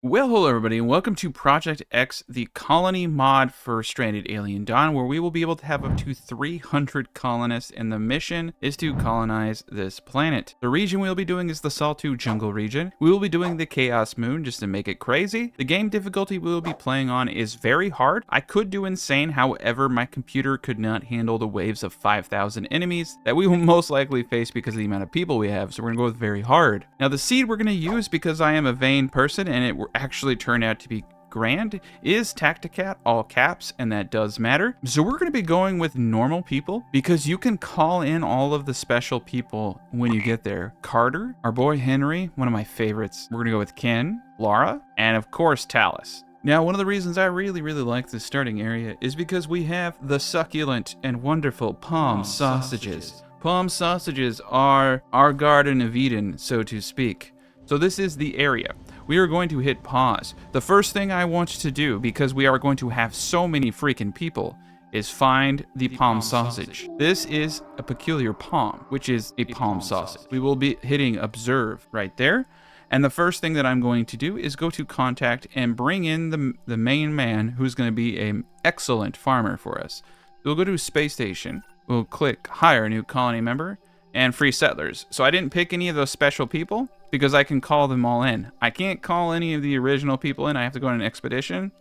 Well, hello everybody, and welcome to Project X, the colony mod for Stranded Alien Dawn, where we will be able to have up to 300 colonists, and the mission is to colonize this planet. The region we'll be doing is the Saltu jungle region. We will be doing the Chaos Moon just to make it crazy. The game difficulty we will be playing on is very hard. I could do insane, however, my computer could not handle the waves of 5,000 enemies that we will most likely face because of the amount of people we have, so we're gonna go with very hard. Now, the seed we're gonna use, because I am a vain person and it actually turned out to be grand, is TactiCat, all caps, and that does matter. So we're going to be going with normal people because you can call in all of the special people when you get there. Carter, our boy Henry, one of my favorites. We're going to go with Ken, Laura, and of course Talus. Now, one of the reasons I really like this starting area is because we have the succulent and wonderful palm sausages. Palm sausages are our Garden of Eden, so to speak. So this is the area. We are going to hit pause. The first thing I want to do, because we are going to have so many freaking people, is find the palm sausage. This is a peculiar palm, which is a palm sausage. We will be hitting observe right there. And the first thing that I'm going to do is go to contact and bring in the main man who's going to be an excellent farmer for us. We'll go to space station. We'll click hire new colony member and free settlers. So I didn't pick any of those special people because I can call them all in. I can't call any of the original people in. I have to go on an expedition.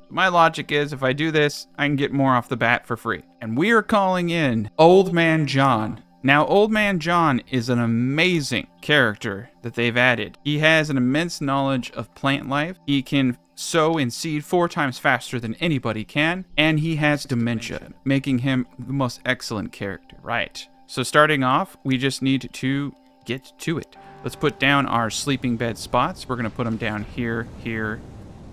My logic is if I do this, I can get more off the bat for free. And we are calling in Old Man John. Now, Old Man John is an amazing character that they've added. He has an immense knowledge of plant life. He can sow and seed 4 times faster than anybody can. And he has dementia, making him the most excellent character. Right. So starting off, we just need to get to it. Let's put down our sleeping bed spots. We're going to put them down here, here,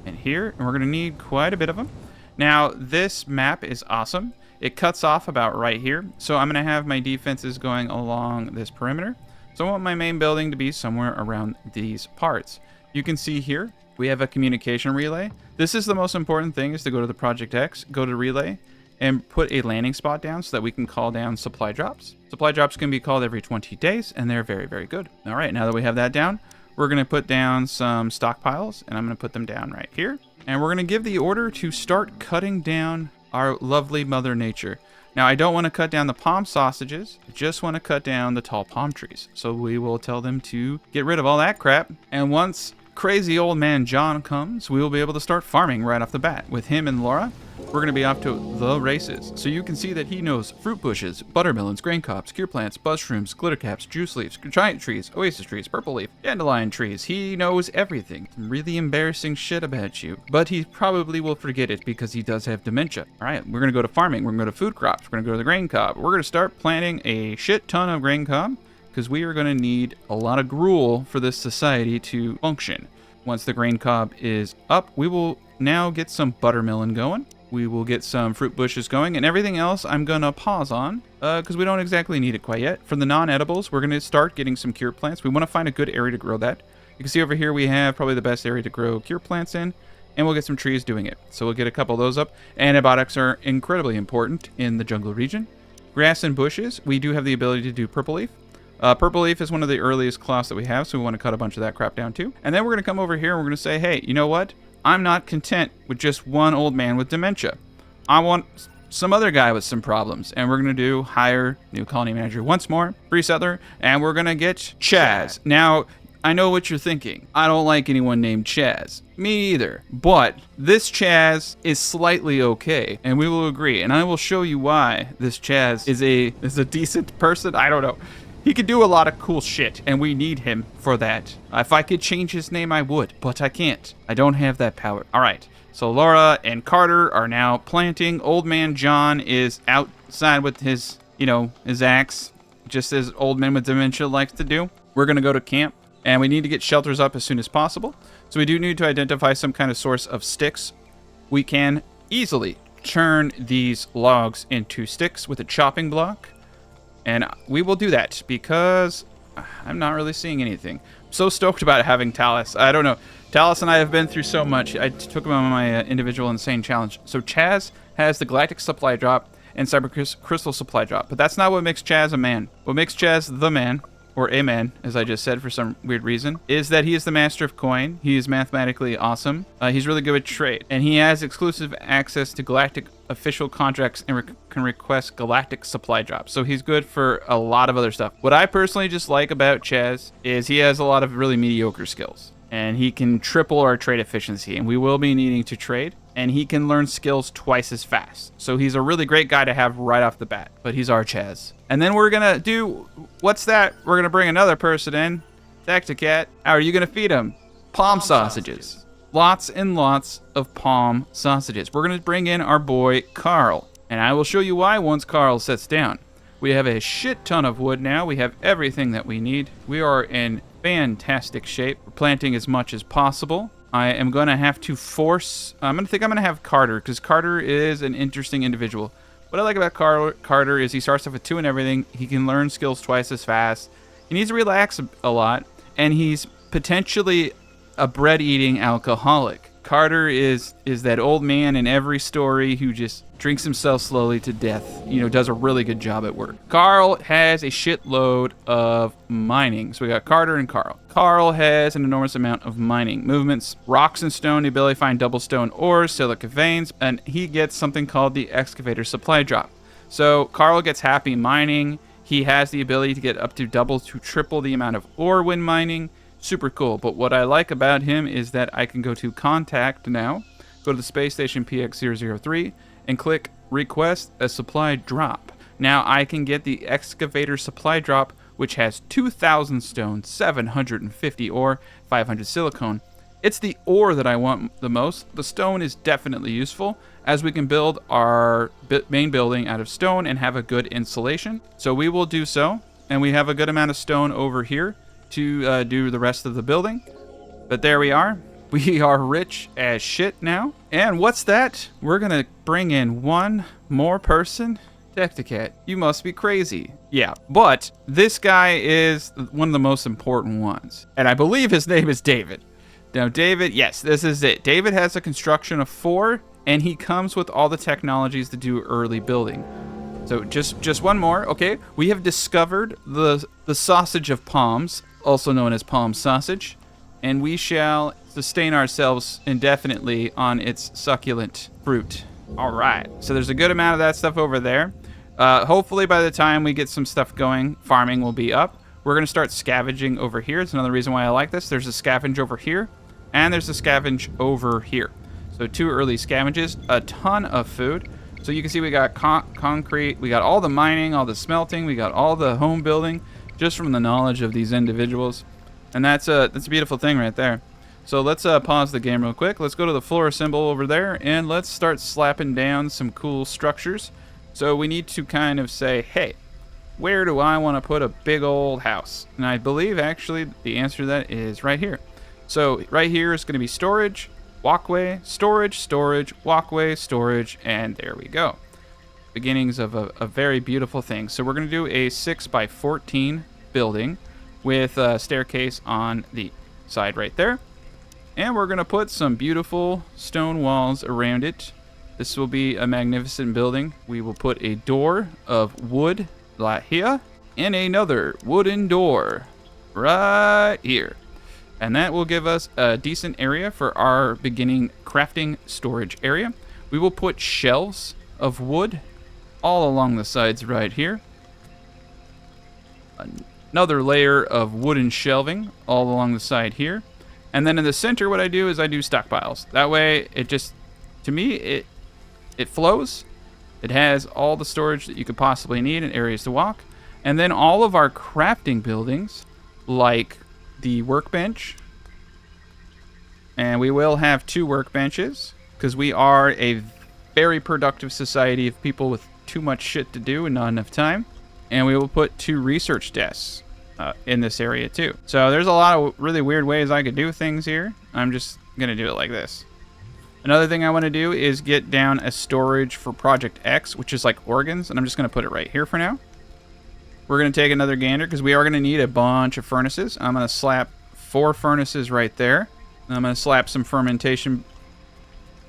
and here. And we're going to need quite a bit of them. Now, this map is awesome. It cuts off about right here. So I'm going to have my defenses going along this perimeter. So I want my main building to be somewhere around these parts. You can see here, we have a communication relay. This is the most important thing, is to go to the Project X, go to relay, and put a landing spot down so that we can call down supply drops. Supply drops can be called every 20 days, and they're very good. All right, now that we have that down, we're going to put down some stockpiles, and I'm going to put them down right here. And we're going to give the order to start cutting down our lovely Mother Nature. Now, I don't want to cut down the palm sausages. I just want to cut down the tall palm trees. So we will tell them to get rid of all that crap. And once crazy old man John comes, we will be able to start farming right off the bat. With him and Laura, we're going to be off to the races. So you can see that he knows fruit bushes, buttermelons, grain cobs, cure plants, mushrooms, glitter caps, juice leaves, giant trees, oasis trees, purple leaf, dandelion trees. He knows everything. Really embarrassing shit about you. But he probably will forget it because he does have dementia. All right, we're going to go to farming. We're going to go to food crops. We're going to go to the grain cob. We're going to start planting a shit ton of grain cob because we are going to need a lot of gruel for this society to function. Once the grain cob is up, we will now get some buttermelon going. We will get some fruit bushes going, and everything else I'm going to pause on because we don't exactly need it quite yet. For the non-edibles, we're going to start getting some cure plants. We want to find a good area to grow that. You can see over here we have probably the best area to grow cure plants in, and we'll get some trees doing it. So we'll get a couple of those up. Antibiotics are incredibly important in the jungle region. Grass and bushes, we do have the ability to do purple leaf. Purple leaf is one of the earliest cloths that we have, so we want to cut a bunch of that crap down too. And then we're going to come over here and we're going to say, hey, you know what? I'm not content with just one old man with dementia. I want some other guy with some problems. And we're going to do hire new colony manager once more, free settler, and we're going to get Chaz. Now, I know what you're thinking. I don't like anyone named Chaz. Me either. But this Chaz is slightly okay, and we will agree. And I will show you why this Chaz is a decent person. I don't know. He can do a lot of cool shit, and we need him for that. If I could change his name, I would, but I can't. I don't have that power. All right, so Laura and Carter are now planting. Old man John is outside with his, his axe, just as old men with dementia likes to do. We're going to go to camp, and we need to get shelters up as soon as possible. So we do need to identify some kind of source of sticks. We can easily turn these logs into sticks with a chopping block. And we will do that because I'm not really seeing anything. I'm so stoked about having Talus. I don't know. Talus and I have been through so much. I took him on my individual insane challenge. So Chaz has the galactic supply drop and cyber crystal supply drop. But that's not what makes Chaz a man. What makes Chaz the man, or a man, as I just said for some weird reason, is that he is the master of coin. He is mathematically awesome. He's really good with trade, and he has exclusive access to galactic official contracts and can request galactic supply drops. So he's good for a lot of other stuff. What I personally just like about Chaz is he has a lot of really mediocre skills, and he can triple our trade efficiency, and we will be needing to trade, and he can learn skills twice as fast. So he's a really great guy to have right off the bat, but he's our Chaz. And then we're gonna do, what's that? We're gonna bring another person in, TactiCat. How are you gonna feed him? Palm sausages. Lots and lots of palm sausages. We're gonna bring in our boy, Carl, and I will show you why once Carl sits down. We have a shit ton of wood now. We have everything that we need. We are in fantastic shape. We're planting as much as possible. I am going to have to force... I'm going to have Carter, because Carter is an interesting individual. What I like about Carter is he starts off with 2 and everything. He can learn skills twice as fast. He needs to relax a lot, and he's potentially a bread-eating alcoholic. Carter is that old man in every story who just drinks himself slowly to death, does a really good job at work. Carl has a shitload of mining. So we got Carter and Carl. Carl has an enormous amount of mining movements, rocks and stone, the ability to find double stone ores, silica veins, and he gets something called the excavator supply drop. So Carl gets happy mining. He has the ability to get up to double to triple the amount of ore when mining. Super cool. But what I like about him is that I can go to contact now, go to the space station PX003, and click request a supply drop. Now I can get the excavator supply drop, which has 2,000 stone, 750 ore, 500 silicone. It's the ore that I want the most. The stone is definitely useful, as we can build our main building out of stone and have a good insulation. So we will do so, and we have a good amount of stone over here to do the rest of the building. But there we are. We are rich as shit now. And what's that? We're gonna bring in one more person? TactiCat, you must be crazy. Yeah, but this guy is one of the most important ones. And I believe his name is David. Now David, yes, this is it. David has a construction of 4, and he comes with all the technologies to do early building. So just one more, okay? We have discovered the sausage of palms, also known as palm sausage, and we shall sustain ourselves indefinitely on its succulent fruit. All right, so there's a good amount of that stuff over there. Hopefully by the time we get some stuff going, farming will be up. We're gonna start scavenging over here. It's another reason why I like this. There's a scavenge over here, and there's a scavenge over here. So 2 early scavenges, a ton of food. So you can see we got concrete, we got all the mining, all the smelting, we got all the home building, just from the knowledge of these individuals. And that's a beautiful thing right there. So let's pause the game real quick. Let's go to the floor symbol over there, and let's start slapping down some cool structures. So we need to kind of say, hey, where do I want to put a big old house? And I believe actually the answer to that is right here. So right here is going to be storage, walkway, storage, storage, walkway, storage, and there we go. Beginnings of a very beautiful thing. So we're going to do a 6x14 building with a staircase on the side right there. And we're going to put some beautiful stone walls around it. This will be a magnificent building. We will put a door of wood right here and another wooden door right here. And that will give us a decent area for our beginning crafting storage area. We will put shelves of wood all along the sides right here. Another layer of wooden shelving all along the side here. And then in the center, what I do is I do stockpiles. That way, it just, to me, it flows. It has all the storage that you could possibly need and areas to walk. And then all of our crafting buildings, like the workbench, and we will have 2 workbenches because we are a very productive society of people with too much shit to do and not enough time. And we will put 2 research desks in this area too. So there's a lot of really weird ways I could do things here. I'm just gonna do it like this. Another thing I want to do is get down a storage for Project X, which is like organs, and I'm just gonna put it right here for now. We're gonna take another gander because we are gonna need a bunch of furnaces. I'm gonna slap 4 furnaces right there. And I'm gonna slap some fermentation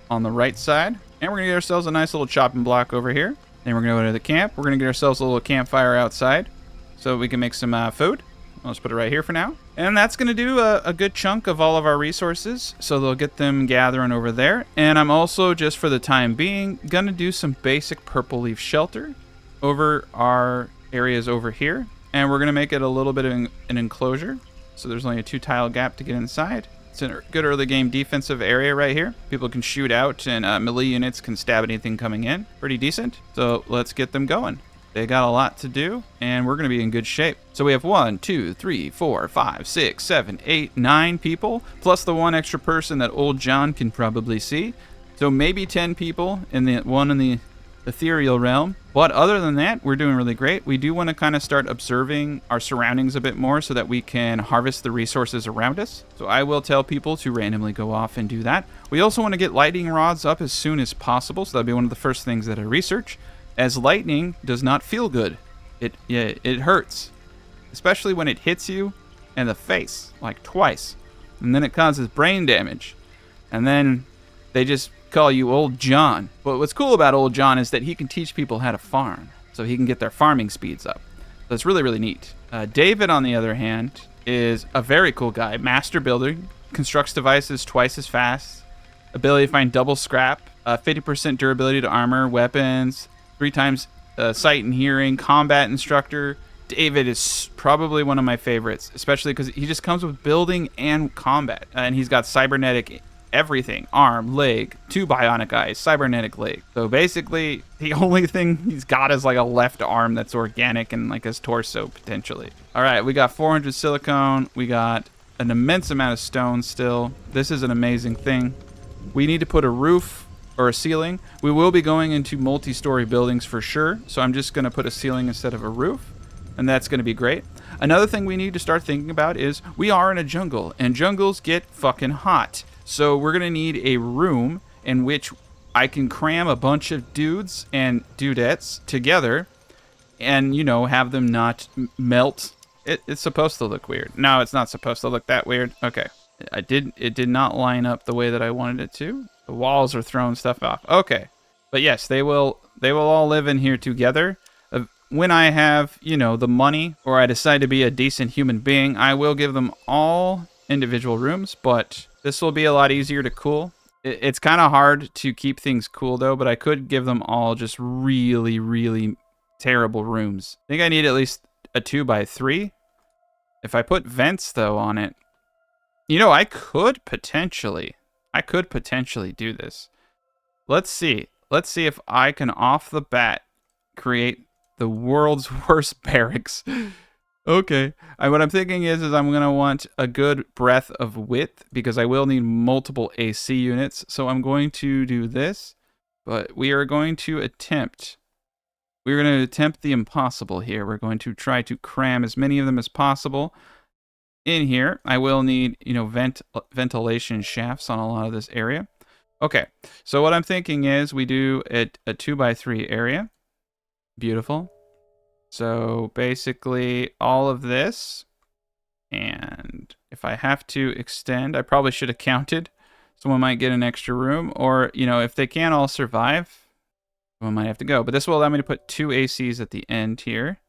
on the right side. And we're gonna get ourselves a nice little chopping block over here. Then we're gonna go to the camp. We're gonna get ourselves a little campfire outside so we can make some food. Let's put it right here for now. And that's going to do a good chunk of all of our resources. So they'll get them gathering over there. And I'm also, just for the time being, going to do some basic purple leaf shelter over our areas over here. And we're going to make it a little bit of an enclosure. So there's only a 2-tile gap to get inside. It's a good early game defensive area right here. People can shoot out, and melee units can stab anything coming in. Pretty decent. So let's get them going. They got a lot to do, and we're going to be in good shape. So we have 1, 2, 3, 4, 5, 6, 7, 8, 9 people, plus the 1 extra person that old John can probably see. So maybe 10 people in the one in the ethereal realm. But other than that, we're doing really great. We do want to kind of start observing our surroundings a bit more so that we can harvest the resources around us. So I will tell people to randomly go off and do that. We also want to get lightning rods up as soon as possible. So that'll be one of the first things that I research, as lightning does not feel good. It hurts, especially when it hits you in the face like twice, and then it causes brain damage, and then they just call you Old John. But what's cool about Old John is that he can teach people how to farm, so he can get their farming speeds up. So it's really, really neat. David, on the other hand, is a very cool guy. Master builder, constructs devices twice as fast, ability to find double scrap, 50% durability to armor, weapons, 3 times sight and hearing, combat instructor. David is probably one of my favorites, especially because he just comes with building and combat. And he's got cybernetic everything, arm, leg, 2 bionic eyes, cybernetic leg. So basically, the only thing he's got is like a left arm that's organic and like his torso potentially. All right, we got 400 silicone. We got an immense amount of stone still. This is an amazing thing. We need to put a roof or a ceiling. We will be going into multi-story buildings for sure. So I'm just going to put a ceiling instead of a roof. And that's going to be great. Another thing we need to start thinking about is we are in a jungle, and jungles get fucking hot. So we're going to need a room in which I can cram a bunch of dudes and dudettes together and, you know, have them not melt. It's supposed to look weird. No, it's not supposed to look that weird. Okay. It did not line up the way that I wanted it to. The walls are throwing stuff off. Okay. But yes, they will all live in here together. When I have, you know, the money, or I decide to be a decent human being, I will give them all individual rooms, but this will be a lot easier to cool. It's kind of hard to keep things cool, though, but I could give them all just really, really terrible rooms. I think I need at least a 2x3. If I put vents, though, on it, you know, I could potentially do this. Let's see. Let's see if I can, off the bat, create the world's worst barracks. Okay. What I'm thinking is I'm going to want a good breadth of width because I will need multiple AC units. So I'm going to do this, but we are going to attempt the impossible here. We're going to try to cram as many of them as possible in here. I will need, you know, ventilation shafts on a lot of this area. Okay. So what I'm thinking is we do a 2x3 area. Beautiful. So basically all of this, and if I have to extend, I probably should have counted. Someone might get an extra room, or, you know, if they can't all survive, someone might have to go. But this will allow me to put 2 ACs at the end here.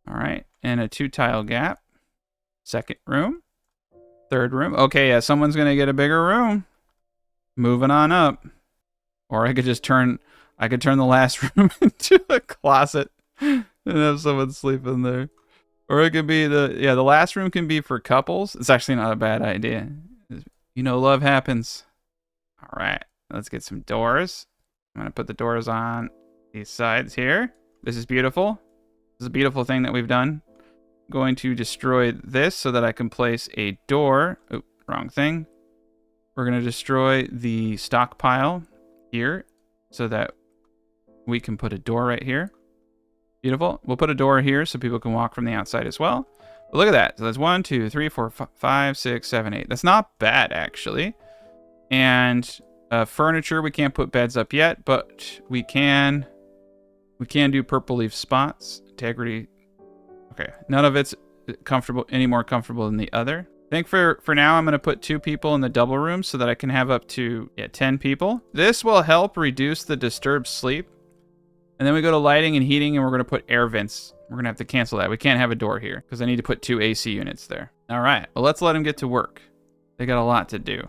All right, and a 2-tile gap. Second room, third room. Okay, yeah, someone's gonna get a bigger room. Moving on up, or I could just turn the last room into a closet and have someone sleep in there. Or it could be the last room can be for couples. It's actually not a bad idea. You know, love happens. All right, let's get some doors. I'm going to put the doors on these sides here. This is beautiful. This is a beautiful thing that we've done. I'm going to destroy this so that I can place a door. Oh, wrong thing. We're going to destroy the stockpile here so that we can put a door right here. Beautiful. We'll put a door here so people can walk from the outside as well. But look at that. So that's 1, 2, 3, 4, 5, 6, 7, 8. That's not bad, actually. And furniture, we can't put beds up yet, but we can do purple leaf spots. Integrity. Okay. None of it's any more comfortable than the other. I think for now, I'm going to put 2 people in the double room so that I can have up to 10 people. This will help reduce the disturbed sleep. And then we go to lighting and heating, and we're going to put air vents. We're going to have to cancel that. We can't have a door here because I need to put 2 AC units there. All right. Well, let's let them get to work. They got a lot to do.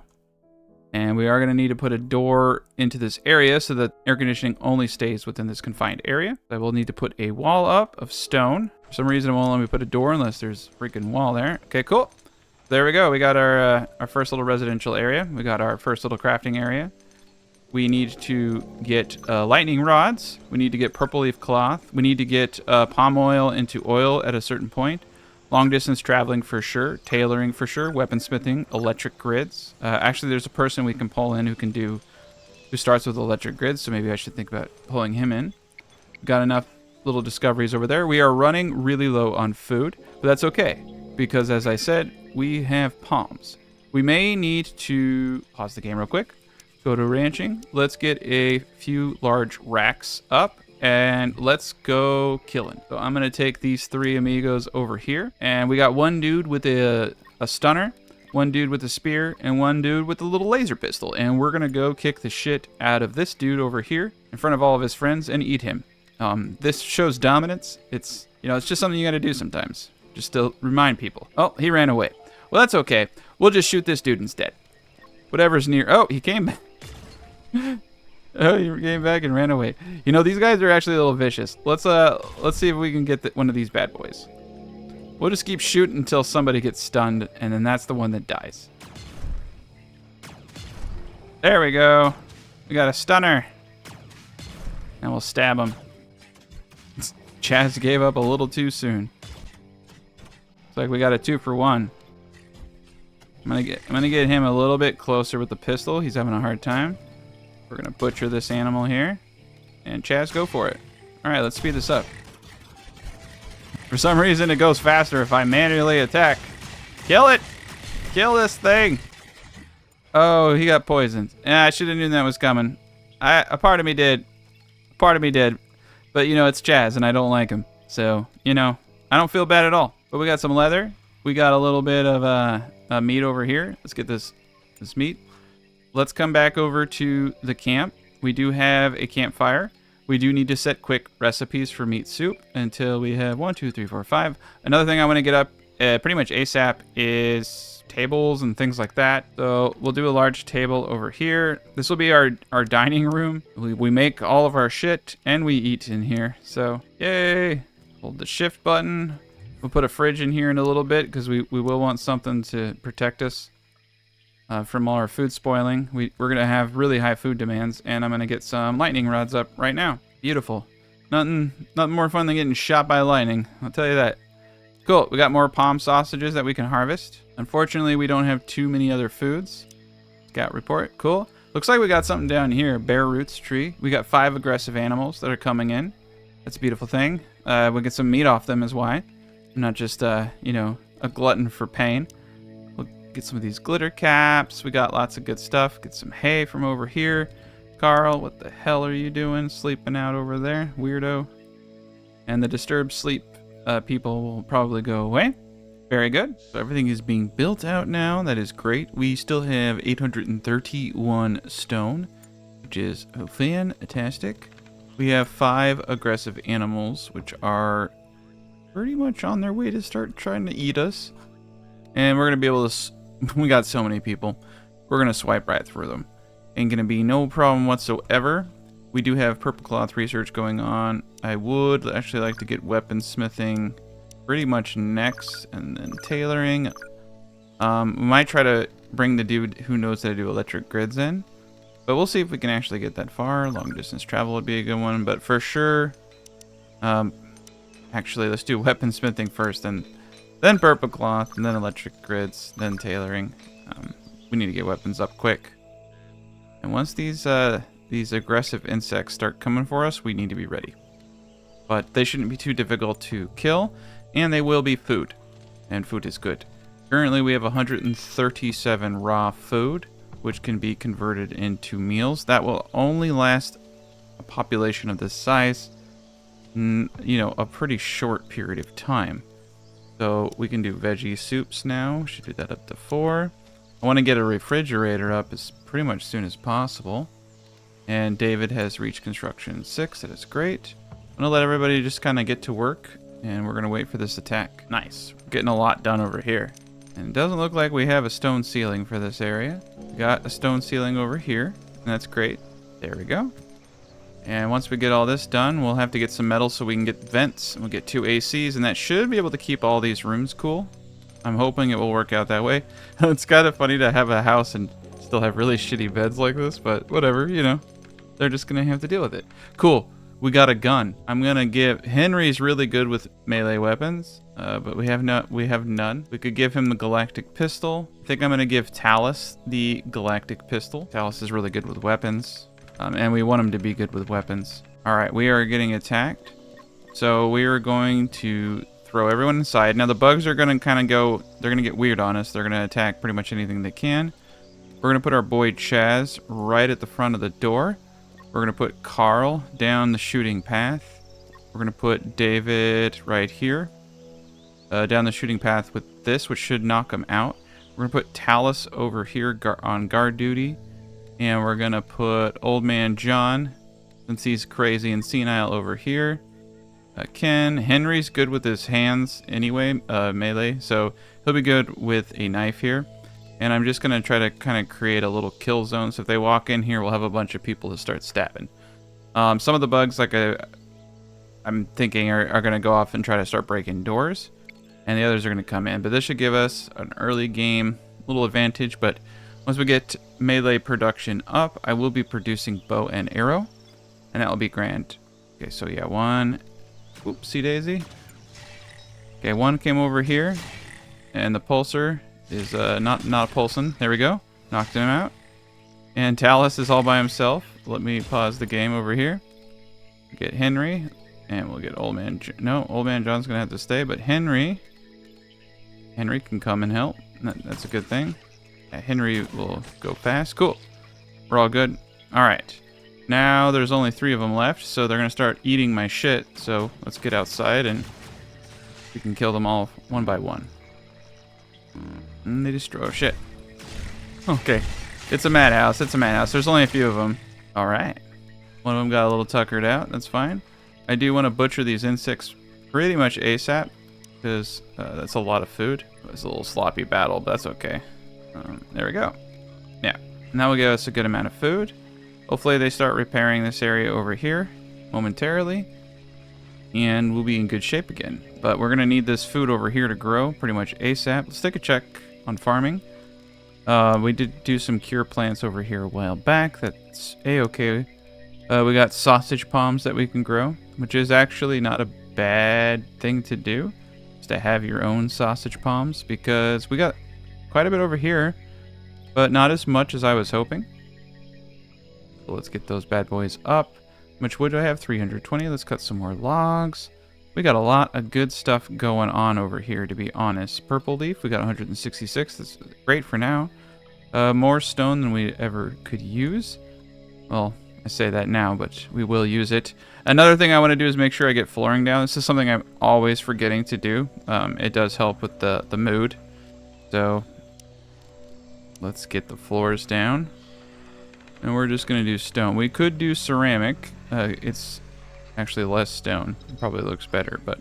And we are going to need to put a door into this area so that air conditioning only stays within this confined area. I will need to put a wall up of stone. For some reason, it won't let me put a door unless there's a freaking wall there. Okay, cool. There we go. We got our first little residential area. We got our first little crafting area. We need to get lightning rods. We need to get purple leaf cloth. We need to get palm oil into oil at a certain point. Long distance traveling for sure. Tailoring for sure. Weaponsmithing. Electric grids. Actually, there's a person we can pull in who starts with electric grids, so maybe I should think about pulling him in. Got enough little discoveries over there. We are running really low on food, but that's okay because, as I said, we have palms. We may need to pause the game real quick. Go to ranching. Let's get a few large racks up. And let's go killing. So I'm going to take these 3 amigos over here. And we got one dude with a stunner, one dude with a spear, and one dude with a little laser pistol. And we're going to go kick the shit out of this dude over here in front of all of his friends and eat him. This shows dominance. It's just something you got to do sometimes. Just to remind people. Oh, he ran away. Well, that's okay. We'll just shoot this dude instead. Whatever's near. Oh, he came back. Oh, he came back and ran away. These guys are actually a little vicious. Let's see if we can get one of these bad boys. We'll just keep shooting until somebody gets stunned, and then that's the one that dies. There we go. We got a stunner. And we'll stab him. Chaz gave up a little too soon. Looks like we got a 2-for-1. I'm gonna get him a little bit closer with the pistol. He's having a hard time. We're going to butcher this animal here. And Chaz, go for it. All right, let's speed this up. For some reason, it goes faster if I manually attack. Kill it! Kill this thing! Oh, he got poisoned. Yeah, I should have known that was coming. A part of me did. A part of me did. But, it's Chaz, and I don't like him. So, I don't feel bad at all. But we got some leather. We got a little bit of meat over here. Let's get this meat. Let's come back over to the camp. We do have a campfire. We do need to set quick recipes for meat soup until we have 1, 2, 3, 4, 5. Another thing I want to get up pretty much ASAP is tables and things like that. So we'll do a large table over here. This will be our dining room. We make all of our shit and we eat in here. So yay. Hold the shift button. We'll put a fridge in here in a little bit because we will want something to protect us from all our food spoiling. We're going to have really high food demands, and I'm going to get some lightning rods up right now. Beautiful. Nothing more fun than getting shot by lightning. I'll tell you that. Cool. We got more palm sausages that we can harvest. Unfortunately, we don't have too many other foods. Scout report. Cool. Looks like we got something down here. Bear roots tree. We got 5 aggressive animals that are coming in. That's a beautiful thing. We'll get some meat off them as why. I'm not just, a glutton for pain. Get some of these glitter caps. We got lots of good stuff. Get some hay from over here. Carl, what the hell are you doing? Sleeping out over there, weirdo. And the disturbed sleep people will probably go away. Very good. So everything is being built out now. That is great. We still have 831 stone, which is fantastic. We have 5 aggressive animals, which are pretty much on their way to start trying to eat us. And we're going to be able to... We got so many people. We're going to swipe right through them. Ain't going to be no problem whatsoever. We do have purple cloth research going on. I would actually like to get weaponsmithing pretty much next, and then tailoring. We might try to bring the dude who knows how to do electric grids in. But we'll see if we can actually get that far. Long distance travel would be a good one. But for sure... actually, let's do weaponsmithing first, and then purple cloth, and then electric grids, then tailoring. We need to get weapons up quick. And once these aggressive insects start coming for us, we need to be ready. But they shouldn't be too difficult to kill, and they will be food. And food is good. Currently, we have 137 raw food, which can be converted into meals. That will only last a population of this size, a pretty short period of time. So we can do veggie soups now. We should do that up to 4. I want to get a refrigerator up as pretty much soon as possible. And David has reached construction 6. That is great. I'm going to let everybody just kind of get to work, and we're going to wait for this attack. Nice. We're getting a lot done over here. And it doesn't look like we have a stone ceiling for this area. We got a stone ceiling over here, and that's great. There we go. And once we get all this done, we'll have to get some metal so we can get vents. We'll get 2 ACs, and that should be able to keep all these rooms cool. I'm hoping it will work out that way. It's kind of funny to have a house and still have really shitty beds like this, but whatever, you know. They're just going to have to deal with it. Cool. We got a gun. I'm going to give... Henry's really good with melee weapons, but we have none. We could give him the galactic pistol. I think I'm going to give Talus the galactic pistol. Talus is really good with weapons, and we want him to be good with weapons. All right, we are getting attacked. So we are going to throw everyone inside. Now the bugs are going to kind of go... They're going to get weird on us. They're going to attack pretty much anything they can. We're going to put our boy Chaz right at the front of the door. We're going to put Carl down the shooting path. We're going to put David right here. Down the shooting path with this, which should knock him out. We're going to put Talus over here on guard duty. And we're going to put Old Man John, since he's crazy and senile, over here. Ken. Henry's good with his hands anyway, melee. So he'll be good with a knife here. And I'm just going to try to kind of create a little kill zone. So if they walk in here, we'll have a bunch of people to start stabbing. Some of the bugs, like I'm thinking, are going to go off and try to start breaking doors. And the others are going to come in. But this should give us an early game little advantage. But once we get melee production up, I will be producing bow and arrow. And that will be grand. Okay, so yeah, one. Oopsie daisy. Okay, one came over here. And the pulsar is not a pulsing. There we go. Knocked him out. And Talus is all by himself. Let me pause the game over here. Get Henry. And we'll get Old Man... No, Old Man John's going to have to stay. But Henry can come and help. That's a good thing. Yeah, Henry will go fast. Cool. We're all good. All right. Now there's only 3 of them left. So they're going to start eating my shit. So let's get outside and we can kill them all one by one. And they destroy... Oh, shit. Okay. It's a madhouse. It's a madhouse. There's only a few of them. All right. One of them got a little tuckered out. That's fine. I do want to butcher these insects pretty much ASAP because that's a lot of food. It's a little sloppy battle, but that's okay. There we go. Yeah. Now will give us a good amount of food. Hopefully they start repairing this area over here momentarily. And we'll be in good shape again. But we're going to need this food over here to grow pretty much ASAP. Let's take a check on farming. We did do some cure plants over here a while back. That's A-okay. We got sausage palms that we can grow, which is actually not a bad thing to do. Is to have your own sausage palms, because we got quite a bit over here, but not as much as I was hoping. So let's get those bad boys up. How much wood do I have? 320. Let's cut some more logs. We got a lot of good stuff going on over here, to be honest. Purple leaf, we got 166. That's great for now. More stone than we ever could use. Well, I say that now, but we will use it. Another thing I want to do is make sure I get flooring down. This is something I'm always forgetting to do. It does help with the mood. So let's get the floors down. And we're just going to do stone. We could do ceramic. It's actually less stone. It probably looks better, but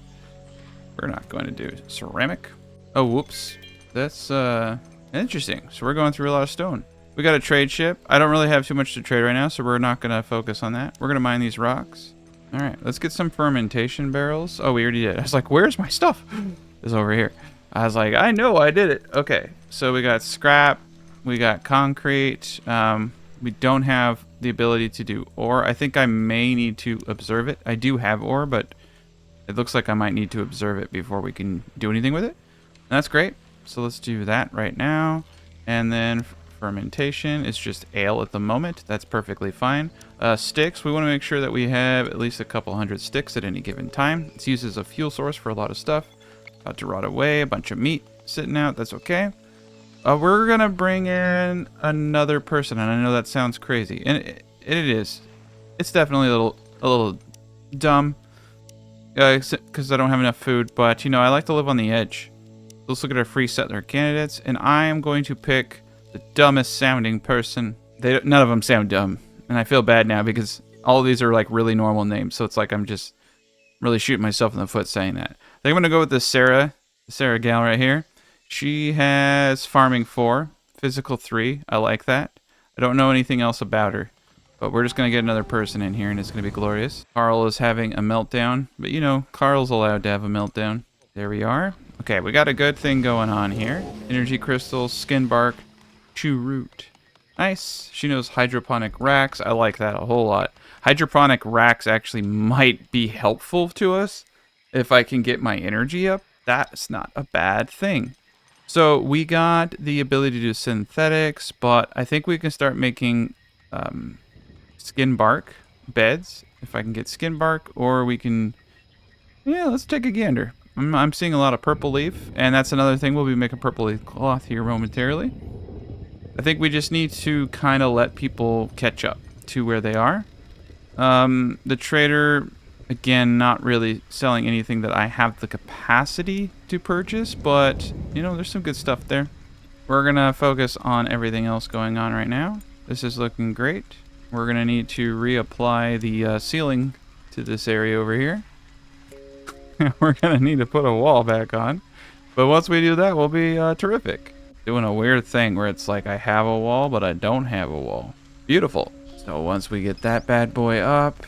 we're not going to do ceramic. Oh, whoops. That's interesting. So we're going through a lot of stone. We got a trade ship. I don't really have too much to trade right now, so we're not going to focus on that. We're going to mine these rocks. All right, let's get some fermentation barrels. Oh, we already did. I was like, where's my stuff? It's over here. I was like, I know I did it. Okay, so we got scrap. We got concrete. We don't have the ability to do ore. I think I may need to observe it. I do have ore, but it looks like I might need to observe it before we can do anything with it. And that's great. So let's do that right now. And then fermentation is just ale at the moment. That's perfectly fine. Sticks, we want to make sure that we have at least a couple hundred sticks at any given time. It's used as a fuel source for a lot of stuff. About to rot away. A bunch of meat sitting out. That's okay. We're going to bring in another person, and I know that sounds crazy. And it is. It's definitely a little dumb, because I don't have enough food. But, you know, I like to live on the edge. Let's look at our free settler candidates, and I am going to pick the dumbest sounding person. None of them sound dumb. And I feel bad now because all of these are like really normal names. So it's like I'm just really shooting myself in the foot saying that. I think I'm going to go with this Sarah gal right here. She has farming 4, physical 3. I like that. I don't know anything else about her. But we're just going to get another person in here and it's going to be glorious. Carl is having a meltdown. But you know, Carl's allowed to have a meltdown. There we are. Okay, we got a good thing going on here. Energy crystals, skin bark, chew root. Nice. She knows hydroponic racks. I like that a whole lot. Hydroponic racks actually might be helpful to us if I can get my energy up. That's not a bad thing. So we got the ability to do synthetics, but I think we can start making skin bark beds. If I can get skin bark, or we can... Yeah, let's take a gander. I'm seeing a lot of purple leaf, and that's another thing. We'll be making purple leaf cloth here momentarily. I think we just need to kind of let people catch up to where they are. The trader, again, not really selling anything that I have the capacity to purchase, but, you know, there's some good stuff there. We're going to focus on everything else going on right now. This is looking great. We're going to need to reapply the ceiling to this area over here. We're going to need to put a wall back on. But once we do that, we'll be terrific. Doing a weird thing where it's like I have a wall, but I don't have a wall. Beautiful. So once we get that bad boy up,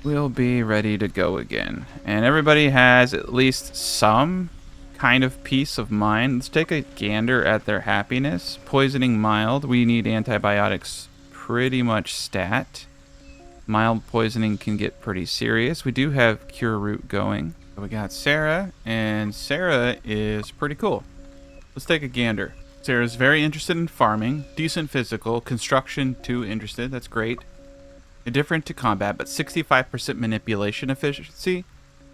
we'll be ready to go again. And everybody has at least some kind of peace of mind. Let's take a gander at their happiness. Poisoning mild. We need antibiotics pretty much stat. Mild poisoning can get pretty serious. We do have cure root going. So we got Sarah, and Sarah is pretty cool. Let's take a gander. Sarah's very interested in farming, decent physical, construction too interested, that's great. Indifferent to combat, but 65% manipulation efficiency,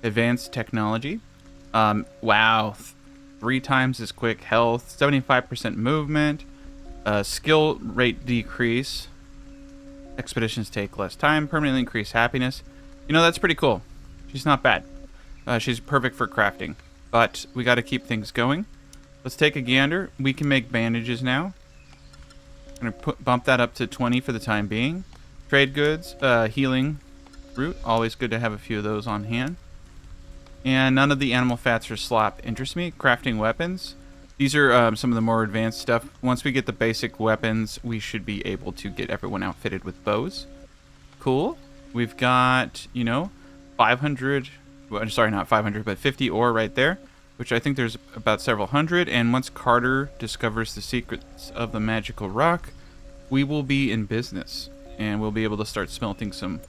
advanced technology. Wow, 3 times as quick health, 75% movement, skill rate decrease, expeditions take less time, permanently increase happiness. You know, that's pretty cool. She's not bad. She's perfect for crafting, but we got to keep things going. Let's take a gander. We can make bandages now. I'm going to bump that up to 20 for the time being. Trade goods, healing root. Always good to have a few of those on hand. And none of the animal fats or slop interest me. Crafting weapons. These are some of the more advanced stuff. Once we get the basic weapons, we should be able to get everyone outfitted with bows. Cool. We've got, you know, 500... Well, sorry, not 500, but 50 ore right there, which I think there's about several hundred. And once Carter discovers the secrets of the magical rock, we will be in business. And we'll be able to start smelting some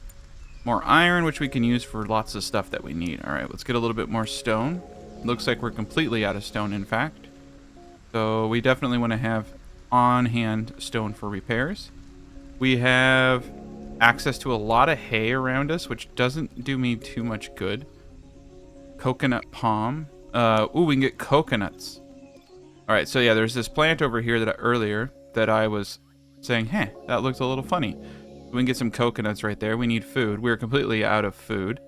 more iron, which we can use for lots of stuff that we need. All right, let's get a little bit more stone. Looks like we're completely out of stone, in fact. So we definitely want to have on-hand stone for repairs. We have access to a lot of hay around us, which doesn't do me too much good. Coconut palm. Ooh, we can get coconuts. All right, so yeah, there's this plant over here that earlier that I was saying, hey, that looks a little funny. We can get some coconuts right there. We need food. We're completely out of food,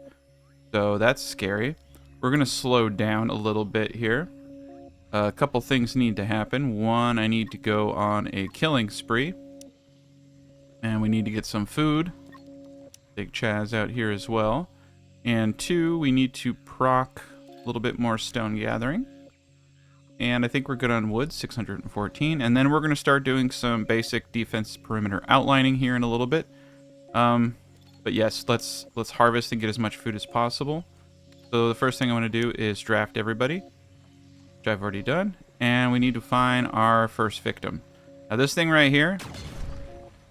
so that's scary. We're gonna slow down a little bit here. A couple things need to happen. One, I need to go on a killing spree, and we need to get some food. Big Chaz out here as well. And 2, we need to proc a little bit more stone gathering. And I think we're good on wood, 614. And then we're going to start doing some basic defense perimeter outlining here in a little bit. But yes, let's harvest and get as much food as possible. So the first thing I want to do is draft everybody, which I've already done. And we need to find our first victim. Now this thing right here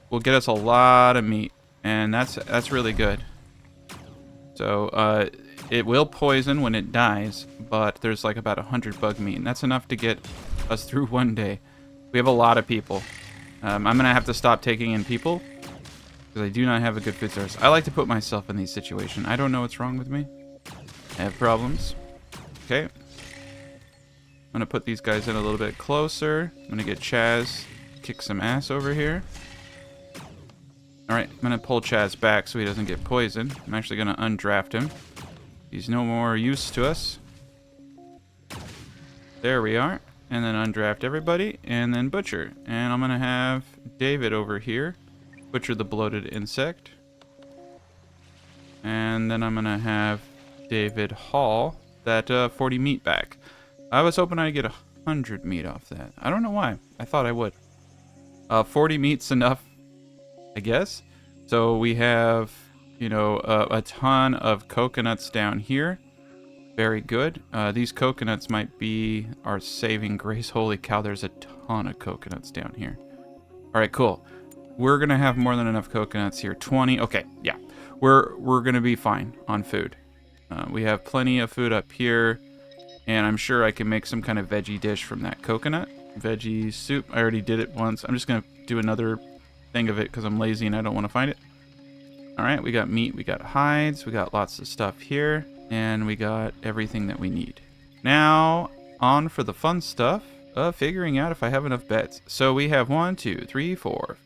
will get us a lot of meat. And that's really good. So it will poison when it dies, but there's like about 100 bug meat, and that's enough to get us through one day. We have a lot of people. I'm going to have to stop taking in people because I do not have a good food source. I like to put myself in these situations. I don't know what's wrong with me. I have problems. Okay. I'm going to put these guys in a little bit closer. I'm going to get Chaz kick some ass over here. Alright, I'm going to pull Chaz back so he doesn't get poisoned. I'm actually going to undraft him. He's no more use to us. There we are. And then undraft everybody. And then butcher. And I'm going to have David over here Butcher the bloated insect. And then I'm going to have David haul that 40 meat back. I was hoping I'd get 100 meat off that. I don't know why. I thought I would. 40 meat's enough, I guess. So we have, you know, a ton of coconuts down here. Very good. These coconuts might be our saving grace. Holy cow, there's a ton of coconuts down here. All right, cool. We're going to have more than enough coconuts here. 20. Okay, yeah. We're going to be fine on food. We have plenty of food up here. And I'm sure I can make some kind of veggie dish from that coconut. Veggie soup. I already did it once. I'm just going to do another thing of it because I'm lazy and I don't want to find it. All right, we got meat. We got hides. We got lots of stuff here. And we got everything that we need. Now, on for the fun stuff of figuring out if I have enough beds. So we have 1, 2, 3, 4,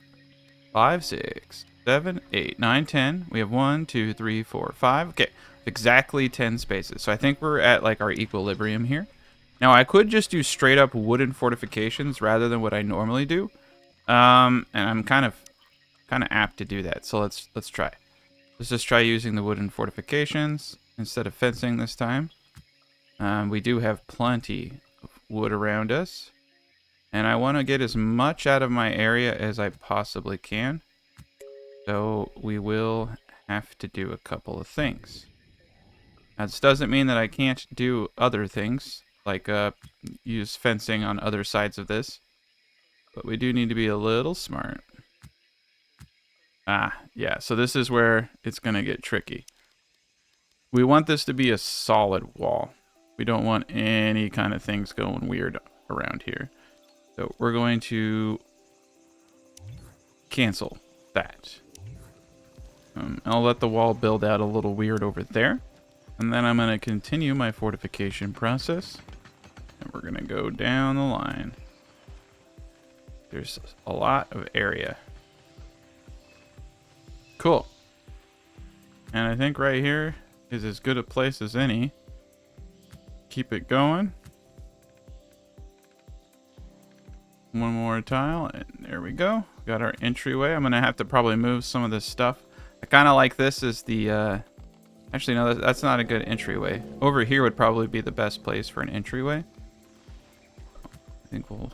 5, 6, 7, 8, 9, 10. We have 1, 2, 3, 4, 5. Okay, exactly 10 spaces. So I think we're at like our equilibrium here. Now I could just do straight up wooden fortifications rather than what I normally do. And I'm kind of apt to do that. So let's try. Let's just try using the wooden fortifications instead of fencing this time. We do have plenty of wood around us. And I want to get as much out of my area as I possibly can. So we will have to do a couple of things. Now, this doesn't mean that I can't do other things, like use fencing on other sides of this. But we do need to be a little smart. Yeah, so this is where it's going to get tricky. We want this to be a solid wall. We don't want any kind of things going weird around here. So we're going to cancel that. I'll let the wall build out a little weird over there. And then I'm going to continue my fortification process. And we're going to go down the line. There's a lot of area. Cool. And I think right here is as good a place as any. Keep it going. One more tile, and there we go. Got our entryway. I'm gonna have to probably move some of this stuff. I kind of like this as the, actually no, that's not a good entryway. Over here would probably be the best place for an entryway. I think we'll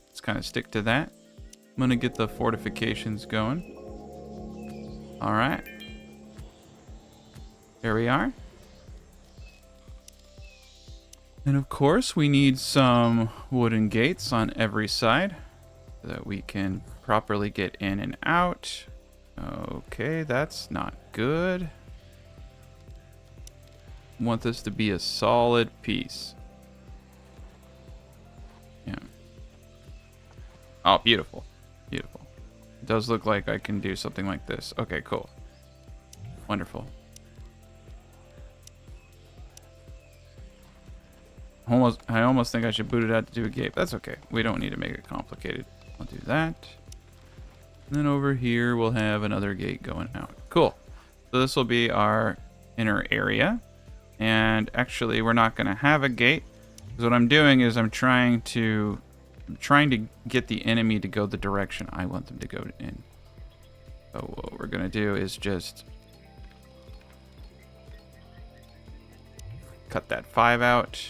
just kind of stick to that. I'm gonna get the fortifications going. All right. There we are. And of course, we need some wooden gates on every side so that we can properly get in and out. Okay, that's not good. Want this to be a solid piece. Yeah. Oh, beautiful. Beautiful. It does look like I can do something like this. Okay, cool. Wonderful. I almost think I should boot it out to do a gate. That's okay. We don't need to make it complicated. I'll do that. And then over here, we'll have another gate going out. Cool. So this will be our inner area. And actually, we're not going to have a gate. Because what I'm doing is I'm trying to get the enemy to go the direction I want them to go in. So what we're going to do is just cut that 5 out.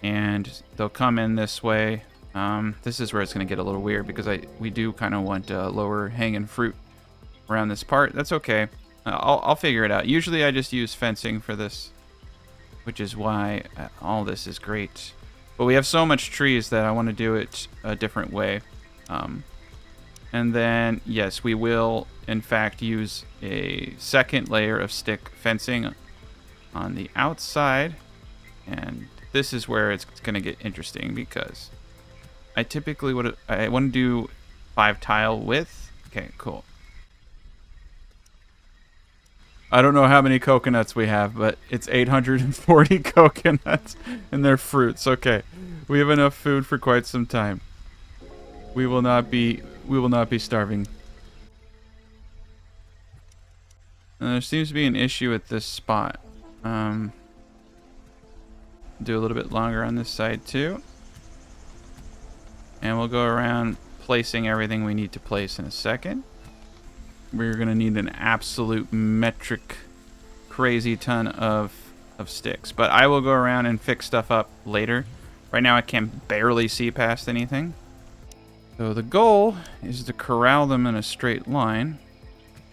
And they'll come in this way. This is where it's going to get a little weird because we do kind of want lower hanging fruit around this part. That's okay. I'll figure it out. Usually I just use fencing for this, which is why all this is great. But we have so much trees that I want to do it a different way. And then, yes, we will, in fact, use a second layer of stick fencing on the outside. And this is where it's going to get interesting because I typically want to do 5 tile width. Okay, cool. I don't know how many coconuts we have, but it's 840 coconuts and they're fruits. Okay, we have enough food for quite some time. We will not be starving. And there seems to be an issue at this spot. Do a little bit longer on this side too. And we'll go around placing everything we need to place in a second. we're going to need an absolute metric crazy ton of sticks. But I will go around and fix stuff up later. Right now I can barely see past anything. So the goal is to corral them in a straight line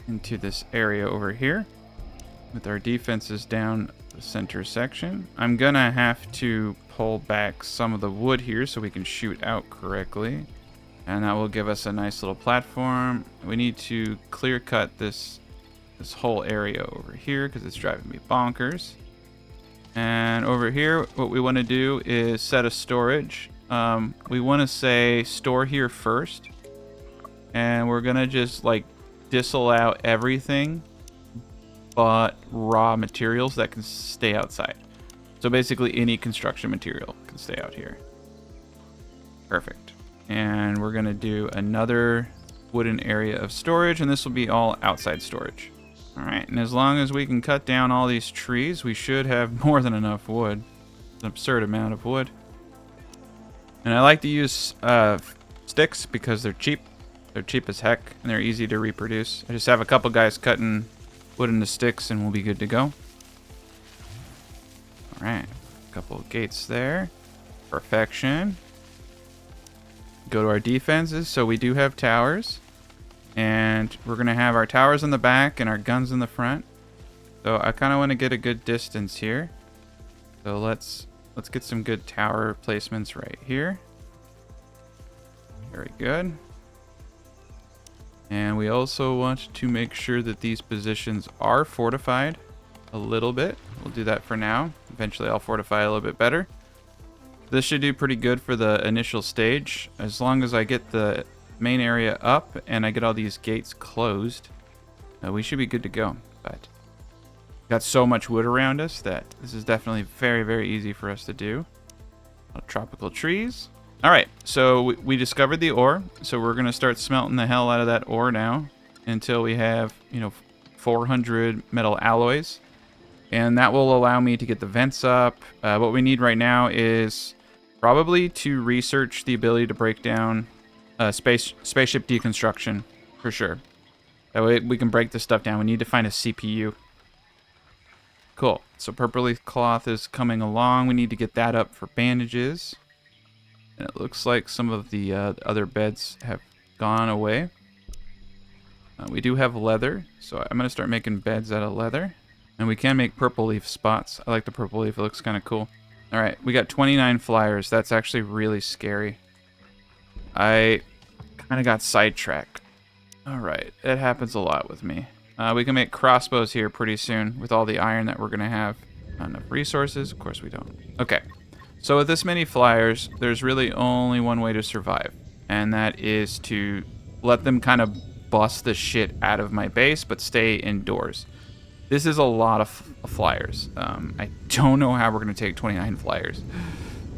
into this area over here with our defenses down the center section. I'm gonna have to pull back some of the wood here so we can shoot out correctly, and that will give us a nice little platform. We need to clear cut this whole area over here because it's driving me bonkers. And over here, what we want to do is set a storage. We want to say store here first, and we're gonna just like disallow everything but raw materials that can stay outside. So basically any construction material can stay out here. Perfect. And we're gonna do another wooden area of storage, and this will be all outside storage. All right, and as long as we can cut down all these trees, we should have more than enough wood. It's an absurd amount of wood. And I like to use sticks because they're cheap. They're cheap as heck, and they're easy to reproduce. I just have a couple guys cutting wood into sticks, and we'll be good to go. All right, a couple of gates there. Perfection. Go to our defenses. So we do have towers, and we're gonna have our towers in the back and our guns in the front. So I kind of want to get a good distance here. So let's get some good tower placements right here. Very good. And we also want to make sure that these positions are fortified a little bit. We'll do that for now. Eventually I'll fortify a little bit better. This should do pretty good for the initial stage. As long as I get the main area up and I get all these gates closed, we should be good to go. But got so much wood around us that this is definitely very, very easy for us to do. Tropical trees. All right, so we discovered the ore, so we're gonna start smelting the hell out of that ore now until we have, 400 metal alloys, and that will allow me to get the vents up. What we need right now is probably to research the ability to break down spaceship deconstruction for sure. That way we can break this stuff down. We need to find a CPU. Cool. So purple leaf cloth is coming along. We need to get that up for bandages. And it looks like some of the other beds have gone away. We do have leather, so I'm going to start making beds out of leather. And we can make purple leaf spots. I like the purple leaf. It looks kind of cool. All right, we got 29 flyers. That's actually really scary. I kind of got sidetracked. All right, it happens a lot with me. We can make crossbows here pretty soon with all the iron that we're going to have. Not enough resources. Of course we don't. Okay. So with this many flyers, there's really only one way to survive, and that is to let them kind of bust the shit out of my base, but stay indoors. This is a lot of flyers. I don't know how we're going to take 29 flyers.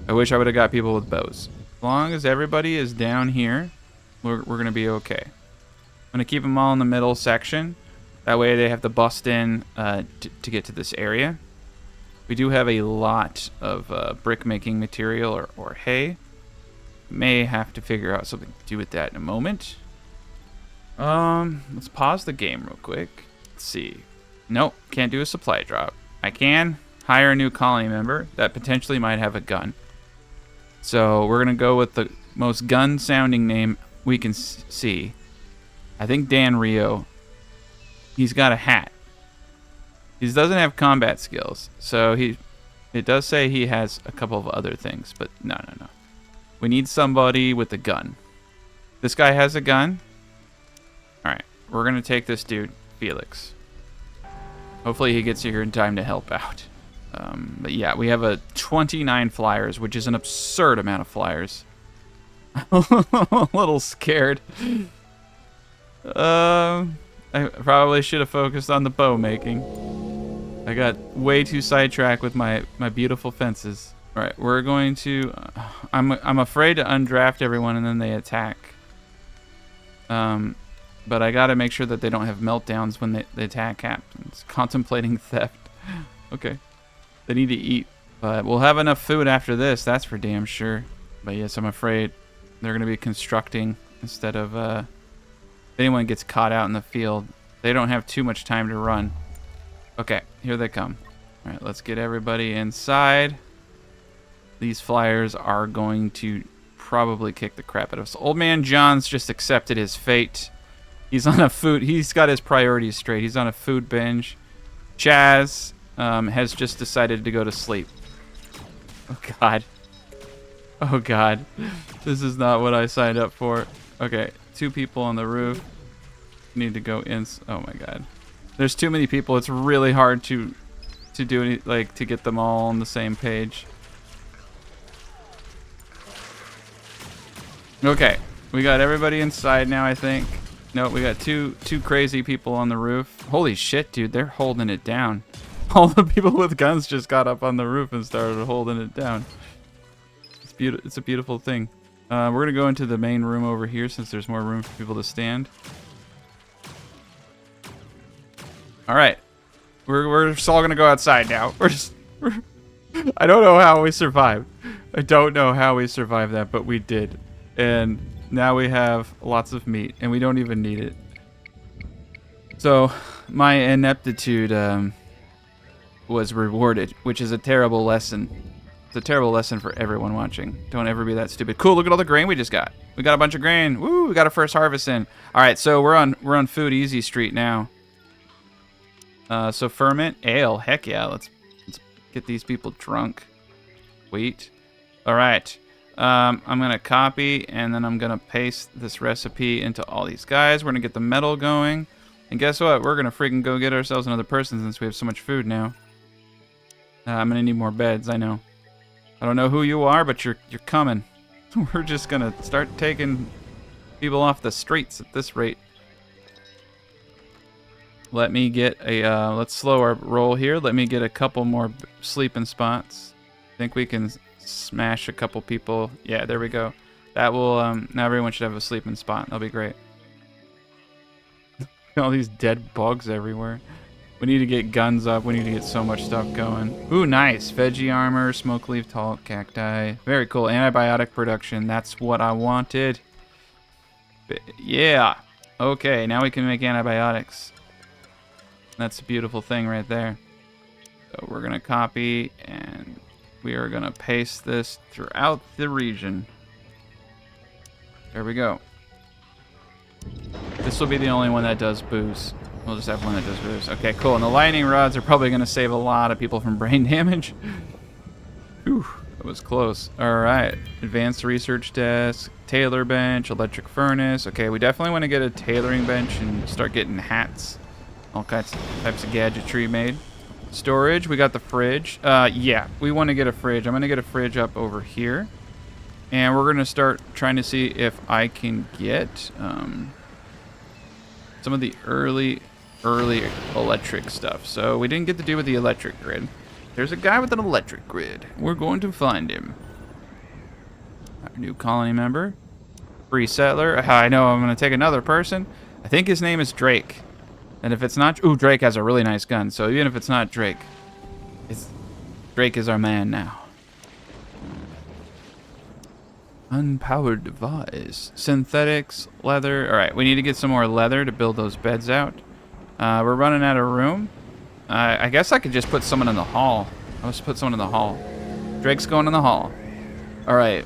I wish I would have got people with bows. As long as everybody is down here, we're going to be okay. I'm going to keep them all in the middle section. That way they have to bust in to get to this area. We do have a lot of brick making material or hay. May have to figure out something to do with that in a moment. Let's pause the game real quick. Let's see. Nope, can't do a supply drop. I can hire a new colony member that potentially might have a gun. So we're going to go with the most gun sounding name we can see. I think Dan Rio. He's got a hat. He doesn't have combat skills, so it does say he has a couple of other things, but no. We need somebody with a gun. This guy has a gun. All right, we're going to take this dude, Felix. Hopefully he gets here in time to help out. But yeah, we have a 29 flyers, which is an absurd amount of flyers. A little scared. I probably should have focused on the bow making. I got way too sidetracked with my beautiful fences. All right, we're going to... I'm afraid to undraft everyone and then they attack. But I got to make sure that they don't have meltdowns when the attack happens. Contemplating theft. Okay. They need to eat. But we'll have enough food after this, that's for damn sure. But yes, I'm afraid they're going to be constructing instead of If anyone gets caught out in the field, they don't have too much time to run. Okay, here they come. All right, let's get everybody inside. These flyers are going to probably kick the crap out of us. Old man John's just accepted his fate. He's on a food. He's got his priorities straight. He's on a food binge. Chaz has just decided to go to sleep. Oh God. Oh God. This is not what I signed up for. Okay, 2 people on the roof. Need to go in. Oh my God. There's too many people. It's really hard to do any, like, to get them all on the same page. Okay, we got everybody inside now, I think. No, we got two crazy people on the roof. Holy shit, dude, they're holding it down. All the people with guns just got up on the roof and started holding it down. It's beautiful. It's a beautiful thing. We're gonna go into the main room over here since there's more room for people to stand. All right, we're just all gonna go outside now. I don't know how we survived. I don't know how we survived that, but we did. And now we have lots of meat, and we don't even need it. So my ineptitude was rewarded, which is a terrible lesson. It's a terrible lesson for everyone watching. Don't ever be that stupid. Cool, look at all the grain we just got. We got a bunch of grain. Woo, we got our first harvest in. All right, so we're on Food Easy Street now. So ferment ale. Heck yeah, let's get these people drunk. Wheat. All right. I'm gonna copy and then I'm gonna paste this recipe into all these guys. We're gonna get the metal going, and guess what? We're gonna freaking go get ourselves another person since we have so much food now. I'm gonna need more beds. I know. I don't know who you are, but you're coming. We're just gonna start taking people off the streets at this rate. Let me get a. Let's slow our roll here. Let me get a couple more sleeping spots. I think we can smash a couple people. Yeah, there we go. That will, now everyone should have a sleeping spot. That'll be great. All these dead bugs everywhere. We need to get guns up. We need to get so much stuff going. Ooh, nice. Veggie armor, smoke leaf, tall cacti. Very cool. Antibiotic production. That's what I wanted. Yeah. Okay, now we can make antibiotics. That's a beautiful thing right there. So we're going to copy and we are going to paste this throughout the region. There we go. This will be the only one that does booze. We'll just have one that does booze. Okay, cool. And the lightning rods are probably going to save a lot of people from brain damage. Whew, that was close. All right. Advanced research desk, tailor bench, electric furnace. Okay, we definitely want to get a tailoring bench and start getting hats. All types of gadgetry made. Storage, we got the fridge. Yeah, we want to get a fridge. I'm going to get a fridge up over here. And we're going to start trying to see if I can get some of the early electric stuff. So we didn't get to do with the electric grid. There's a guy with an electric grid. We're going to find him. Our new colony member. Free settler. I know I'm going to take another person. I think his name is Drake. And if it's not... Ooh, Drake has a really nice gun. So even if it's not Drake, Drake is our man now. Unpowered device. Synthetics, leather. All right, we need to get some more leather to build those beds out. We're running out of room. I guess I could just put someone in the hall. I'll just put someone in the hall. Drake's going in the hall. All right.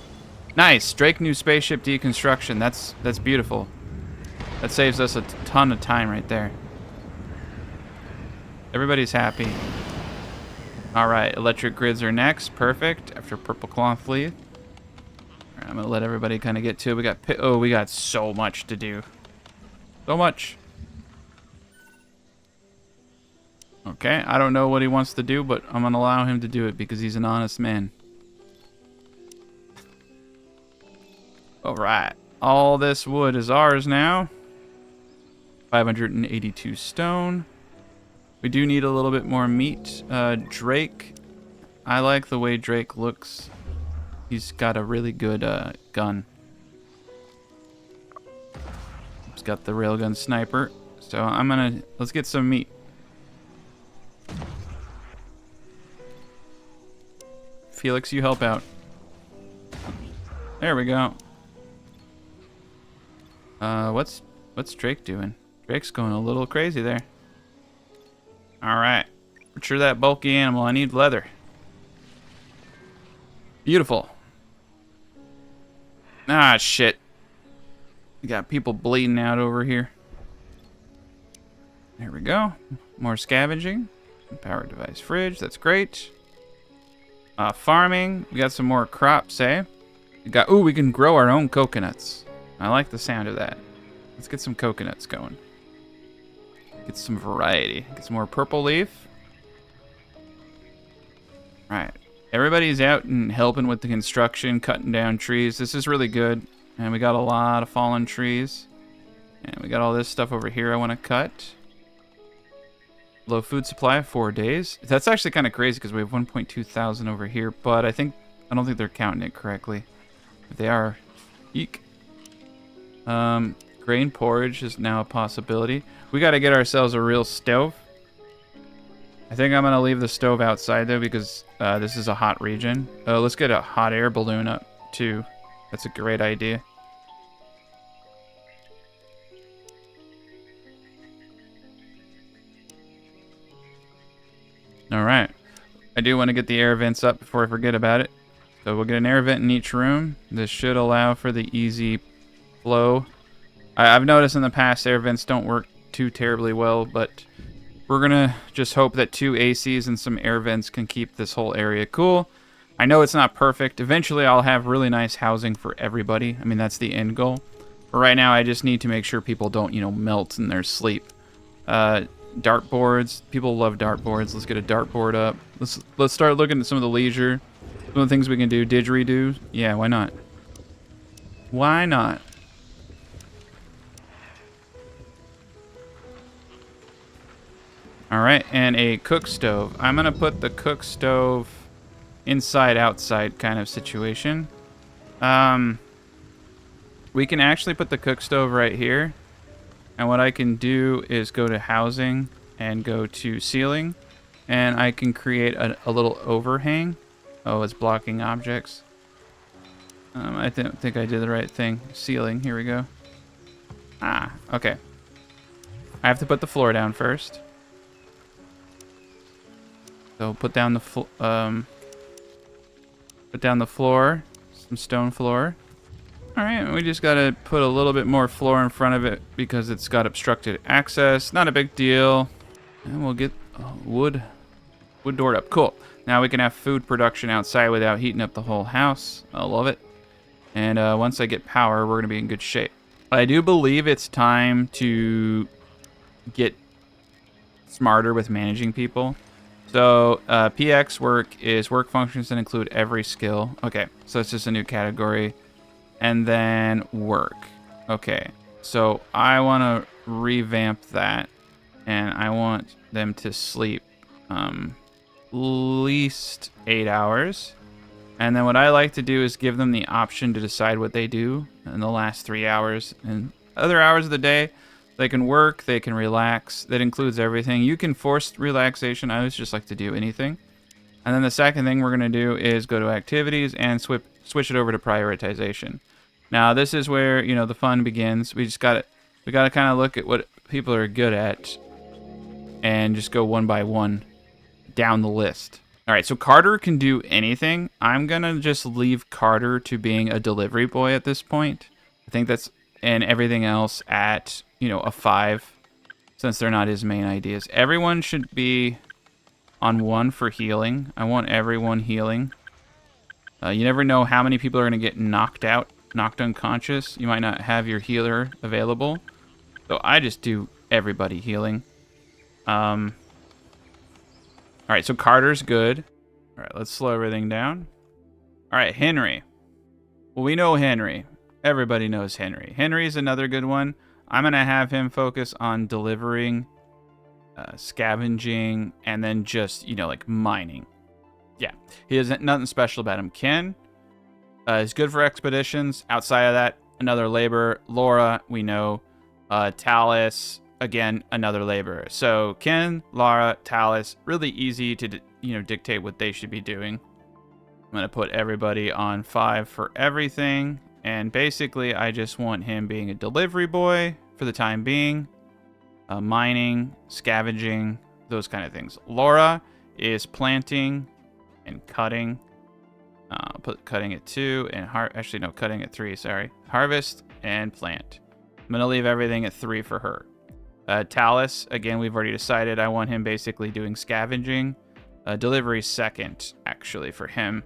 Nice. Drake new spaceship deconstruction. That's beautiful. That saves us a ton of time right there. Everybody's happy. All right, electric grids are next. Perfect. After purple cloth leaf. All right, I'm gonna let everybody kind of get to it. We got so much to do. So much. Okay, I don't know what he wants to do, but I'm gonna allow him to do it because he's an honest man. All right, all this wood is ours now. 582 stone. We do need a little bit more meat. Drake, I like the way Drake looks. He's got a really good gun. He's got the railgun sniper. So let's get some meat. Felix, you help out. There we go. What's Drake doing? Drake's going a little crazy there. All right. Mature that bulky animal. I need leather. Beautiful. Ah, shit. We got people bleeding out over here. There we go. More scavenging. Power device fridge. That's great. Farming. We got some more crops, eh? We can grow our own coconuts. I like the sound of that. Let's get some coconuts going. Get some variety. Get some more purple leaf. All right. Everybody's out and helping with the construction, cutting down trees. This is really good. And we got a lot of fallen trees. And we got all this stuff over here I want to cut. Low food supply, 4 days. That's actually kind of crazy because we have 1.2 thousand over here, but I don't think they're counting it correctly. If they are, eek. Grain porridge is now a possibility. We got to get ourselves a real stove. I think I'm going to leave the stove outside though because this is a hot region. Let's get a hot air balloon up too. That's a great idea. All right. I do want to get the air vents up before I forget about it. So we'll get an air vent in each room. This should allow for the easy flow. I've noticed in the past air vents don't work too terribly well, but we're going to just hope that 2 ACs and some air vents can keep this whole area cool. I know it's not perfect. Eventually, I'll have really nice housing for everybody. I mean, that's the end goal. But right now, I just need to make sure people don't, melt in their sleep. Dartboards. People love dartboards. Let's get a dartboard up. Let's start looking at some of the leisure. Some of the things we can do. Didgeridoo. Yeah, why not? Why not? All right, and a cook stove. I'm going to put the cook stove inside outside kind of situation. We can actually put the cook stove right here. And what I can do is go to housing and go to ceiling. And I can create a little overhang. Oh, it's blocking objects. I don't think I did the right thing. Ceiling, here we go. Ah, okay. I have to put the floor down first. So put down the floor, some stone floor. All right, we just gotta put a little bit more floor in front of it because it's got obstructed access. Not a big deal. And we'll get wood doored up. Cool. Now we can have food production outside without heating up the whole house. I love it. And once I get power, we're gonna be in good shape. I do believe it's time to get smarter with managing people. So PX work is work functions that include every skill. Okay, so it's just a new category. And then work. Okay, so I want to revamp that. And I want them to sleep least 8 hours. And then what I like to do is give them the option to decide what they do in the last 3 hours. And other hours of the day, they can work, they can relax. That includes everything. You can force relaxation. I always just like to do anything. And then the second thing we're going to do is go to activities and switch it over to prioritization. Now this is where, the fun begins. We got to kind of look at what people are good at and just go one by one down the list. All right, so Carter can do anything. I'm going to just leave Carter to being a delivery boy at this point. I think that's, and everything else at, a 5, since they're not his main ideas. Everyone should be on 1 for healing. I want everyone healing. You never know how many people are going to get knocked unconscious. You might not have your healer available. So I just do everybody healing. All right, so Carter's good. All right, let's slow everything down. All right, Henry. Well, we know Henry. Everybody knows Henry. Henry's another good one. I'm going to have him focus on delivering, scavenging, and then just, like mining. Yeah, he has nothing special about him. Ken is good for expeditions. Outside of that, another laborer. Laura, we know. Talus, again, another laborer. So Ken, Laura, Talus, really easy to dictate what they should be doing. I'm going to put everybody on 5 for everything. And basically, I just want him being a delivery boy for the time being. Mining, scavenging, those kind of things. Laura is planting and cutting. Put cutting at 2 and actually no, cutting at 3. Sorry, harvest and plant. I'm gonna leave everything at 3 for her. Talus, again, we've already decided. I want him basically doing scavenging. Delivery second, actually, for him.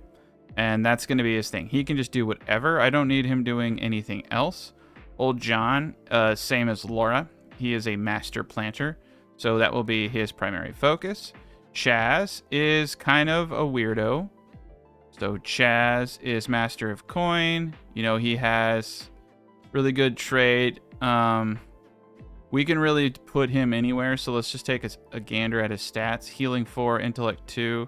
And that's going to be his thing. He can just do whatever. I don't need him doing anything else. Old John, same as Laura. He is a master planter. So that will be his primary focus. Chaz is kind of a weirdo. So Chaz is master of coin. You know, he has really good trade. We can really put him anywhere, so let's just take a gander at his stats. Healing 4, intellect 2.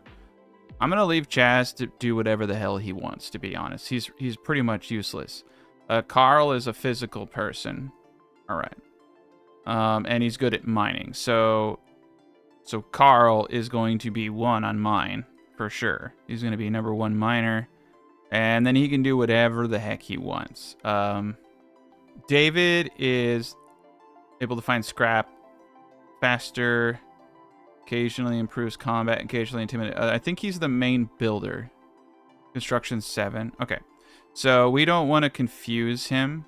I'm going to leave Chaz to do whatever the hell he wants, to be honest. He's pretty much useless. Carl is a physical person. All right. And he's good at mining. So Carl is going to be 1 on mine, for sure. He's going to be number 1 miner. And then he can do whatever the heck he wants. David is able to find scrap faster, occasionally improves combat, occasionally intimidate. I think he's the main builder. Construction 7. Okay. So we don't want to confuse him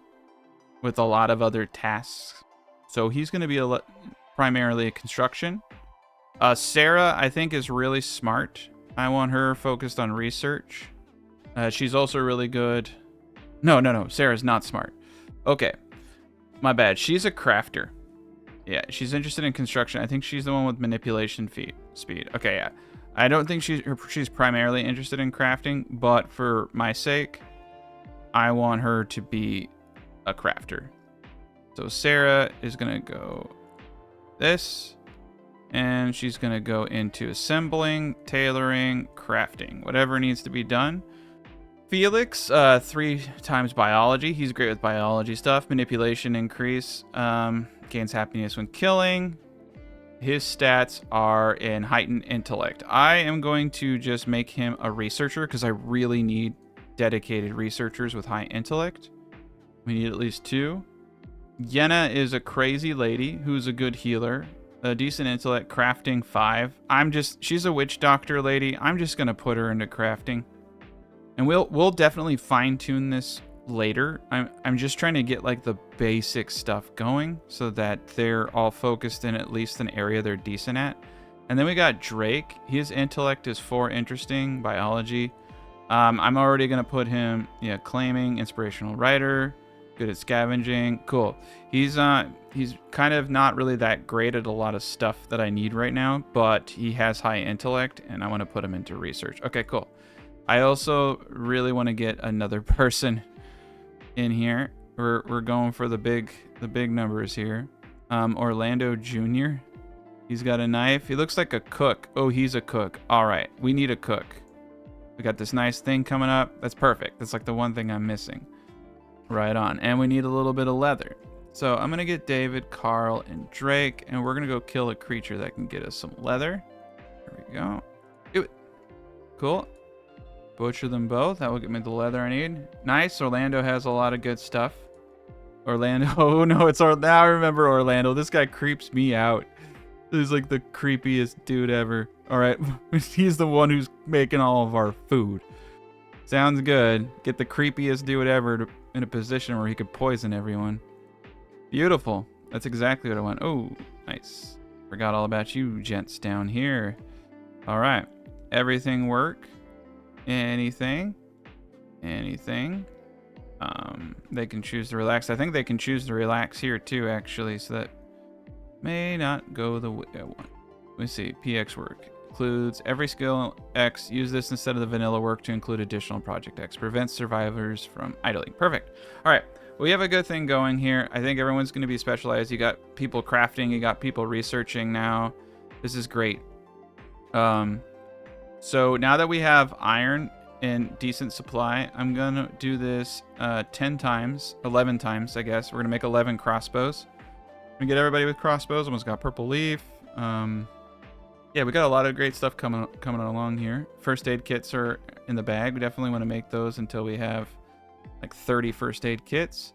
with a lot of other tasks. So he's going to be primarily a construction. Sarah, I think, is really smart. I want her focused on research. She's also really good. No. Sarah's not smart. Okay. My bad. She's a crafter. Yeah, she's interested in construction. I think she's the one with manipulation speed. Okay, yeah. I don't think she's primarily interested in crafting, but for my sake, I want her to be a crafter. So Sarah is going to go this, and she's going to go into assembling, tailoring, crafting, whatever needs to be done. Felix, 3 times biology. He's great with biology stuff. Manipulation increase. Gains happiness when killing. His stats are in heightened intellect. I am going to just make him a researcher because I really need dedicated researchers with high intellect. We need at least 2. Yenna is a crazy lady who's a good healer. A decent intellect, crafting 5. She's a witch doctor lady. I'm just going to put her into crafting. And we'll definitely fine-tune this later. I'm just trying to get like the basic stuff going so that they're all focused in at least an area they're decent at. And then we got Drake. His intellect is 4, interesting, biology. I'm already gonna put him, claiming, inspirational writer, good at scavenging. Cool. He's kind of not really that great at a lot of stuff that I need right now, but he has high intellect and I want to put him into research. Okay, cool. I also really want to get another person in here. We're going for the big numbers here. Orlando Jr. He's got a knife. He looks like a cook. Oh, he's a cook. All right, we need a cook. We got this nice thing coming up. That's perfect. That's like the one thing I'm missing. Right on. And we need a little bit of leather. So I'm gonna get David, Carl, and Drake, and we're gonna go kill a creature that can get us some leather. There we go. Do it. Cool. Butcher them both. That will get me the leather I need. Nice. Orlando has a lot of good stuff. Orlando. Oh no, now I remember Orlando. This guy creeps me out. He's like the creepiest dude ever. All right. He's the one who's making all of our food. Sounds good. Get the creepiest dude ever in a position where he could poison everyone. Beautiful. That's exactly what I want. Oh, nice. Forgot all about you gents down here. All right. Everything work? Anything? They can choose to relax. I think they can choose to relax here too, actually, so that may not go the way I want. Let me see. PX work includes every skill X. Use this instead of the vanilla work to include additional project X. Prevents survivors from idling. Perfect. All right. We have a good thing going here. I think everyone's going to be specialized. You got people crafting. You got people researching now. This is great. So now that we have iron in decent supply, I'm going to do this 10 times, 11 times, I guess. We're going to make 11 crossbows. We get everybody with crossbows. Almost got purple leaf. Yeah, we got a lot of great stuff coming along here. First aid kits are in the bag. We definitely want to make those until we have like 30 first aid kits.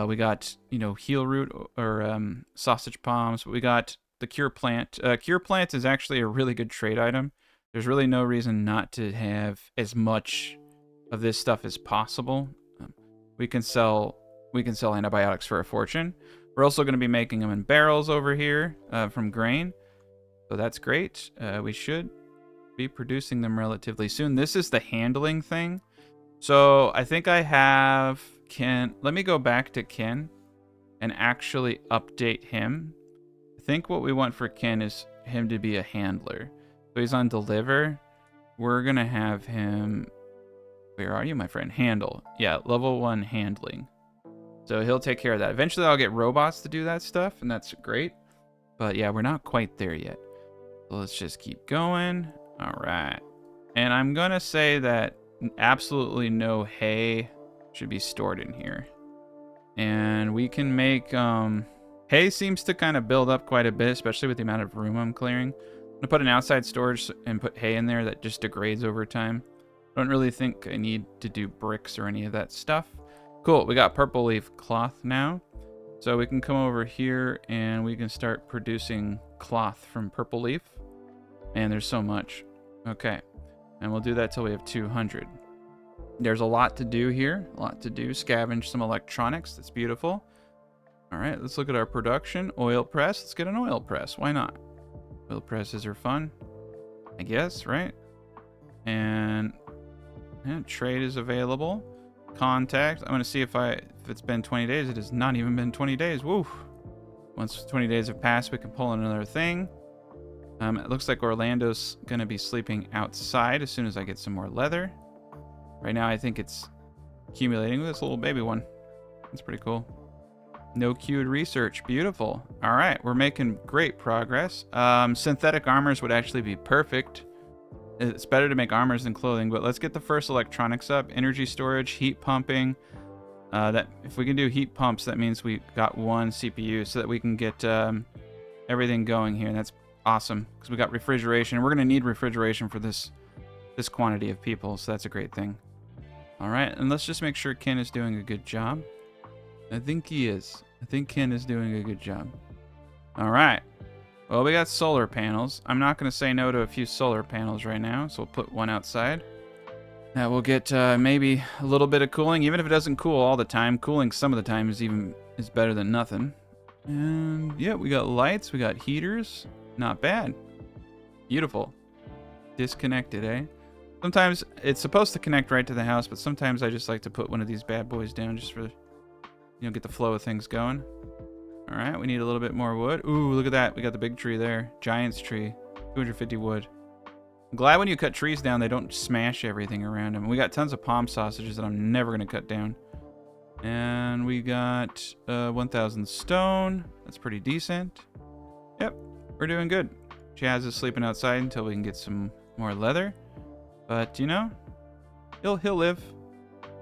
We got, you know, heel root or sausage palms. We got the cure plant. Cure plant is actually a really good trade item. There's really no reason not to have as much of this stuff as possible. We can sell antibiotics for a fortune. We're also going to be making them in barrels over here from grain. So that's great. We should be producing them relatively soon. This is the handling thing. So I think I have Ken. Let me go back to Ken and actually update him. I think what we want for Ken is him to be a handler. So he's on deliver. We're going to have him... Where are you, my friend? Handle. Yeah, level 1 handling. So he'll take care of that. Eventually I'll get robots to do that stuff, and that's great. But yeah, we're not quite there yet. So let's just keep going. All right. And I'm going to say that absolutely no hay should be stored in here. And we can make... hay seems to kind of build up quite a bit, especially with the amount of room I'm clearing. I'm going to put an outside storage and put hay in there that just degrades over time. I don't really think I need to do bricks or any of that stuff. Cool, we got purple leaf cloth now. So we can come over here and we can start producing cloth from purple leaf. Man, there's so much. Okay, and we'll do that till we have 200. There's a lot to do here, a lot to do. Scavenge some electronics, that's beautiful. All right, let's look at our production. Oil press, let's get an oil press, why not? Oil presses are fun, I guess, right? And trade is available. Contact. I'm gonna see if it's been 20 days. It has not even been 20 days. Woo. Once 20 days have passed, we can pull in another thing. It looks like Orlando's gonna be sleeping outside as soon as I get some more leather. Right now, I think it's accumulating with this little baby one. That's pretty cool. No queued research. Beautiful. All right, we're making great progress. Synthetic armors would actually be perfect. It's better to make armors than clothing, but let's get the first electronics up. Energy storage, heat pumping. That if we can do heat pumps, that means we got one CPU so that we can get everything going here. And that's awesome because we got refrigeration. We're gonna need refrigeration for this quantity of people, so that's a great thing. All right, and let's just make sure Ken is doing a good job. I think he is. I think Ken is doing a good job. All right. Well, we got solar panels. I'm not going to say no to a few solar panels right now, so we'll put one outside. That will get maybe a little bit of cooling, even if it doesn't cool all the time. Cooling some of the time is better than nothing. And yeah, we got lights, we got heaters. Not bad. Beautiful. Disconnected, eh? Sometimes it's supposed to connect right to the house, but sometimes I just like to put one of these bad boys down just for, you know, get the flow of things going. All right, we need a little bit more wood. Ooh, look at that. We got the big tree there. Giant's tree. 250 wood. I'm glad when you cut trees down, they don't smash everything around them. We got tons of palm sausages that I'm never going to cut down. And we got 1,000 stone. That's pretty decent. Yep, we're doing good. Chaz is sleeping outside until we can get some more leather. But, you know, he'll live.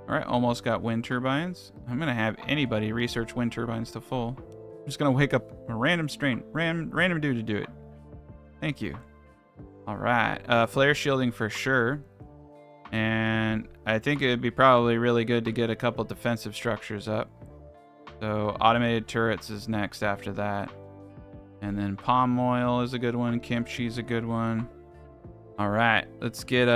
All right, almost got wind turbines. I'm going to have anybody research wind turbines to full. I'm just going to wake up a random dude to do it. Thank you. All right. Flare shielding for sure. And I think it would be probably really good to get a couple defensive structures up. So automated turrets is next after that. And then palm oil is a good one. Kimchi's a good one. All right. Let's get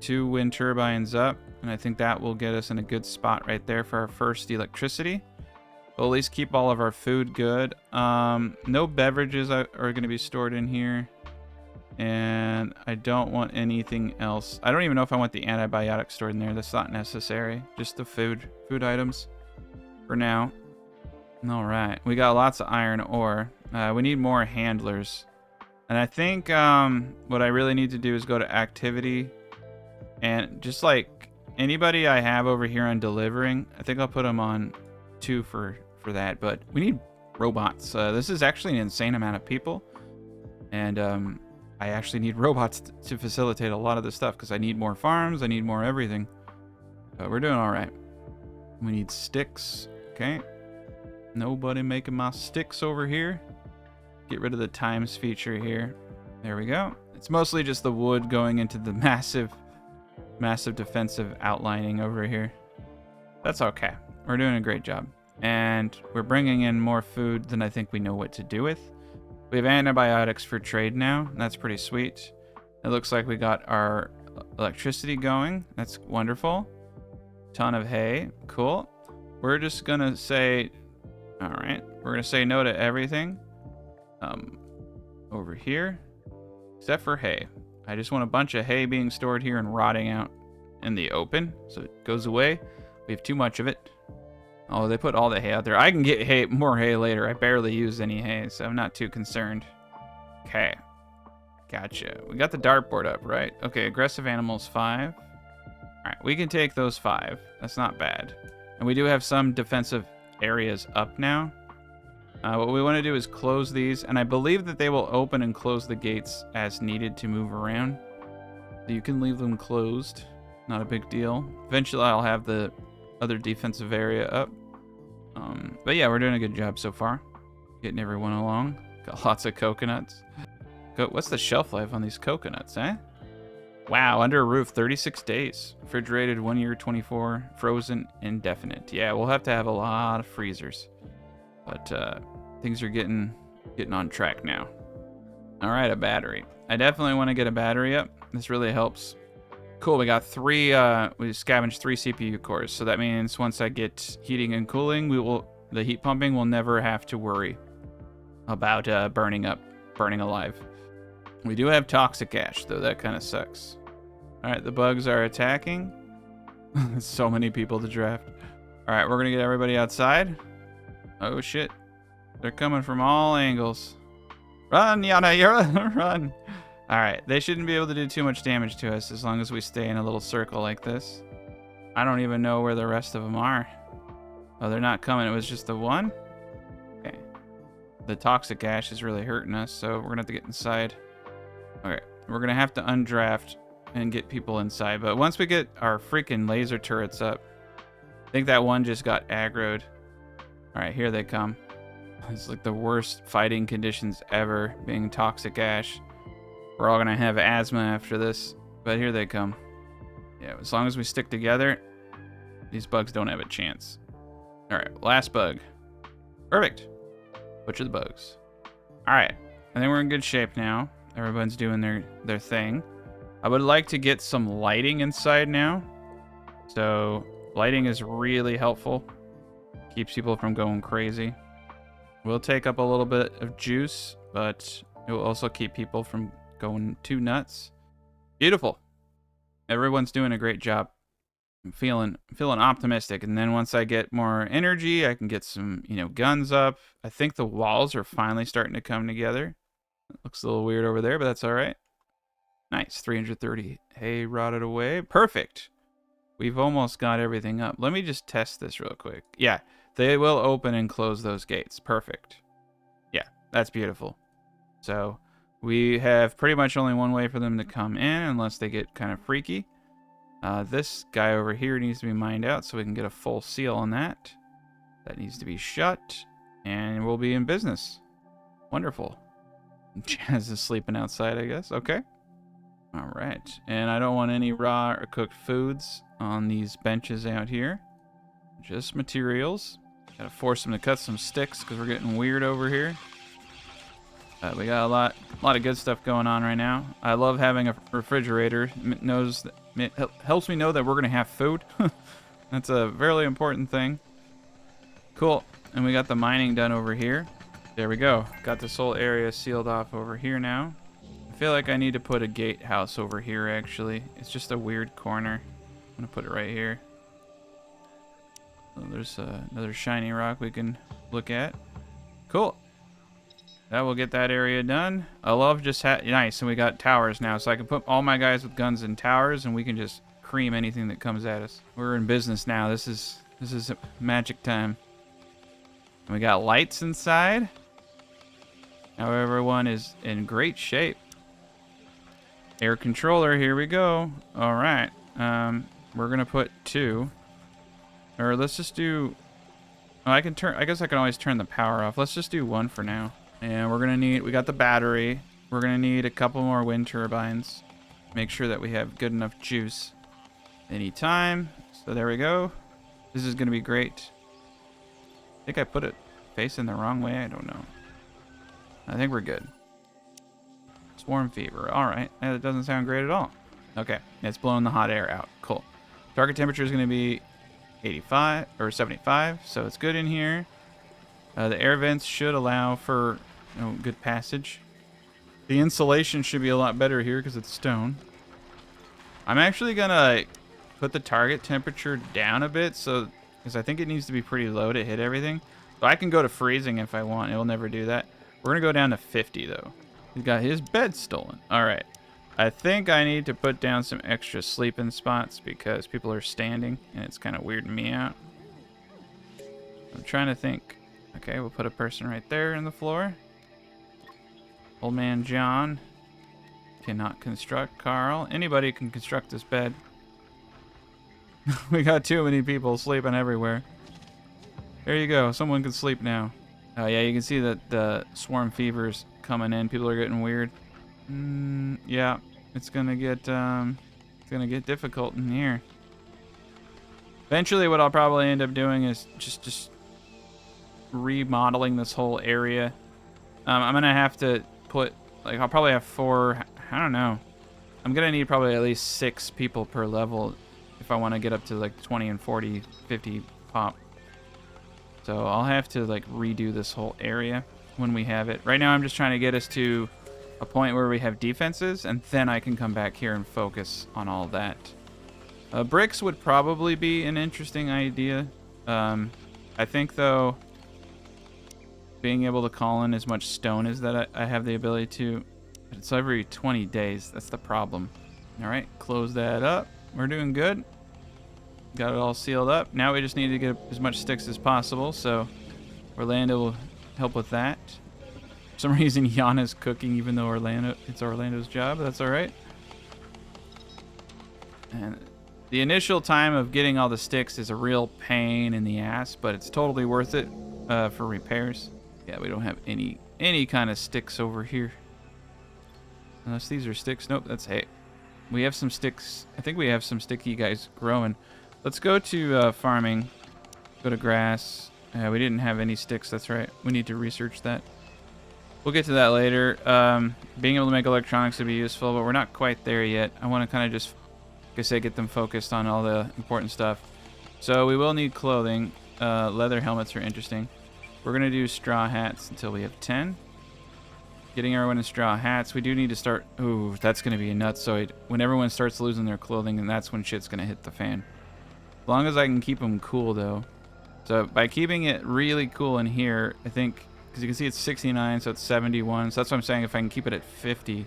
2 wind turbines up. And I think that will get us in a good spot right there for our first electricity. We'll at least keep all of our food good. No beverages are going to be stored in here. And I don't want anything else. I don't even know if I want the antibiotics stored in there. That's not necessary. Just the food items for now. All right. We got lots of iron ore. We need more handlers. And I think what I really need to do is go to activity. And just like anybody I have over here on delivering, I think I'll put them on 2 for that. But we need robots. This is actually an insane amount of people. And I actually need robots to facilitate a lot of this stuff because I need more farms. I need more everything. But we're doing all right. We need sticks. Okay. Nobody making my sticks over here. Get rid of the times feature here. There we go. It's mostly just the wood going into the massive defensive outlining over here. That's okay. We're doing a great job. And we're bringing in more food than I think we know what to do with. We have antibiotics for trade now. That's pretty sweet. It looks like we got our electricity going. That's wonderful. Ton of hay. Cool. We're just going to say... All right. We're going to say no to everything. Over here. Except for hay. I just want a bunch of hay being stored here and rotting out in the open. So it goes away. We have too much of it. Oh, they put all the hay out there. I can get hay, more hay later. I barely use any hay, so I'm not too concerned. Okay. Gotcha. We got the dartboard up, right? Okay, aggressive animals 5. All right, we can take those 5. That's not bad. And we do have some defensive areas up now. What we want to do is close these, and I believe that they will open and close the gates as needed to move around. So you can leave them closed. Not a big deal. Eventually, I'll have the other defensive area up. But yeah, we're doing a good job so far. Getting everyone along. Got lots of coconuts. What's the shelf life on these coconuts, eh? Wow, under a roof, 36 days. Refrigerated, 1 year, 24. Frozen, indefinite. Yeah, we'll have to have a lot of freezers. But things are getting on track now. All right, a battery. I definitely want to get a battery up. This really helps. Cool, we got 3, we scavenged 3 CPU cores. So that means once I get heating and cooling, the heat pumping will never have to worry about burning alive. We do have toxic ash, though. That kind of sucks. All right, the bugs are attacking. So many people to draft. All right, we're going to get everybody outside. Oh, shit. They're coming from all angles. Run, Yana, run. All right, they shouldn't be able to do too much damage to us as long as we stay in a little circle like this. I don't even know where the rest of them are. Oh, they're not coming. It was just the one? Okay. The toxic ash is really hurting us, so we're going to have to get inside. Okay, we're going to have to undraft and get people inside. But once we get our freaking laser turrets up, I think that one just got aggroed. All right, here they come. It's like the worst fighting conditions ever, being toxic ash. We're all gonna have asthma after this, but here they come. Yeah, as long as we stick together, these bugs don't have a chance. All right, last bug. Perfect. Butcher the bugs. All right, I think we're in good shape now. Everyone's doing their thing. I would like to get some lighting inside now. So lighting is really helpful. Keeps people from going crazy. We'll take up a little bit of juice, but it will also keep people from going too nuts. Beautiful. Everyone's doing a great job. I'm feeling optimistic. And then once I get more energy, I can get some, guns up. I think the walls are finally starting to come together. It looks a little weird over there, but that's all right. Nice. 330 hay rotted away. Perfect. We've almost got everything up. Let me just test this real quick. Yeah, they will open and close those gates. Perfect. Yeah, that's beautiful. So we have pretty much only one way for them to come in unless they get kind of freaky. This guy over here needs to be mined out so we can get a full seal on that. That needs to be shut, and we'll be in business. Wonderful. Jazz is sleeping outside, I guess. Okay. All right. And I don't want any raw or cooked foods on these benches out here. Just materials. Gotta force them to cut some sticks because we're getting weird over here. We got a lot of good stuff going on right now. I love having a refrigerator. It helps me know that we're gonna have food. That's a very important thing. Cool. And we got the mining done over here. There we go. Got this whole area sealed off over here now. I feel like I need to put a gatehouse over here, actually. It's just a weird corner. I'm gonna put it right here. So there's another shiny rock we can look at. Cool. That will get that area done. I love just nice, and we got towers now, so I can put all my guys with guns in towers, and we can just cream anything that comes at us. We're in business now. This is magic time. And we got lights inside. Now everyone is in great shape. Air controller, here we go. All right. We're gonna put 2. Or let's just do. Oh, I guess I can always turn the power off. Let's just do 1 for now. And we're gonna need. We got the battery. We're gonna need a couple more wind turbines. Make sure that we have good enough juice. Anytime. So there we go. This is gonna be great. I think I put it facing the wrong way. I don't know. I think we're good. Swarm fever. All right. That doesn't sound great at all. Okay. It's blowing the hot air out. Cool. Target temperature is going to be 85 or 75, so it's good in here. The air vents should allow for good passage. The insulation should be a lot better here because it's stone. I'm actually going to put the target temperature down a bit, so because I think it needs to be pretty low to hit everything. So I can go to freezing if I want. It will never do that. We're going to go down to 50, though. He's got his bed stolen. All right. I think I need to put down some extra sleeping spots because people are standing, and it's kind of weirding me out. I'm trying to think. Okay, we'll put a person right there in the floor. Old man John cannot construct. Carl. Anybody can construct this bed. We got too many people sleeping everywhere. There you go. Someone can sleep now. Oh, yeah, you can see that the swarm fever's coming in. People are getting weird. Yeah, it's gonna get difficult in here. Eventually, what I'll probably end up doing is just remodeling this whole area. I'm gonna have to put I'll probably have 4. I don't know. I'm gonna need probably at least 6 people per level if I want to get up to like 20 and 40, 50 pop. So I'll have to like redo this whole area when we have it. Right now, I'm just trying to get us to a point where we have defenses, and then I can come back here and focus on all that. Bricks would probably be an interesting idea. I think, though, being able to call in as much stone as that I have the ability to, it's every 20 days. That's the problem. All right, close that up. We're doing good. Got it all sealed up. Now we just need to get as much sticks as possible, so Orlando will help with that. For some reason, Yana's cooking, even though it's Orlando's job. That's all right. And the initial time of getting all the sticks is a real pain in the ass, but it's totally worth it for repairs. Yeah, we don't have any kind of sticks over here. Unless these are sticks. Nope, that's hay. We have some sticks. I think we have some sticky guys growing. Let's go to farming. Go to grass. We didn't have any sticks. That's right. We need to research that. We'll get to that later. Being able to make electronics would be useful, but we're not quite there yet. I want to kind of just, like I say, get them focused on all the important stuff. So we will need clothing. Leather helmets are interesting. We're going to do straw hats until we have 10. Getting everyone in straw hats. We do need to start... Ooh, that's going to be a nutsoid. When everyone starts losing their clothing, and that's when shit's going to hit the fan. As long as I can keep them cool, though. So by keeping it really cool in here, I think... Because you can see it's 69, so it's 71. So that's what I'm saying. If I can keep it at 50,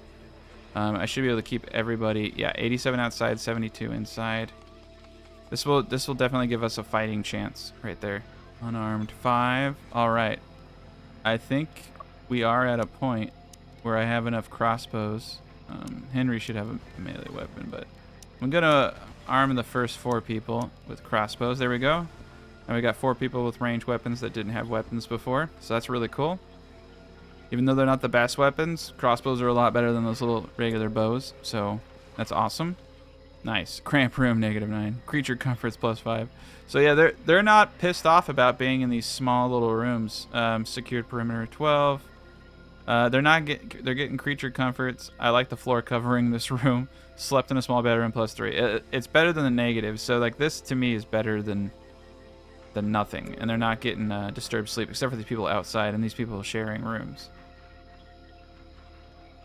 I should be able to keep everybody... Yeah, 87 outside, 72 inside. This will definitely give us a fighting chance right there. Unarmed 5. All right. I think we are at a point where I have enough crossbows. Henry should have a melee weapon, but I'm going to arm the first 4 people with crossbows. There we go. And we got 4 people with ranged weapons that didn't have weapons before, so that's really cool. Even though they're not the best weapons, crossbows are a lot better than those little regular bows, so that's awesome. Nice. Cramp room, -9. Creature comforts, +5. So yeah, they're not pissed off about being in these small little rooms. Secured perimeter, 12. They're getting creature comforts. I like the floor covering this room. Slept in a small bedroom, +3. It's better than the negative. So like this to me is better than nothing, and they're not getting disturbed sleep except for these people outside and these people sharing rooms.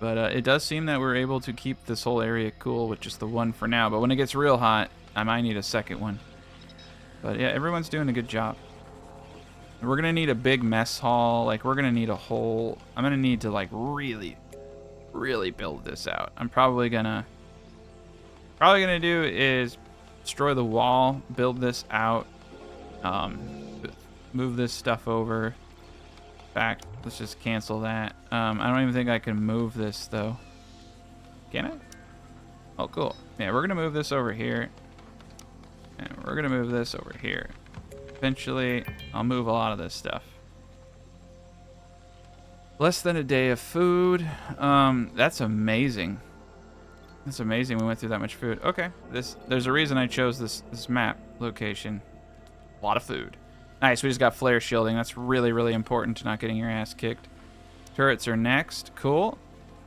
But it does seem that we're able to keep this whole area cool with just the one for now. But when it gets real hot, I might need a second one. But yeah, everyone's doing a good job. We're gonna need a big mess hall. Like we're gonna need a whole. I'm gonna need to like really build this out. I'm probably gonna do is destroy the wall, build this out. Move this stuff over. In fact, let's just cancel that. I don't even think I can move this though. Can I? Oh, cool. Yeah, we're gonna move this over here, and we're gonna move this over here. Eventually, I'll move a lot of this stuff. Less than a day of food. That's amazing. That's amazing. We went through that much food. Okay, there's a reason I chose this map location. A lot of food. Nice, we just got flare shielding. That's really, really important to not getting your ass kicked. Turrets are next. Cool.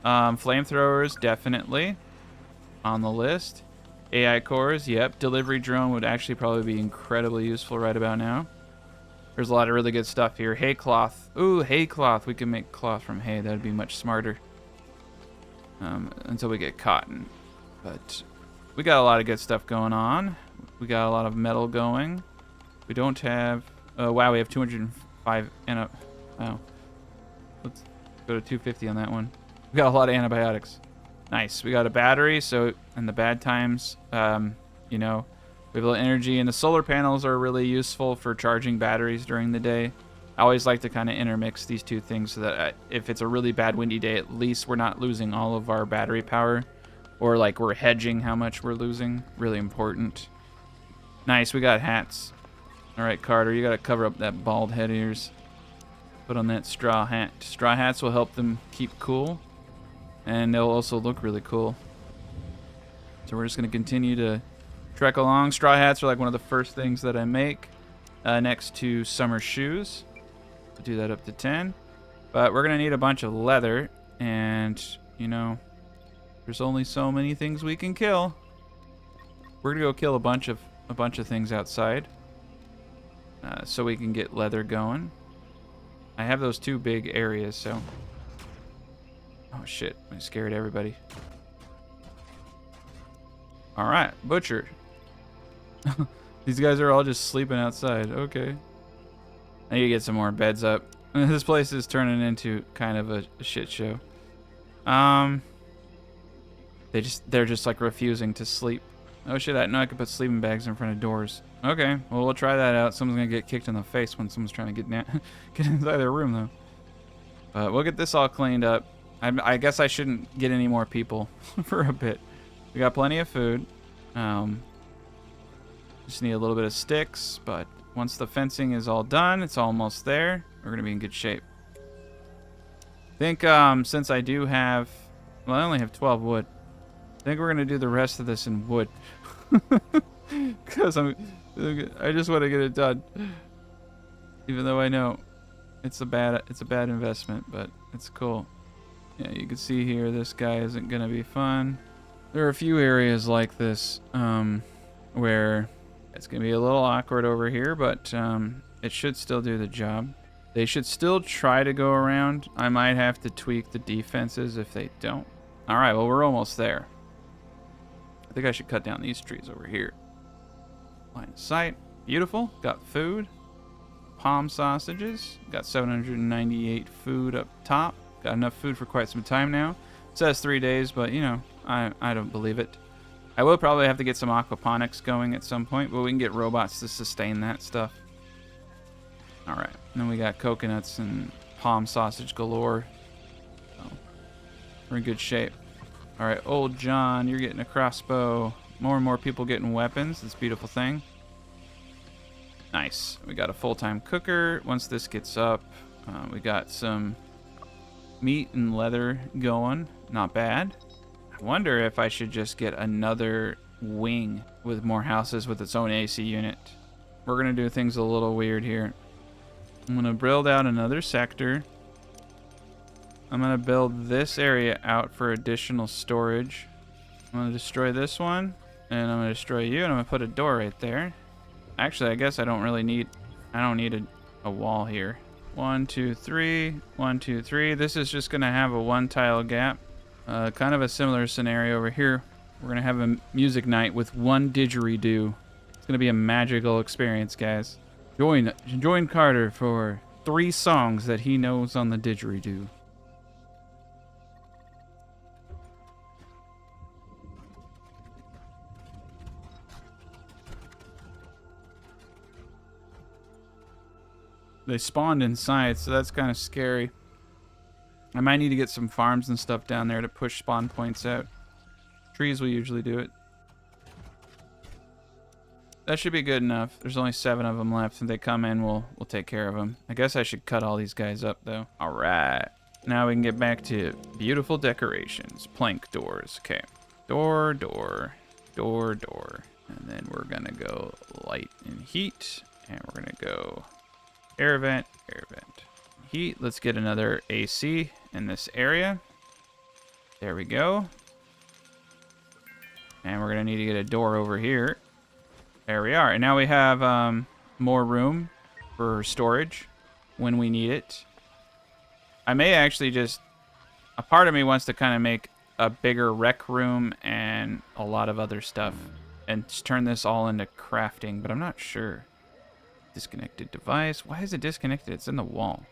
Flamethrowers, definitely on the list. AI cores, yep. Delivery drone would actually probably be incredibly useful right about now. There's a lot of really good stuff here. Hay cloth. Ooh, hay cloth. We can make cloth from hay. That would be much smarter. Until we get cotton. But we got a lot of good stuff going on. We got a lot of metal going. We don't have... wow, we have 205... Wow. Let's go to 250 on that one. We got a lot of antibiotics. Nice. We got a battery, so in the bad times, you know, we have a little energy. And the solar panels are really useful for charging batteries during the day. I always like to kind of intermix these two things so that if it's a really bad windy day, at least we're not losing all of our battery power. Or like we're hedging how much we're losing. Really important. Nice, we got hats. All right, Carter, you got to cover up that bald head of yours. Put on that straw hat. Straw hats will help them keep cool. And they'll also look really cool. So we're just going to continue to trek along. Straw hats are like one of the first things that I make next to summer shoes. I'll do that up to 10. But we're going to need a bunch of leather. And, you know, there's only so many things we can kill. We're going to go kill a bunch of things outside. So we can get leather going. I have those two big areas, so... Oh shit, I scared everybody. Alright, butcher. These guys are all just sleeping outside. Okay. I need to get some more beds up. This place is turning into kind of a shit show. They're just like refusing to sleep. Oh shit, I know I could put sleeping bags in front of doors. Okay, well we'll try that out. Someone's gonna get kicked in the face when someone's trying to get inside their room though. But we'll get this all cleaned up. I guess I shouldn't get any more people for a bit. We got plenty of food. Just need a little bit of sticks, but once the fencing is all done, it's almost there. We're gonna be in good shape. I think since I do have, well, I only have 12 wood. I think we're gonna do the rest of this in wood, because I just want to get it done. Even though I know it's a bad investment, but it's cool. Yeah, you can see here this guy isn't gonna be fun. There are a few areas like this where it's gonna be a little awkward over here, but it should still do the job. They should still try to go around. I might have to tweak the defenses if they don't. All right, well, we're almost there. I think I should cut down these trees over here. Line of sight. Beautiful. Got food. Palm sausages. Got 798 food up top. Got enough food for quite some time now. It says 3 days, but, you know, I don't believe it. I will probably have to get some aquaponics going at some point, but we can get robots to sustain that stuff. All right. And then we got coconuts and palm sausage galore. So we're in good shape. All right, old John, you're getting a crossbow. More and more people getting weapons. This beautiful thing. Nice. We got a full-time cooker. Once this gets up, we got some meat and leather going. Not bad. I wonder if I should just get another wing with more houses with its own AC unit. We're going to do things a little weird here. I'm going to build out another sector. I'm going to build this area out for additional storage. I'm going to destroy this one, and I'm going to destroy you, and I'm going to put a door right there. Actually, I guess I don't need a wall here. 1, 2, 3, 1, 2, 3. This is just going to have a one tile gap. Kind of a similar scenario over here. We're going to have a music night with one didgeridoo. It's going to be a magical experience, guys. Join Carter for 3 songs that he knows on the didgeridoo. They spawned inside, so that's kind of scary. I might need to get some farms and stuff down there to push spawn points out. Trees will usually do it. That should be good enough. There's only 7 of them left. If they come in, we'll take care of them. I guess I should cut all these guys up, though. All right. Now we can get back to beautiful decorations. Plank doors. Okay. Door, door, door, door. And then we're going to go light and heat. And we're going to go Air vent, air vent. Heat. Let's get another AC in this area. There we go. And we're going to need to get a door over here. There we are. And now we have more room for storage when we need it. I may actually just... A part of me wants to kind of make a bigger rec room and a lot of other stuff. And just turn this all into crafting, but I'm not sure. Disconnected device. Why is it disconnected? It's in the wall.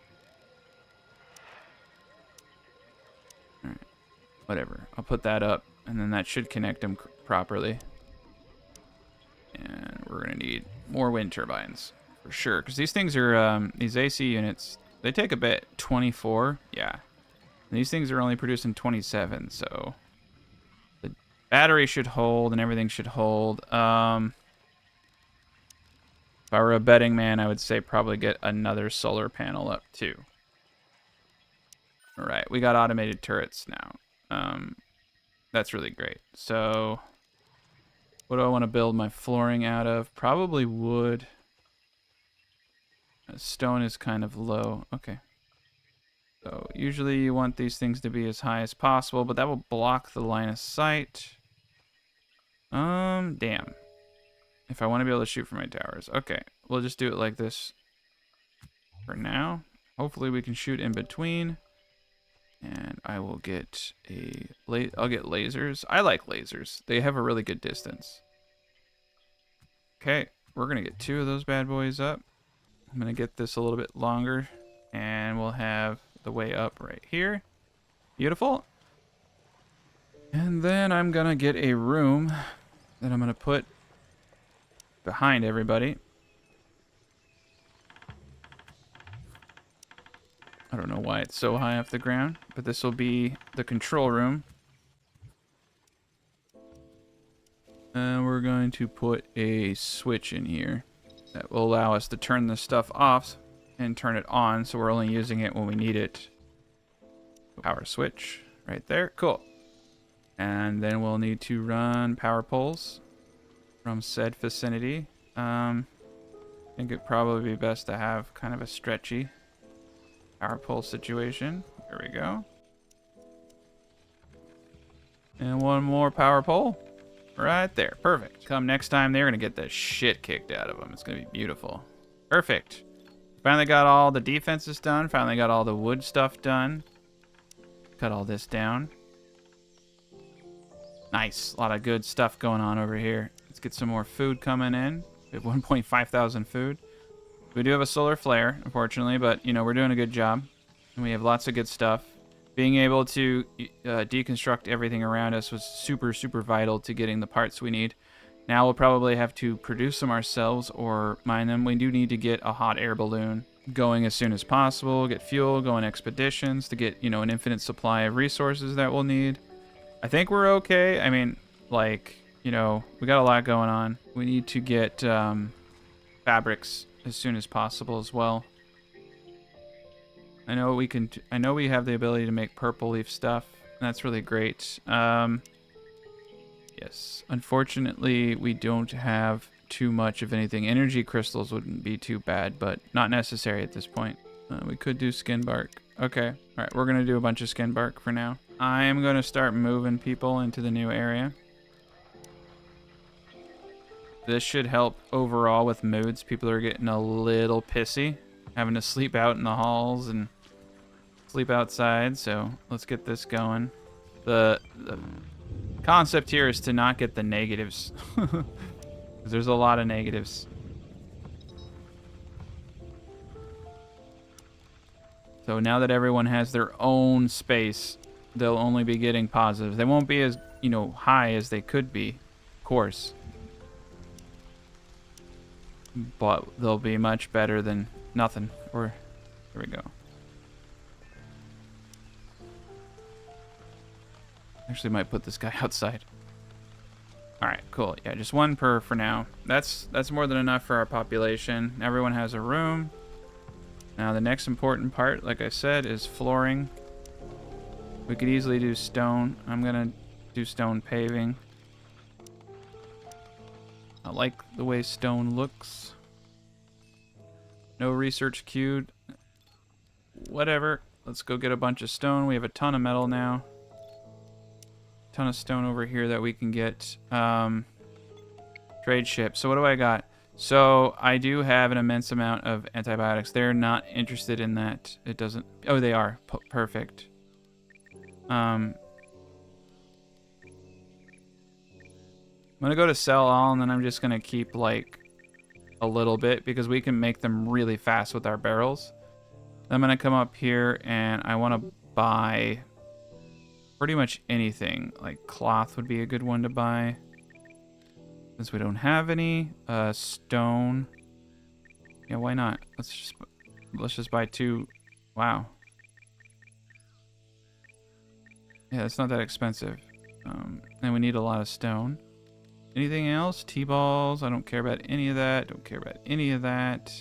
Alright. Whatever. I'll put that up, and then that should connect them properly. And we're going to need more wind turbines, for sure. Because these things are, these AC units, they take a bit. 24? Yeah. And these things are only producing 27, so... The battery should hold, and everything should hold. If I were a betting man, I would say probably get another solar panel up, too. Alright, we got automated turrets now. That's really great. So... What do I want to build my flooring out of? Probably wood. Stone is kind of low. Okay. So usually you want these things to be as high as possible, but that will block the line of sight. Damn. If I want to be able to shoot from my towers. Okay. We'll just do it like this for now. Hopefully we can shoot in between. And I will get I'll get lasers. I like lasers. They have a really good distance. Okay, we're gonna get 2 of those bad boys up. I'm gonna get this a little bit longer, and we'll have the way up right here. Beautiful. And then I'm gonna get a room that I'm gonna put behind everybody. I don't know why it's so high off the ground, but this will be the control room. And we're going to put a switch in here that will allow us to turn this stuff off and turn it on, so we're only using it when we need it. Power switch right there. Cool. And then we'll need to run power poles from said vicinity. I think it'd probably be best to have kind of a stretchy power pole situation. There we go. And one more power pole. Right there. Perfect. Come next time, they're going to get the shit kicked out of them. It's going to be beautiful. Perfect. Finally got all the defenses done. Finally got all the wood stuff done. Cut all this down. Nice. A lot of good stuff going on over here. Let's get some more food coming in. We have 1.5 thousand food. We do have a solar flare, unfortunately, but, you know, we're doing a good job. And we have lots of good stuff. Being able to deconstruct everything around us was super, super vital to getting the parts we need. Now we'll probably have to produce them ourselves or mine them. We do need to get a hot air balloon going as soon as possible, get fuel, go on expeditions to get, you know, an infinite supply of resources that we'll need. I think we're okay. I mean, like, you know, we got a lot going on. We need to get fabrics as soon as possible as well. I know we can. I know we have the ability to make purple leaf stuff. And that's really great. Yes. Unfortunately, we don't have too much of anything. Energy crystals wouldn't be too bad, but not necessary at this point. We could do skin bark. Okay. All right. We're gonna do a bunch of skin bark for now. I am gonna start moving people into the new area. This should help overall with moods. People are getting a little pissy, having to sleep out in the halls and sleep outside. So let's get this going. The concept here is to not get the negatives. There's a lot of negatives. So now that everyone has their own space, they'll only be getting positives. They won't be as, you know, high as they could be, of course. But they'll be much better than nothing. Or, there we go. Actually might put this guy outside. Alright, cool. Yeah, just one per for now. That's more than enough for our population. Everyone has a room. Now the next important part, like I said, is flooring. We could easily do stone. I'm gonna do stone paving. I like the way stone looks. No research queued. Whatever. Let's go get a bunch of stone. We have a ton of metal now. Ton of stone over here that we can get. Trade ship. So what do I got? So I do have an immense amount of antibiotics. They're not interested in that. It doesn't. Oh, they are. Perfect. I'm gonna go to sell all, and then I'm just gonna keep like a little bit because we can make them really fast with our barrels. I'm gonna come up here and I want to buy pretty much anything. Like cloth would be a good one to buy since we don't have any. Stone. Yeah, why not? Let's just buy 2. Wow. Yeah, it's not that expensive. And we need a lot of stone. Anything else? T-balls. I don't care about any of that. Don't care about any of that.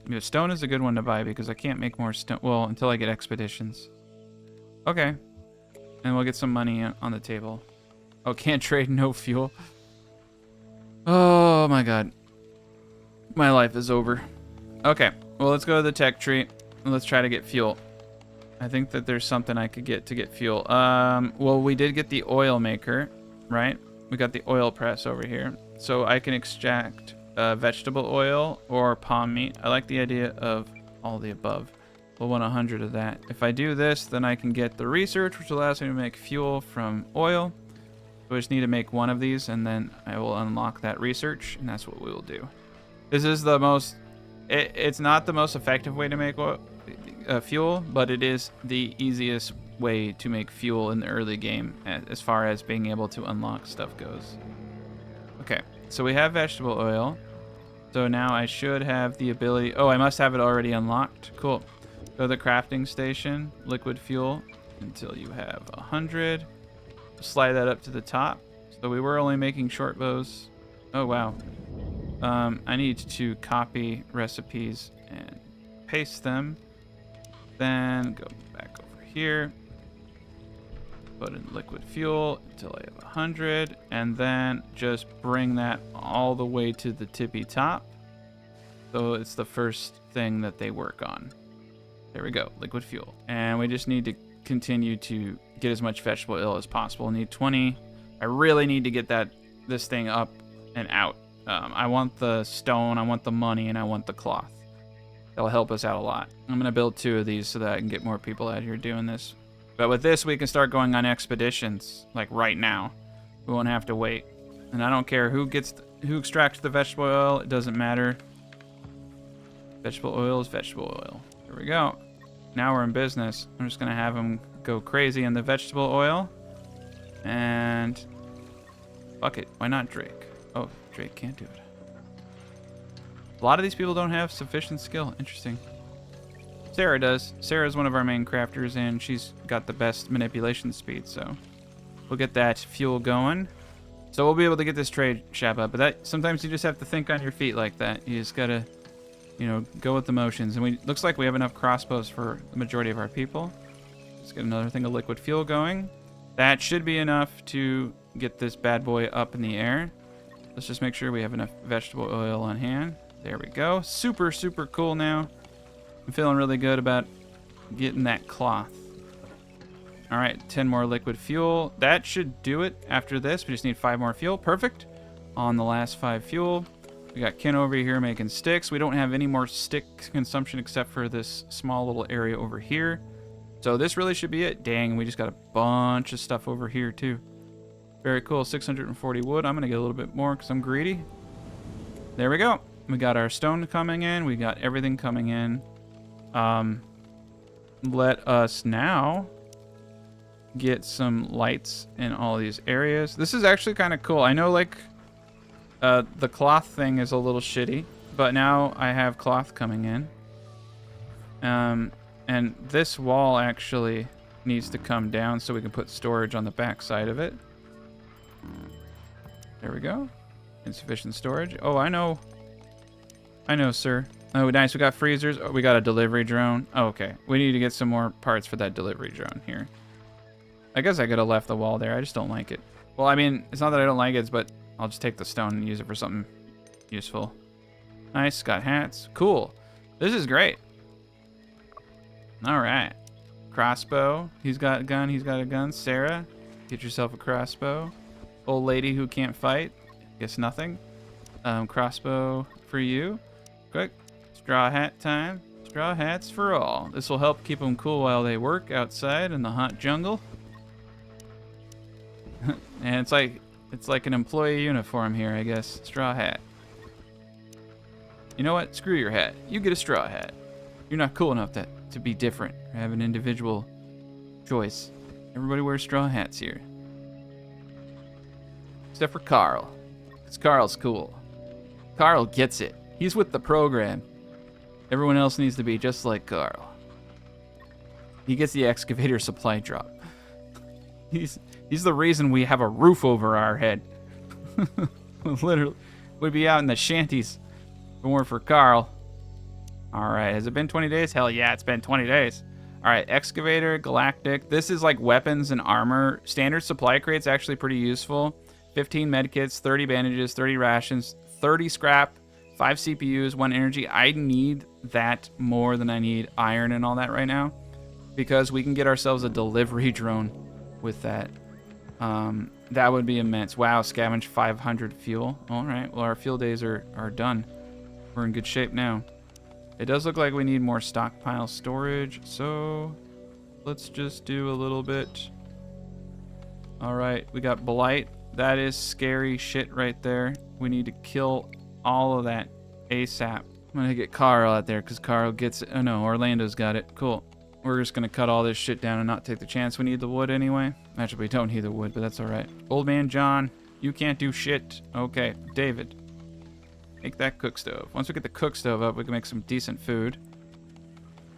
Yeah, stone is a good one to buy because I can't make more stone. Well, until I get expeditions. Okay. And we'll get some money on the table. Oh, can't trade, no fuel. Oh my god. My life is over. Okay. Well, let's go to the tech tree. And let's try to get fuel. I think that there's something I could get to get fuel. Well, we did get the oil maker, right? We got the oil press over here. So I can extract vegetable oil or palm meat. I like the idea of all the above. We'll want 100 of that. If I do this, then I can get the research, which allows me to make fuel from oil. So I just need to make one of these, and then I will unlock that research, and that's what we will do. This is the most... It's not the most effective way to make fuel, but it is the easiest way to make fuel in the early game as far as being able to unlock stuff goes. Okay, so we have vegetable oil. So now I should have the ability... Oh, I must have it already unlocked. Cool. Go to the crafting station, liquid fuel, until you have 100. Slide that up to the top. So we were only making short bows. Oh, wow. I need to copy recipes and paste them. Then go back over here. Put in liquid fuel until I have 100. And then just bring that all the way to the tippy top. So it's the first thing that they work on. There we go, liquid fuel. And we just need to continue to get as much vegetable oil as possible. Need 20. I really need to get this thing up and out. I want the stone, I want the money, and I want the cloth. That'll help us out a lot. I'm gonna build 2 of these so that I can get more people out here doing this. But with this, we can start going on expeditions, like right now. We won't have to wait. And I don't care who extracts the vegetable oil, it doesn't matter. Vegetable oil is vegetable oil. There we go. Now we're in business. I'm just gonna have them go crazy in the vegetable oil. And fuck it, why not Drake? Oh, Drake can't do it. A lot of these people don't have sufficient skill. Interesting. Sarah does. Sarah's one of our main crafters, and she's got the best manipulation speed, so we'll get that fuel going. So we'll be able to get this trade shop up, but sometimes you just have to think on your feet like that. You just gotta, go with the motions. And looks like we have enough crossbows for the majority of our people. Let's get another thing of liquid fuel going. That should be enough to get this bad boy up in the air. Let's just make sure we have enough vegetable oil on hand. There we go. Super, super cool now. I'm feeling really good about getting that cloth. All right, 10 more liquid fuel. That should do it after this. We just need 5 more fuel. Perfect. On the last 5 fuel. We got Ken over here making sticks. We don't have any more stick consumption except for this small little area over here. So this really should be it. Dang, we just got a bunch of stuff over here too. Very cool. 640 wood. I'm going to get a little bit more because I'm greedy. There we go. We got our stone coming in. We got everything coming in. Let us now get some lights in all these areas. This is actually kind of cool. I know the cloth thing is a little shitty, but now I have cloth coming in. And this wall actually needs to come down so we can put storage on the back side of it. There we go. Insufficient storage. Oh, I know. I know, sir. Oh, nice. We got freezers. Oh, we got a delivery drone. Oh, okay. We need to get some more parts for that delivery drone here. I guess I could have left the wall there. I just don't like it. Well, I mean, it's not that I don't like it, but I'll just take the stone and use it for something useful. Nice, got hats. Cool. This is great. All right. Crossbow. He's got a gun. He's got a gun. Sarah, get yourself a crossbow. Old lady who can't fight. Guess nothing. Crossbow for you. Quick. Straw hat time. Straw hats for all. This will help keep them cool while they work outside in the hot jungle. And it's like an employee uniform here, I guess. Straw hat. You know what? Screw your hat. You get a straw hat. You're not cool enough to be different or have an individual choice. Everybody wears straw hats here. Except for Carl. Because Carl's cool. Carl gets it. He's with the program. Everyone else needs to be just like Carl. He gets the excavator supply drop. He's the reason we have a roof over our head. Literally. We'd be out in the shanties if it weren't for Carl. Alright, has it been 20 days? Hell yeah, it's been 20 days. Alright, excavator, galactic. This is like weapons and armor. Standard supply crate's actually pretty useful. 15 medkits, 30 bandages, 30 rations, 30 scrap, 5 CPUs, 1 energy. I need that more than I need iron and all that right now, because we can get ourselves a delivery drone with that. That would be immense. Wow, scavenge 500 fuel. Alright, well our fuel days are done. We're in good shape now. It does look like we need more stockpile storage, so let's just do a little bit. Alright, we got blight. That is scary shit right there. We need to kill all of that ASAP. I'm gonna get Carl out there because Carl gets it. Oh no, Orlando's got it. Cool. We're just gonna cut all this shit down and not take the chance we need the wood anyway. Actually, we don't need the wood, but that's alright. Old man John, you can't do shit. Okay, David. Make that cook stove. Once we get the cook stove up, we can make some decent food.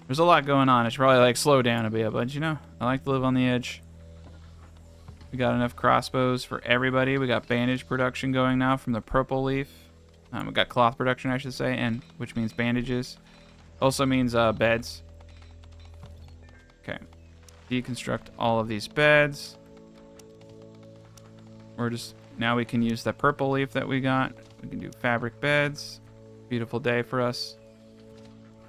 There's a lot going on. I should probably like slow down a bit, but you know, I like to live on the edge. We got enough crossbows for everybody. We got bandage production going now from the purple leaf. We got cloth production, I should say, and which means bandages. Also means beds. Okay. Deconstruct all of these beds. Now we can use the purple leaf that we got. We can do fabric beds. Beautiful day for us.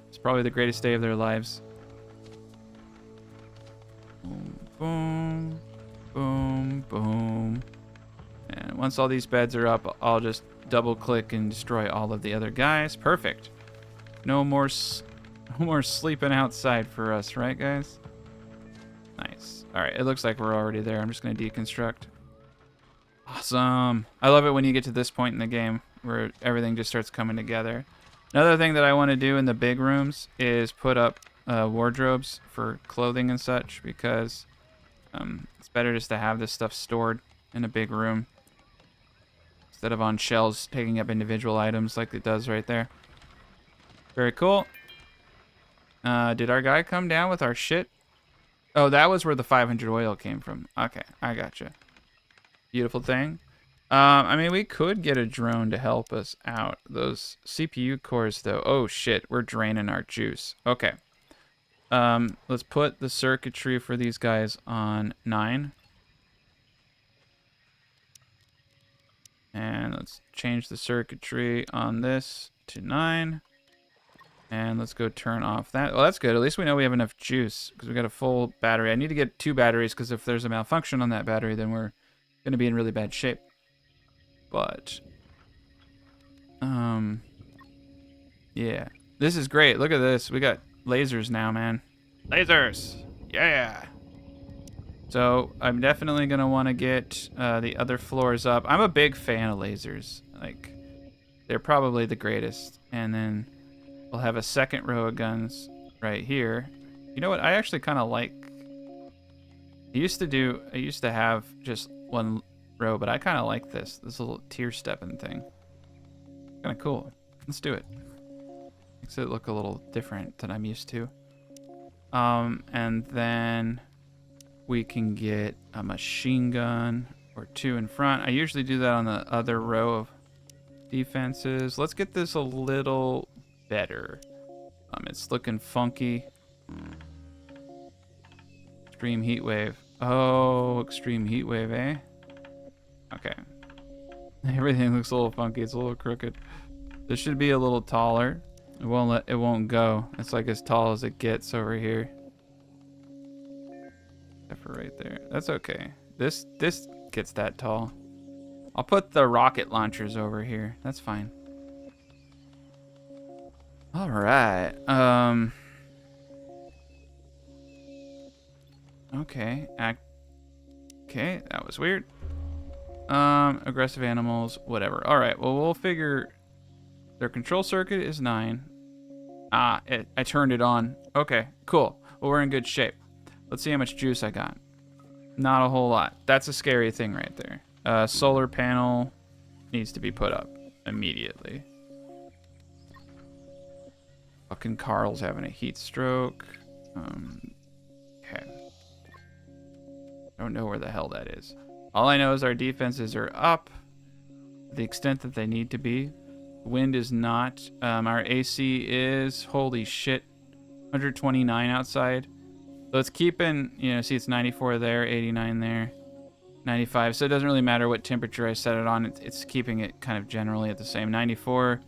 It's probably the greatest day of their lives. Boom, boom, boom, boom. And once all these beds are up, I'll just double click and destroy all of the other guys. Perfect. No more sleeping outside for us, right guys? Nice. All right, it looks like we're already there. I'm just gonna deconstruct. Awesome. I love it when you get to this point in the game where everything just starts coming together. Another thing that I want to do in the big rooms is put up wardrobes for clothing and such, because it's better just to have this stuff stored in a big room instead of on shelves taking up individual items like it does right there. Very cool. Did our guy come down with our shit? Oh, that was where the 500 oil came from. Okay, I gotcha. Beautiful thing. I mean, we could get a drone to help us out. Those CPU cores, though. Oh, shit. We're draining our juice. Okay. Let's put the circuitry for these guys on 9. And let's change the circuitry on this to 9. And let's go turn off that. Well, that's good. At least we know we have enough juice because we got a full battery. I need to get 2 batteries because if there's a malfunction on that battery, then we're going to be in really bad shape. But, yeah. This is great. Look at this. We got lasers now, man. Lasers! Yeah! So, I'm definitely going to want to get the other floors up. I'm a big fan of lasers. Like, they're probably the greatest. And then we'll have a second row of guns right here. You know what? I actually kind of like... I used to have just one row, but I kind of like this little tier stepping thing. Kind of cool. Let's do it. Makes it look a little different than I'm used to. And then we can get a machine gun or 2 in front. I usually do that on the other row of defenses. Let's get this a little better. It's looking funky. Extreme heat wave. Oh, extreme heat wave, eh? Okay. Everything looks a little funky. It's a little crooked. This should be a little taller. It won't go. It's like as tall as it gets over here. Except for right there. That's okay. This gets that tall. I'll put the rocket launchers over here. That's fine. All right. Okay. Okay, that was weird. Aggressive animals, whatever. All right. Well, we'll figure their control circuit is 9. I turned it on. Okay, cool. Well, we're in good shape. Let's see how much juice I got. Not a whole lot. That's a scary thing right there. Solar panel needs to be put up immediately. Fucking Carl's having a heat stroke. Okay. I don't know where the hell that is. All I know is our defenses are up to the extent that they need to be. Wind is not. Our AC is, holy shit, 129 outside. So it's keeping, you know, see it's 94 there, 89 there, 95. So it doesn't really matter what temperature I set it on. It's keeping it kind of generally at the same 94,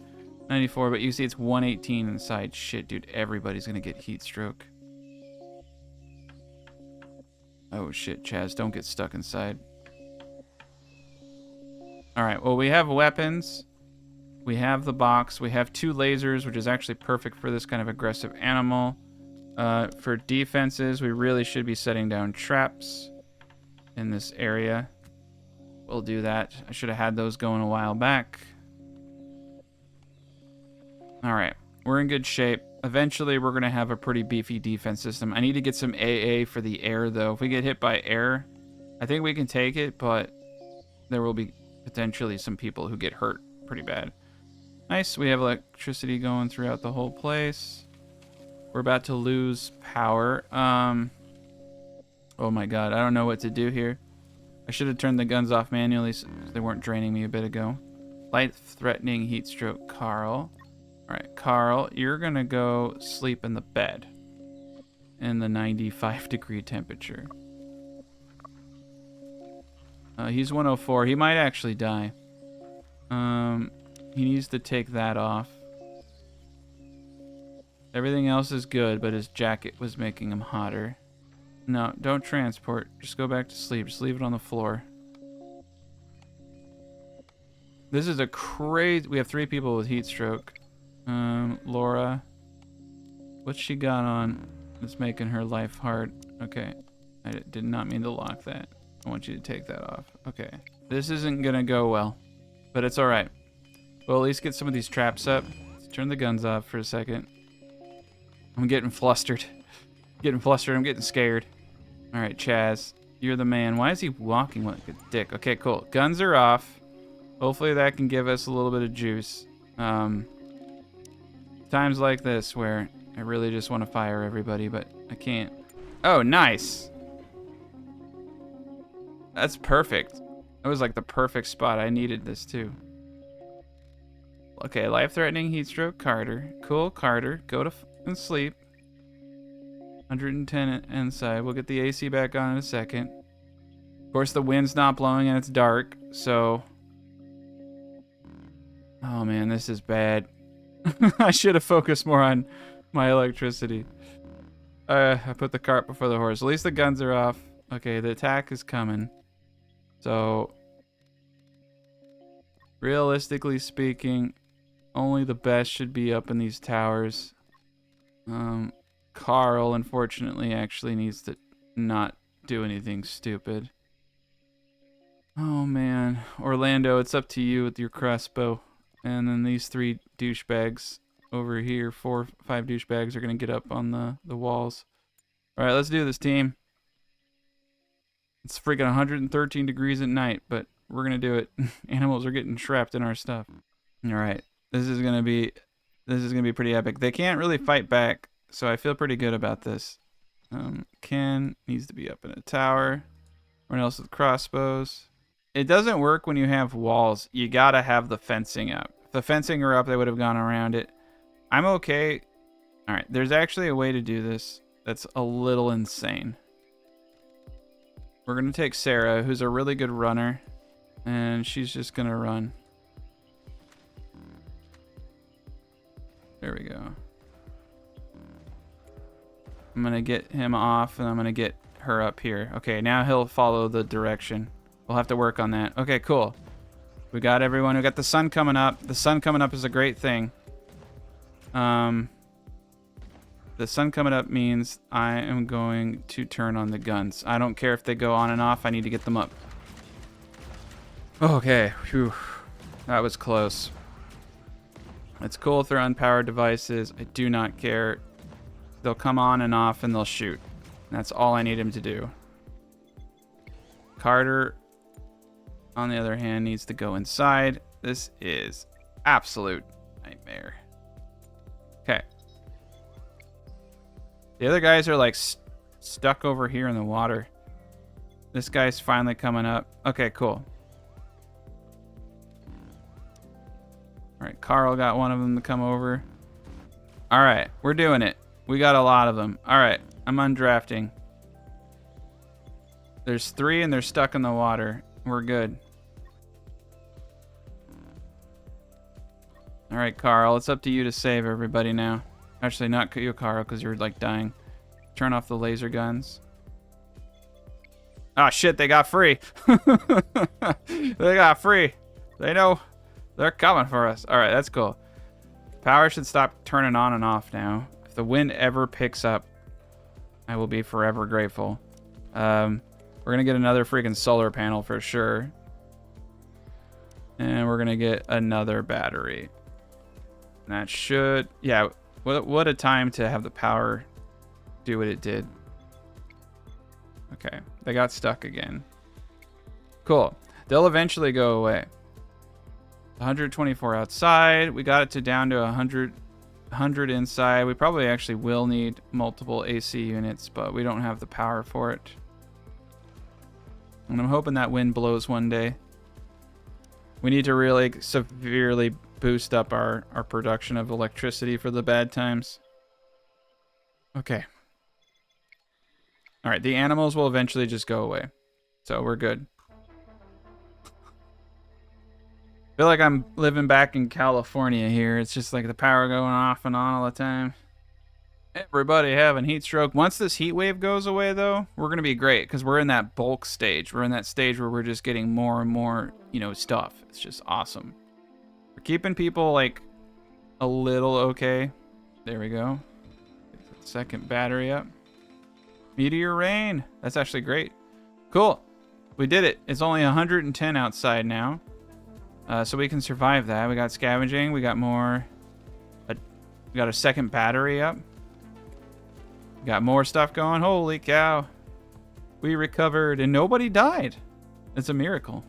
but you see it's 118 inside. Shit, dude, everybody's going to get heat stroke. Oh shit, Chaz, don't get stuck inside. All right, well, we have weapons. We have the box. We have 2 lasers, which is actually perfect for this kind of aggressive animal. For defenses, we really should be setting down traps in this area. We'll do that. I should have had those going a while back. All right, we're in good shape. Eventually, we're going to have a pretty beefy defense system. I need to get some AA for the air, though. If we get hit by air, I think we can take it, but there will be potentially some people who get hurt pretty bad. Nice, we have electricity going throughout the whole place. We're about to lose power. Oh my god, I don't know what to do here. I should have turned the guns off manually so they weren't draining me a bit ago. Life-threatening heat stroke, Carl. Alright, Carl, you're gonna go sleep in the bed in the 95-degree temperature. He's 104. He might actually die. He needs to take that off. Everything else is good, but his jacket was making him hotter. No, don't transport. Just go back to sleep. Just leave it on the floor. This is a crazy... We have 3 people with heat stroke. Laura. What's she got on that's making her life hard? Okay. I did not mean to lock that. I want you to take that off. Okay. This isn't gonna go well, but it's alright. We'll at least get some of these traps up. Let's turn the guns off for a second. I'm getting flustered. I'm getting scared. Alright, Chaz. You're the man. Why is he walking like a dick? Okay, cool. Guns are off. Hopefully that can give us a little bit of juice. Times like this where I really just want to fire everybody, but I can't. Oh, nice. That's perfect. That was like the perfect spot. I needed this too. Okay, life-threatening heat stroke, Carter. Cool, Carter. Go to and sleep. 110 inside. We'll get the AC back on in a second. Of course, the wind's not blowing and it's dark, so... Oh man, this is bad. I should have focused more on my electricity. I put the cart before the horse. At least the guns are off. Okay, the attack is coming. So, realistically speaking, only the best should be up in these towers. Carl, unfortunately, actually needs to not do anything stupid. Oh man, Orlando, it's up to you with your crossbow. And then these 3 douchebags over here, 4 or 5 douchebags are gonna get up on the walls. All right, let's do this, team. It's freaking 113 degrees at night, but we're gonna do it. Animals are getting trapped in our stuff. All right, this is gonna be pretty epic. They can't really fight back, so I feel pretty good about this. Ken needs to be up in a tower. Everyone else with crossbows. It doesn't work when you have walls. You gotta have the fencing up. If the fencing were up, they would have gone around it. I'm okay. All right, there's actually a way to do this that's a little insane. We're gonna take Sarah, who's a really good runner, and she's just gonna run. gonna get him off, and I'm gonna get her up here. Okay, now he'll follow the direction. We'll have to work on that. Okay, cool. We got everyone. We got the sun coming up. The sun coming up is a great thing. The sun coming up means I am going to turn on the guns. I don't care if they go on and off. I need to get them up. Okay. Whew. That was close. It's cool if they're unpowered devices. I do not care. They'll come on and off and they'll shoot. That's all I need him to do. Carter, on the other hand, needs to go inside. This is absolute nightmare. Okay. The other guys are like stuck over here in the water. This guy's finally coming up. Okay, cool. All right, Carl got one of them to come over. All right, we're doing it. We got a lot of them. All right, I'm undrafting. There's 3 and they're stuck in the water. We're good. All right, Carl, it's up to you to save everybody now. Actually, not you, Carl, because you're like dying. Turn off the laser guns. Ah, shit, they got free. They got free. They know they're coming for us. All right, that's cool. Power should stop turning on and off now. If the wind ever picks up, I will be forever grateful. We're going to get another freaking solar panel for sure. And we're going to get another battery. And that should... Yeah, what a time to have the power do what it did. Okay, they got stuck again. Cool. They'll eventually go away. 124 outside. We got it to down to 100 inside. We probably actually will need multiple AC units, but we don't have the power for it. And I'm hoping that wind blows one day. We need to really severely boost up our production of electricity for the bad times. Okay. All right, the animals will eventually just go away. So we're good. I feel like I'm living back in California here. It's just like the power going off and on all the time. Everybody having heat stroke. Once this heat wave goes away, though, we're going to be great because we're in that bulk stage. We're in that stage where we're just getting more and more, you know, stuff. It's just awesome. We're keeping people, like, a little okay. There we go. Get the second battery up. Meteor rain. That's actually great. Cool. We did it. It's only 110 outside now. So we can survive that. We got scavenging. We got more. We got a second battery up. We got more stuff going. Holy cow. We recovered and nobody died. It's a miracle.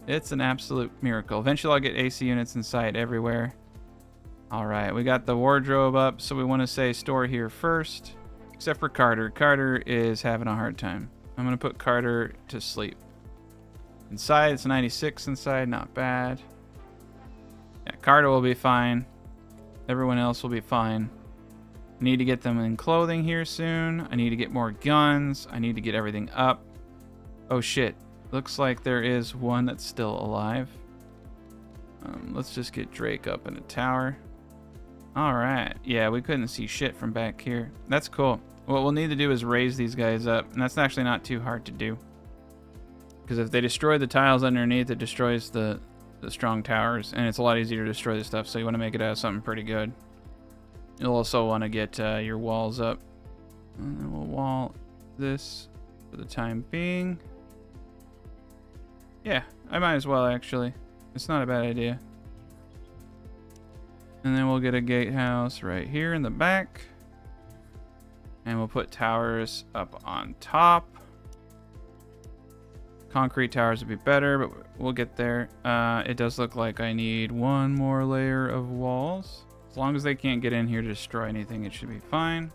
It's an absolute miracle. Eventually I'll get AC units in sight everywhere. All right. We got the wardrobe up. So we want to say store here first. Except for Carter. Carter is having a hard time. I'm going to put Carter to sleep. Inside, it's 96 inside, not bad. Yeah, Carter will be fine. Everyone else will be fine. I need to get them in clothing here soon. I need to get more guns. I need to get everything up. Oh shit. Looks like there is one that's still alive. Let's just get Drake up in a tower. Alright. Yeah, we couldn't see shit from back here. That's cool. What we'll need to do is raise these guys up. And that's actually not too hard to do. Because if they destroy the tiles underneath, it destroys the strong towers. And it's a lot easier to destroy this stuff, so you want to make it out of something pretty good. You'll also want to get your walls up. And then we'll wall this for the time being. Yeah, I might as well, actually. It's not a bad idea. And then we'll get a gatehouse right here in the back. And we'll put towers up on top. Concrete towers would be better, but we'll get there. It does look like I need one more layer of walls. As long as they can't get in here to destroy anything, it should be fine.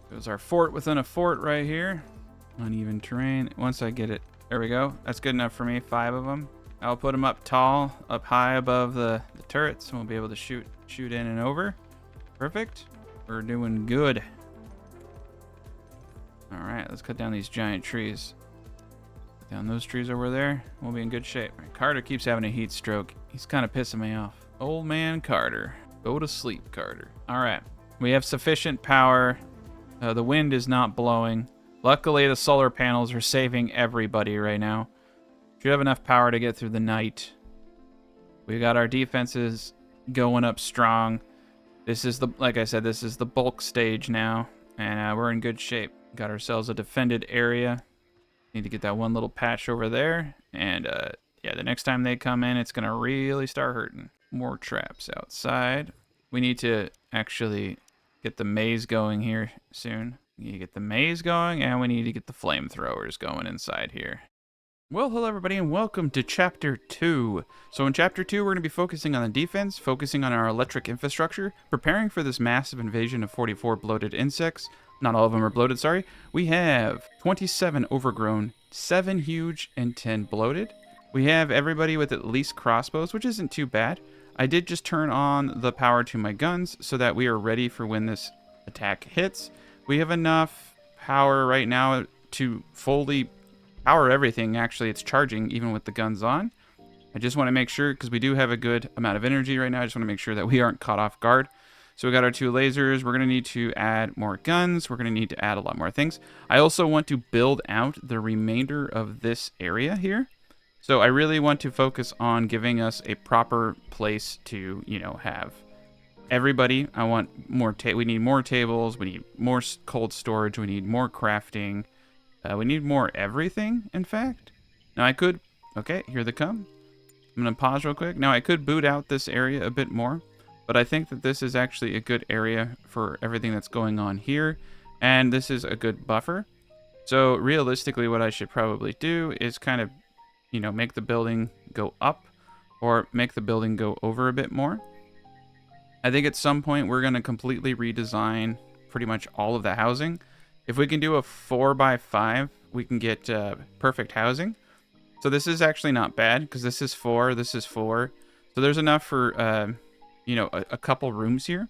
There's our fort within a fort right here. Uneven terrain. Once I get it, there we go. That's good enough for me, 5 of them. I'll put them up tall, up high above the turrets, and we'll be able to shoot in and over. Perfect. We're doing good. All right, let's cut down these giant trees. Down those trees over there, we'll be in good shape. Right, Carter keeps having a heat stroke. He's kind of pissing me off. Old man Carter. Go to sleep, Carter. All right. We have sufficient power The wind is not blowing. Luckily, the solar panels are saving everybody right now. Should have enough power to get through the night. We got our defenses going up strong. This is like I said, this is the bulk stage now, and we're in good shape. Got ourselves a defended area. Need to get that one little patch over there, and yeah, the next time they come in, it's gonna really start hurting. More traps outside. We need to actually get the maze going here soon. We need to get the maze going, and we need to get the flamethrowers going inside here. Well, hello everybody, and welcome to Chapter 2. So in Chapter 2, we're going to be focusing on the defense, focusing on our electric infrastructure, preparing for this massive invasion of 44 bloated insects. Not all of them are bloated, sorry. We have 27 overgrown, 7 huge, and 10 bloated. We have everybody with at least crossbows, which isn't too bad. I did just turn on the power to my guns so that we are ready for when this attack hits. We have enough power right now to fully power everything. Actually, it's charging even with the guns on. I just want to make sure, because we do have a good amount of energy right now, I just want to make sure that we aren't caught off guard. So we got our 2 lasers. We're going to need to add more guns. We're going to need to add a lot more things. I also want to build out the remainder of this area here. So I really want to focus on giving us a proper place to, you know, have everybody. I want more, we need more tables. We need more cold storage. We need more crafting. We need more everything, in fact. Now I could, okay, here they come. I'm going to pause real quick. Now I could boot out this area a bit more, but I think that this is actually a good area for everything that's going on here. And this is a good buffer. So realistically, what I should probably do is kind of, you know, make the building go up or make the building go over a bit more. I think at some point we're going to completely redesign pretty much all of the housing. If we can do a 4x5, we can get perfect housing. So this is actually not bad, because this is 4, this is 4. So there's enough for, you know, a couple rooms here.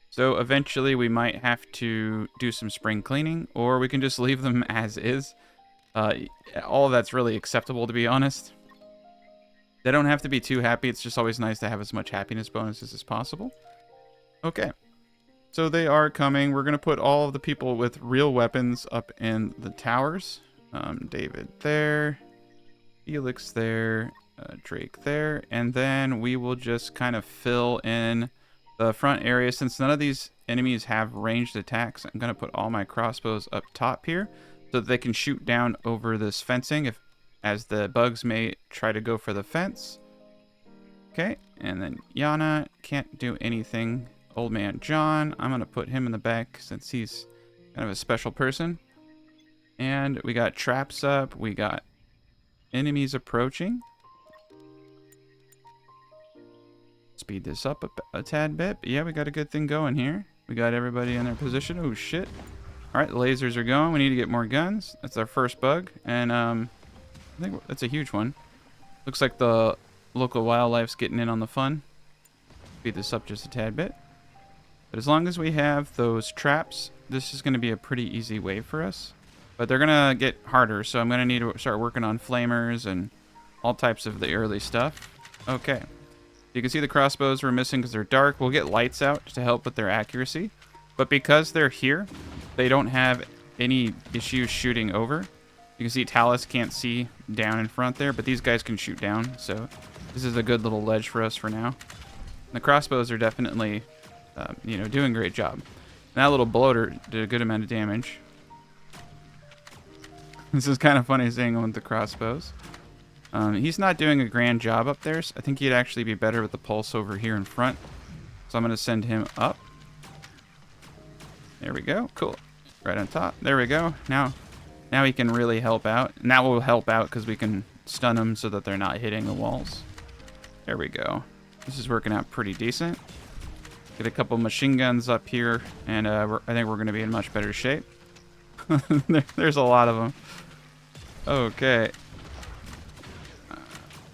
So eventually we might have to do some spring cleaning, or we can just leave them as is. All of that's really acceptable, to be honest. They don't have to be too happy. It's just always nice to have as much happiness bonuses as possible. Okay. So they are coming. We're going to put all of the people with real weapons up in the towers. David there. Felix there. Drake there. And then we will just kind of fill in the front area. Since none of these enemies have ranged attacks, I'm going to put all my crossbows up top here so that they can shoot down over this fencing as the bugs may try to go for the fence. Okay. And then Yana can't do anything. Old man John, I'm going to put him in the back since he's kind of a special person. And we got traps up. We got enemies approaching. Speed this up a tad bit. But yeah, we got a good thing going here. We got everybody in their position. Oh, shit. All right, the lasers are going. We need to get more guns. That's our first bug. And I think that's a huge one. Looks like the local wildlife's getting in on the fun. Speed this up just a tad bit. But as long as we have those traps, this is going to be a pretty easy way for us. But they're going to get harder, so I'm going to need to start working on flamers and all types of the early stuff. Okay. You can see the crossbows we're missing because they're dark. We'll get lights out to help with their accuracy. But because they're here, they don't have any issues shooting over. You can see Talus can't see down in front there, but these guys can shoot down. So this is a good little ledge for us for now. And the crossbows are definitely... you know, doing a great job. And that little bloater did a good amount of damage. This is kind of funny seeing him with the crossbows. He's not doing a grand job up there. So I think he'd actually be better with the pulse over here in front. So I'm going to send him up. There we go. Cool. Right on top. There we go. Now he can really help out. And that will help out because we can stun them so that they're not hitting the walls. There we go. This is working out pretty decent. Get a couple machine guns up here, and I think we're going to be in much better shape. There's a lot of them. Okay.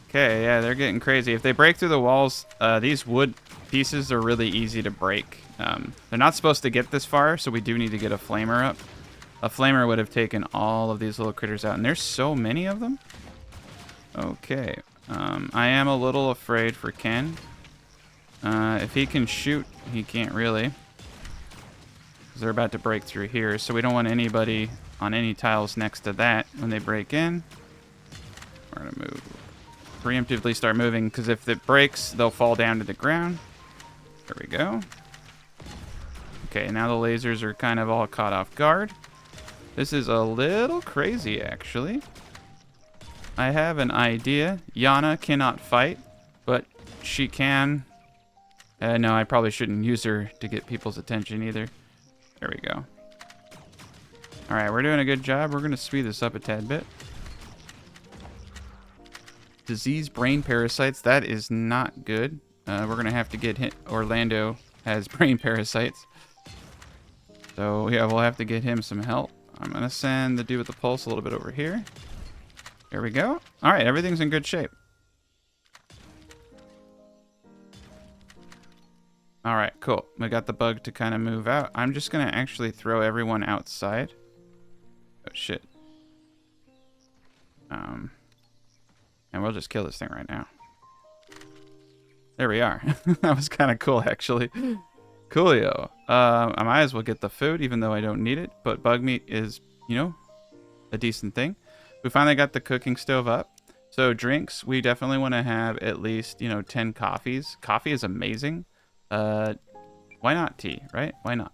Okay, yeah, they're getting crazy. If they break through the walls, these wood pieces are really easy to break. They're not supposed to get this far, so we do need to get a flamer up. A flamer would have taken all of these little critters out, and there's so many of them. Okay. I am a little afraid for Ken. If he can shoot, he can't really. They're about to break through here, so we don't want anybody on any tiles next to that when they break in. We're gonna move. Preemptively start moving, because if it breaks, they'll fall down to the ground. There we go. Okay, now the lasers are kind of all caught off guard. This is a little crazy, actually. I have an idea. Yana cannot fight, but she can. No, I probably shouldn't use her to get people's attention either. There we go. All right, we're doing a good job. We're going to speed this up a tad bit. Disease brain parasites. That is not good. We're going to have to get hit. Orlando has brain parasites. So, yeah, we'll have to get him some help. I'm going to send the dude with the pulse a little bit over here. There we go. All right, everything's in good shape. All right, cool. We got the bug to kind of move out. I'm just going to actually throw everyone outside. Oh, shit. And we'll just kill this thing right now. There we are. That was kind of cool, actually. Coolio. I might as well get the food, even though I don't need it. But bug meat is, you know, a decent thing. We finally got the cooking stove up. So drinks, we definitely want to have at least, 10 coffees. Coffee is amazing. Why not tea, right? Why not?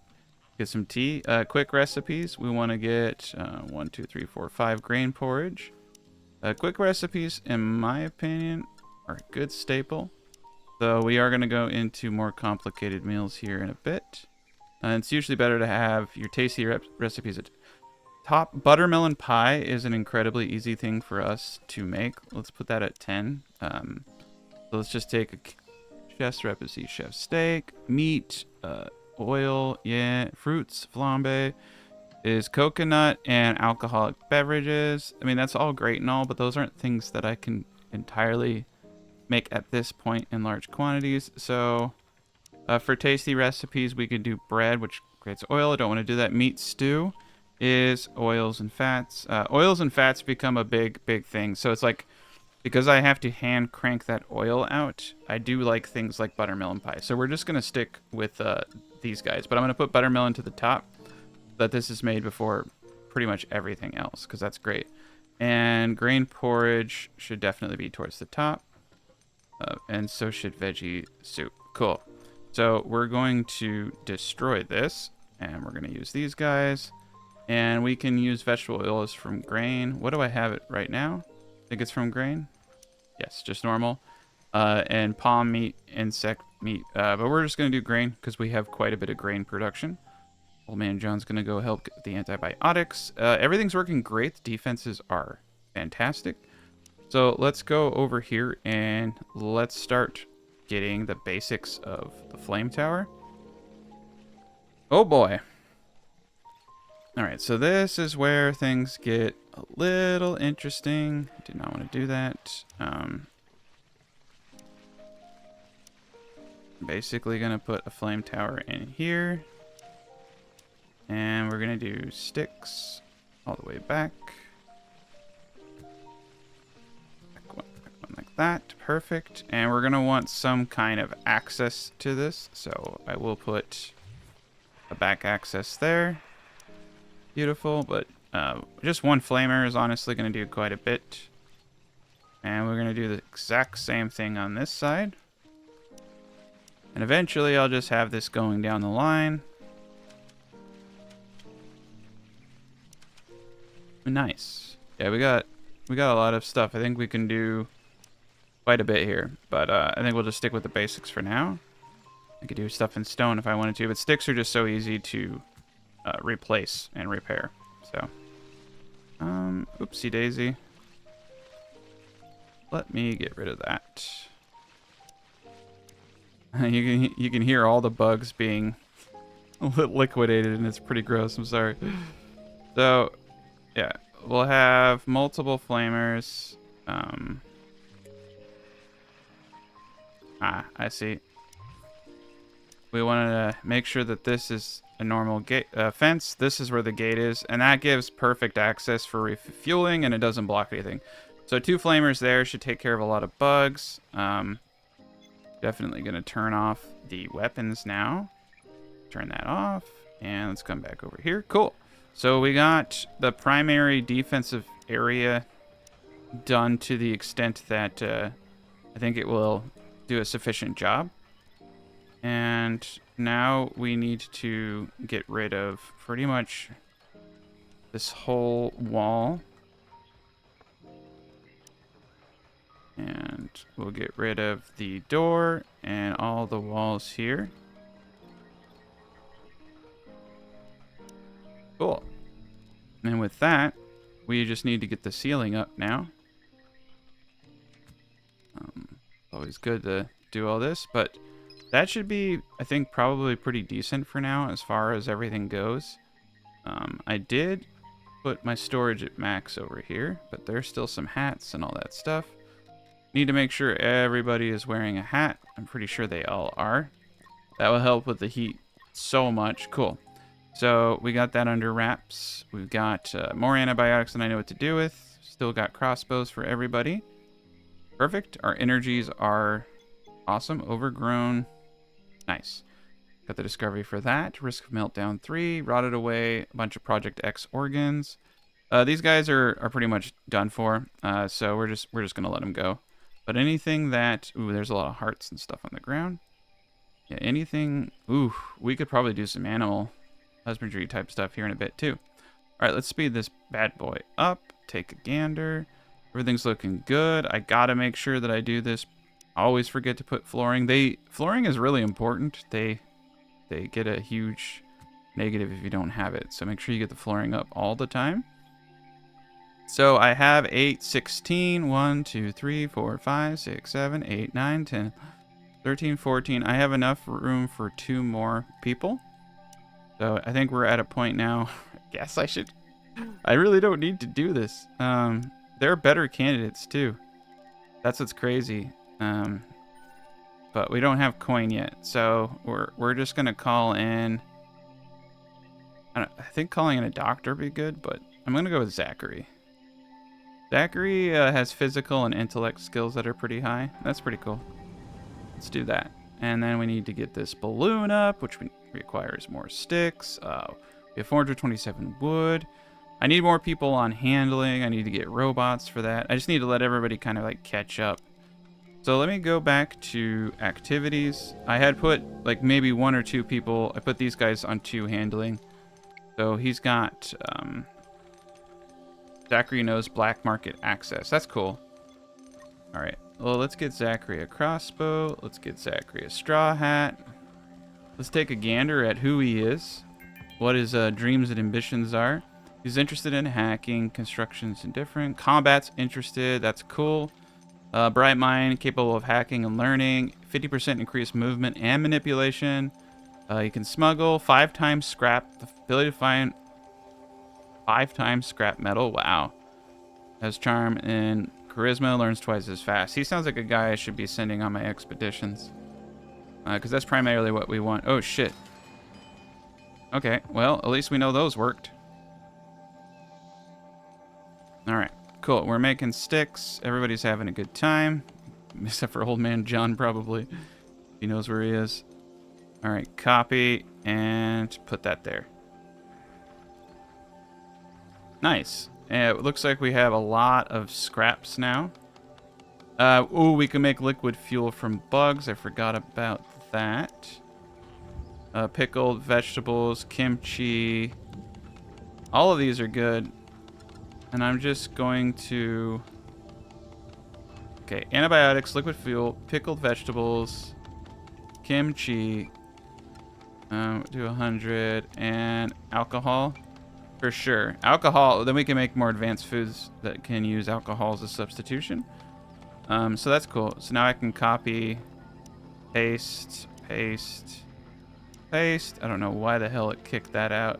Get some tea. Quick recipes. We want to get 1, 2, 3, 4, 5 grain porridge. Quick recipes, in my opinion, are a good staple. So we are going to go into more complicated meals here in a bit. And it's usually better to have your tasty recipes at top. Buttermelon pie is an incredibly easy thing for us to make. Let's put that at 10. So let's just take a chef's recipe, chef steak, meat, oil, yeah, fruits, flambe, is coconut and alcoholic beverages. I mean, that's all great and all, but those aren't things that I can entirely make at this point in large quantities. So for tasty recipes, we could do bread, which creates oil. I don't want to do that. Meat stew is oils and fats. Oils and fats become a big thing. So it's like, because I have to hand crank that oil out, I do like things like buttermelon pie. So we're just going to stick with these guys. But I'm going to put buttermelon to the top. That this is made before pretty much everything else, because that's great. And grain porridge should definitely be towards the top. And so should veggie soup. Cool. So we're going to destroy this. And we're going to use these guys. And we can use vegetable oils from grain. What do I have it right now? I think it's from grain. Yes, just normal. And palm meat, insect meat. But we're just going to do grain because we have quite a bit of grain production. Old man John's going to go help get the antibiotics. Everything's working great. The defenses are fantastic. So let's go over here and let's start getting the basics of the flame tower. Oh boy. All right, so this is where things get a little interesting. Did not want to do that. Basically going to put a flame tower in here. And we're going to do sticks all the way back. Back one like that. Perfect. And we're going to want some kind of access to this. So I will put a back access there. Beautiful. But just one flamer is honestly going to do quite a bit. And we're going to do the exact same thing on this side. And eventually I'll just have this going down the line. Nice. Yeah, we got a lot of stuff. I think we can do quite a bit here, but I think we'll just stick with the basics for now. I could do stuff in stone if I wanted to, but sticks are just so easy to replace and repair. So, oopsie daisy. Let me get rid of that. You can hear all the bugs being liquidated, and it's pretty gross. I'm sorry. So. Yeah, we'll have multiple flamers. I see. We wanted to make sure that this is a normal gate fence. This is where the gate is, and that gives perfect access for refueling, and it doesn't block anything. So 2 flamers there should take care of a lot of bugs. Definitely going to turn off the weapons now. Turn that off. And let's come back over here. Cool. So we got the primary defensive area done to the extent that I think it will do a sufficient job. And now we need to get rid of pretty much this whole wall. And we'll get rid of the door and all the walls here. Cool. And with that, we just need to get the ceiling up now. Always good to do all this, but that should be, I think, probably pretty decent for now as far as everything goes. I did put my storage at max over here, but there's still some hats and all that stuff. Need to make sure everybody is wearing a hat. I'm pretty sure they all are. That will help with the heat so much. Cool. So we got that under wraps. We've got more antibiotics than I know what to do with. Still got crossbows for everybody. Perfect. Our energies are awesome. Overgrown. Nice. Got the discovery for that. Risk of meltdown 3. Rotted away. A bunch of Project X organs. These guys are pretty much done for. So we're just gonna let them go. But anything that... Ooh, there's a lot of hearts and stuff on the ground. Yeah, anything... Ooh, we could probably do some animal husbandry type stuff here in a bit too. All right, let's speed this bad boy up. Take a gander. Everything's looking good. I gotta make sure that I do this. I always forget to put flooring. Flooring is really important. They get a huge negative if you don't have it. So make sure you get the flooring up all the time. So I have 8, 16, 1, 2, 3, 4, 5, 6, 7, 8, 9, 10, 13, 14. I have enough room for 2 more people. So I think we're at a point now. I guess I really don't need to do this. There are better candidates too. That's what's crazy. But we don't have coin yet. So we're just gonna call in. I think calling in a doctor would be good, but I'm gonna go with Zachary. Zachary has physical and intellect skills that are pretty high. That's pretty cool. Let's do that. And then we need to get this balloon up, which requires more sticks. We have 427 wood. I need more people on handling. I need to get robots for that. I just need to let everybody kind of like catch up. So let me go back to activities. I had put like maybe 1 or 2 people. I put these guys on 2 handling. So he's got... Zachary knows black market access. That's cool. All right. Well, let's get Zachary a crossbow. Let's get Zachary a straw hat. Let's take a gander at who he is, what his dreams and ambitions are. He's interested in hacking, construction's indifferent, combat's interested. That's cool. Bright mind, capable of hacking and learning. 50% increased movement and manipulation. He can smuggle 5 times scrap. The ability to find 5 times scrap metal. Wow. Has charm and charisma. Learns twice as fast. He sounds like a guy I should be sending on my expeditions. Because that's primarily what we want. Oh, shit. Okay. Well, at least we know those worked. Alright. Cool. We're making sticks. Everybody's having a good time. Except for old man John, probably. He knows where he is. Alright. Copy. And put that there. Nice. It looks like we have a lot of scraps now. Ooh, we can make liquid fuel from bugs. I forgot about that. Pickled vegetables, kimchi. All of these are good. And I'm just going to... Okay, antibiotics, liquid fuel, pickled vegetables, kimchi. Do 100. And alcohol. For sure. Alcohol, then we can make more advanced foods that can use alcohol as a substitution. So that's cool. So now I can copy, paste, paste, paste. I don't know why the hell it kicked that out.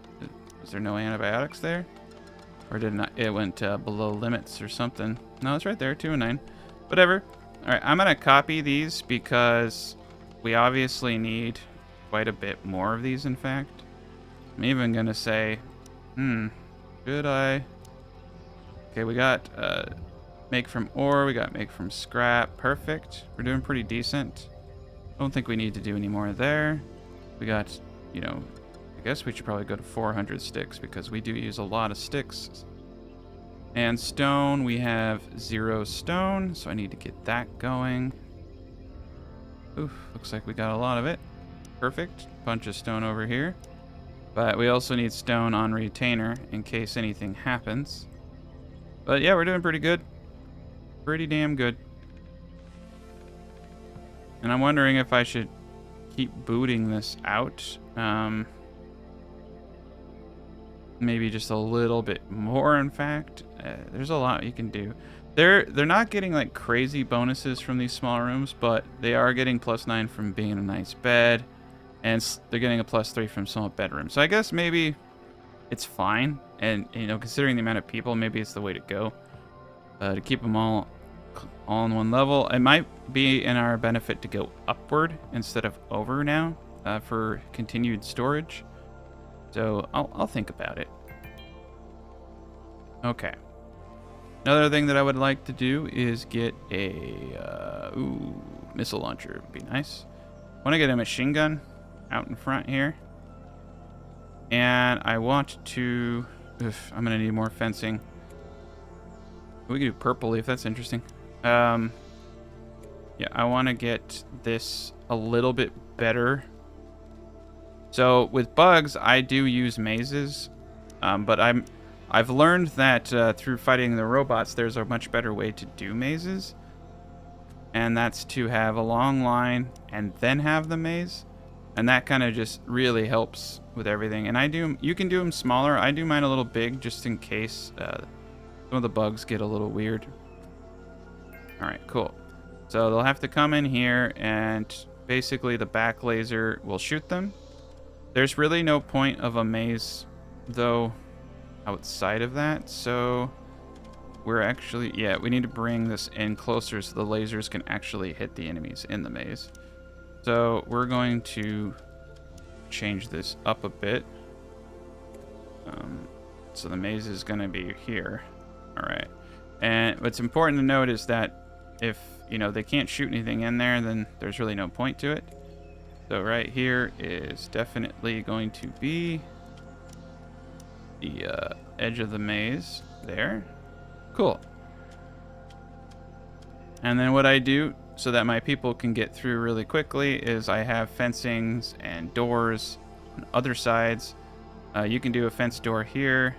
Is there no antibiotics there? Or did not? It went below limits or something. No, it's right there, 2 and 9. Whatever. All right, I'm going to copy these because we obviously need quite a bit more of these, in fact. I'm even going to say... should I? Okay, we got make from ore, we got make from scrap. Perfect. We're doing pretty decent. Don't think we need to do any more there. We got, you know, I guess we should probably go to 400 sticks because we do use a lot of sticks. And stone, we have 0 stone, so I need to get that going. Oof, looks like we got a lot of it. Perfect. Bunch of stone over here. But we also need stone on retainer in case anything happens. But yeah, we're doing pretty good. Pretty damn good. And I'm wondering if I should keep booting this out. Maybe just a little bit more, in fact. There's a lot you can do. They're not getting like crazy bonuses from these small rooms, but they are getting +9 from being in a nice bed, and they're getting a +3 from small bedroom. So I guess maybe it's fine, and you know, considering the amount of people, maybe it's the way to go. To keep them all on one level. It might be in our benefit to go upward instead of over now for continued storage. So I'll think about it. Okay. Another thing that I would like to do is get a missile launcher. Would be nice. I want to get a machine gun out in front here. And I want to... I'm going to need more fencing. We can do purple leaf. That's interesting. Yeah, I want to get this a little bit better. So with bugs, I do use mazes, but I've learned that through fighting the robots, there's a much better way to do mazes, and that's to have a long line and then have the maze, and that kind of just really helps with everything. And you can do them smaller. I do mine a little big just in case some of the bugs get a little weird. All right, cool. So they'll have to come in here, and basically the back laser will shoot them. There's really no point of a maze, though, outside of that. So we're actually, yeah, we need to bring this in closer so the lasers can actually hit the enemies in the maze. So we're going to change this up a bit. So the maze is going to be here. All right. And what's important to note is that if, you know, they can't shoot anything in there, then there's really no point to it. So right here is definitely going to be the edge of the maze there. Cool. And then what I do so that my people can get through really quickly is I have fencings and doors on other sides. You can do a fence door here.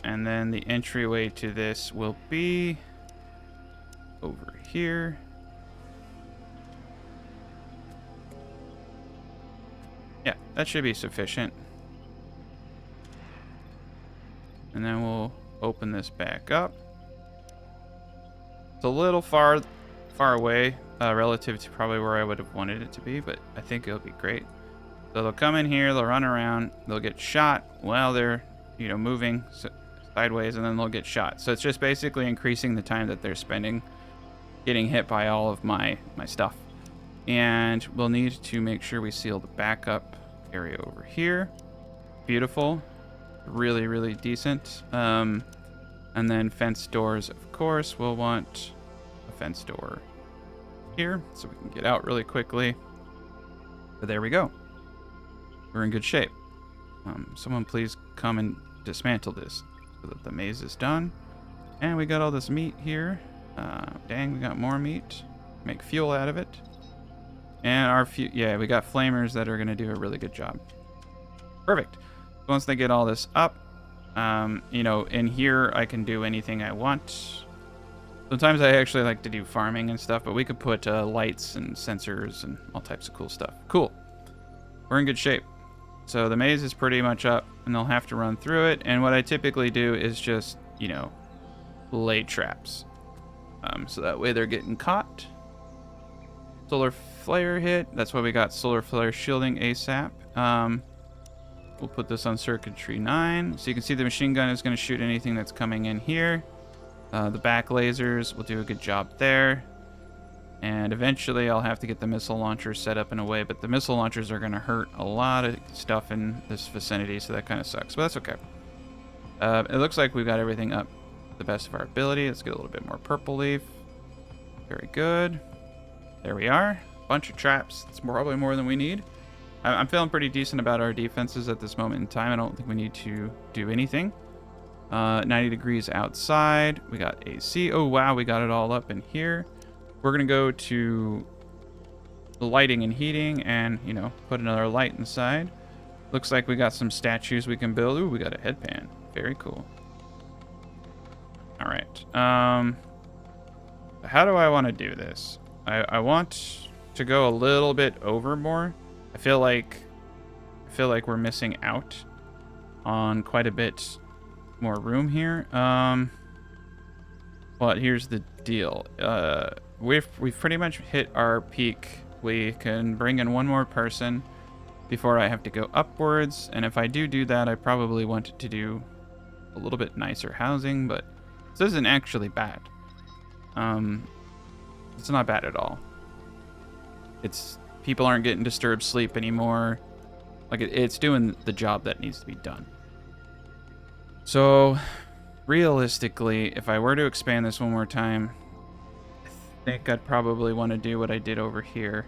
And then the entryway to this will be over here. Yeah, that should be sufficient. And then we'll open this back up. It's a little far away relative to probably where I would have wanted it to be, but I think it'll be great. So they'll come in here, they'll run around, they'll get shot while they're, you know, moving sideways, and then they'll get shot. So it's just basically increasing the time that they're spending getting hit by all of my stuff. And we'll need to make sure we seal the backup area over here. Beautiful. Really, really decent. And then fence doors, of course, we'll want a fence door here so we can get out really quickly. But there we go. We're in good shape. Someone please come and dismantle this so that the maze is done. And we got all this meat here. Dang, we got more meat. Make fuel out of it. And yeah, we got flamers that are going to do a really good job. Perfect. Once they get all this up, you know, in here I can do anything I want. Sometimes I actually like to do farming and stuff, but we could put lights and sensors and all types of cool stuff. Cool. We're in good shape. So the maze is pretty much up, and they'll have to run through it. And what I typically do is just, you know, lay traps. So that way they're getting caught. Solar flare hit. That's why we got solar flare shielding ASAP. We'll put this on circuitry 9. So you can see the machine gun is going to shoot anything that's coming in here. The back lasers will do a good job there. And eventually I'll have to get the missile launchers set up in a way, but the missile launchers are going to hurt a lot of stuff in this vicinity, so that kind of sucks, but that's okay. It looks like we've got everything up to the best of our ability. Let's get a little bit more purple leaf. Very good. There we are. Bunch of traps. It's probably more than we need. I'm feeling pretty decent about our defenses at this moment in time. I don't think we need to do anything. 90 degrees outside. We got AC. Oh, wow. We got it all up in here. We're going to go to the lighting and heating and, you know, put another light inside. Looks like we got some statues we can build. Ooh, we got a headband. Very cool. All right. How do I want to do this? I want to go a little bit over more. I feel like we're missing out on quite a bit more room here. But here's the deal. We've pretty much hit our peak. We can bring in one more person before I have to go upwards. And if I do that, I probably want to do a little bit nicer housing, but this isn't actually bad. It's not bad at all. It's people aren't getting disturbed sleep anymore. Like it's doing the job that needs to be done. So realistically, if I were to expand this one more time, I think I'd probably want to do what I did over here.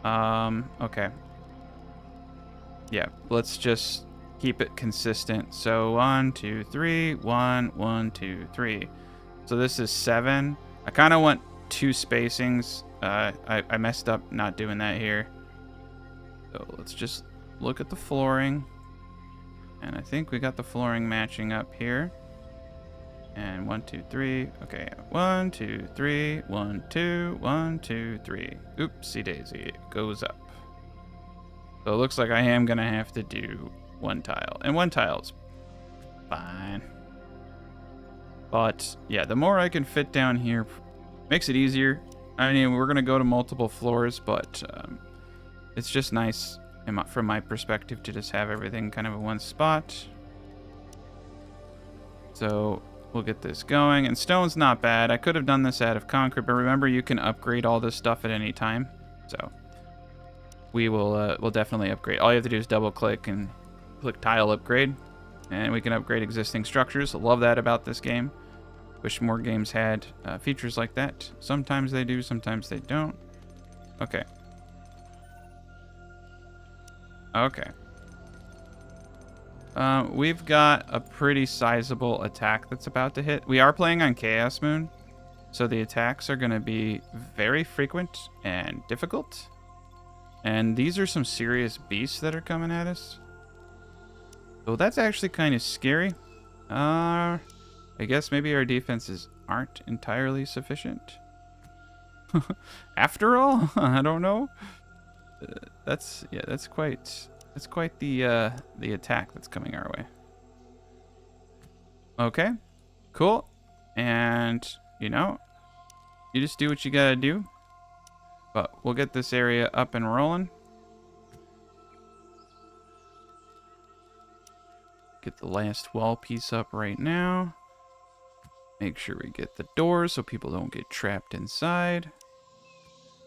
Okay. Yeah, let's just keep it consistent. So 1, 2, 3, 1, 1, 2, 3. So this is 7. I kind of want 2 spacings. I messed up not doing that here. So let's just look at the flooring. And I think we got the flooring matching up here. And 1, 2, 3. Okay, 1, 2, 3. 1, 2, 1, 2, 3. Oopsie daisy, it goes up. So it looks like I am gonna have to do 1 tile. And 1 tile's fine. But yeah, the more I can fit down here makes it easier. I mean, we're gonna go to multiple floors, but it's just nice from my perspective to just have everything kind of in one spot. So we'll get this going. And stone's not bad. I could have done this out of concrete, but remember you can upgrade all this stuff at any time. So we'll definitely upgrade. All you have to do is double click and click tile upgrade, and we can upgrade existing structures. Love that about this game. Wish more games had features like that. Sometimes they do, sometimes they don't. Okay. Okay. We've got a pretty sizable attack that's about to hit. We are playing on Chaos Moon, so the attacks are going to be very frequent and difficult. And these are some serious beasts that are coming at us. So that's actually kind of scary. I guess maybe our defenses aren't entirely sufficient. After all, I don't know. That's quite the attack that's coming our way. Okay, cool. And you know, you just do what you gotta do. But we'll get this area up and rolling. Get the last wall piece up right now. Make sure we get the doors so people don't get trapped inside.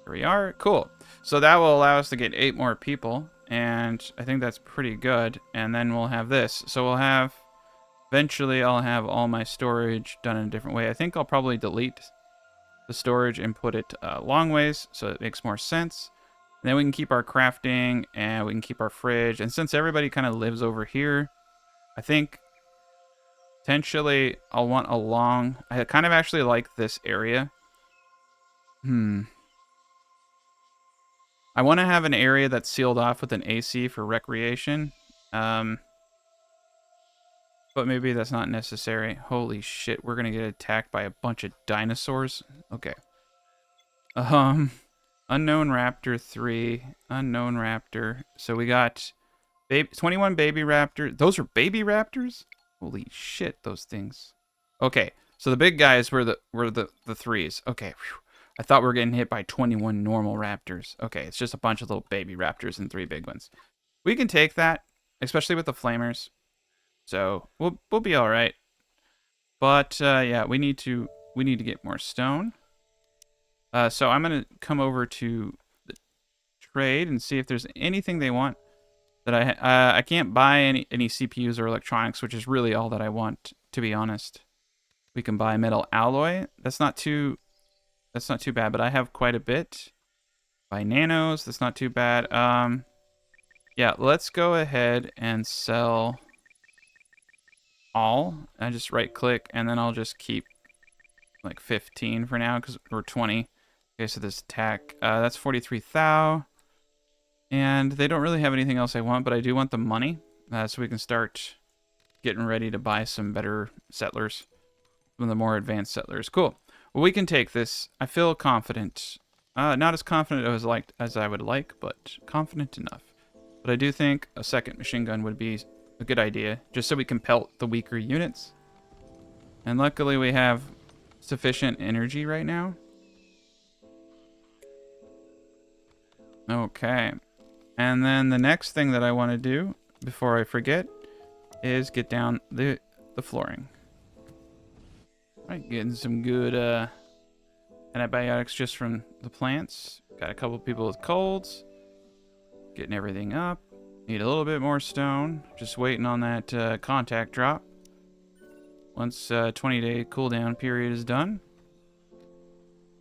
Here we are. Cool. So that will allow us to get 8 more people. And I think that's pretty good. And then we'll have this. So we'll have... Eventually, I'll have all my storage done in a different way. I think I'll probably delete the storage and put it long ways, so it makes more sense. And then we can keep our crafting, and we can keep our fridge. And since everybody kind of lives over here, I think potentially I'll want a long... I kind of actually like this area. I want to have an area that's sealed off with an AC for recreation. But maybe that's not necessary. Holy shit, we're going to get attacked by a bunch of dinosaurs. Okay. Unknown Raptor 3. Unknown Raptor. So we got 21 baby raptors. Those are baby raptors? Holy shit, those things. Okay, so the big guys were the 3s. Okay, whew. I thought we were getting hit by 21 normal raptors. Okay, it's just a bunch of little baby raptors and 3 big ones. We can take that, especially with the flamers. So we'll be all right. But yeah, we need to get more stone. So I'm gonna come over to the trade and see if there's anything they want that I can't buy any CPUs or electronics, which is really all that I want, to be honest. We can buy metal alloy. That's not too bad, but I have quite a bit. Buy nanos. That's not too bad. Yeah, let's go ahead and sell all. I just right click and then I'll just keep like 15 for now because we're 20. Okay, so this attack, that's 43 thou. And they don't really have anything else I want, but I do want the money so we can start getting ready to buy some better settlers, some of the more advanced settlers. Cool. Well, we can take this. I feel confident. Not as confident as I would like, but confident enough. But I do think a second machine gun would be a good idea, just so we can pelt the weaker units. And luckily we have sufficient energy right now. Okay. And then the next thing that I want to do, before I forget, is get down the flooring. All right, getting some good antibiotics just from the plants. Got a couple people with colds. Getting everything up. Need a little bit more stone. Just waiting on that contact drop. Once 20-day cooldown period is done.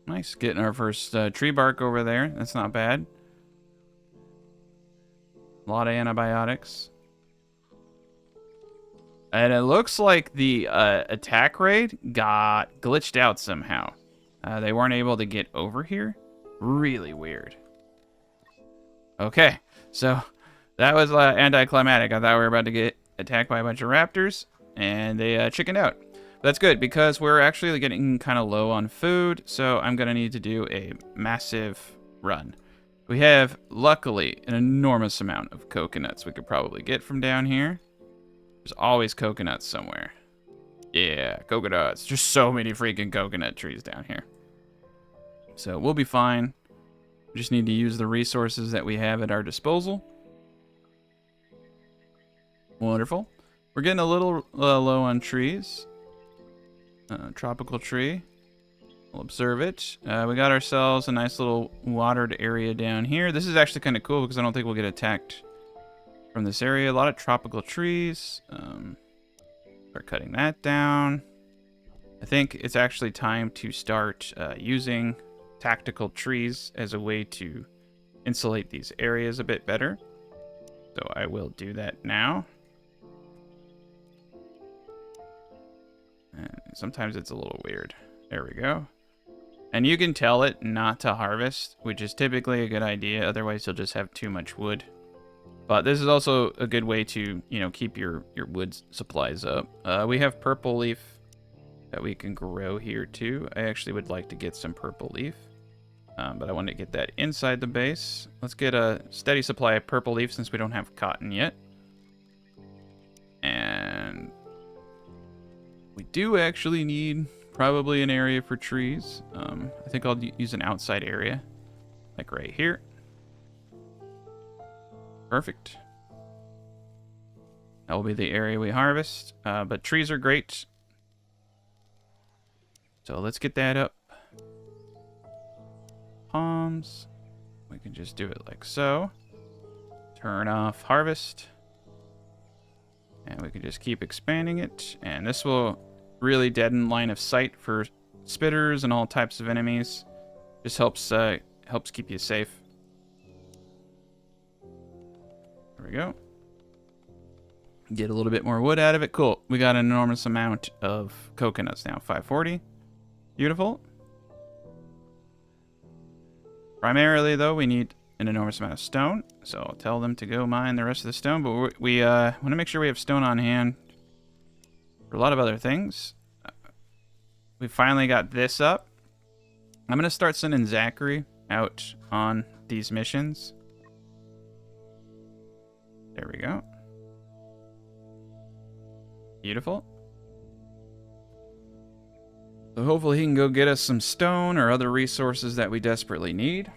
Nice. Getting our first tree bark over there. That's not bad. A lot of antibiotics. And it looks like the attack raid got glitched out somehow. They weren't able to get over here. Really weird. Okay, so that was anticlimactic. I thought we were about to get attacked by a bunch of raptors, and they chickened out. That's good, because we're actually getting kind of low on food, so I'm going to need to do a massive run. We have, luckily, an enormous amount of coconuts we could probably get from down here. There's always coconuts somewhere. Yeah, coconuts. There's so many freaking coconut trees down here. So we'll be fine. We just need to use the resources that we have at our disposal. Wonderful. We're getting a little low on trees. Tropical tree. We'll observe it. We got ourselves a nice little watered area down here. This is actually kind of cool because I don't think we'll get attacked from this area. A lot of tropical trees. Start cutting that down. I think it's actually time to start using tactical trees as a way to insulate these areas a bit better. So I will do that now. And sometimes it's a little weird. There we go. And you can tell it not to harvest, which is typically a good idea. Otherwise, you'll just have too much wood. But this is also a good way to, you know, keep your wood supplies up. We have purple leaf that we can grow here too. I actually would like to get some purple leaf. But I want to get that inside the base. Let's get a steady supply of purple leaf since we don't have cotton yet. And we do actually need probably an area for trees. I think I'll use an outside area, like right here. Perfect. That will be the area we harvest. But trees are great. So let's get that up. Palms. We can just do it like so. Turn off harvest. And we can just keep expanding it. And this will really deaden line of sight for spitters and all types of enemies. Just helps keep you safe. There we go. Get a little bit more wood out of it. Cool. We got an enormous amount of coconuts now. 540. Beautiful. Primarily, though, we need an enormous amount of stone. So I'll tell them to go mine the rest of the stone. But we want to make sure we have stone on hand for a lot of other things. We finally got this up. I'm going to start sending Zachary out on these missions. There we go. Beautiful. So hopefully he can go get us some stone or other resources that we desperately need.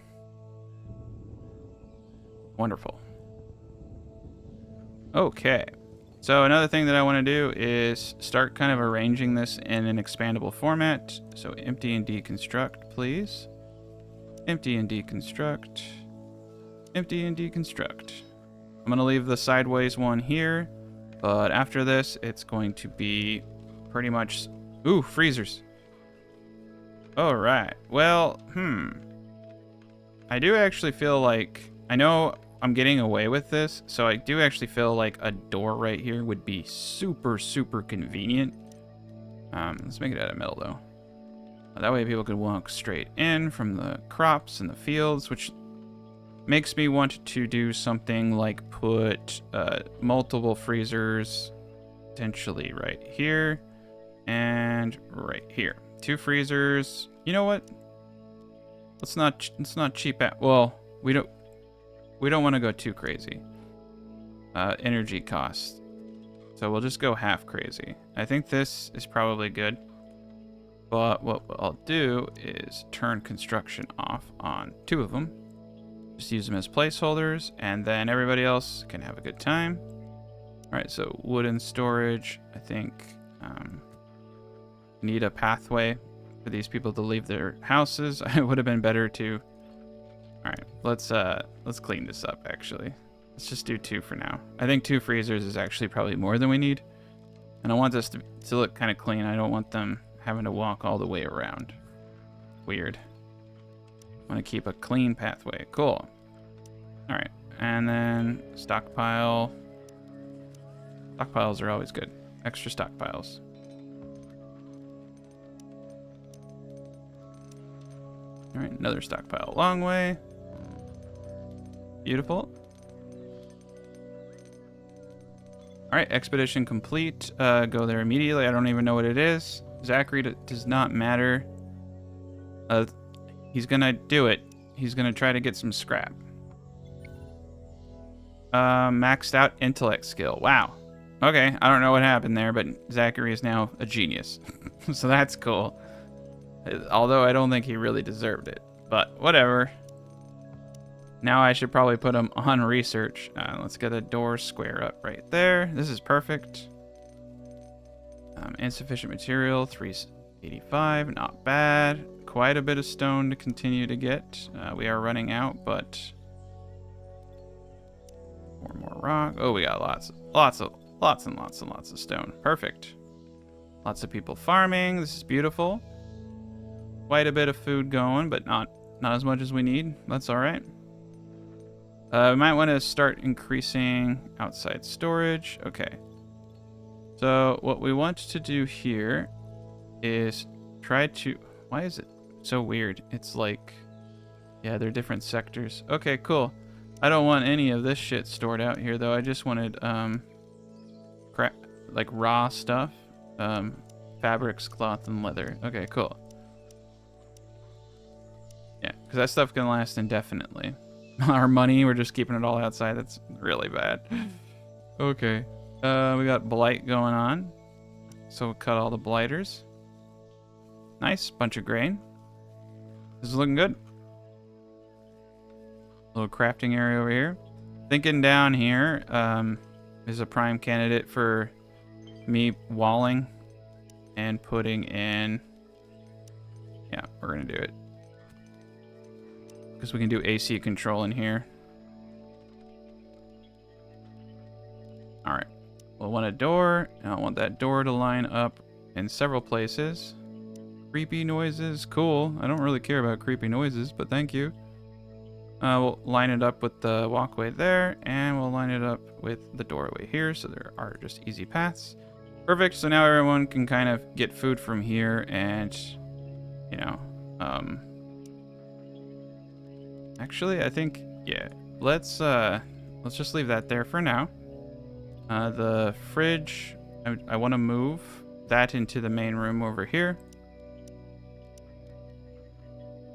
Wonderful. Okay. So another thing that I want to do is start kind of arranging this in an expandable format. So empty and deconstruct, please. Empty and deconstruct. Empty and deconstruct. I'm going to leave the sideways one here. But after this, it's going to be pretty much... Ooh, freezers. Alright. Well, I do actually feel like... I know I'm getting away with this, so I do actually feel like a door right here would be super, super convenient. Let's make it out of metal, though. That way people could walk straight in from the crops and the fields, which makes me want to do something like put multiple freezers potentially right here and right here. 2 freezers. You know what? Let's not cheap out. Well, we don't want to go too crazy. Energy cost. So we'll just go half crazy. I think this is probably good. But what I'll do is turn construction off on 2 of them. Just use them as placeholders, and then everybody else can have a good time. All right, so wooden storage. I think need a pathway for these people to leave their houses. It would have been better to. All right, let's clean this up. Actually, let's just do 2 for now. I think 2 freezers is actually probably more than we need, and I want this to look kind of clean. I don't want them having to walk all the way around. Weird. I want to keep a clean pathway. Cool. All right, and then stockpile. Stockpiles are always good. Extra stockpiles. All right, another stockpile. Long way. Beautiful. All right, expedition complete. Go there immediately. I don't even know what it is. Zachary does not matter. He's gonna do it. He's gonna try to get some scrap. Maxed out intellect skill. Wow. Okay, I don't know what happened there, but Zachary is now a genius. So that's cool. Although I don't think he really deserved it. But whatever. Now I should probably put him on research. Let's get a door square up right there. This is perfect. Insufficient material, 385, not bad. Quite a bit of stone to continue to get. We are running out, but 4 more rock. Oh, we got lots and lots of stone. Perfect. Lots of people farming. This is beautiful. Quite a bit of food going, but not as much as we need. That's all right. We might want to start increasing outside storage. Okay. So what we want to do here is try to... Why is it so weird? It's like... Yeah, they're different sectors. Okay, cool. I don't want any of this shit stored out here, though. I just wanted, crap, like raw stuff. Fabrics, cloth, and leather. Okay, cool. Yeah, because that stuff can last indefinitely. Our money, we're just keeping it all outside. That's really bad. Okay. We got blight going on. So we'll cut all the blighters. Nice. Bunch of grain. This is looking good. Little crafting area over here. Thinking down here is a prime candidate for me walling and putting in... Yeah, we're going to do it. Because we can do AC control in here. Alright. We'll want a door, and I want that door to line up in several places. Creepy noises, cool. I don't really care about creepy noises, but thank you. We'll line it up with the walkway there, and we'll line it up with the doorway here, so there are just easy paths. Perfect, so now everyone can kind of get food from here, and, you know, actually, I think, yeah, let's just leave that there for now. The fridge, I want to move that into the main room over here.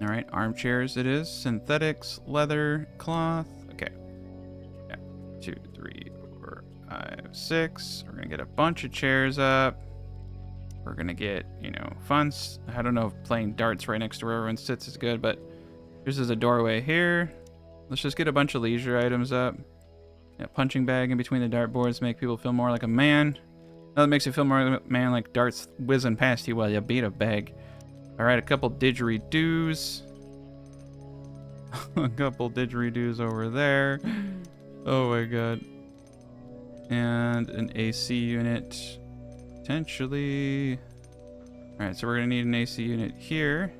All right, armchairs it is. Synthetics, leather, cloth. Okay. Yeah. 2, 3, 4, 5, 6. We're going to get a bunch of chairs up. We're going to get, you know, funds. I don't know if playing darts right next to where everyone sits is good, but this is a doorway here. Let's just get a bunch of leisure items up. Yeah, punching bag in between the dartboards make people feel more like a man. That makes you feel more like a man, like darts whizzing past you while you beat a bag. All right, a couple didgeridoos. A couple didgeridoos over there. Oh my god. And an AC unit. Potentially. All right, so we're gonna need an AC unit here.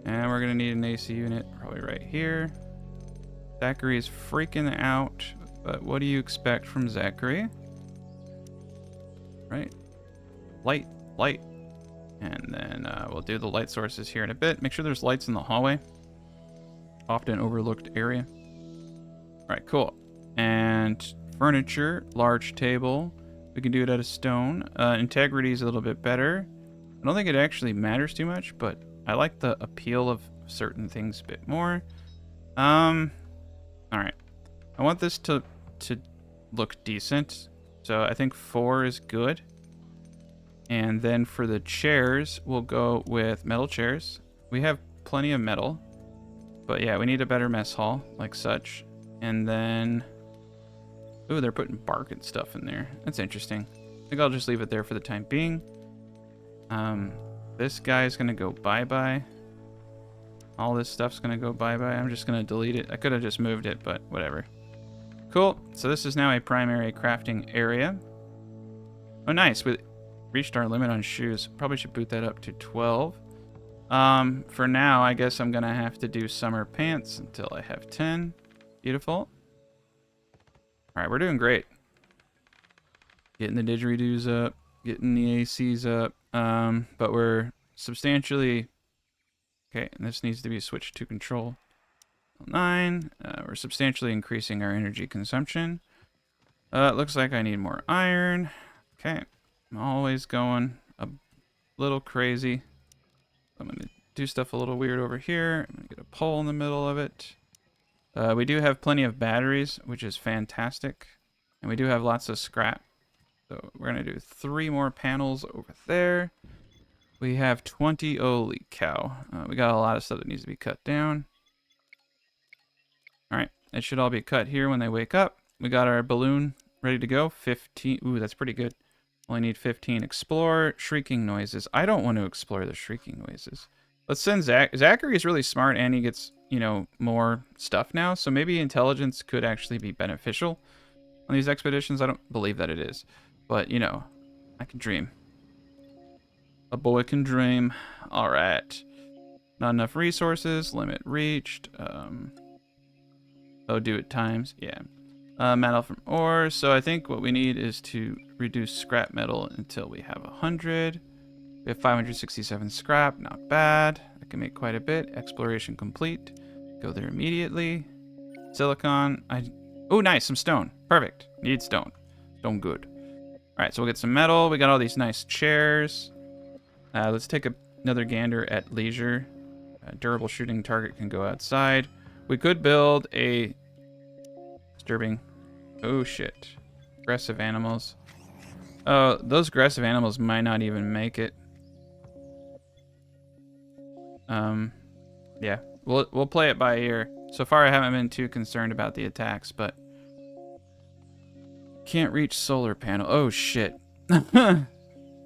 And we're gonna need an AC unit probably right here. Zachary is freaking out, but what do you expect from Zachary? Right? Light, light. And then we'll do the light sources here in a bit. Make sure there's lights in the hallway. Often overlooked area. All right, cool. And furniture, large table. We can do it out of stone. Integrity is a little bit better. I don't think it actually matters too much, but I like the appeal of certain things a bit more. All right. I want this to look decent. So I think 4 is good. And then for the chairs, we'll go with metal chairs. We have plenty of metal. But yeah, we need a better mess hall, like such. And then... Ooh, they're putting bark and stuff in there. That's interesting. I think I'll just leave it there for the time being. This guy's going to go bye-bye. All this stuff's going to go bye-bye. I'm just going to delete it. I could have just moved it, but whatever. Cool. So this is now a primary crafting area. Oh, nice. We reached our limit on shoes. Probably should boot that up to 12. For now, I guess I'm going to have to do summer pants until I have 10. Beautiful. All right, we're doing great. Getting the didgeridoos up, getting the ACs up. But we're substantially... Okay, and this needs to be switched to control 9. We're substantially increasing our energy consumption. It looks like I need more iron. Okay, I'm always going a little crazy. I'm going to do stuff a little weird over here. I'm going to get a pole in the middle of it. We do have plenty of batteries, which is fantastic. And we do have lots of scrap. So we're going to do 3 more panels over there. We have 20. Holy cow. We got a lot of stuff that needs to be cut down. All right. It should all be cut here when they wake up. We got our balloon ready to go. 15. Ooh, that's pretty good. Only need 15. Explore shrieking noises. I don't want to explore the shrieking noises. Let's send Zachary is really smart and he gets, you know, more stuff now. So maybe intelligence could actually be beneficial on these expeditions. I don't believe that it is. But, you know, I can dream. A boy can dream. All right. Not enough resources. Limit reached. Oh, do it times. Yeah. Metal from ore. So I think what we need is to reduce scrap metal until we have 100. We have 567 scrap. Not bad. I can make quite a bit. Exploration complete. Go there immediately. Silicon. Oh, nice. Some stone. Perfect. Need stone. Stone good. All right, so we'll get some metal. We got all these nice chairs. Let's take another gander at leisure. Durable shooting target can go outside. We could build a disturbing... Oh, shit. Aggressive animals. Oh, those aggressive animals might not even make it. Yeah. We'll play it by ear. So far, I haven't been too concerned about the attacks, but... Can't reach solar panel. Oh, shit.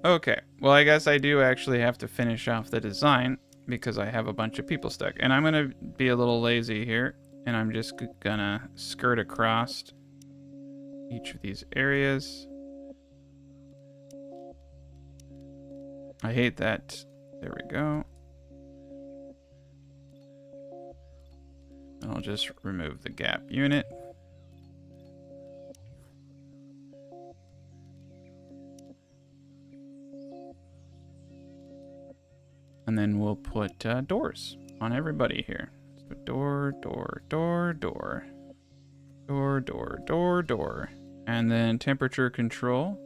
Okay. Well, I guess I do actually have to finish off the design because I have a bunch of people stuck. And I'm going to be a little lazy here. And I'm just going to skirt across each of these areas. I hate that. There we go. I'll just remove the gap unit. And then we'll put doors on everybody here. So door, door, door, door. Door, door, door, door. And then temperature control.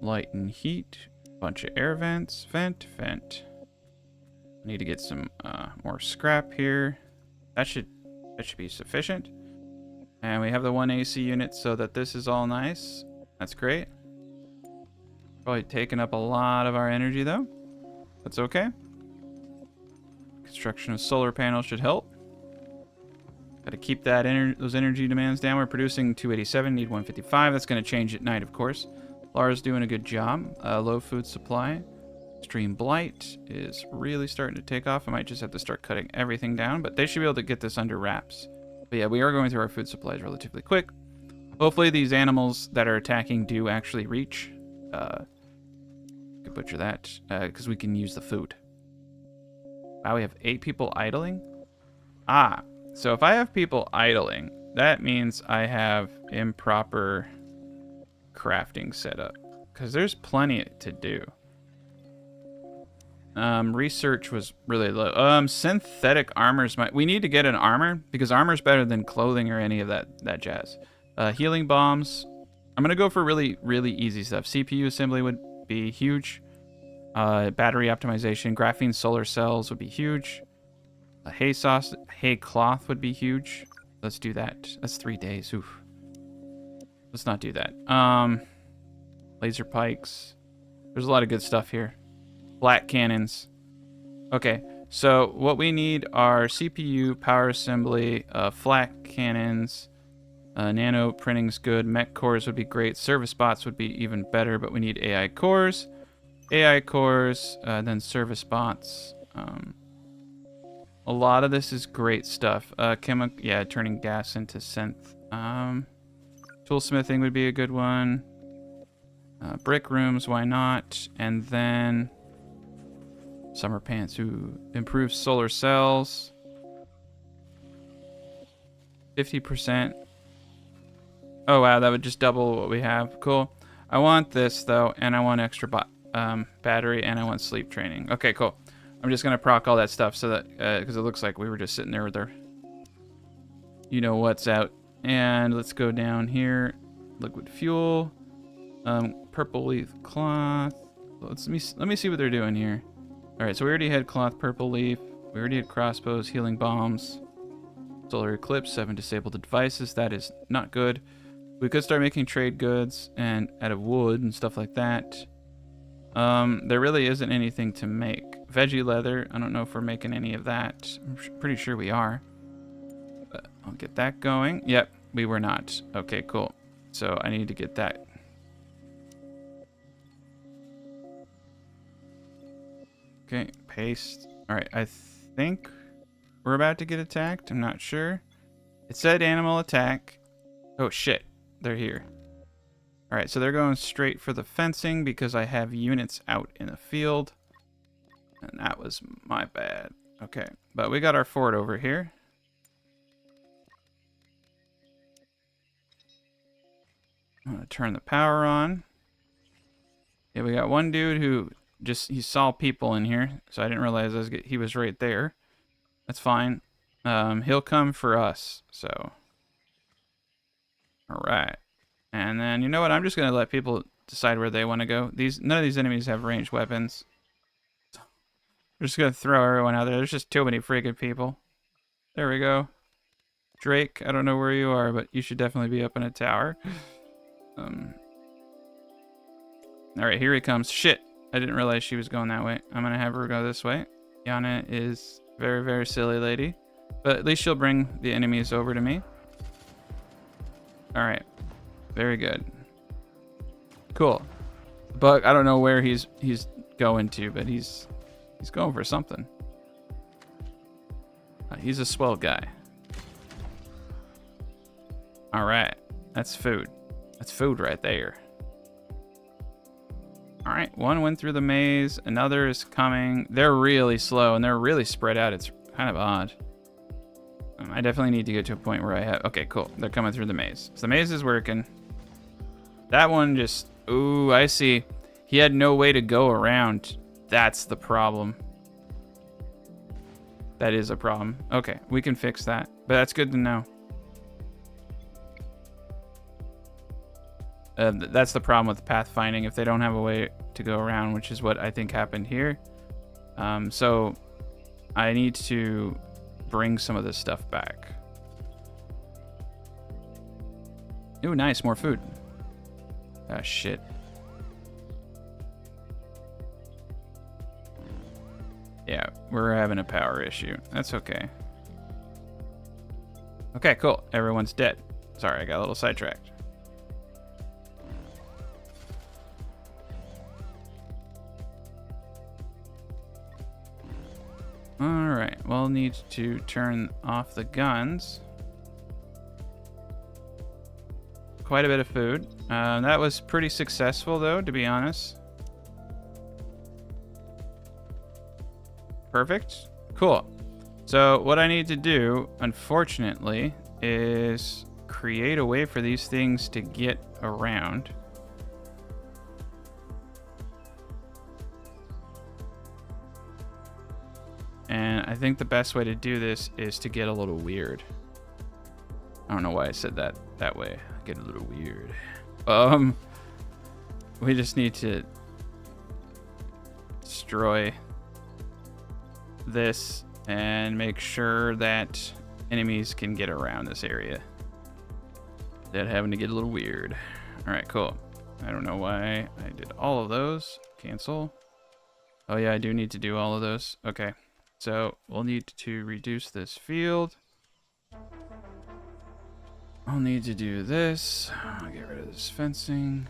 Light and heat. Bunch of air vents. Vent, vent. Need to get some more scrap here. That should be sufficient. And we have the 1 AC unit so that this is all nice. That's great. Probably taking up a lot of our energy though. That's okay. Construction of solar panels should help. Got to keep that those energy demands down. We're producing 287, need 155. That's going to change at night, of course. Lara's doing a good job. Low food supply. Extreme blight is really starting to take off. I might just have to start cutting everything down, but they should be able to get this under wraps. But yeah, we are going through our food supplies relatively quick. Hopefully these animals that are attacking do actually reach. Could butcher that because we can use the food. Wow, we have 8 people idling. Ah, So if I have people idling, that means I have improper crafting setup, because there's plenty to do. Research was really low. Synthetic armors we need to get an armor, because armor's better than clothing or any of that jazz. Healing bombs. I'm gonna go for really, really easy stuff. CPU assembly would be huge. Battery optimization, graphene solar cells would be huge. Hay cloth would be huge. Let's do that. That's 3 days. Oof. Let's not do that. Laser pikes. There's a lot of good stuff here. Flat cannons. Okay, so what we need are CPU, power assembly, flat cannons, nano printing's good, mech cores would be great, service bots would be even better, but we need AI cores, then service bots. A lot of this is great stuff. Turning gas into synth. Toolsmithing would be a good one. Brick rooms, why not? And then summer pants. Ooh, improve solar cells. 50%. Oh wow, that would just double what we have. Cool. I want this though, and I want extra battery, and I want sleep training. Okay, cool. I'm just gonna proc all that stuff so that because it looks like we were just sitting there with our, you know what's out. And let's go down here. Liquid fuel. Purple leaf cloth. Let me see what they're doing here. All right, so we already had cloth, purple leaf. We already had crossbows, healing bombs, solar eclipse, 7 disabled devices. That is not good. We could start making trade goods and out of wood and stuff like that. There really isn't anything to make. Veggie leather. I don't know if we're making any of that. I'm pretty sure we are. But I'll get that going. Yep, we were not. Okay, cool. So I need to get that. Okay, paste. All right, I think we're about to get attacked. I'm not sure. It said animal attack. Oh shit, they're here. All right, so they're going straight for the fencing because I have units out in the field. And that was my bad. Okay, but we got our fort over here. I'm gonna turn the power on. Yeah, we got one dude who he saw people in here, so I didn't realize he was right there. That's fine. He'll come for us, so. All right. And then, you know what? I'm just going to let people decide where they want to go. None of these enemies have ranged weapons. We're just going to throw everyone out there. There's just too many freaking people. There we go. Drake, I don't know where you are, but you should definitely be up in a tower. All right, here he comes. Shit. I didn't realize she was going that way. I'm going to have her go this way. Yana is very, very silly lady. But at least she'll bring the enemies over to me. All right. Very good. Cool. Bug, I don't know where he's going to, but he's going for something. He's a swell guy. All right. That's food. That's food right there. All right, one went through the maze. Another is coming. They're really slow, and they're really spread out. It's kind of odd. I definitely need to get to a point where I have... Okay, cool. They're coming through the maze. So the maze is working. That one just... Ooh, I see. He had no way to go around. That's the problem. That is a problem. Okay, we can fix that. But that's good to know. That's the problem with pathfinding, if they don't have a way to go around, which is what I think happened here. So I need to bring some of this stuff back. Ooh, nice, more food. Ah, shit. Yeah, we're having a power issue. That's okay. Okay, cool. Everyone's dead. Sorry, I got a little sidetracked. Alright, we'll need to turn off the guns. Quite a bit of food. That was pretty successful, though, to be honest. Perfect. Cool. So what I need to do, unfortunately, is create a way for these things to get around. And I think the best way to do this is to get a little weird. I don't know why I said that way. Get a little weird. We just need to destroy this and make sure that enemies can get around this area without having to get a little weird. All right, cool. I don't know why I did all of those. Cancel. Oh yeah, I do need to do all of those. Okay, so we'll need to reduce this field. I'll need to do this. I'll get rid of this fencing.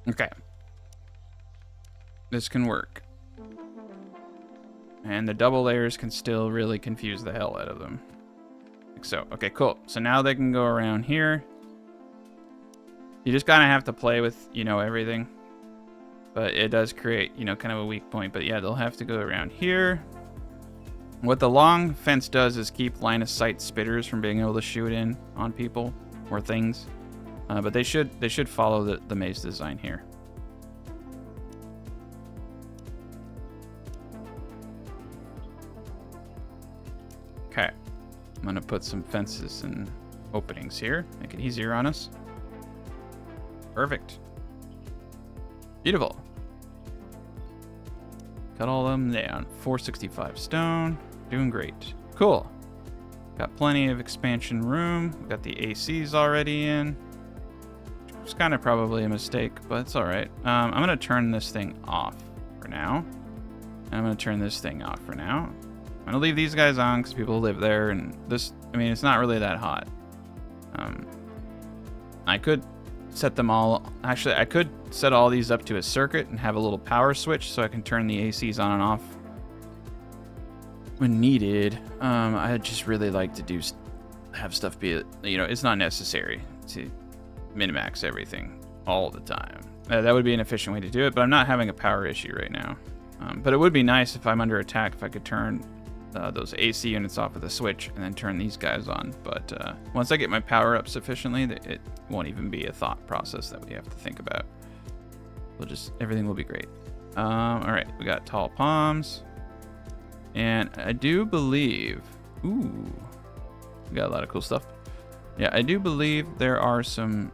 Okay. This can work. And the double layers can still really confuse the hell out of them. Like so. Okay, cool. So now they can go around here. You just kind of have to play with, you know, everything. But it does create, you know, kind of a weak point. But yeah, they'll have to go around here. What the long fence does is keep line of sight spitters from being able to shoot in on people or things. But they should follow the maze design here. Okay, I'm gonna put some fences and openings here, make it easier on us. Perfect. Beautiful. Cut all of them down. 465 stone. Doing great. Cool. Got plenty of expansion room. We got the ACs already in. It's kind of probably a mistake, but it's all right. I'm going to turn this thing off for now. And I'm going to turn this thing off for now. I'm going to leave these guys on because people live there. And this, I mean, it's not really that hot. I could set them all. Actually, I could set all these up to a circuit and have a little power switch so I can turn the ACs on and off when needed. I just really like to have stuff be, you know, it's not necessary to min-max everything all the time. That would be an efficient way to do it, but I'm not having a power issue right now. But it would be nice if I'm under attack if I could turn those AC units off with a switch and then turn these guys on. But once I get my power up sufficiently, it won't even be a thought process that we have to think about. Everything will be great. All right, we got tall palms. And I do believe, ooh, we got a lot of cool stuff. Yeah, I do believe there are some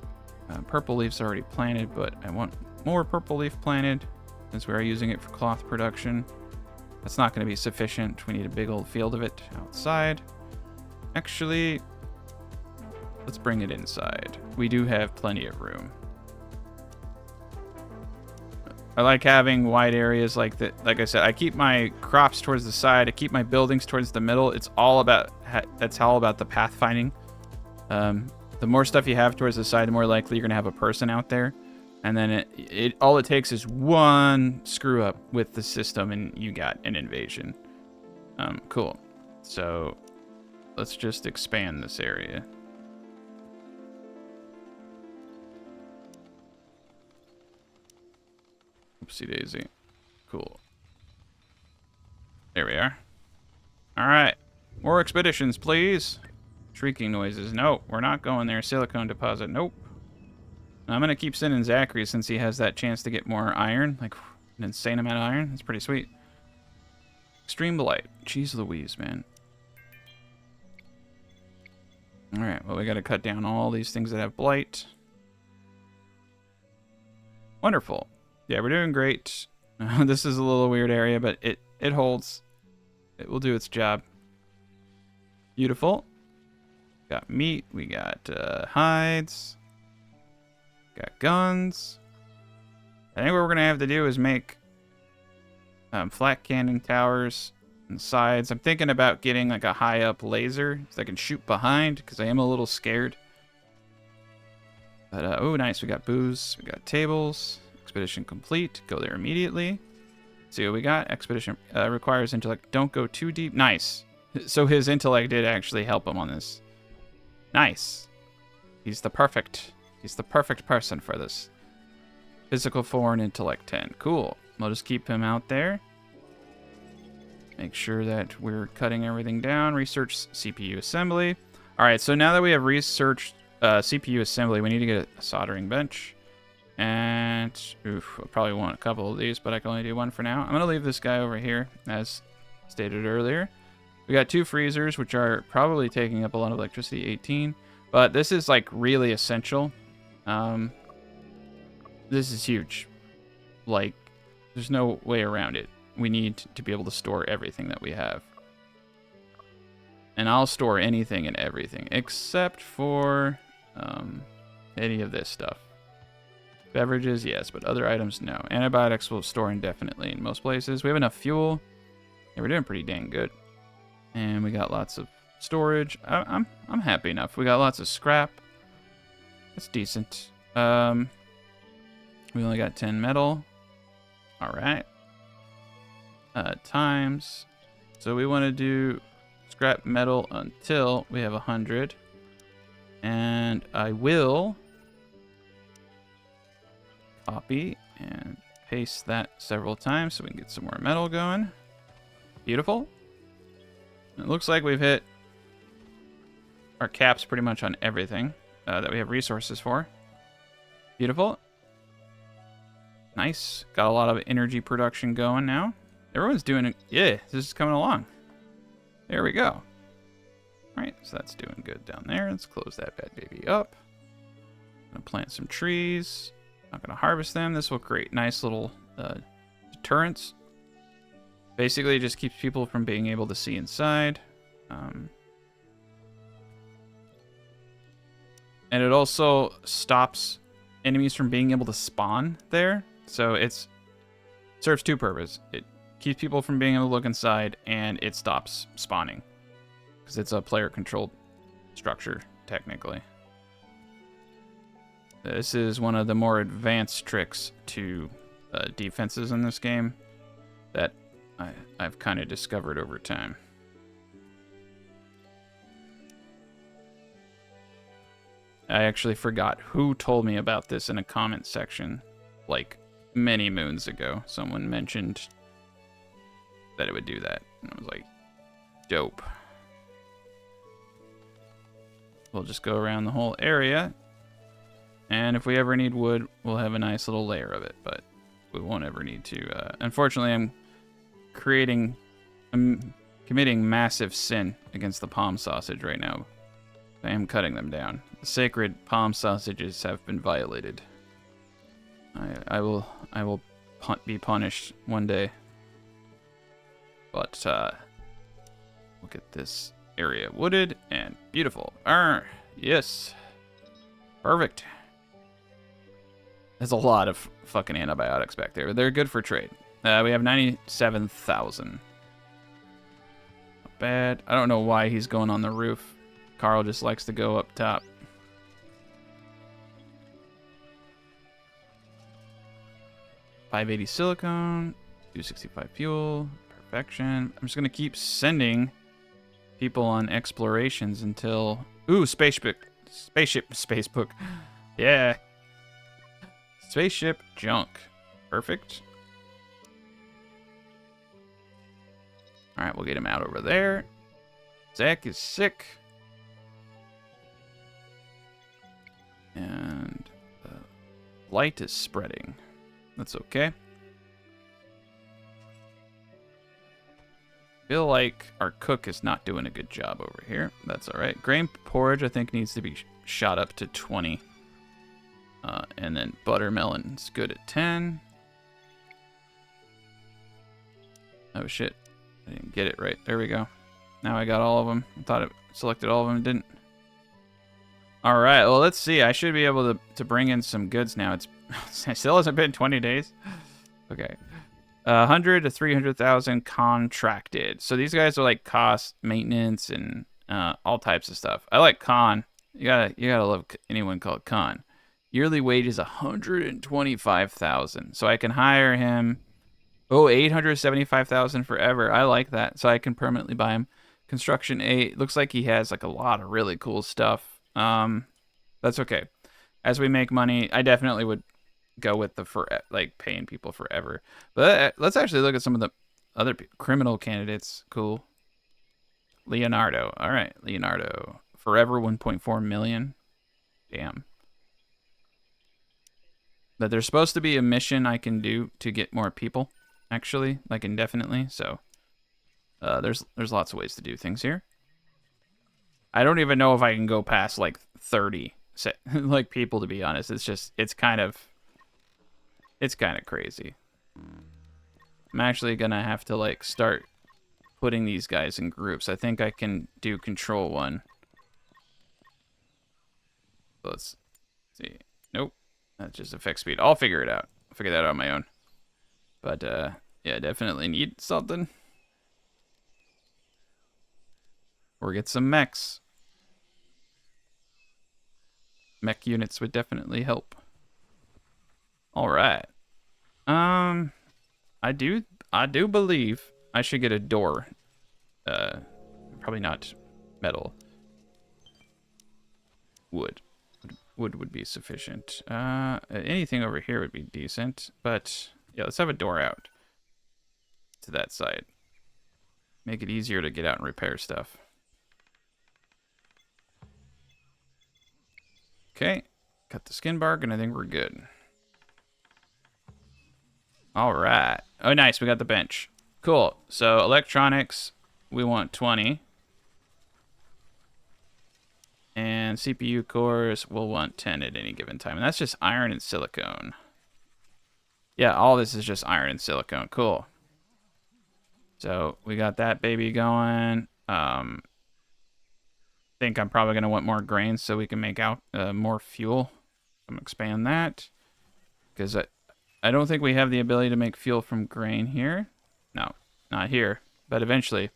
purple leaves already planted, but I want more purple leaf planted since we are using it for cloth production. That's not going to be sufficient. We need a big old field of it outside. Actually, let's bring it inside. We do have plenty of room. I like having wide areas like that. Like I said, I keep my crops towards the side. I keep my buildings towards the middle. It's all about, that's all about the pathfinding. The more stuff you have towards the side, the more likely you're going to have a person out there. And then all it takes is one screw up with the system and you got an invasion. Cool. So let's just expand this area. Oopsie daisy. Cool. There we are. All right. More expeditions, please. Shrieking noises. No, we're not going there. Silicone deposit. Nope. I'm going to keep sending Zachary since he has that chance to get more iron. Like, an insane amount of iron. That's pretty sweet. Extreme Blight. Jeez Louise, man. Alright, well, we got to cut down all these things that have Blight. Wonderful. Yeah, we're doing great. This is a little weird area, but it holds. It will do its job. Beautiful. Got meat. We got hides. Got guns. I think what we're going to have to do is make flat cannon towers and sides. I'm thinking about getting like a high up laser so I can shoot behind because I am a little scared. But, oh, nice. We got booze. We got tables. Expedition complete. Go there immediately. See what we got. Expedition requires intellect. Don't go too deep. Nice. So his intellect did actually help him on this. Nice. He's the perfect person for this. Physical 4 and intellect 10. Cool. We'll just keep him out there. Make sure that we're cutting everything down. Research CPU assembly. All right, so now that we have researched CPU assembly, we need to get a soldering bench. And, oof, I'll probably want a couple of these, but I can only do one for now. I'm going to leave this guy over here, as stated earlier. We got 2 freezers, which are probably taking up a lot of electricity, 18. But this is, like, really essential. This is huge. Like, there's no way around it. We need to be able to store everything that we have. And I'll store anything and everything, except for any of this stuff. Beverages, yes, but other items, no. Antibiotics will store indefinitely in most places. We have enough fuel. Yeah, we're doing pretty dang good. And we got lots of storage. I'm happy enough. We got lots of scrap. That's decent. We only got 10 metal. All right. Times. So we want to do scrap metal until we have 100. And I will copy and paste that several times so we can get some more metal going. Beautiful. It looks like we've hit our caps pretty much on everything that we have resources for. Beautiful. Nice. Got a lot of energy production going now. Everyone's doing it. Yeah, this is coming along. There we go. All right, so that's doing good down there. Let's close that bad baby up. Gonna plant some trees. Not gonna harvest them. This will create nice little deterrents. Basically, it just keeps people from being able to see inside. And it also stops enemies from being able to spawn there. So it serves 2 purposes. It keeps people from being able to look inside, and it stops spawning. Because it's a player-controlled structure, technically. This is one of the more advanced tricks to defenses in this game that I've kind of discovered over time. I actually forgot who told me about this in a comment section, like many moons ago. Someone mentioned that it would do that, and I was like, dope. We'll just go around the whole area, and if we ever need wood, we'll have a nice little layer of it, but we won't ever need to. Unfortunately, I'm committing massive sin against the palm sausage right now. I am cutting them down. The sacred palm sausages have been violated. I will be punished one day. But we'll get this area wooded and beautiful. Yes. Perfect. There's a lot of fucking antibiotics back there. They're good for trade. We have 97,000. Not bad. I don't know why he's going on the roof. Carl just likes to go up top. $580 silicone, $265 fuel, perfection. I'm just gonna keep sending people on explorations until spaceship, yeah, spaceship junk, perfect. All right, we'll get him out over there. Zach is sick. And the light is spreading. That's okay. Feel like our cook is not doing a good job over here. That's all right. Grain porridge, I think, needs to be shot up to 20. And then buttermelon's good at 10. Oh, shit. I didn't get it right. There we go. Now I got all of them. I thought it selected all of them. It didn't. All right. Well, let's see. I should be able to bring in some goods now. It still hasn't been 20 days. Okay. 100 to 300,000 contracted. So these guys are like cost, maintenance, and all types of stuff. I like con. You gotta love anyone called con. Yearly wage is 125,000. So I can hire him. Oh, 875,000 forever. I like that. So I can permanently buy him. Construction 8. Looks like he has like a lot of really cool stuff. That's okay. As we make money, I definitely would go with the like paying people forever. But let's actually look at some of the other criminal candidates. Cool. Leonardo. All right, Leonardo. Forever 1.4 million. Damn. But there's supposed to be a mission I can do to get more people, actually, like indefinitely. So there's lots of ways to do things here. I don't even know if I can go past like 30 like people, to be honest. It's kind of crazy. I'm actually gonna have to like start putting these guys in groups. I think I can do control 1. Let's see. Nope. That just affects speed. I'll figure it out. I'll figure that out on my own. But yeah, definitely need something. Or get some mechs. Mech units would definitely help. All right. I do believe I should get a door. Probably not metal. Wood. Wood would be sufficient. Anything over here would be decent, but yeah, let's have a door out to that side. Make it easier to get out and repair stuff. Okay, cut the skin bark, and I think we're good. All right. Oh, nice. We got the bench. Cool. So electronics, we want 20. And CPU cores, we'll want 10 at any given time. And that's just iron and silicone. Yeah, all this is just iron and silicone. Cool. So we got that baby going. Think I'm probably going to want more grains so we can make out more fuel. I'm expand that. Because I don't think we have the ability to make fuel from grain here. No, not here. But eventually.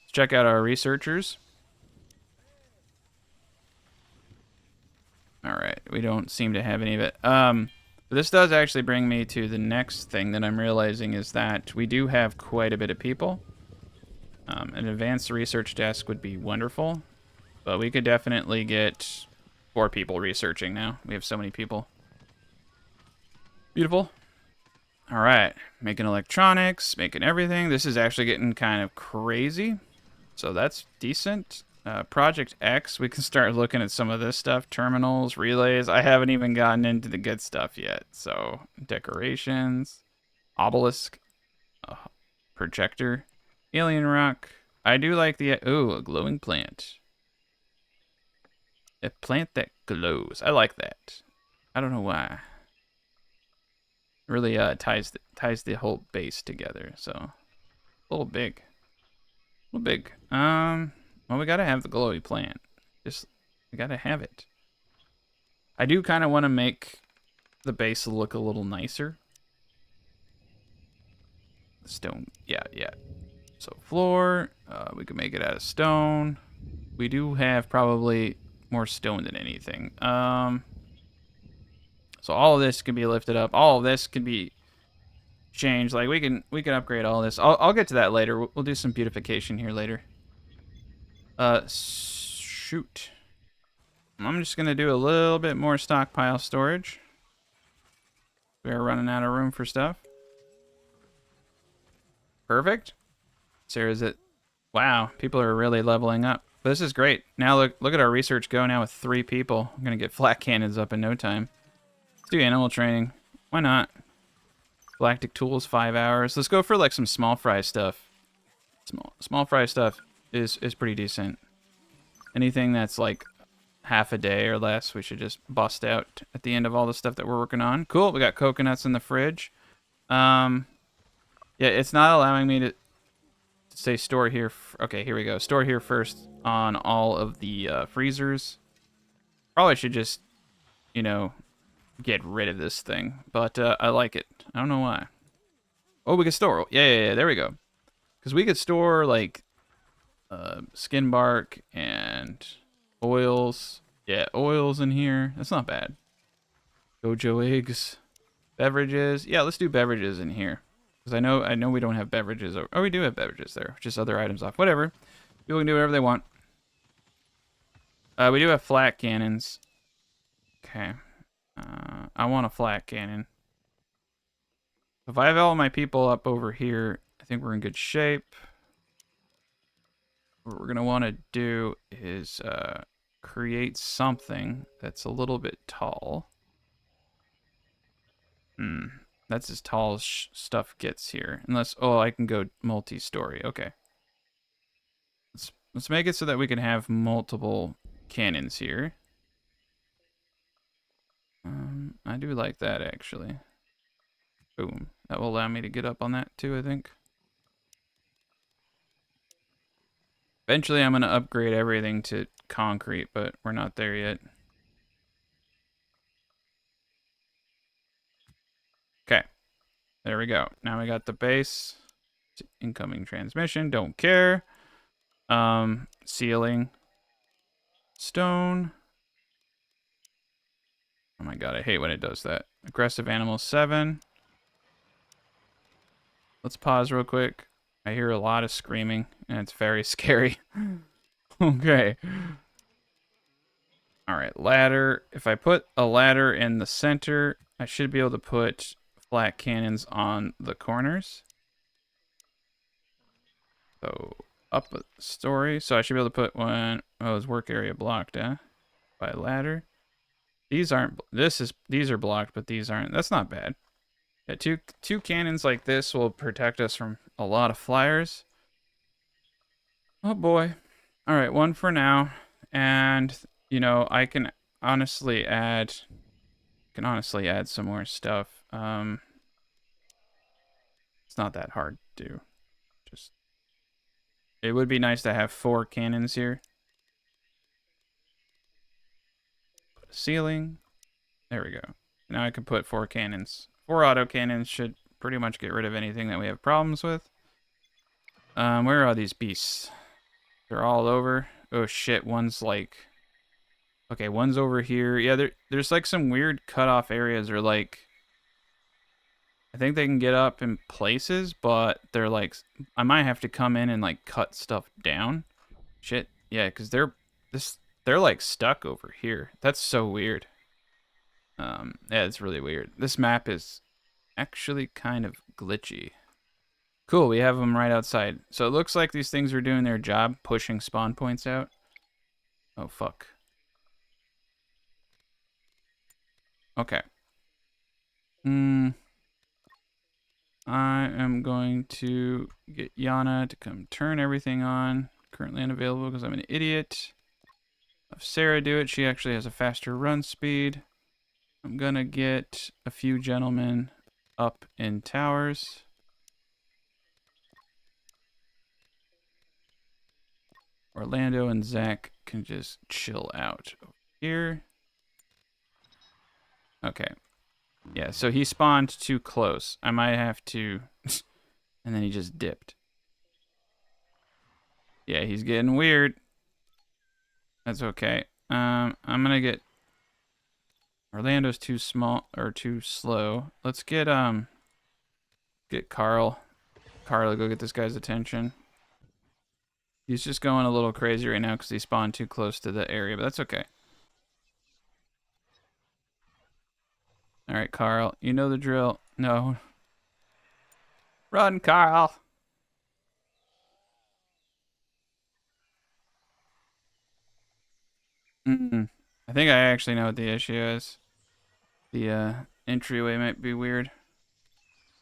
Let's check out our researchers. All right, we don't seem to have any of it. This does actually bring me to the next thing that I'm realizing is that we do have quite a bit of people. An advanced research desk would be wonderful, but we could definitely get 4 people researching now. We have so many people. Beautiful. All right, making electronics, making everything. This is actually getting kind of crazy, so that's decent. Project X, we can start looking at some of this stuff. Terminals, relays. I haven't even gotten into the good stuff yet. So, decorations, obelisk, projector, alien rock. I do like the, ooh, a glowing plant. A plant that glows. I like that. I don't know why. It really ties the whole base together. So, a little big. A little big. Well, we gotta have the glowy plant. We gotta have it. I do kind of want to make the base look a little nicer. Stone, yeah. So floor, we can make it out of stone. We do have probably more stone than anything. So all of this can be lifted up. All of this can be changed. Like we can upgrade all this. I'll get to that later. We'll do some beautification here later. Shoot. I'm just gonna do a little bit more stockpile storage. We are running out of room for stuff. Perfect. Sarah's it. Wow, people are really leveling up. But this is great. Now look at our research go now with 3 people. I'm gonna get flat cannons up in no time. Let's do animal training. Why not? Galactic tools, 5 hours. Let's go for like some small fry stuff. Small fry stuff is pretty decent. Anything that's like half a day or less, we should just bust out at the end of all the stuff that we're working on. Cool, we got coconuts in the fridge. Yeah, it's not allowing me to say store here. Okay, here we go. Store here first on all of the freezers. Probably should just, you know, get rid of this thing, but I like it. I don't know why. Oh, we can store. Yeah, there we go. Because we could store like skin bark and oils. Yeah, oils in here. That's not bad. Gojo eggs, beverages. Yeah, let's do beverages in here. Because I know we don't have beverages. Oh, we do have beverages there. Just other items off. Whatever. People can do whatever they want. We do have flat cannons. Okay. I want a flat cannon. If I have all my people up over here, I think we're in good shape. What we're going to want to do is create something that's a little bit tall. That's as tall as stuff gets here. Unless, oh, I can go multi-story. Okay. Let's make it so that we can have multiple cannons here. I do like that, actually. Boom. That will allow me to get up on that, too, I think. Eventually, I'm going to upgrade everything to concrete, but we're not there yet. Okay. There we go. Now we got the base. Incoming transmission. Don't care. Ceiling. Stone. Oh my god, I hate when it does that. Aggressive animal 7. Let's pause real quick. I hear a lot of screaming, and it's very scary. Okay. Alright, ladder. If I put a ladder in the center, I should be able to put flat cannons on the corners. So, up a story. So I should be able to put one. Oh, it's work area blocked, eh? By ladder. These aren't. These are blocked, but these aren't. That's not bad. Yeah, two cannons like this will protect us from a lot of flyers. Oh boy. All right, one for now, and you know I can honestly add some more stuff. It's not that hard to do. Just it would be nice to have 4 cannons here. Put a ceiling. There we go. Now I can put 4 cannons. 4 auto cannons should pretty much get rid of anything that we have problems with. Where are these beasts? They're all over. Oh shit, one's like... Okay, one's over here. Yeah, there's like some weird cutoff areas or like... I think they can get up in places, but they're like... I might have to come in and like cut stuff down. Shit, yeah, because they're like stuck over here. That's so weird. Yeah, it's really weird. This map is actually kind of glitchy. Cool, we have them right outside. So it looks like these things are doing their job, pushing spawn points out. Oh, fuck. Okay. I am going to get Yana to come turn everything on. Currently unavailable because I'm an idiot. Have Sarah do it. She actually has a faster run speed. I'm gonna get a few gentlemen up in towers. Orlando and Zach can just chill out over here. Okay. Yeah, so he spawned too close. I might have to... and then he just dipped. Yeah, he's getting weird. That's okay. I'm gonna get... Orlando's too small, or too slow. Let's get Carl. Carl, go get this guy's attention. He's just going a little crazy right now because he spawned too close to the area, but that's okay. All right, Carl, you know the drill. No. Run, Carl. I think I actually know what the issue is. The entryway might be weird.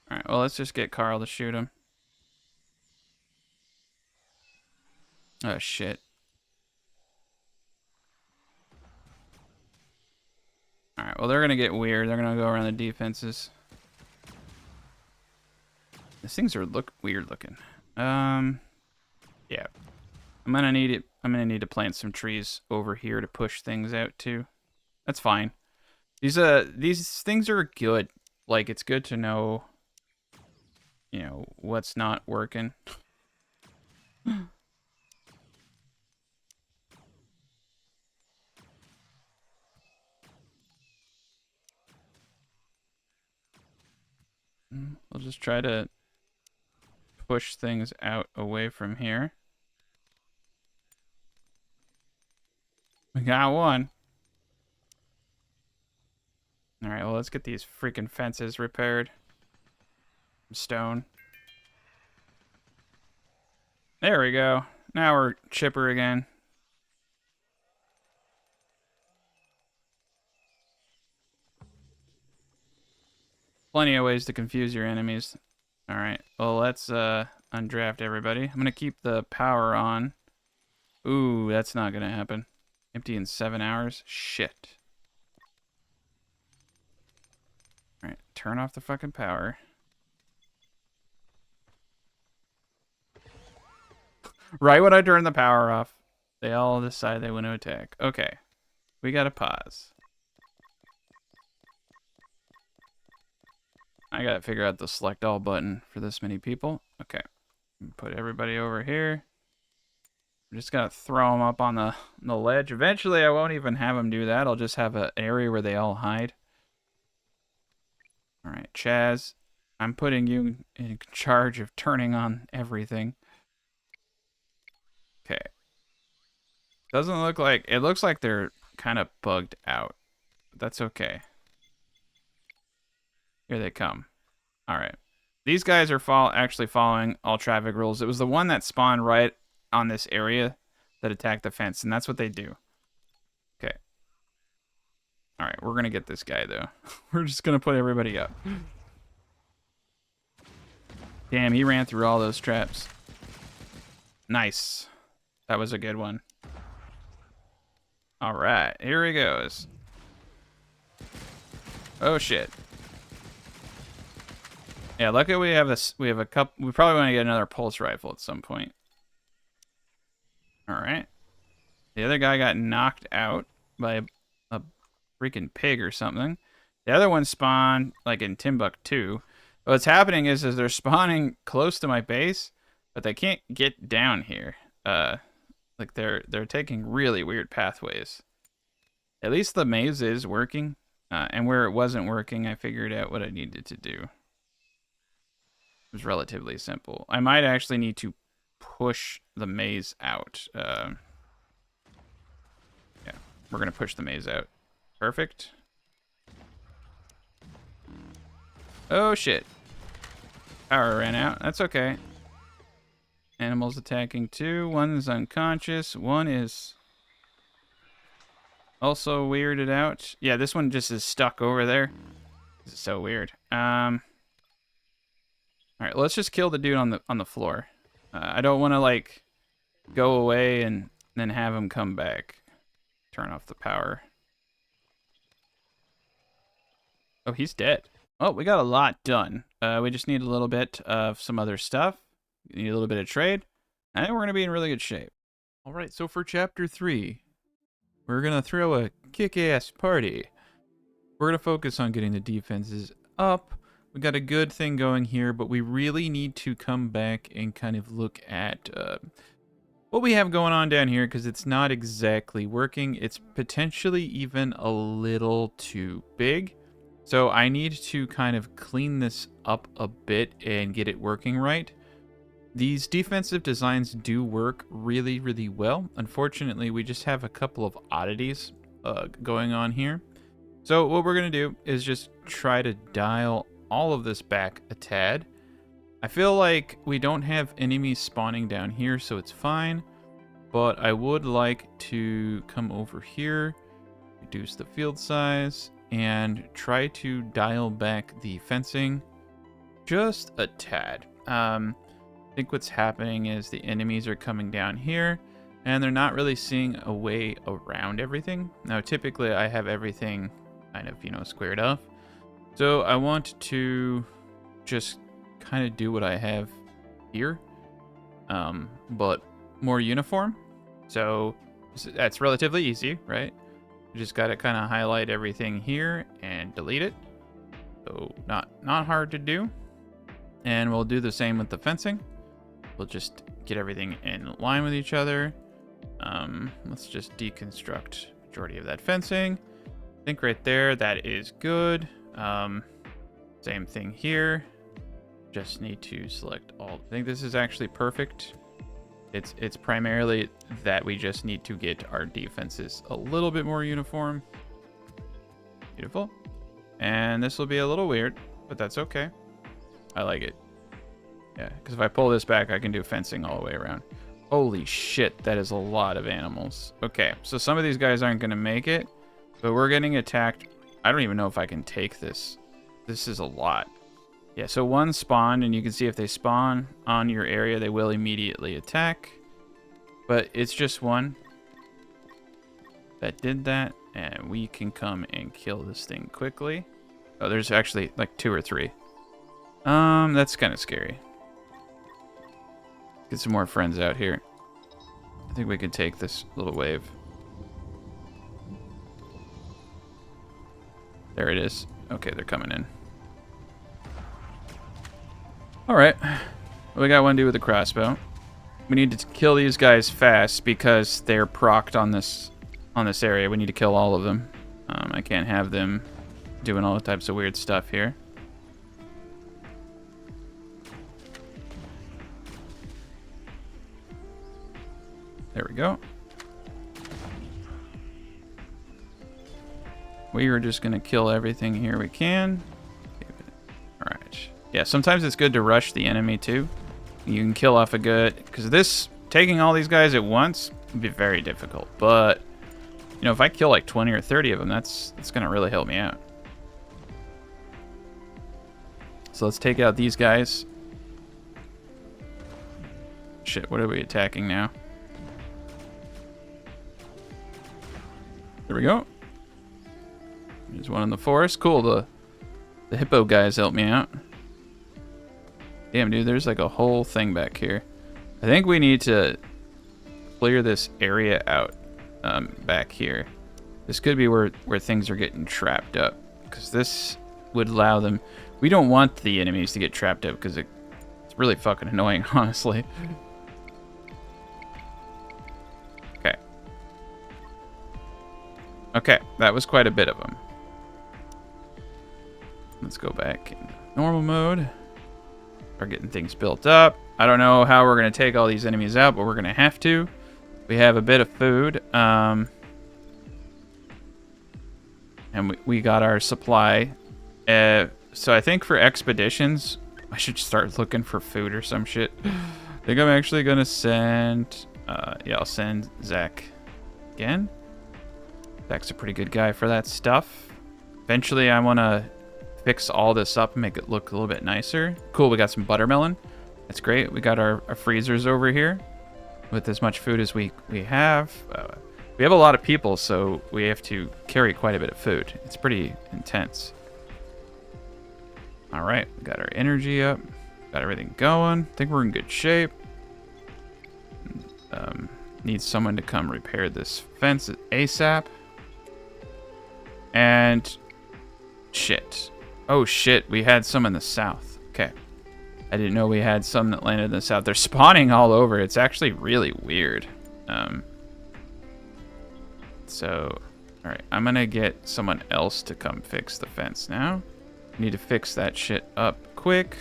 All right, well, let's just get Carl to shoot him. Oh, shit. All right, well, they're going to get weird. They're going to go around the defenses. These things are weird looking. Yeah. I'm going to need to plant some trees over here to push things out too. That's fine. These things are good. Like, it's good to know, you know, what's not working. We'll just try to push things out away from here. We got one. All right, well, let's get these freaking fences repaired. Stone. There we go. Now we're chipper again. Plenty of ways to confuse your enemies. All right, well, let's undraft everybody. I'm going to keep the power on. Ooh, that's not going to happen. Empty in 7 hours? Shit. All right, turn off the fucking power. Right when I turn the power off, they all decide they want to attack. Okay, we got to pause. I got to figure out the select all button for this many people. Okay, put everybody over here. I'm just going to throw them up on the ledge. Eventually, I won't even have them do that. I'll just have an area where they all hide. All right, Chaz, I'm putting you in charge of turning on everything. Okay. Doesn't look like... It looks like they're kind of bugged out. But that's okay. Here they come. All right. These guys are actually following all traffic rules. It was the one that spawned right on this area that attacked the fence, and that's what they do. Okay. All right, we're going to get this guy, though. We're just going to put everybody up. Damn, he ran through all those traps. Nice. That was a good one. All right, here he goes. Oh, shit. Yeah, luckily we have this. We have a couple. We probably want to get another pulse rifle at some point. All right. The other guy got knocked out by a freaking pig or something. The other one spawned like in Timbuktu. What's happening is they're spawning close to my base, but they can't get down here. Like they're taking really weird pathways. At least the maze is working, and where it wasn't working, I figured out what I needed to do. It was relatively simple. I might actually need to push the maze out. Yeah, we're going to push the maze out. Perfect. Oh, shit. Power ran out. That's okay. Animals attacking too. One is unconscious. One is also weirded out. Yeah, this one just is stuck over there. This is so weird. All right, let's just kill the dude on the floor. I don't want to like go away and then have him come back. Turn off the power. Oh, he's dead. Oh, we got a lot done. We just need a little bit of some other stuff. We need a little bit of trade. I think we're gonna be in really good shape. All right, so for chapter 3, we're gonna throw a kick-ass party. We're gonna focus on getting the defenses up. We got a good thing going here, but we really need to come back and kind of look at what we have going on down here, because it's not exactly working. It's potentially even a little too big. So I need to kind of clean this up a bit and get it working right. These defensive designs do work really, really well. Unfortunately, we just have a couple of oddities going on here. So what we're going to do is just try to dial all of this back a tad. I feel like we don't have enemies spawning down here, so it's fine. But I would like to come over here, reduce the field size, and try to dial back the fencing just a tad. I think what's happening is the enemies are coming down here, and they're not really seeing a way around everything. Now, typically, I have everything kind of, squared off. So I want to just kind of do what I have here, but more uniform. So that's relatively easy, right? You just got to kind of highlight everything here and delete it. So not hard to do. And we'll do the same with the fencing. We'll just get everything in line with each other. Let's just deconstruct majority of that fencing. I think right there, that is good. Same thing here. Just need to select all. I think this is actually perfect. It's primarily that we just need to get our defenses a little bit more uniform. Beautiful. And this will be a little weird, but that's okay. I like it. Yeah, because if I pull this back, I can do fencing all the way around. Holy shit, that is a lot of animals. Okay, so some of these guys aren't going to make it, but we're getting attacked. I don't even know if I can take this. This is a lot. Yeah, so one spawned, and you can see if they spawn on your area, they will immediately attack. But it's just one that did that, and we can come and kill this thing quickly. Oh, there's actually like 2 or 3. That's kind of scary. Get some more friends out here. I think we can take this little wave. There it is. Okay, they're coming in. Alright. Well, we got one dude with a crossbow. We need to kill these guys fast because they're procced on this area. We need to kill all of them. I can't have them doing all types of weird stuff here. There we go. We are just going to kill everything here we can. Alright. Yeah, sometimes it's good to rush the enemy too. You can kill off a good... Because this, taking all these guys at once, would be very difficult. But, you know, if I kill like 20 or 30 of them, that's going to really help me out. So let's take out these guys. Shit, what are we attacking now? There we go. There's one in the forest. Cool, the hippo guys helped me out. Damn, dude, there's like a whole thing back here. I think we need to clear this area out back here. This could be where things are getting trapped up, because this would allow them... We don't want the enemies to get trapped up, because it's really fucking annoying, honestly. Okay. Okay, that was quite a bit of them. Let's go back in normal mode. Start getting things built up. I don't know how we're going to take all these enemies out, but we're going to have to. We have a bit of food. And we got our supply. So I think for expeditions, I should start looking for food or some shit. I think I'm actually going to send... yeah, I'll send Zach again. Zach's a pretty good guy for that stuff. Eventually, I want to fix all this up and make it look a little bit nicer. Cool, we got some buttermelon. That's great. We got our freezers over here with as much food as we have. We have a lot of people, so we have to carry quite a bit of food. It's pretty intense. All right, we got our energy up. Got everything going. I think we're in good shape. Need someone to come repair this fence ASAP. And shit. Oh shit, we had some in the south. Okay. I didn't know we had some that landed in the south. They're spawning all over. It's actually really weird. So, all right, I'm gonna get someone else to come fix the fence now. Need to fix that shit up quick.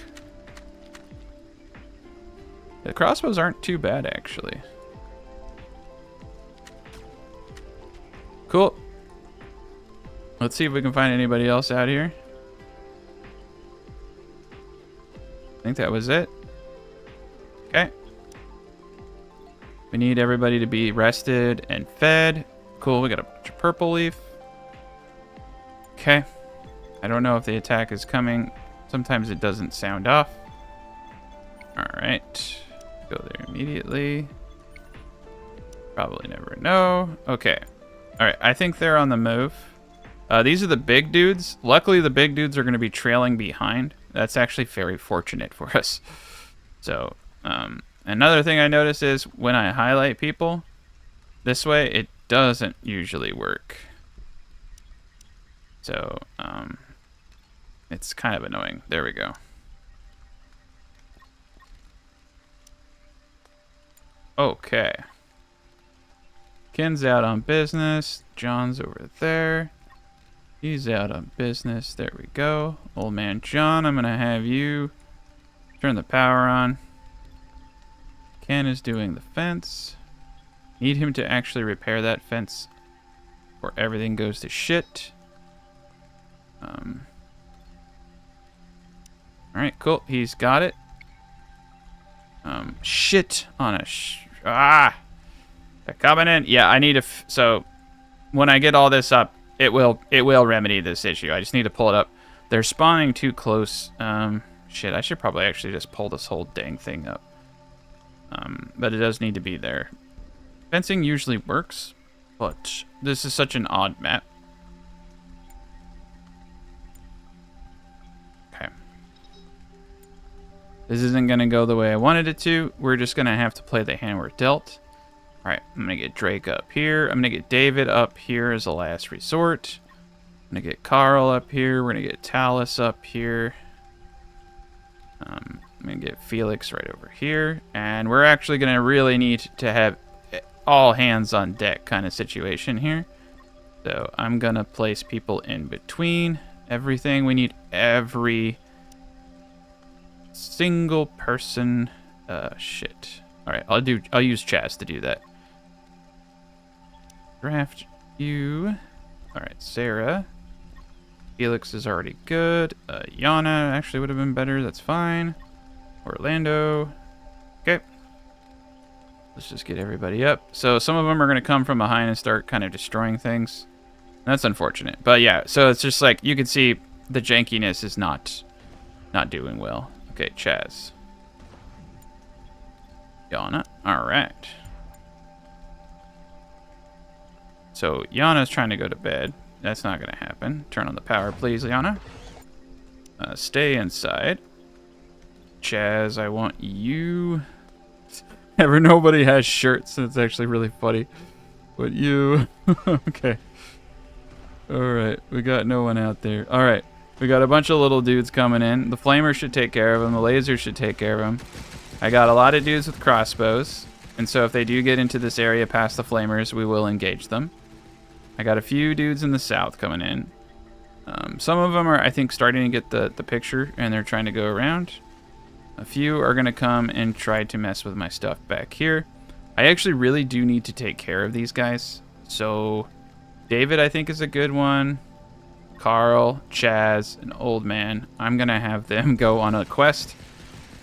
The crossbows aren't too bad, actually. Cool. Let's see if we can find anybody else out here. I think that was it. Okay. We need everybody to be rested and fed. Cool, we got a bunch of purple leaf. Okay. I don't know if the attack is coming. Sometimes it doesn't sound off. Alright. Go there immediately. Probably never know. Okay. Alright, I think they're on the move. These are the big dudes. Luckily, the big dudes are going to be trailing behind. That's actually very fortunate for us. So, another thing I notice is when I highlight people this way, it doesn't usually work. So, it's kind of annoying. There we go. Okay. Ken's out on business. John's over there. He's out on business. There we go. Old man John, I'm going to have you turn the power on. Ken is doing the fence. Need him to actually repair that fence or everything goes to shit. All right, cool. He's got it. Shit on a they're coming in. Yeah, I need to. So when I get all this up, it will remedy this issue. I just need to pull it up. They're spawning too close. Shit, I should probably actually just pull this whole dang thing up. But it does need to be there. Fencing usually works, but this is such an odd map. Okay. This isn't going to go the way I wanted it to. We're just going to have to play the hand we're dealt. All right, I'm going to get Drake up here. I'm going to get David up here as a last resort. I'm going to get Carl up here. We're going to get Talus up here. I'm going to get Felix right over here. And we're actually going to really need to have all hands on deck kind of situation here. So I'm going to place people in between everything. We need every single person. Shit. All right, I'll use Chaz to do that. Draft you. All right, Sarah. Felix is already good. Yana actually would have been better. That's fine. Orlando. Okay. Let's just get everybody up. So some of them are going to come from behind and start kind of destroying things. That's unfortunate. But yeah, so it's just like you can see the jankiness is not doing well. Okay, Chaz. Yana. All right. So Yana's trying to go to bed. That's not going to happen. Turn on the power, please, Yana. Stay inside. Chaz, I want you. Nobody has shirts, and it's actually really funny. But you. Okay. All right. We got no one out there. All right. We got a bunch of little dudes coming in. The flamer should take care of them. The laser should take care of them. I got a lot of dudes with crossbows. And so if they do get into this area past the flamers, we will engage them. I got a few dudes in the south coming in. Some of them are, I think, starting to get the picture, and they're trying to go around. A few are going to come and try to mess with my stuff back here. I actually really do need to take care of these guys. So David, I think, is a good one. Carl, Chaz, and Old Man. I'm going to have them go on a quest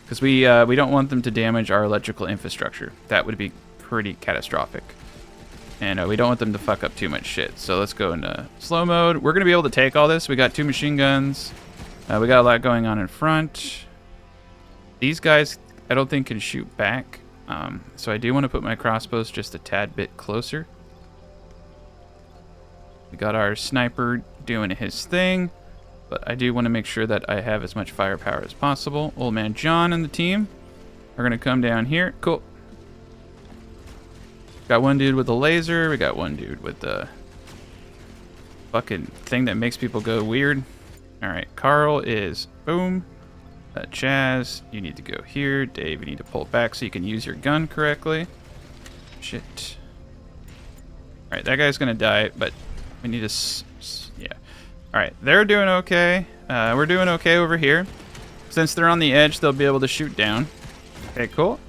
because we don't want them to damage our electrical infrastructure. That would be pretty catastrophic. And we don't want them to fuck up too much shit. So let's go into slow mode. We're going to be able to take all this. We got 2 machine guns. We got a lot going on in front. These guys, I don't think, can shoot back. So I do want to put my crossbows just a tad bit closer. We got our sniper doing his thing. But I do want to make sure that I have as much firepower as possible. Old Man John and the team are going to come down here. Cool. Got one dude with a laser. We got one dude with the fucking thing that makes people go weird. All right, Carl is boom. Chaz, you need to go here. Dave, you need to pull back so you can use your gun correctly. Shit. All right, that guy's gonna die, but we need to. Yeah. All right, they're doing okay. We're doing okay over here. Since they're on the edge, they'll be able to shoot down. Okay, cool.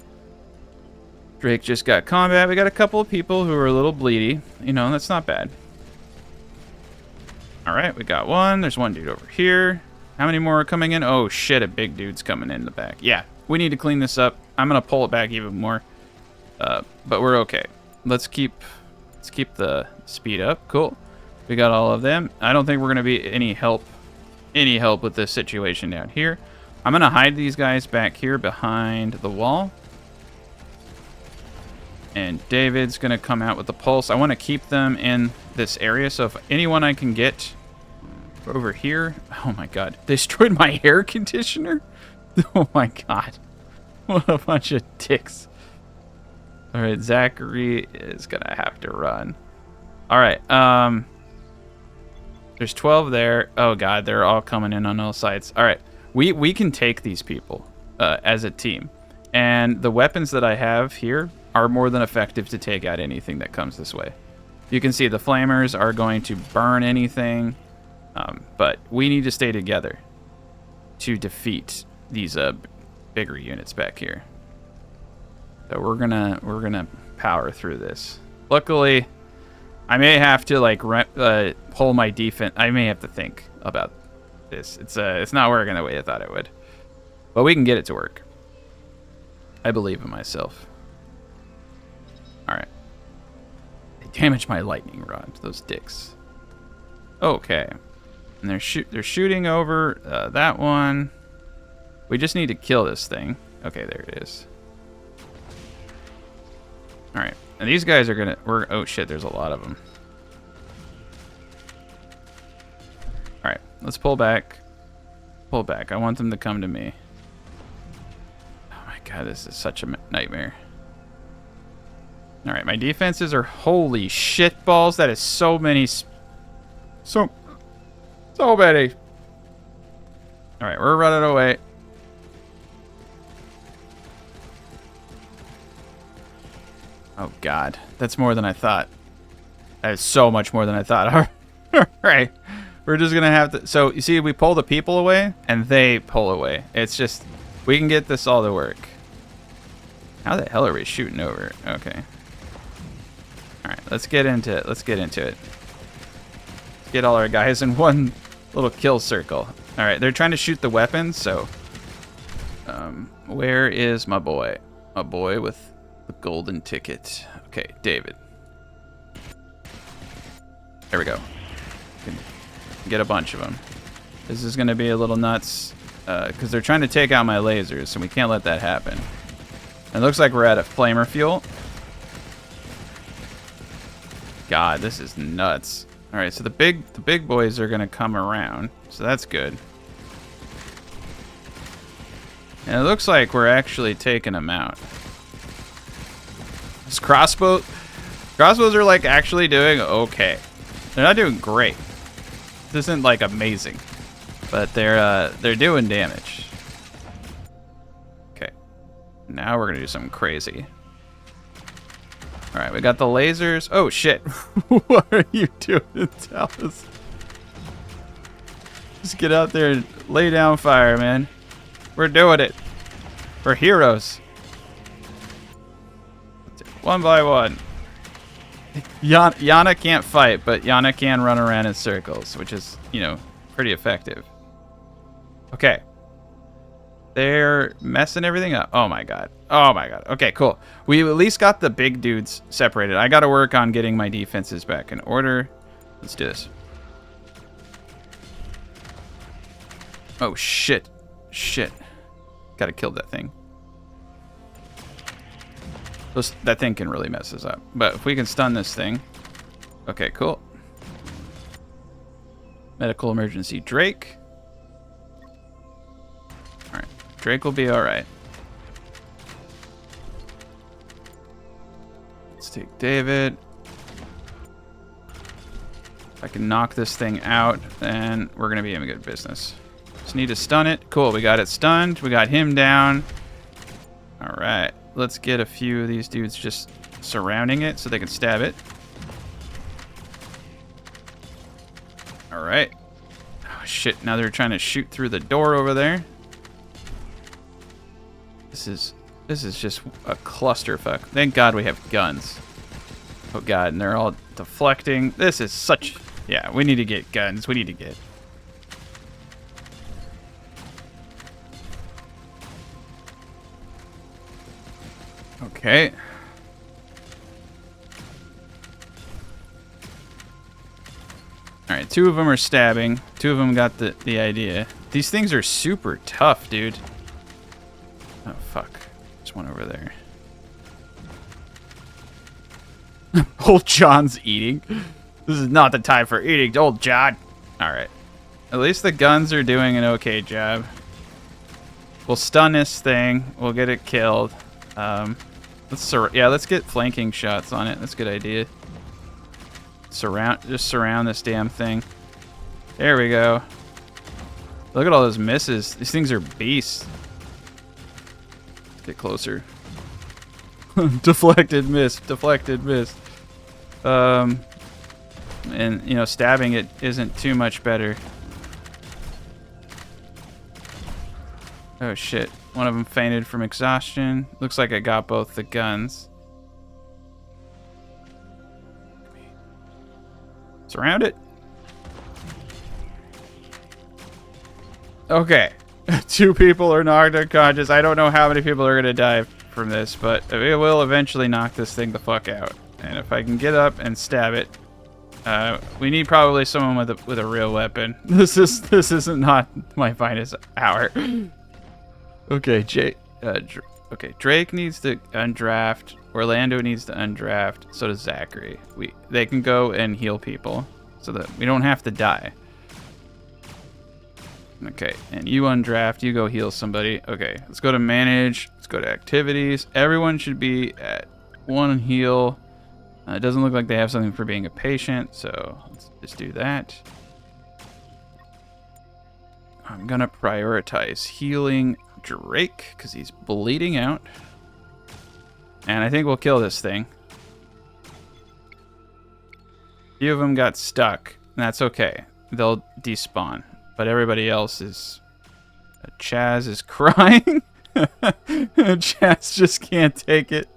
Drake just got combat. We got a couple of people who are a little bleedy. You know, that's not bad. All right, we got one. There's one dude over here. How many more are coming in? Oh, shit, a big dude's coming in the back. Yeah, we need to clean this up. I'm going to pull it back even more. But we're okay. Let's keep the speed up. Cool. We got all of them. I don't think we're going to be any help with this situation down here. I'm going to hide these guys back here behind the wall. And David's going to come out with the pulse. I want to keep them in this area. So if anyone I can get over here. Oh my god. They destroyed my air conditioner? Oh my god. What a bunch of dicks. Alright, Zachary is going to have to run. Alright, there's 12 there. Oh god, they're all coming in on all sides. Alright, we can take these people as a team. And the weapons that I have here are more than effective to take out anything that comes this way. You can see the flamers are going to burn anything, but we need to stay together to defeat these bigger units back here. So we're gonna power through this. Luckily, I may have to like pull my defense. I may have to think about this. It's not working the way I thought it would. But we can get it to work. I believe in myself. Alright. They damaged my lightning rod, those dicks. Okay. And they're shooting over that one. We just need to kill this thing. Okay, there it is. Alright. And these guys are gonna... oh shit, there's a lot of them. Alright, let's pull back. Pull back. I want them to come to me. Oh my god, this is such a nightmare. Alright, my defenses are... Holy shit balls. That is so many... So many. Alright, we're running away. Oh god, that's more than I thought. That is so much more than I thought. Alright, we're just gonna have to... So, you see, we pull the people away, and they pull away. It's just... We can get this all to work. How the hell are we shooting over? Okay. Alright, let's get into it. Let's get into it. Let's get all our guys in one little kill circle. Alright, they're trying to shoot the weapons, so... where is my boy? My boy with the golden ticket. Okay, David. There we go. Get a bunch of them. This is going to be a little nuts because they're trying to take out my lasers, so we can't let that happen. It looks like we're out of flamer fuel. God, this is nuts. All right, so the big boys are going to come around, so that's good. And it looks like we're actually taking them out. This crossbows are like actually doing okay. They're not doing great. This isn't like amazing, but they're doing damage. Okay, now we're gonna do something crazy. All right, we got the lasers. Oh shit! What are you doing, Dallas? Just get out there and lay down fire, man. We're doing it. We're heroes. One by one. Yana can't fight, but Yana can run around in circles, which is, you know, pretty effective. Okay. They're messing everything up. Oh my god. Oh my god. Okay, cool. We at least got the big dudes separated. I gotta work on getting my defenses back in order. Let's do this. Oh shit. Shit. Gotta kill that thing. That thing can really mess us up. But if we can stun this thing. Okay, cool. Medical emergency Drake. Alright. Drake will be alright. Let's take David. If I can knock this thing out, then we're going to be in good business. Just need to stun it. Cool, we got it stunned. We got him down. Alright. Let's get a few of these dudes just surrounding it so they can stab it. Alright. Oh shit, now they're trying to shoot through the door over there. This is just a clusterfuck. Thank God we have guns. Oh god, and they're all deflecting. This is such... Yeah, we need to get guns. We need to get... Okay. Alright, 2 of them are stabbing. 2 of them got the idea. These things are super tough, dude. Oh, fuck. There's one over there. Old John's eating. This is not the time for eating, old John. Alright. At least the guns are doing an okay job. We'll stun this thing. We'll get it killed. Let's get flanking shots on it. That's a good idea. Just surround this damn thing. There we go. Look at all those misses. These things are beasts. Let's get closer. Deflected miss. Deflected miss. And you know, stabbing it isn't too much better. Oh shit. One of them fainted from exhaustion. Looks like I got both the guns. Surround it. Okay. 2 people are knocked unconscious. I don't know how many people are going to die from this, but it will eventually knock this thing the fuck out. And if I can get up and stab it, we need probably someone with a real weapon. This isn't not my finest hour. Okay, okay, Drake needs to undraft. Orlando needs to undraft. So does Zachary. They can go and heal people so that we don't have to die. Okay, and you undraft, you go heal somebody. Okay, let's go to manage, let's go to activities. Everyone should be at 1 heal. It doesn't look like they have something for being a patient, so let's just do that. I'm gonna prioritize healing Drake, because he's bleeding out. And I think we'll kill this thing. A few of them got stuck, and that's okay. They'll despawn. But everybody else is... Chaz is crying. Chaz just can't take it.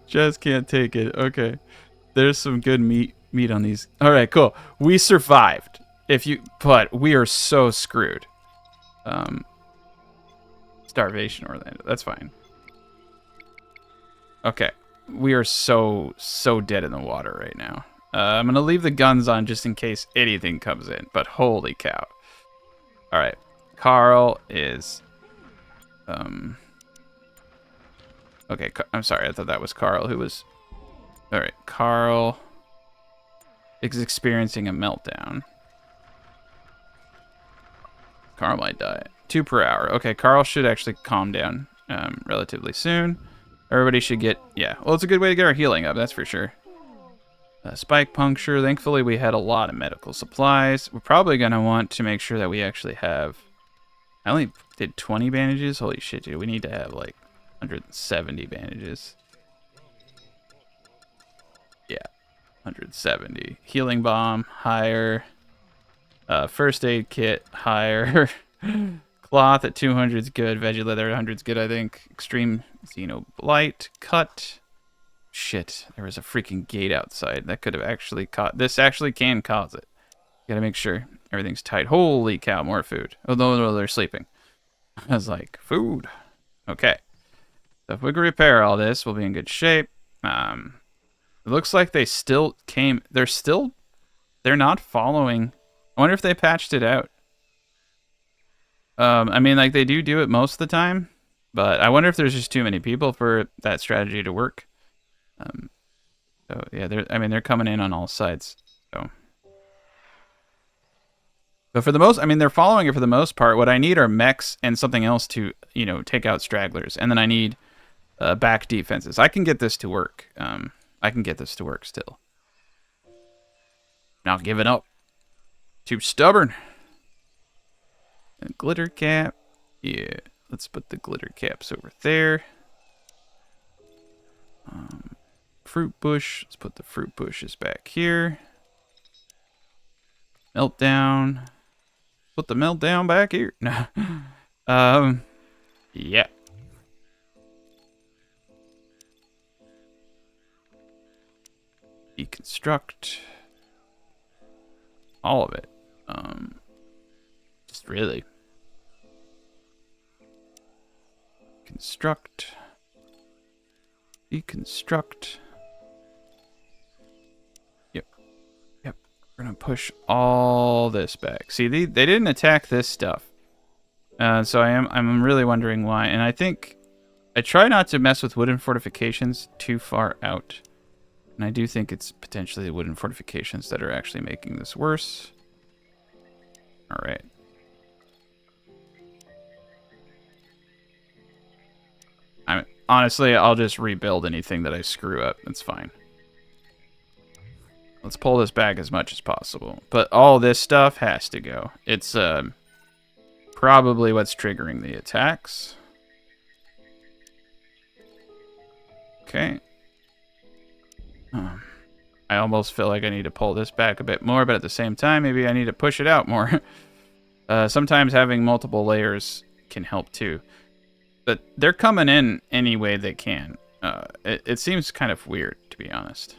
Just can't take it. Okay. There's some good meat on these. All right, cool. We survived. But we are so screwed. Starvation, Orlando. That's fine. Okay. We are so dead in the water right now. I'm going to leave the guns on just in case anything comes in. But holy cow. All right, Carl is, okay, I'm sorry, I thought that was Carl who was, all right, Carl is experiencing a meltdown. Carl might die. 2 per hour. Okay, Carl should actually calm down relatively soon. Everybody should get, yeah, well, it's a good way to get our healing up, that's for sure. Spike puncture. Thankfully, we had a lot of medical supplies. We're probably going to want to make sure that we actually have... I only did 20 bandages. Holy shit, dude. We need to have, like, 170 bandages. Yeah, 170. Healing bomb, higher. First aid kit, higher. Cloth at 200 is good. Veggie leather at 100 is good, I think. Extreme Xeno Blight, cut. Shit, there was a freaking gate outside. That could have actually caught... This actually can cause it. Gotta make sure everything's tight. Holy cow, more food. Oh, no, they're sleeping. I was like, food. Okay. So if we can repair all this, we'll be in good shape. It looks like they still came... They're not following... I wonder if they patched it out. I mean, like, they do it most of the time. But I wonder if there's just too many people for that strategy to work. So yeah, they're coming in on all sides. So, but for the most, they're following it for the most part. What I need are mechs and something else to, take out stragglers, and then I need back defenses. I can get this to work. I can get this to work still. Not giving up. Too stubborn. And glitter cap. Yeah, let's put the glitter caps over there. Fruit bush. Let's put the fruit bushes back here. Meltdown. Put the meltdown back here. No. Yeah. Deconstruct. All of it. Just really. Construct. Deconstruct. We're gonna push all this back. See, they didn't attack this stuff, so I'm really wondering why. And I think I try not to mess with wooden fortifications too far out, and I do think it's potentially the wooden fortifications that are actually making this worse. All right. Honestly, I'll just rebuild anything that I screw up. That's fine. Let's pull this back as much as possible. But all this stuff has to go. It's probably what's triggering the attacks. Okay. I almost feel like I need to pull this back a bit more, but at the same time, maybe I need to push it out more. Sometimes having multiple layers can help too. But they're coming in any way they can. It seems kind of weird, to be honest.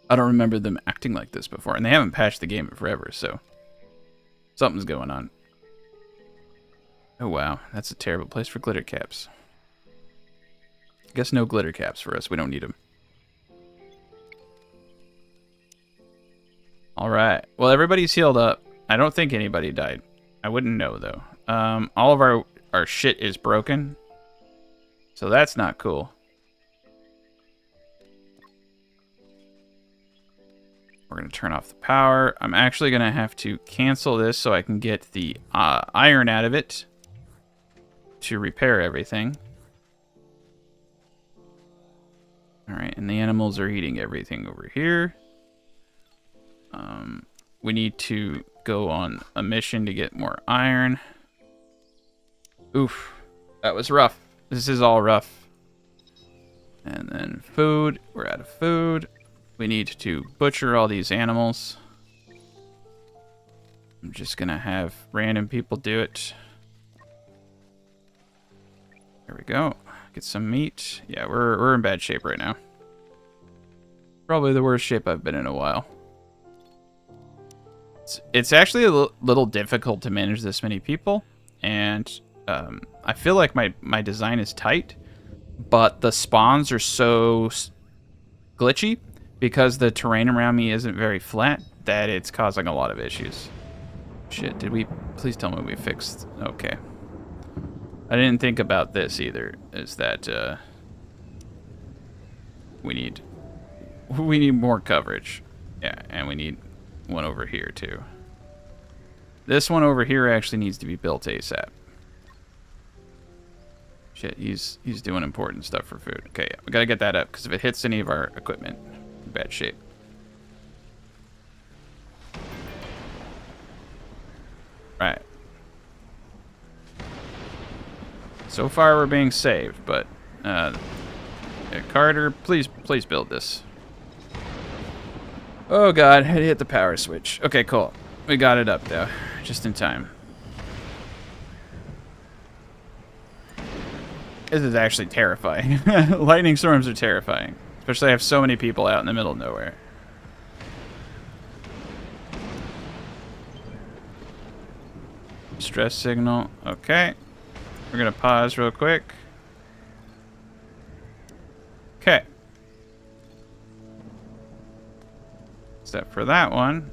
I don't remember them acting like this before, and they haven't patched the game in forever, so something's going on. Oh, wow. That's a terrible place for glitter caps. I guess no glitter caps for us. We don't need them. All right. Well, everybody's healed up. I don't think anybody died. I wouldn't know, though. All of our shit is broken. So that's not cool. We're going to turn off the power. I'm actually going to have to cancel this so I can get the iron out of it to repair everything. All right, and the animals are eating everything over here. We need to go on a mission to get more iron. Oof, that was rough. This is all rough. And then food. We're out of food. We need to butcher all these animals. I'm just gonna have random people do it. There we go. Get some meat. Yeah, we're in bad shape right now. Probably the worst shape I've been in a while. It's actually a little difficult to manage this many people, and I feel like my design is tight, but the spawns are so glitchy because the terrain around me isn't very flat that it's causing a lot of issues. Shit, did we... Please tell me we fixed... Okay. I didn't think about this either, is that we need more coverage. Yeah, and we need one over here too. This one over here actually needs to be built ASAP. Shit, he's doing important stuff for food. Okay, yeah, we gotta get that up, because if it hits any of our equipment, in bad shape. Right. So far we're being saved, but yeah, Carter, please build this. Oh god, I hit the power switch. Okay, cool. We got it up though, just in time. This is actually terrifying. Lightning storms are terrifying. Especially I have so many people out in the middle of nowhere. Stress signal. Okay. We're gonna pause real quick. Okay. Except for that one.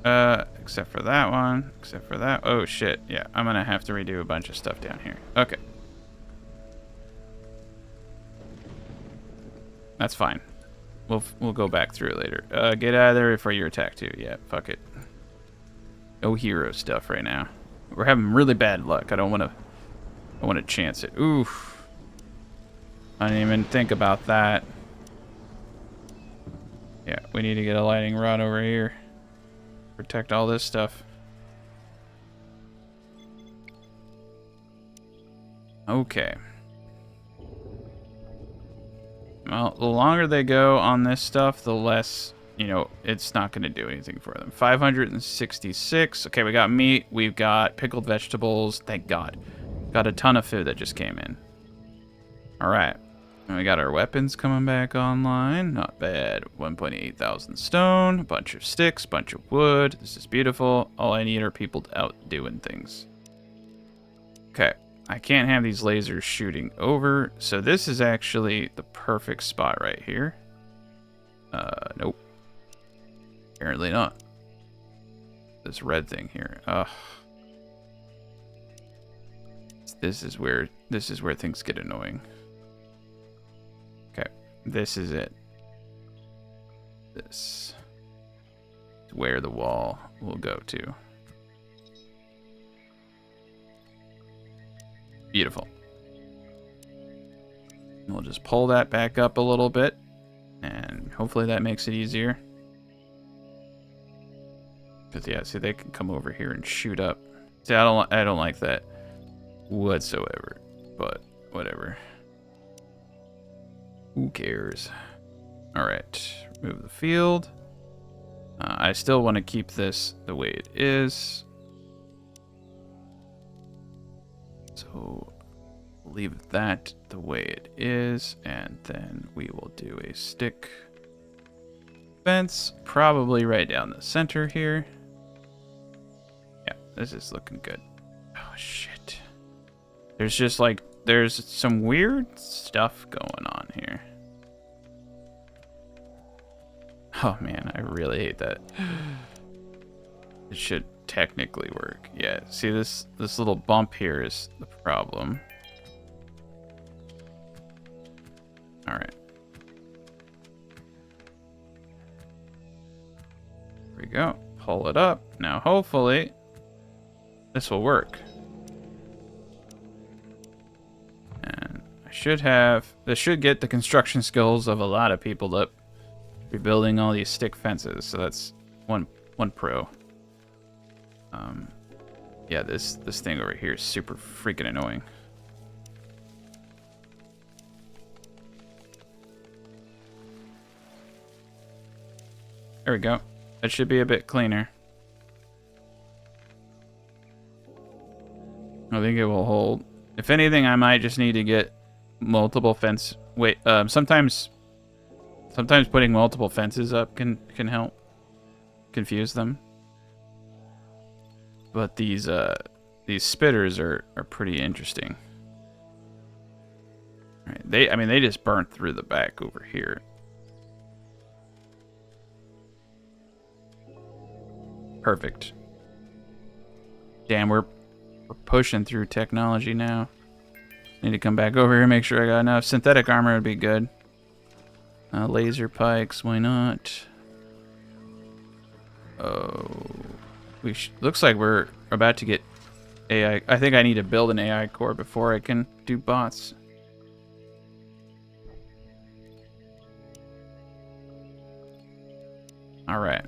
Except for that one. Except for that. Oh shit. Yeah, I'm gonna have to redo a bunch of stuff down here. Okay. That's fine. We'll go back through it later. Get out of there before you're attacked too. Yeah, fuck it. No hero stuff right now. We're having really bad luck. I don't want to chance it. Oof. I didn't even think about that. Yeah, we need to get a lightning rod over here. Protect all this stuff. Okay. Well, the longer they go on this stuff, the less, you know, it's not going to do anything for them. 566. Okay, we got meat. We've got pickled vegetables. Thank God. Got a ton of food that just came in. All right. And we got our weapons coming back online. Not bad. 1.8 thousand stone. A bunch of sticks. Bunch of wood. This is beautiful. All I need are people out doing things. Okay. I can't have these lasers shooting over, so this is actually the perfect spot right here. Nope. Apparently not. This red thing here. Ugh. This is where things get annoying. Okay, this is it. This is where the wall will go to. Beautiful. We'll just pull that back up a little bit, and hopefully that makes it easier. Because yeah, see, they can come over here and shoot up. See, I don't like that whatsoever, but whatever. Who cares? All right, remove the field. I still want to keep this the way it is. So leave that the way it is, and then we will do a stick fence, probably right down the center here. Yeah, this is looking good. Oh shit. There's just like, there's some weird stuff going on here. Oh man, I really hate that. It should technically work. Yeah, see this little bump here is the problem. All right. Here we go. Pull it up. Now hopefully this will work. And this should get the construction skills of a lot of people that rebuilding all these stick fences. So that's one pro. Yeah, this thing over here is super freaking annoying. There we go. That should be a bit cleaner. I think it will hold. If anything, I might just need to get multiple fence. Wait, sometimes putting multiple fences up can help confuse them. But these spitters are pretty interesting. All right, they just burnt through the back over here. Perfect. Damn, we're pushing through technology now. Need to come back over here, make sure I got enough. Synthetic armor would be good. Laser pikes, why not? Oh, looks like we're about to get AI. I think I need to build an AI core before I can do bots. All right.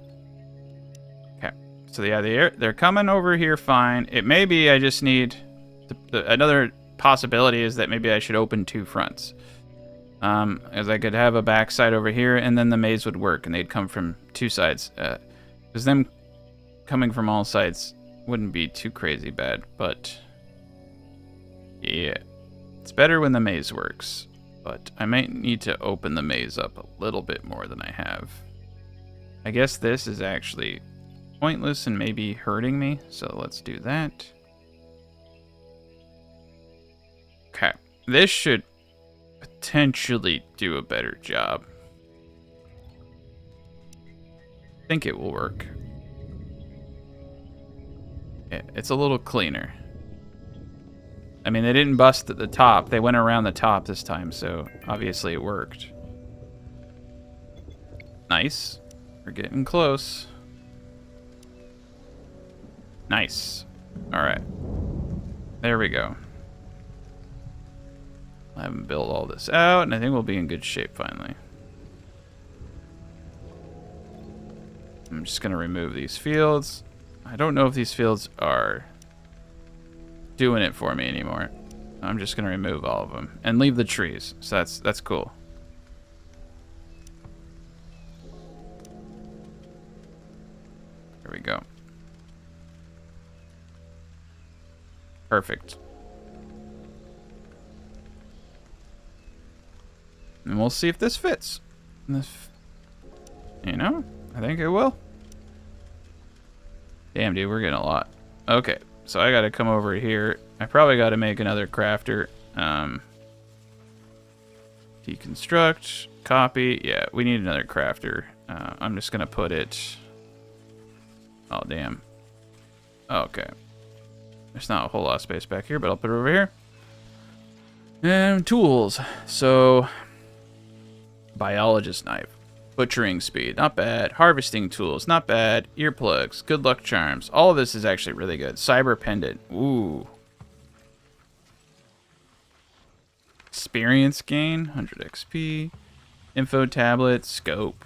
Okay. So yeah, they're coming over here fine. It may be I just need another possibility is that maybe I should open two fronts. As I could have a backside over here, and then the maze would work, and they'd come from two sides. Because them coming from all sides wouldn't be too crazy bad, but yeah, it's better when the maze works. But I might need to open the maze up a little bit more than I have. I guess this is actually pointless and maybe hurting me, so let's do that. Okay, this should potentially do a better job. I think it will work. Yeah, it's a little cleaner. I mean, they didn't bust at the top. They went around the top this time, so obviously it worked. Nice. We're getting close. Nice. All right. There we go. I haven't built all this out, and I think we'll be in good shape finally. I'm just going to remove these fields. I don't know if these fields are doing it for me anymore. I'm just going to remove all of them and leave the trees. So that's cool. There we go. Perfect. And we'll see if this fits. You know, I think it will. Damn, dude, we're getting a lot. Okay, so I gotta come over here. I probably gotta make another crafter. Deconstruct, copy. Yeah, we need another crafter. I'm just gonna put it... Oh, damn. Okay. There's not a whole lot of space back here, but I'll put it over here. And tools. So... Biologist knife. Butchering speed, not bad. Harvesting tools, not bad. Earplugs, good luck charms. All of this is actually really good. Cyber pendant, ooh. Experience gain, 100 XP. Info tablet, scope.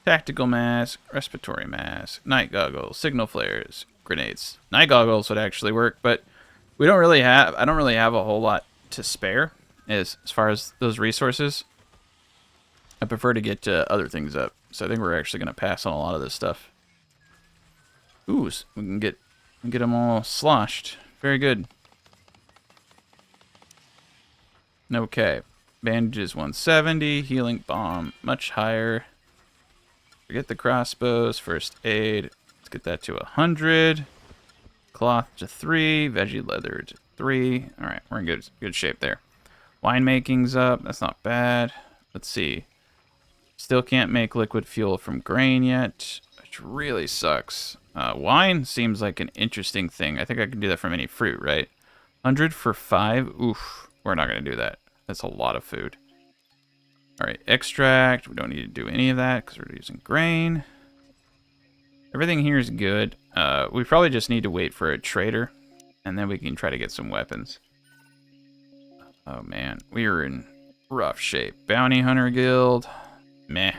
Tactical mask, respiratory mask, night goggles, signal flares, grenades. Night goggles would actually work, but I don't really have a whole lot to spare as far as those resources. I prefer to get other things up, so I think we're actually going to pass on a lot of this stuff. Ooh, so we can get them all sloshed. Very good. Okay, bandages 170, healing bomb much higher. Forget the crossbows, first aid. Let's get that to 100. Cloth to 3, veggie leather to 3. All right, we're in good shape there. Winemaking's up. That's not bad. Let's see. Still can't make liquid fuel from grain yet, which really sucks. Wine seems like an interesting thing. I think I can do that from any fruit, right? 100 for 5? Oof. We're not going to do that. That's a lot of food. All right, extract. We don't need to do any of that because we're using grain. Everything here is good. We probably just need to wait for a trader, and then we can try to get some weapons. Oh, man. We are in rough shape. Bounty Hunter Guild. Meh.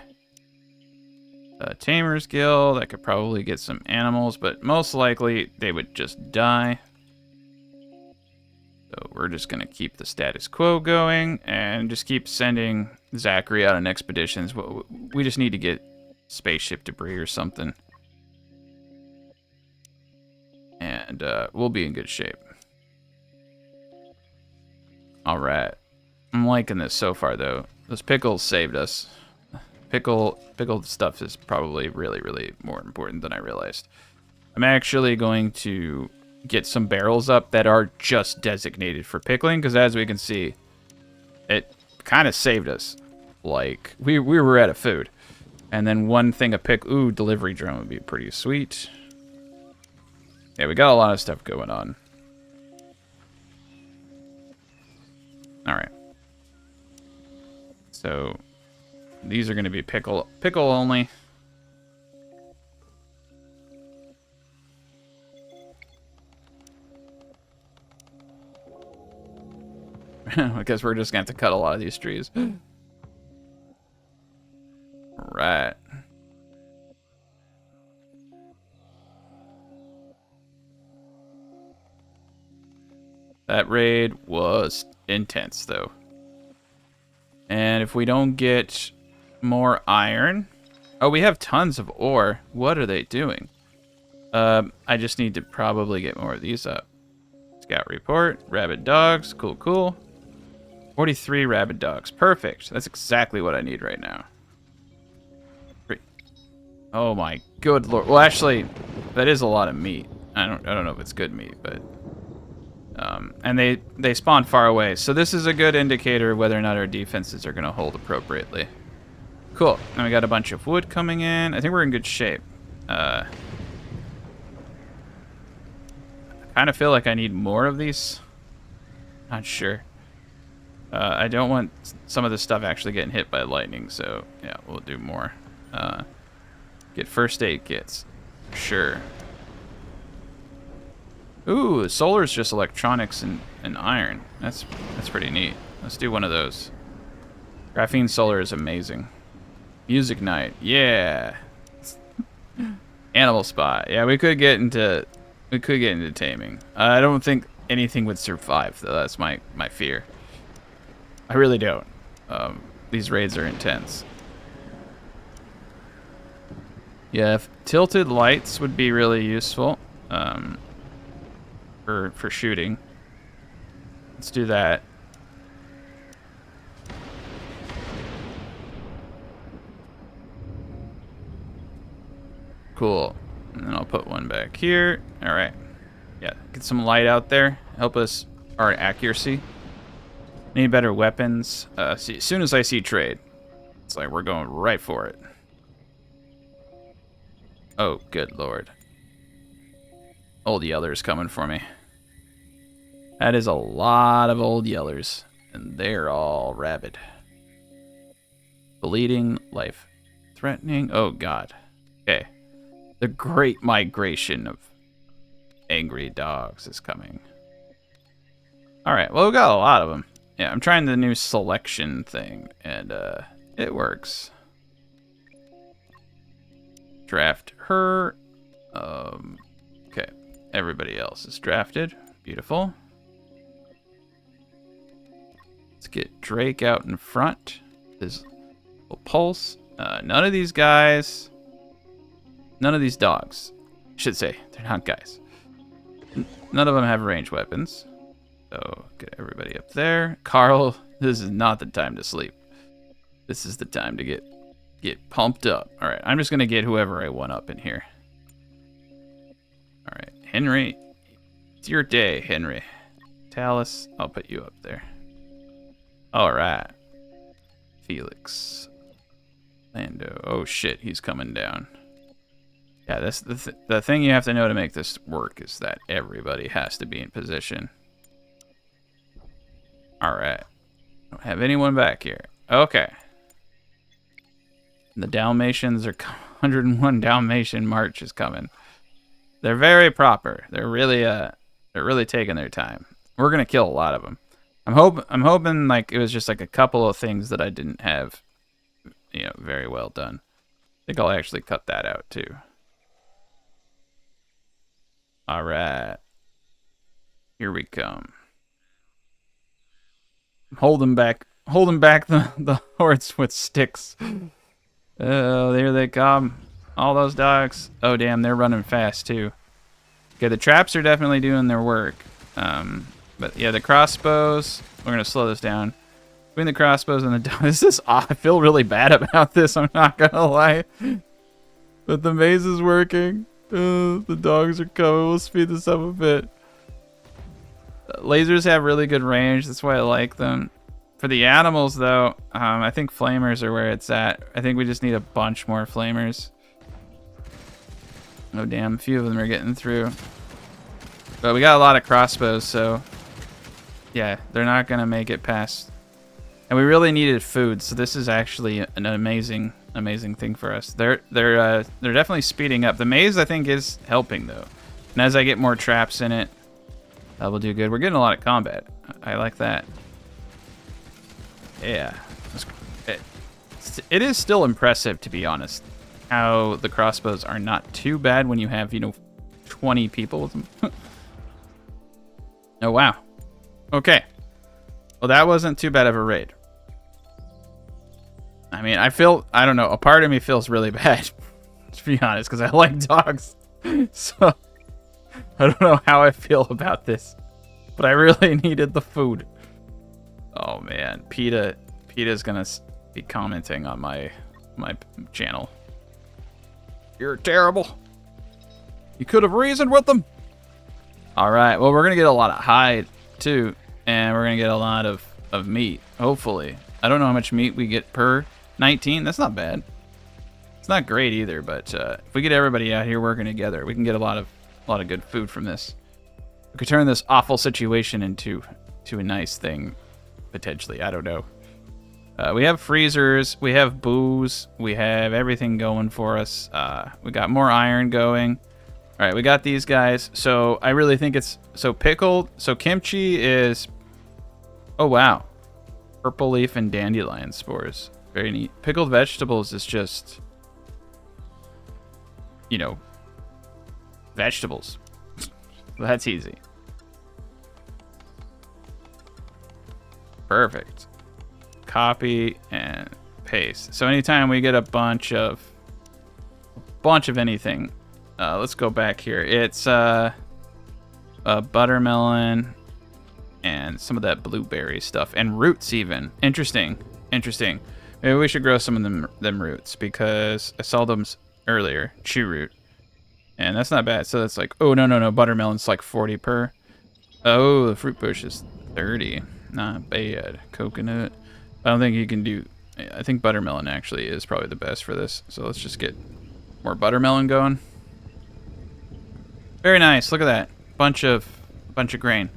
Tamers Guild. I could probably get some animals, but most likely they would just die. So we're just going to keep the status quo going and just keep sending Zachary out on expeditions. We just need to get spaceship debris or something. And we'll be in good shape. All right. I'm liking this so far, though. Those pickles saved us. Pickled stuff is probably really, really more important than I realized. I'm actually going to get some barrels up that are just designated for pickling, because as we can see, it kind of saved us. Like, we were out of food. And then one thing of ooh, delivery drone would be pretty sweet. Yeah, we got a lot of stuff going on. All right. So these are going to be pickle only. I guess we're just going to have to cut a lot of these trees. Right. That raid was intense, though. And if we don't get more iron... Oh, we have tons of ore. What are they doing? I just need to probably get more of these up. Scout report. Rabid dogs. Cool, cool. 43 rabid dogs. Perfect. That's exactly what I need right now. Oh my good lord. Well, actually, that is a lot of meat. I don't know if it's good meat, but... and they spawn far away, so this is a good indicator of whether or not our defenses are going to hold appropriately. Cool. Now we got a bunch of wood coming in. I think we're in good shape. I kind of feel like I need more of these. Not sure. I don't want some of this stuff actually getting hit by lightning, so yeah, we'll do more. Get first aid kits. Sure. Ooh, solar is just electronics and iron. That's pretty neat. Let's do one of those. Graphene solar is amazing. Music night. Yeah. Animal spot. Yeah, we could get into taming. I don't think anything would survive, though. That's my fear. I really don't. These raids are intense. Yeah, if tilted lights would be really useful. For shooting. Let's do that. Cool. And then I'll put one back here. All right. Yeah, get some light out there. Help us our accuracy. Need better weapons. See, as soon as I see trade, it's like we're going right for it. Oh, good lord. Old Yeller's coming for me. That is a lot of old Yellers, and they're all rabid. Bleeding, life threatening. Oh god. Okay. The great migration of angry dogs is coming. Alright, well, we got a lot of them. Yeah, I'm trying the new selection thing, and it works. Draft her. Okay. Everybody else is drafted. Beautiful. Let's get Drake out in front. His little pulse. None of these guys. None of these dogs. I should say. They're not guys. None of them have ranged weapons. So get everybody up there. Carl, this is not the time to sleep. This is the time to get pumped up. All right, I'm just going to get whoever I want up in here. All right, Henry. It's your day, Henry. Talus, I'll put you up there. All right. Felix. Lando. Oh shit, he's coming down. Yeah, that's the thing you have to know to make this work is that everybody has to be in position. All right. Don't have anyone back here. Okay. The Dalmatians are 101 Dalmatian march is coming. They're very proper. They're really taking their time. We're gonna kill a lot of them. I'm hoping like it was just like a couple of things that I didn't have, you know, very well done. I think I'll actually cut that out too. All right. Here we come. Holding back the hordes with sticks. Oh, there they come. All those dogs. Oh, damn, they're running fast, too. Okay, the traps are definitely doing their work. But, yeah, the crossbows. We're going to slow this down. Between the crossbows and the dogs. I feel really bad about this, I'm not going to lie. But the maze is working. The dogs are coming. We'll speed this up a bit. Lasers have really good range. That's why I like them. For the animals, though, I think flamers are where it's at. I think we just need a bunch more flamers. Oh, damn. A few of them are getting through. But we got a lot of crossbows, so... yeah, they're not going to make it past. And we really needed food, so this is actually an amazing thing for us. They're definitely speeding up. The maze, I think, is helping, though. And as I get more traps in it, we'll do good. We're getting a lot of combat. I like that. Yeah. It is still impressive, to be honest, how the crossbows are not too bad when you have, you know, 20 people with them. Oh, wow. Okay. Well, that wasn't too bad of a raid. I mean, I don't know, a part of me feels really bad, to be honest, because I like dogs. So, I don't know how I feel about this, but I really needed the food. Oh man, PETA's gonna be commenting on my channel. You're terrible. You could have reasoned with them. All right, well, we're gonna get a lot of hide too, and we're gonna get a lot of meat, hopefully. I don't know how much meat we get per 19. That's not bad. It's not great either, but if we get everybody out here working together, we can get a lot of good food from this. We could turn this awful situation into a nice thing, potentially. I don't know. We have freezers, we have booze, we have everything going for us. We got more iron going. All right, we got these guys. So I really think it's pickled. So kimchi is, oh wow, purple leaf and dandelion spores. Very neat. Pickled vegetables is just, you know, vegetables. That's easy. Perfect. Copy and paste. So anytime we get a bunch of anything, let's go back here. It's a buttermelon and some of that blueberry stuff and roots even. Interesting. Maybe we should grow some of them roots because I saw them earlier. Chew root. And that's not bad. So that's like, oh, no. Buttermelon's like 40 per. Oh, the fruit bush is 30. Not bad. Coconut. I don't think you can do... I think buttermelon actually is probably the best for this. So let's just get more buttermelon going. Very nice. Look at that. Bunch of grain.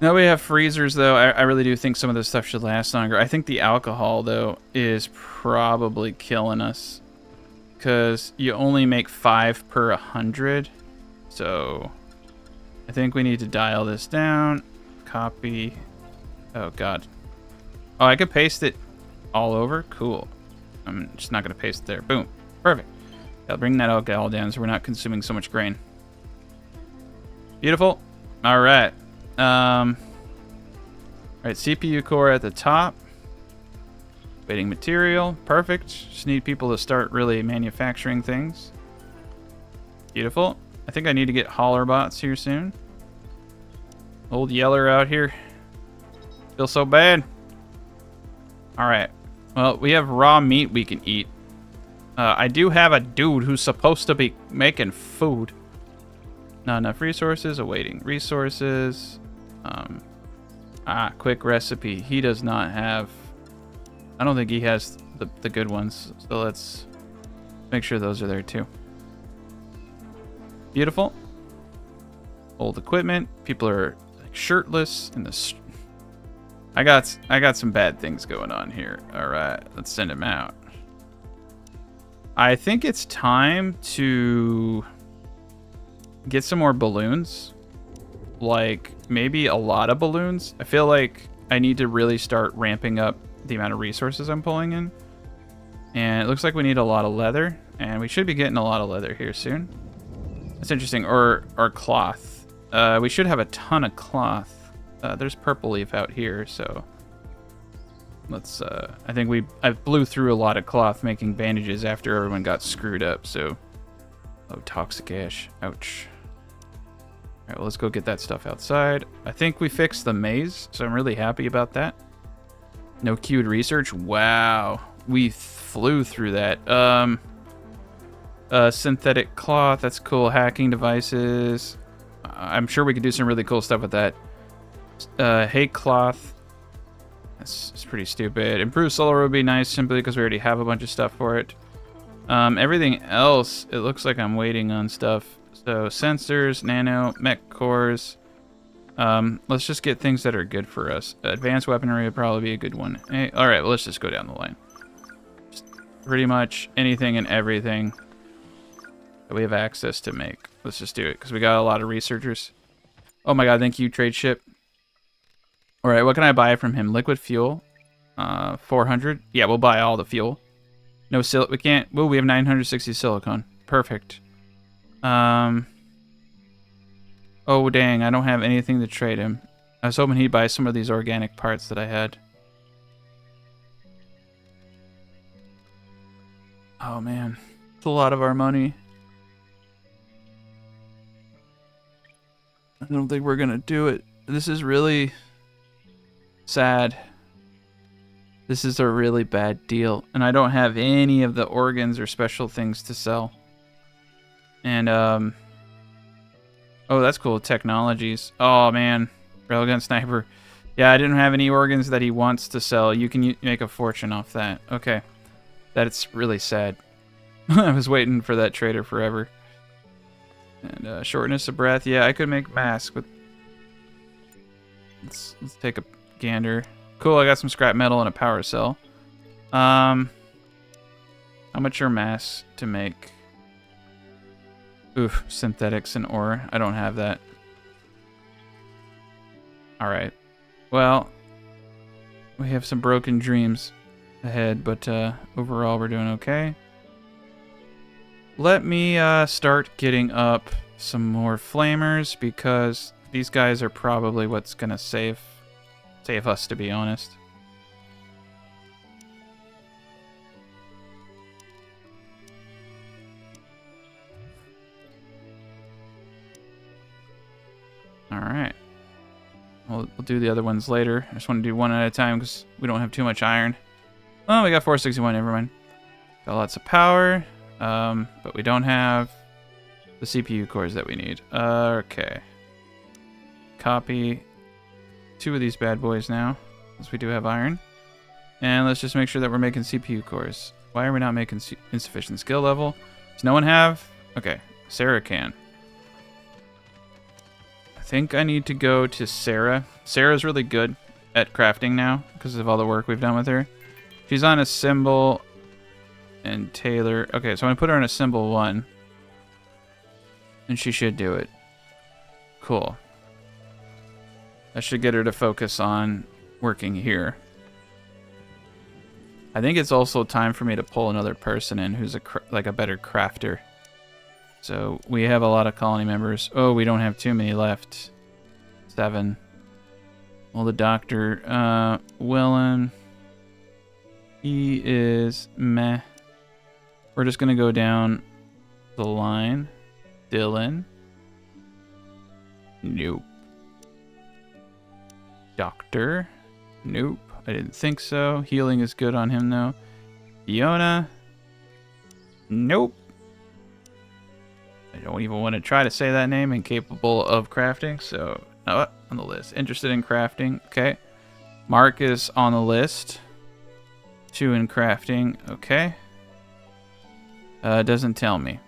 Now we have freezers, though. I really do think some of this stuff should last longer. I think the alcohol, though, is probably killing us. Because you only make 5 per 100. So I think we need to dial this down. Copy. Oh, God. Oh, I could paste it all over? Cool. I'm just not going to paste it there. Boom. Perfect. I'll bring that alcohol down so we're not consuming so much grain. Beautiful. All right. All right, CPU core at the top. Waiting material. Perfect. Just need people to start really manufacturing things. Beautiful. I think I need to get hauler bots here soon. Old Yeller out here. Feel so bad. All right. Well, we have raw meat we can eat. I do have a dude who's supposed to be making food. Not enough resources. Awaiting resources. Quick recipe. He does not have... I don't think he has the good ones. So let's make sure those are there too. Beautiful. Old equipment. People are like shirtless in the... I got some bad things going on here. All right, let's send him out. I think it's time to get some more balloons. Like, maybe a lot of balloons. I feel like I need to really start ramping up the amount of resources I'm pulling in. And it looks like we need a lot of leather. And we should be getting a lot of leather here soon. That's interesting. Or cloth. We should have a ton of cloth. There's purple leaf out here, so... Let's, I think I blew through a lot of cloth making bandages after everyone got screwed up, so... Oh, toxic ash. Ouch. Alright, well, let's go get that stuff outside. I think we fixed the maze, so I'm really happy about that. No queued research? Wow. We flew through that. Synthetic cloth, that's cool. Hacking devices. I'm sure we could do some really cool stuff with that. Hay cloth. That's pretty stupid. Improved solar would be nice simply because we already have a bunch of stuff for it. Everything else, it looks like I'm waiting on stuff. So sensors, nano, mech cores. Let's just get things that are good for us. Advanced weaponry would probably be a good one. Hey, all right, well, let's just go down the line. Just pretty much anything and everything that we have access to make. Let's just do it because we got a lot of researchers. Oh my god, thank you, trade ship. All right, what can I buy from him? Liquid fuel, 400. Yeah, we'll buy all the fuel. No we can't. Well, we have 960 silicone. Perfect. Oh dang, I don't have anything to trade him. I was hoping he'd buy some of these organic parts that I had. Oh man, it's a lot of our money. I don't think we're gonna do it. This is really sad. This is a really bad deal. And I don't have any of the organs or special things to sell. And, oh, that's cool. Technologies. Oh, man. Railgun sniper. Yeah, I didn't have any organs that he wants to sell. You can make a fortune off that. Okay. That's really sad. I was waiting for that trader forever. And, shortness of breath. Yeah, I could make masks, but... Let's take a gander. Cool, I got some scrap metal and a power cell. How much are masks to make? Oof, synthetics and ore. I don't have that. Alright. Well, we have some broken dreams ahead, but overall we're doing okay. Let me start getting up some more flamers because these guys are probably what's gonna save us, to be honest. All right. We'll do the other ones later. I just want to do one at a time because we don't have too much iron. Oh, we got 461. Never mind. Got lots of power, but we don't have the CPU cores that we need. Okay. Copy 2 of these bad boys now, since we do have iron. And let's just make sure that we're making CPU cores. Why are we not making insufficient skill level? Does no one have? Okay, Sarah can. I think I need to go to Sarah. Sarah's really good at crafting now because of all the work we've done with her. She's on a symbol and Taylor. Okay, so I'm gonna put her on a symbol 1. And she should do it. Cool. I should get her to focus on working here. I think it's also time for me to pull another person in who's like a better crafter. So we have a lot of colony members. Oh, we don't have too many left. 7. Well, the doctor, Willem, he is meh. We're just gonna go down the line. Dylan. Nope. Doctor. Nope. I didn't think so. Healing is good on him, though. Fiona. Nope. I don't even want to try to say that name. Incapable of crafting, so... on the list. Interested in crafting. Okay. Mark is on the list. 2 in crafting. Okay. Doesn't tell me.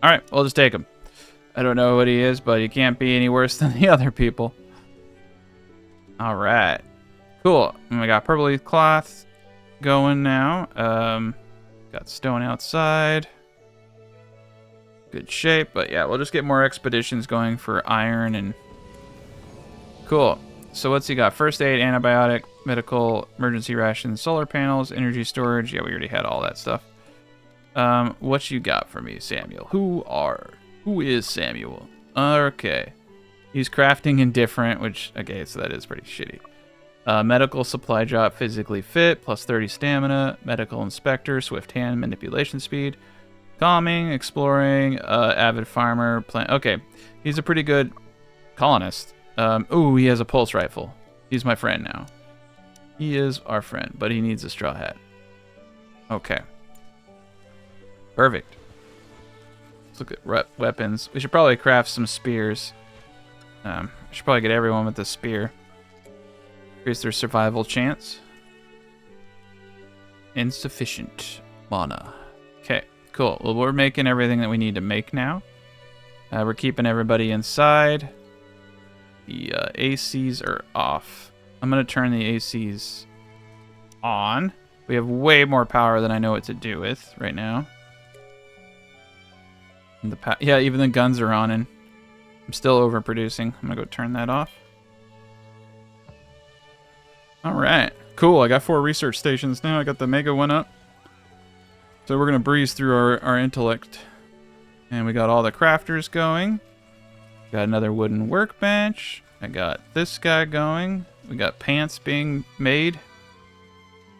Alright, we'll just take him. I don't know what he is, but he can't be any worse than the other people. Alright. Cool. And we got purple leaf cloth going now. Got stone outside. Good shape, but yeah, we'll just get more expeditions going for iron and... Cool. So what's he got? First aid, antibiotic, medical, emergency rations, solar panels, energy storage. Yeah, we already had all that stuff. What you got for me, Samuel? Who is Samuel? Okay. He's crafting indifferent, which, okay, so that is pretty shitty. Medical supply drop, physically fit, plus 30 stamina. Medical inspector, swift hand, manipulation speed. Calming, exploring, avid farmer, plant. Okay, he's a pretty good colonist. Ooh, he has a pulse rifle. He's my friend now. He is our friend, but he needs a straw hat. Okay. Perfect. Let's look at weapons. We should probably craft some spears. I should probably get everyone with a spear. Increase their survival chance. Insufficient mana. Okay, cool. Well, we're making everything that we need to make now. We're keeping everybody inside. The ACs are off. I'm going to turn the ACs on. We have way more power than I know what to do with right now. And yeah, even the guns are on, and I'm still overproducing. I'm going to go turn that off. All right. Cool. I got 4 research stations now. I got the mega one up. So we're going to breeze through our intellect. And we got all the crafters going. Got another wooden workbench. I got this guy going. We got pants being made.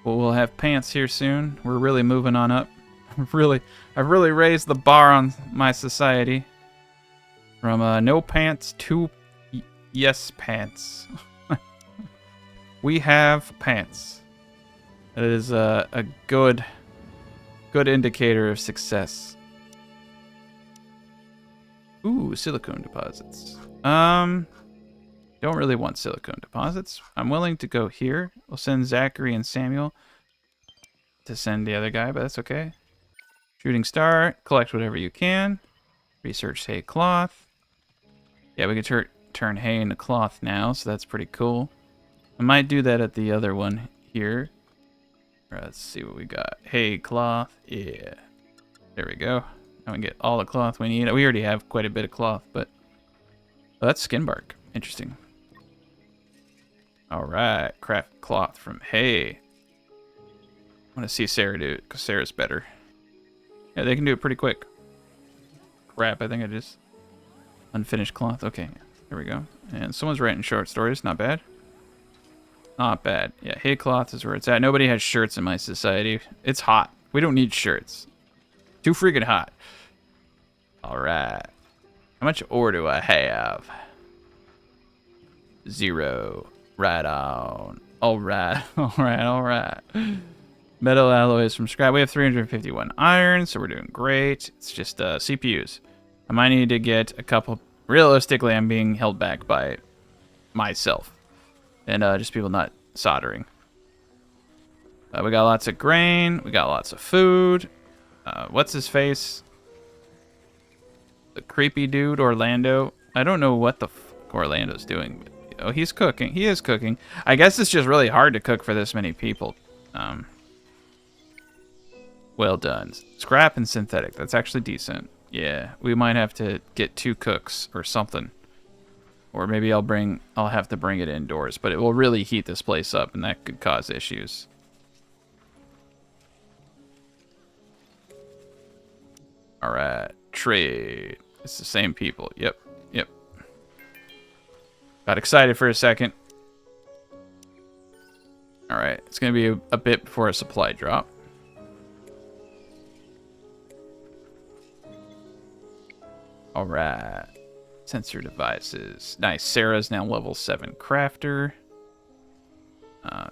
Well, we'll have pants here soon. We're really moving on up. I've really raised the bar on my society. From no pants to yes pants. We have pants. That is a good indicator of success. Ooh, silicone deposits. Don't really want silicone deposits. I'm willing to go here. We'll send Zachary and Samuel to send the other guy, but that's okay. Shooting star, collect whatever you can. Research hay cloth. Yeah, we can turn hay into cloth now, so that's pretty cool. I might do that at the other one here. Let's see what we got. Hay cloth, yeah. There we go. Now we can get all the cloth we need. We already have quite a bit of cloth, but... Oh, that's skin bark. Interesting. Alright, craft cloth from hay. I want to see Sarah do it, because Sarah's better. Yeah, they can do it pretty quick. Crap, I think I just... Unfinished cloth. Okay, there we go. And someone's writing short stories. Not bad. Not bad. Yeah, hay cloth is where it's at. Nobody has shirts in my society. It's hot. We don't need shirts. Too freaking hot. Alright. How much ore do I have? 0. Right on. Alright. Alright. Metal alloys from scrap. We have 351 iron, so we're doing great. It's just CPUs. I might need to get a couple... Realistically, I'm being held back by myself. And just people not soldering. We got lots of grain. We got lots of food. What's his face? The creepy dude, Orlando. I don't know what the fuck Orlando's doing. Oh, he's cooking. He is cooking. I guess it's just really hard to cook for this many people. Well done. Scrap and synthetic. That's actually decent. Yeah, we might have to get 2 cooks or something. Or maybe I'll have to bring it indoors, but it will really heat this place up, and that could cause issues. All right, trade. It's the same people. Yep. Got excited for a second. All right, it's gonna be a bit before a supply drop. All right. Sensor devices. Nice. Sarah's now level 7 crafter.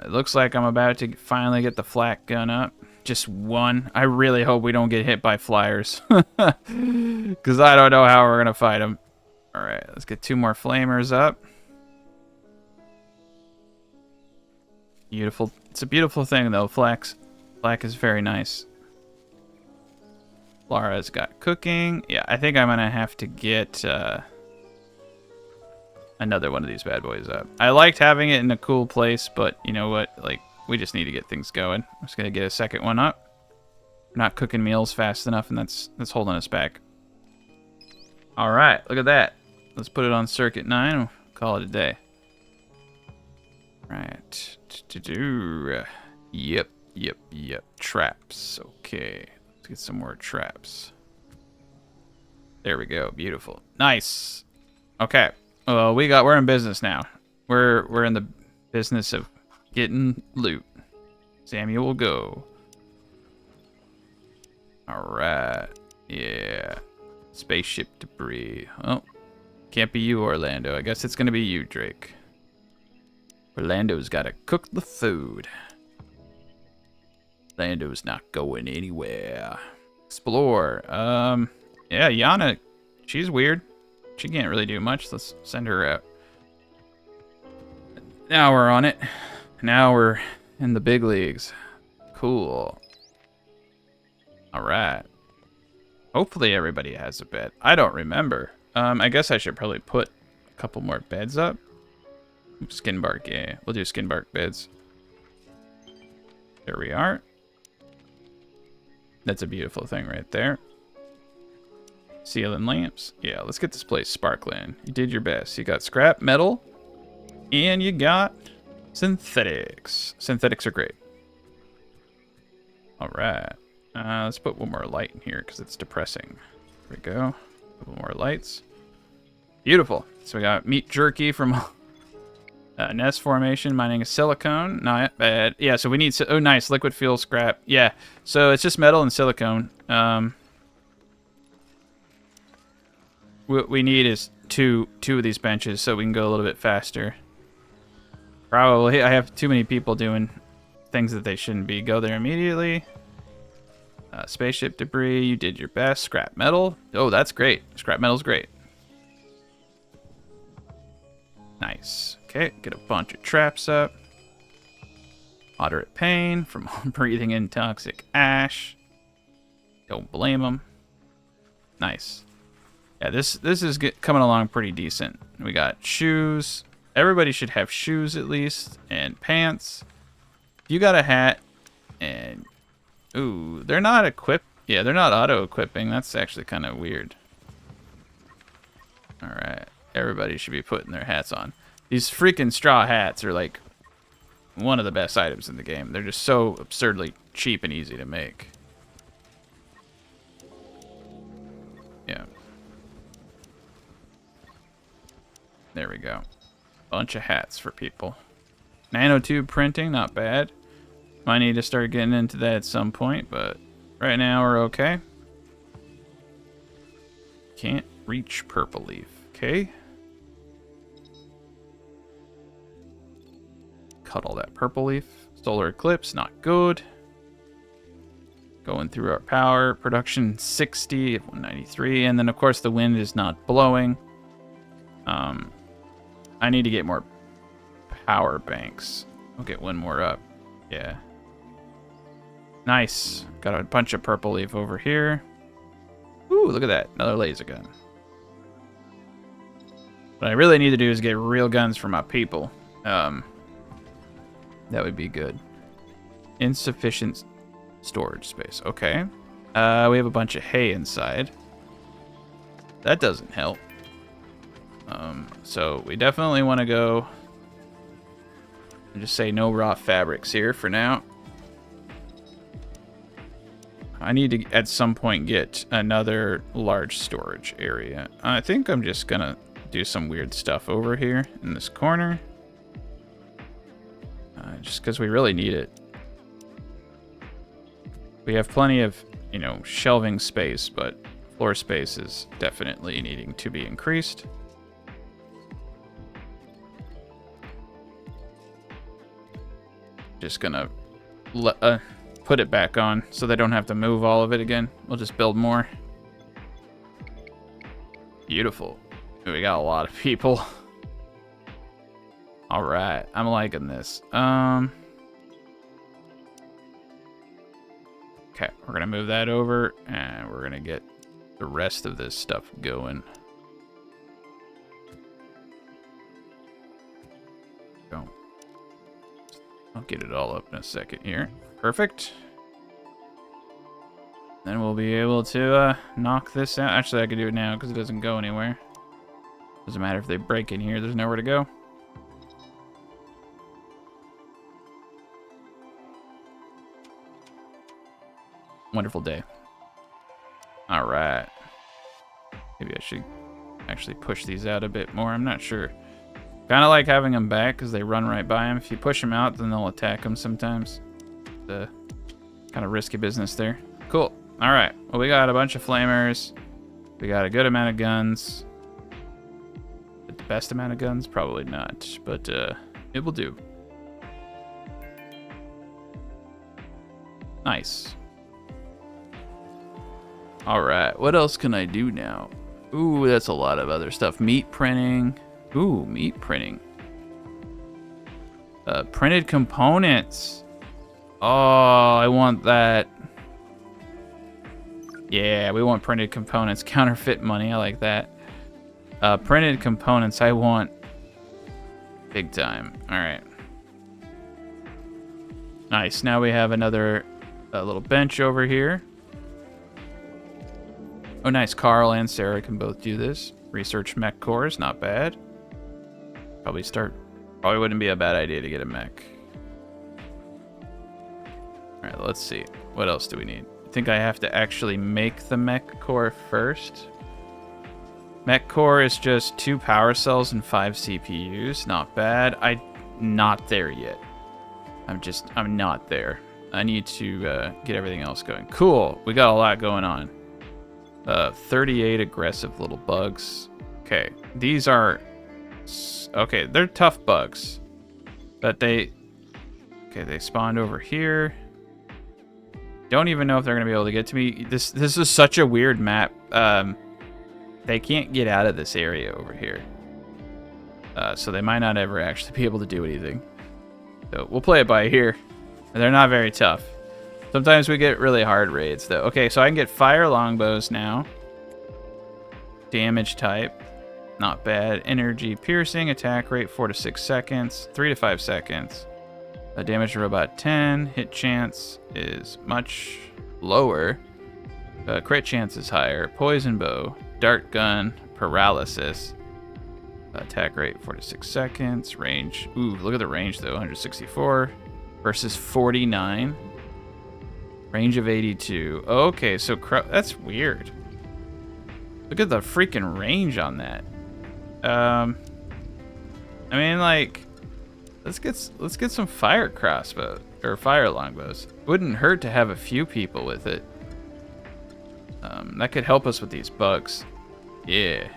It looks like I'm about to finally get the flak gun up. Just one. I really hope we don't get hit by flyers. Because I don't know how we're going to fight them. All right, let's get 2 more flamers up. Beautiful. It's a beautiful thing, though. Flax is very nice. Laura's got cooking. Yeah, I think I'm going to have to get another one of these bad boys up. I liked having it in a cool place, but you know what? Like, we just need to get things going. I'm just going to get a second one up. We're not cooking meals fast enough, and that's holding us back. All right, look at that. Let's put it on circuit 9 and call it a day. Right. Yep. Traps. Okay. Let's get some more traps. There we go. Beautiful. Nice. Okay. Well, we're in business now. We're in the business of getting loot. Samuel, go. All right. Yeah. Spaceship debris. Oh, can't be you, Orlando. I guess it's gonna be you, Drake. Orlando's gotta cook the food. Orlando's not going anywhere. Explore. Yeah, Yana, she's weird. She can't really do much. Let's send her out. Now we're on it. Now we're in the big leagues. Cool. All right. Hopefully everybody has a bed. I don't remember. I guess I should probably put a couple more beds up. Skin bark, yeah. We'll do skin bark beds. There we are. That's a beautiful thing right there. Ceiling lamps. Yeah, let's get this place sparkling. You did your best. You got scrap metal, and you got synthetics. Synthetics are great. All right. Let's put one more light in here because it's depressing. There we go. A couple more lights. Beautiful. So we got meat jerky from nest formation, mining a silicone. Not bad. Yeah, so we need... Oh, nice. Liquid fuel scrap. Yeah, so it's just metal and silicone. What we need is two of these benches so we can go a little bit faster. Probably. I have too many people doing things that they shouldn't be. Go there immediately. Spaceship debris, you did your best. Scrap metal. Oh, that's great. Scrap metal's great. Nice. Okay, get a bunch of traps up. Moderate pain from breathing in toxic ash. Don't blame them. Nice. Yeah, this is coming along pretty decent. We got shoes. Everybody should have shoes at least, and pants. If you got a hat, and ooh, they're not equipped. Yeah, they're not auto-equipping. That's actually kind of weird. All right, everybody should be putting their hats on. These freaking straw hats are like one of the best items in the game. They're just so absurdly cheap and easy to make. Yeah. There we go. Bunch of hats for people. Nanotube printing, not bad. Might need to start getting into that at some point, but right now we're okay. Can't reach purple leaf. Okay. Cut all that purple leaf. Solar eclipse, not good. Going through our power. Production 60 of 193. And then, of course, the wind is not blowing. I need to get more power banks. I'll get one more up. Yeah. Nice. Got a bunch of purple leaf over here. Ooh, look at that. Another laser gun. What I really need to do is get real guns for my people. That would be good. Insufficient storage space. Okay. We have a bunch of hay inside. That doesn't help. So we definitely want to go and just say no raw fabrics here for now. I need to at some point get another large storage area. I think I'm just gonna do some weird stuff over here in this corner. Just because we really need it. We have plenty of, you know, shelving space, but floor space is definitely needing to be increased. Just gonna put it back on so they don't have to move all of it again. We'll just build more. Beautiful. We got a lot of people. All right, I'm liking this. Okay, we're gonna move that over, and we're gonna get the rest of this stuff going. Go. I'll get it all up in a second here. Perfect. Then we'll be able to knock this out. Actually, I can do it now because it doesn't go anywhere. Doesn't matter if they break in here. There's nowhere to go. Wonderful day. All right. Maybe I should actually push these out a bit more. I'm not sure. Kind of like having them back because they run right by them. If you push them out, then they'll attack them sometimes. Kind of risky business there. Cool. All right. Well, we got a bunch of flamers. We got a good amount of guns. The best amount of guns? Probably not. But it will do. Nice. All right, what else can I do now? Ooh, that's a lot of other stuff. Meat printing. Ooh, meat printing. Printed components. Oh, I want that. Yeah, we want printed components. Counterfeit money, I like that. Printed components, I want big time. All right. Nice, now we have another little bench over here. Oh, nice. Carl and Sarah can both do this. Research mech cores, not bad. Probably wouldn't be a bad idea to get a mech. All right, let's see. What else do we need? I think I have to actually make the mech core first. Mech core is just 2 power cells and 5 CPUs. Not bad. I'm not there yet. I'm not there. I need to get everything else going. Cool. We got a lot going on. 38 aggressive little bugs. Okay, these are... Okay, they're tough bugs. But they... Okay, they spawned over here. Don't even know if they're going to be able to get to me. This is such a weird map. They can't get out of this area over here. So they might not ever actually be able to do anything. So we'll play it by ear. They're not very tough. Sometimes we get really hard raids, though. Okay, so I can get fire longbows now. Damage type. Not bad. Energy piercing. Attack rate 4 to 6 seconds. 3 to 5 seconds. Damage to robot 10. Hit chance is much lower. Crit chance is higher. Poison bow. Dart gun. Paralysis. Attack rate 4 to 6 seconds. Range. Ooh, look at the range, though. 164 versus 49. Range of 82. Okay, so that's weird. Look at the freaking range on that. I mean, like, let's get some fire crossbow or fire longbows. Wouldn't hurt to have a few people with it. That could help us with these bugs. Yeah,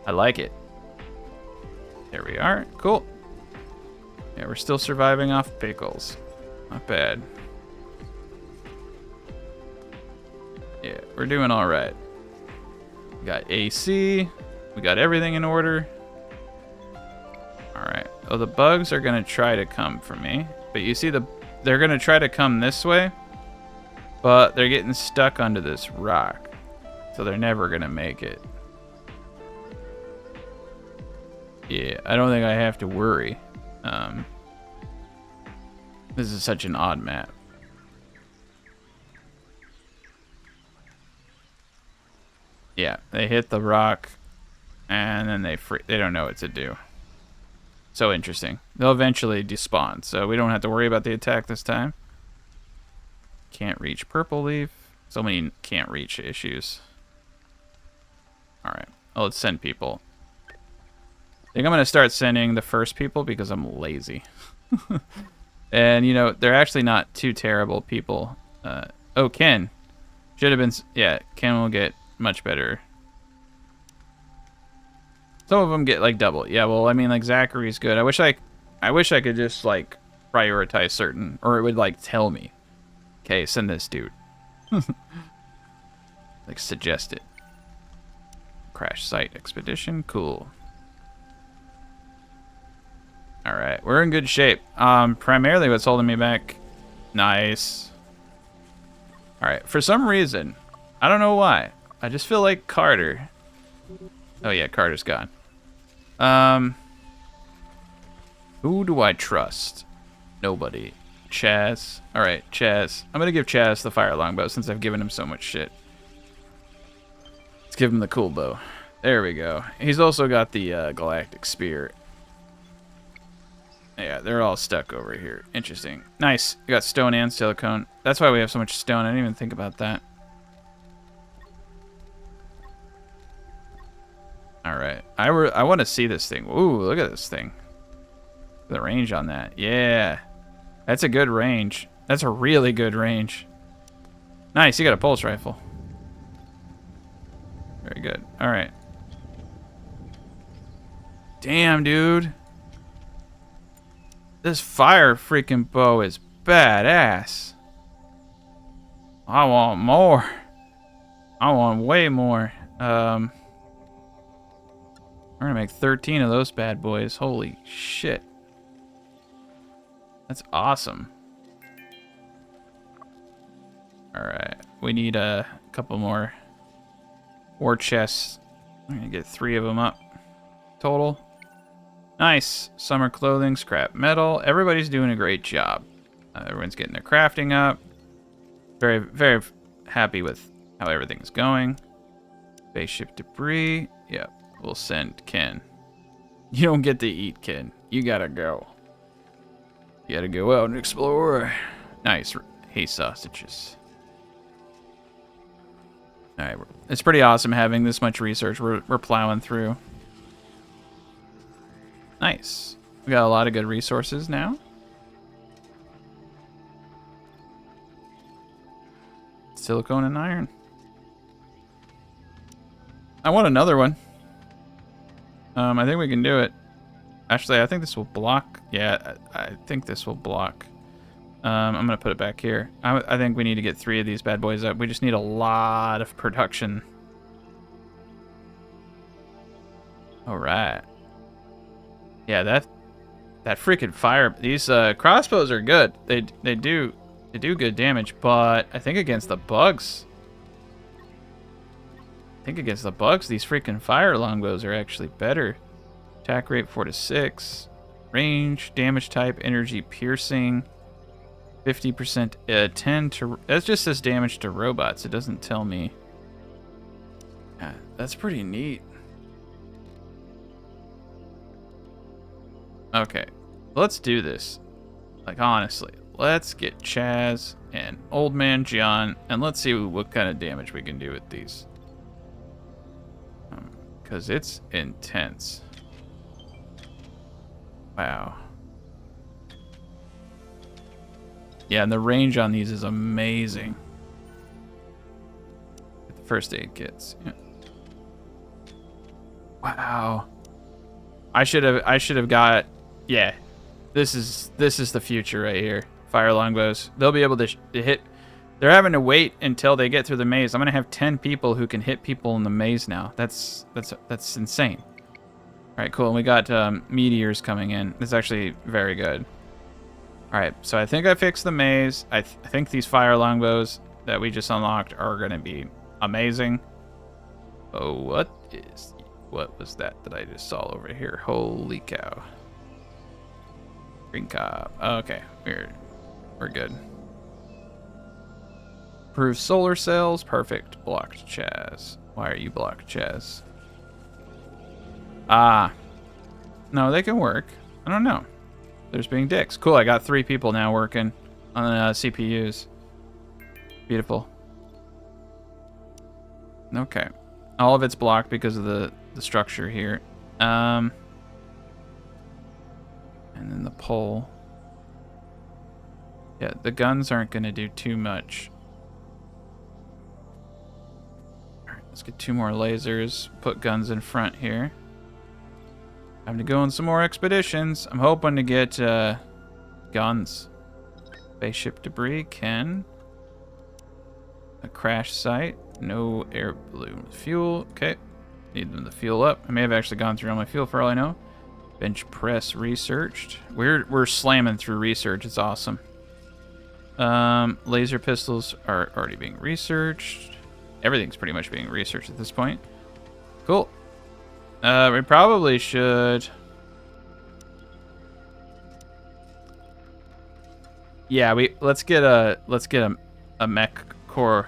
I like it. There we are. Cool. Yeah, we're still surviving off pickles. Not bad. Yeah, we're doing all right. We got AC. We got everything in order. All right. Oh, the bugs are gonna try to come for me, but you see they're gonna try to come this way, but they're getting stuck under this rock, so they're never gonna make it. Yeah, I don't think I have to worry. This is such an odd map. Yeah, they hit the rock, and then they don't know what to do. So interesting. They'll eventually despawn, so we don't have to worry about the attack this time. Can't reach purple leaf. So many can't reach issues. All right, well, let's send people. I think I'm gonna start sending the first people because I'm lazy. And you know, they're actually not too terrible people. Oh, Ken. Should have been, yeah, Ken will get much better. Some of them get like double. Yeah, well, I mean, like Zachary's good. I wish I could just like prioritize certain, or it would like tell me, okay, send this dude. Like suggest it. Crash site expedition. Cool. All right, we're in good shape. Primarily what's holding me back. Nice. All right, for some reason, I don't know why, I just feel like Carter. Oh yeah, Carter's gone. Who do I trust? Nobody. Chaz. All right, Chaz. I'm gonna give Chaz the fire longbow since I've given him so much shit. Let's give him the cool bow. There we go. He's also got the galactic spear. Yeah, they're all stuck over here. Interesting. Nice. We got stone and silicone. That's why we have so much stone. I didn't even think about that. All right. I want to see this thing. Ooh, look at this thing. The range on that. Yeah. That's a good range. That's a really good range. Nice. You got a pulse rifle. Very good. All right. Damn, dude. This fire freaking bow is badass. I want more. I want way more. We're gonna make 13 of those bad boys. Holy shit. That's awesome. Alright. We need a couple more war chests. I'm gonna get 3 of them up total. Nice. Summer clothing, scrap metal. Everybody's doing a great job. Everyone's getting their crafting up. Very, very happy with how everything's going. Spaceship debris. Yep. We'll send Ken. You don't get to eat, Ken. You gotta go. You gotta go out and explore. Nice. Hay sausages. Alright. It's pretty awesome having this much research. We're plowing through. Nice. We got a lot of good resources now. Silicone and iron. I want another one. I think we can do it. Actually, I think this will block. Yeah, I think this will block. I'm going to put it back here. I think we need to get 3 of these bad boys up. We just need a lot of production. All right. Yeah, that freaking fire. These crossbows are good. They do good damage, but I think against the bugs. These freaking fire longbows are actually better. Attack rate 4 to 6. Range, damage type, energy piercing. 50% 10 to. That just says damage to robots. It doesn't tell me. Yeah, that's pretty neat. Okay, let's do this. Like, honestly, let's get Chaz and Old Man John, and let's see what kind of damage we can do with these. Because it's intense. Wow. Yeah, and the range on these is amazing. The first aid kits. Yeah. Wow. I should have got. Yeah, this is the future right here. Fire longbows. They'll be able to hit. They're having to wait until they get through the maze. I'm gonna have 10 people who can hit people in the maze now. That's insane. All right, cool. And we got meteors coming in. This is actually very good. All right, so I think I fixed the maze. I think these fire longbows that we just unlocked are gonna be amazing. Oh, what was that I just saw over here? Holy cow. Green cob. Okay, we're good. Improved solar cells. Perfect. Blocked Chaz. Why are you blocked, Chaz? Ah. No, they can work. I don't know. There's being dicks. Cool, I got 3 people now working on CPUs. Beautiful. Okay. All of it's blocked because of the structure here. And then the pole. Yeah, the guns aren't going to do too much. Alright, let's get 2 more lasers. Put guns in front here. Time to go on some more expeditions. I'm hoping to get guns. Spaceship debris, Ken. A crash site. No air balloon fuel. Okay. Need them to fuel up. I may have actually gone through all my fuel for all I know. Bench press researched. We're slamming through research. It's awesome. Laser pistols are already being researched. Everything's pretty much being researched at this point. Cool. We probably should. Yeah, let's get a mech core,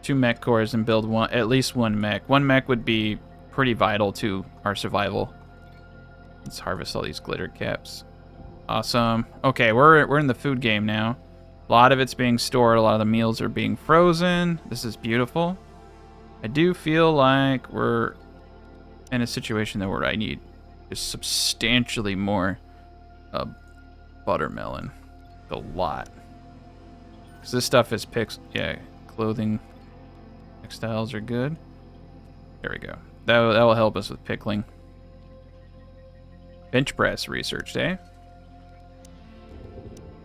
2 mech cores, and build at least one mech. One mech would be pretty vital to our survival. Let's harvest all these glitter caps. Awesome. Okay, we're in the food game now. A lot of it's being stored. A lot of the meals are being frozen. This is beautiful. I do feel like we're in a situation where I need just substantially more buttermelon. A lot. Because this stuff is yeah, clothing, textiles are good. There we go. That will help us with pickling. Bench press research, eh?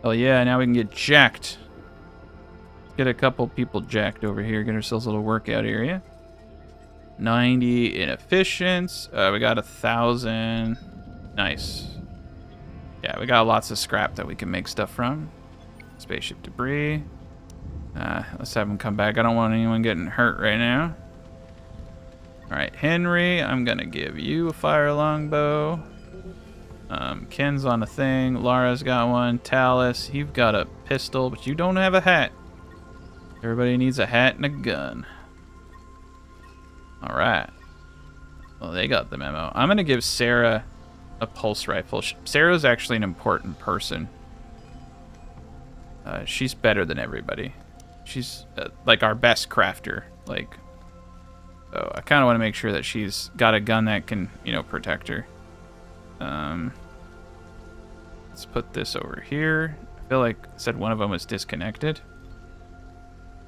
Oh yeah, now we can get jacked. Get a couple people jacked over here. Get ourselves a little workout area. 90 inefficiency. We got 1,000. Nice. Yeah, we got lots of scrap that we can make stuff from. Spaceship debris. Let's have them come back. I don't want anyone getting hurt right now. Alright, Henry, I'm going to give you a fire longbow. Ken's on a thing. Lara's got one. Talus, you've got a pistol, but you don't have a hat. Everybody needs a hat and a gun. Alright. Well, they got the memo. I'm going to give Sarah a pulse rifle. Sarah's actually an important person. She's better than everybody. She's like our best crafter. Like, so I kind of want to make sure that she's got a gun that can, you know, protect her. Let's put this over here. I feel like I said one of them was disconnected.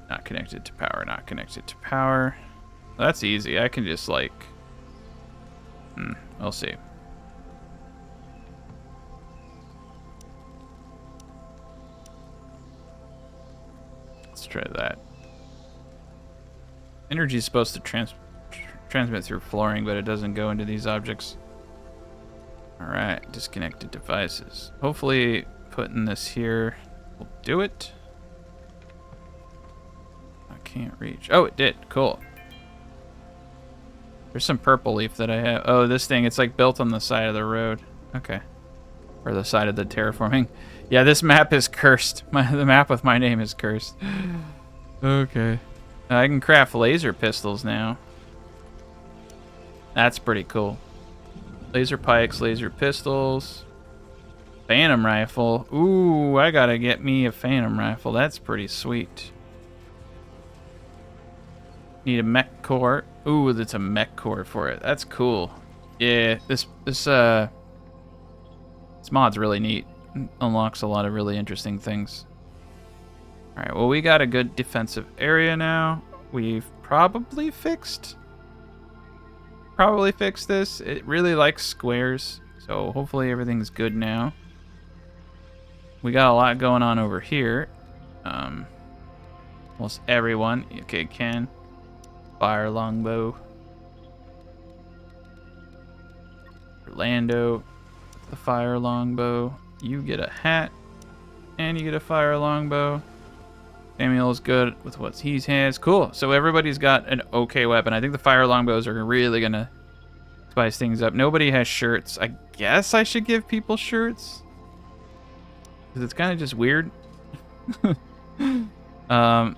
Not connected to power. Not connected to power. Well, that's easy. I can just like. We'll see. Let's try that. Energy is supposed to transmit through flooring, but it doesn't go into these objects. Alright, disconnected devices. Hopefully putting this here will do it. I can't reach. Oh, it did. Cool. There's some purple leaf that I have. Oh, this thing, it's like built on the side of the road. Okay. Or the side of the terraforming. Yeah, this map is cursed. The map with my name is cursed. Okay. I can craft laser pistols now. That's pretty cool. Laser pikes, laser pistols. Phantom rifle. Ooh, I gotta get me a phantom rifle. That's pretty sweet. Need a mech core. Ooh, that's a mech core for it. That's cool. Yeah, this mod's really neat. Unlocks a lot of really interesting things. Alright, well, we got a good defensive area now. We've probably fixed this. It really likes squares, so hopefully everything's good now. We got a lot going on over here. Almost everyone. Okay, Ken. Fire longbow. Orlando. The fire longbow. You get a hat. And you get a fire longbow. Samuel's good with what he has. Cool. So everybody's got an okay weapon. I think the fire longbows are really going to spice things up. Nobody has shirts. I guess I should give people shirts. Because it's kind of just weird.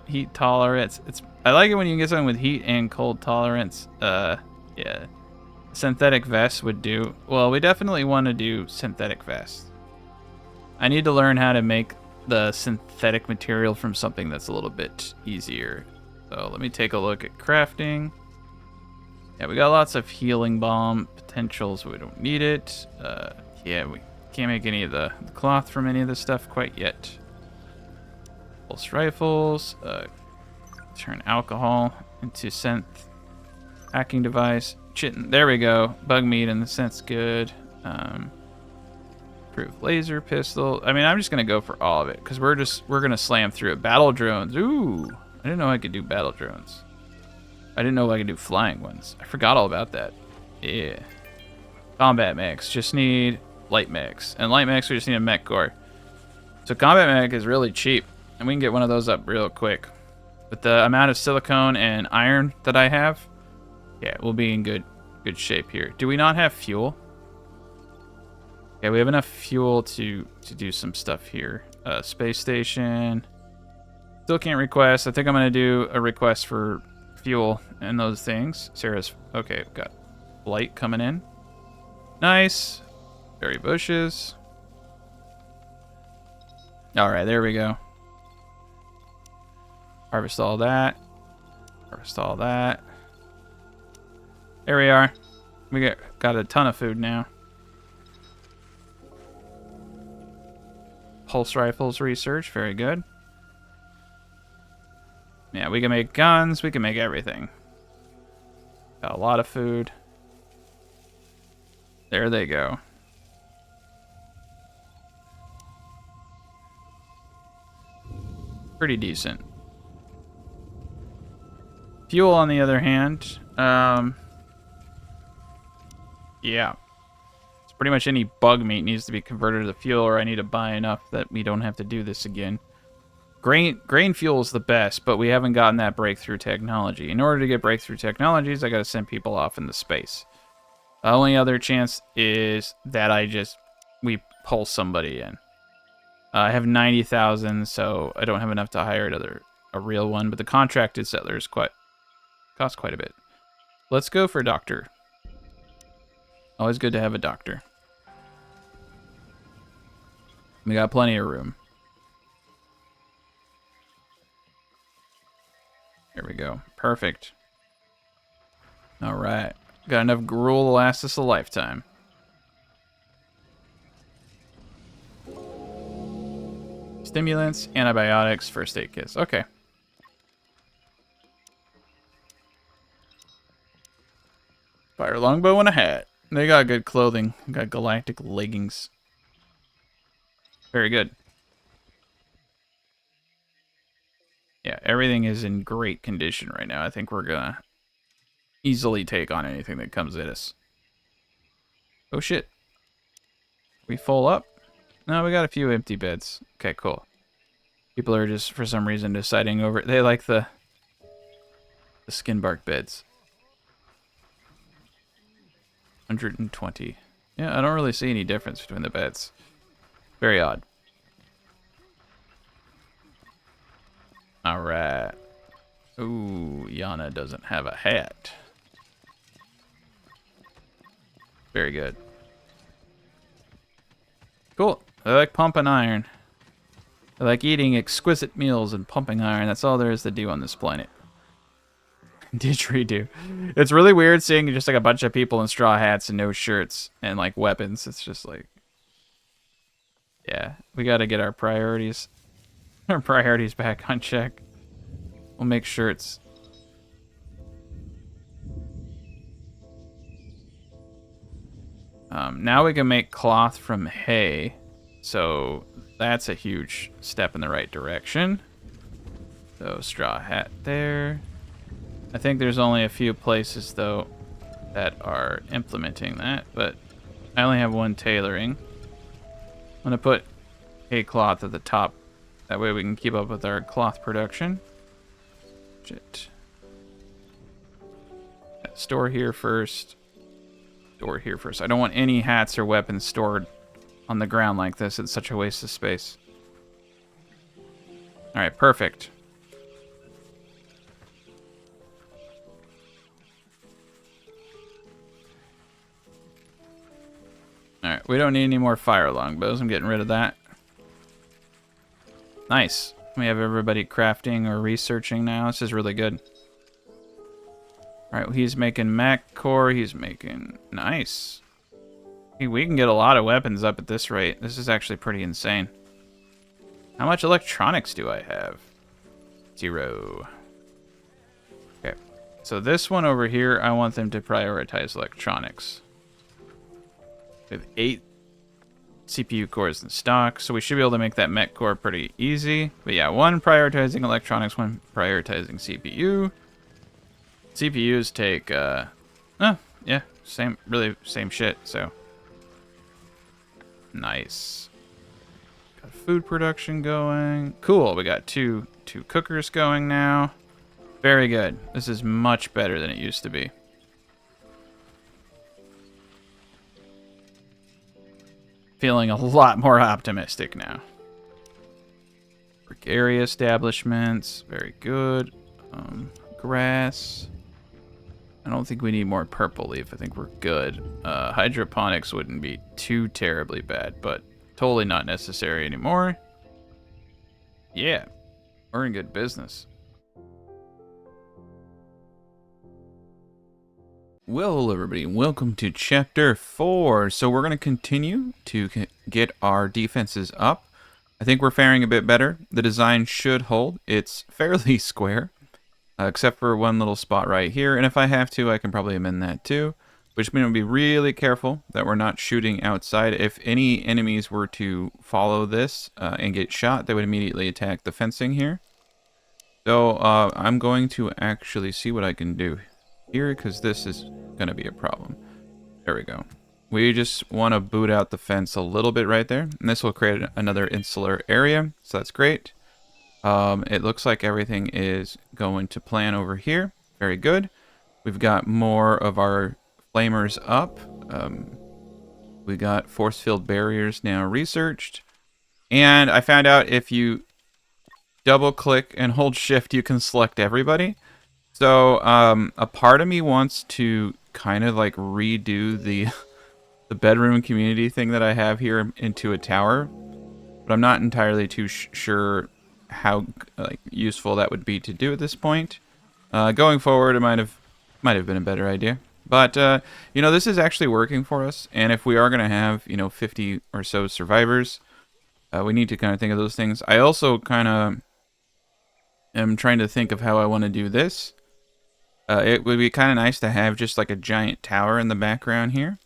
Heat tolerance. I like it when you can get something with heat and cold tolerance. Yeah. Synthetic vest would do. Well, we definitely want to do synthetic vest. I need to learn how to make the synthetic material from something that's a little bit easier. So let me take a look at crafting. Yeah, we got lots of healing balm potential, so we don't need it. Yeah, we can't make any of the cloth from any of this stuff quite yet. Pulse rifles. Turn alcohol into synth. Hacking device. Chitin. There we go. Bug meat in the sense good. Improved laser pistol. I mean, I'm just gonna go for all of it because we're gonna slam through it. Battle drones. Ooh, I didn't know I could do battle drones. I didn't know I could do flying ones. I forgot all about that. Yeah. Combat mechs. Just need light mechs. And light mechs, we just need a mech core. So combat mech is really cheap. And we can get one of those up real quick. With the amount of silicone and iron that I have, yeah, we'll be in good shape here. Do we not have fuel? Yeah, we have enough fuel to do some stuff here. Space station. Still can't request. I think I'm going to do a request for fuel and those things. Sarah's... Okay, got light coming in. Nice. Berry bushes. Alright, there we go. Harvest all that. Harvest all that. There we are. We got a ton of food now. Pulse rifles research. Very good. Yeah, we can make guns. We can make everything. Got a lot of food. There they go. Pretty decent. Fuel, on the other hand, yeah. It's pretty much any bug meat needs to be converted to fuel, or I need to buy enough that we don't have to do this again. Grain fuel is the best, but we haven't gotten that breakthrough technology. In order to get breakthrough technologies, I gotta send people off into space. The only other chance is that we pull somebody in. I have 90,000, so I don't have enough to hire a real one, but the contracted settlers cost quite a bit. Let's go for a doctor. Always good to have a doctor. We got plenty of room. There we go. Perfect. All right. Got enough gruel to last us a lifetime. Stimulants, antibiotics, first aid kits. Okay. Fire longbow and a hat. They got good clothing. Got galactic leggings. Very good. Yeah, everything is in great condition right now. I think we're gonna easily take on anything that comes at us. Oh shit. We full up? No, we got a few empty beds. Okay, cool. People are just, for some reason, deciding over... They like the skin bark beds. 120. Yeah, I don't really see any difference between the beds. Very odd. Alright. Ooh, Yana doesn't have a hat. Very good. Cool. I like pumping iron. I like eating exquisite meals and pumping iron. That's all there is to do on this planet. Didgeridoo. It's really weird seeing just like a bunch of people in straw hats and no shirts and like weapons. It's just like... Yeah, we gotta get our priorities back on check. We'll make shirts. Now we can make cloth from hay. So that's a huge step in the right direction. So straw hat there. I think there's only a few places though that are implementing that, but I only have one tailoring. I'm gonna put hay cloth at the top. That way we can keep up with our cloth production. Shit. Store here first. Store here first. I don't want any hats or weapons stored on the ground like this. It's such a waste of space. Alright, perfect. Alright, we don't need any more fire longbows. I'm getting rid of that. Nice. We have everybody crafting or researching now. This is really good. Alright, he's making mech core. He's making... Nice. We can get a lot of weapons up at this rate. This is actually pretty insane. How much electronics do I have? 0. Okay. So this one over here, I want them to prioritize electronics. We have 8 CPU cores in stock, so we should be able to make that mech core pretty easy. But yeah, 1 prioritizing electronics, 1 prioritizing CPU. CPUs take, yeah, really same shit, so. Nice. Got food production going. Cool, we got two cookers going now. Very good. This is much better than it used to be. Feeling a lot more optimistic now. Brick area establishments. Very good. Grass. I don't think we need more purple leaf. I think we're good. Hydroponics wouldn't be too terribly bad, but totally not necessary anymore. Yeah, we're in good business. Well, everybody, welcome to Chapter 4. So we're going to continue to get our defenses up. I think we're faring a bit better. The design should hold. It's fairly square, except for one little spot right here. And if I have to, I can probably amend that too. Which means we'll be really careful that we're not shooting outside. If any enemies were to follow this and get shot, they would immediately attack the fencing here. So I'm going to actually see what I can do here, because this is going to be a problem. There we go. We just want to boot out the fence a little bit right there, and this will create another insular area, so that's great. It looks like everything is going to plan over here. Very good. We've got more of our flamers up. We got force field barriers now researched, and I found out if you double click and hold shift, you can select everybody. So a part of me wants to kind of like redo the bedroom community thing that I have here into a tower, but I'm not entirely too sure how useful that would be to do at this point. Going forward, it might have been a better idea, but you know, this is actually working for us, and if we are going to have 50 or so survivors, we need to kind of think of those things. I also kind of am trying to think of how I want to do this. It would be kind of nice to have just like a giant tower in the background here.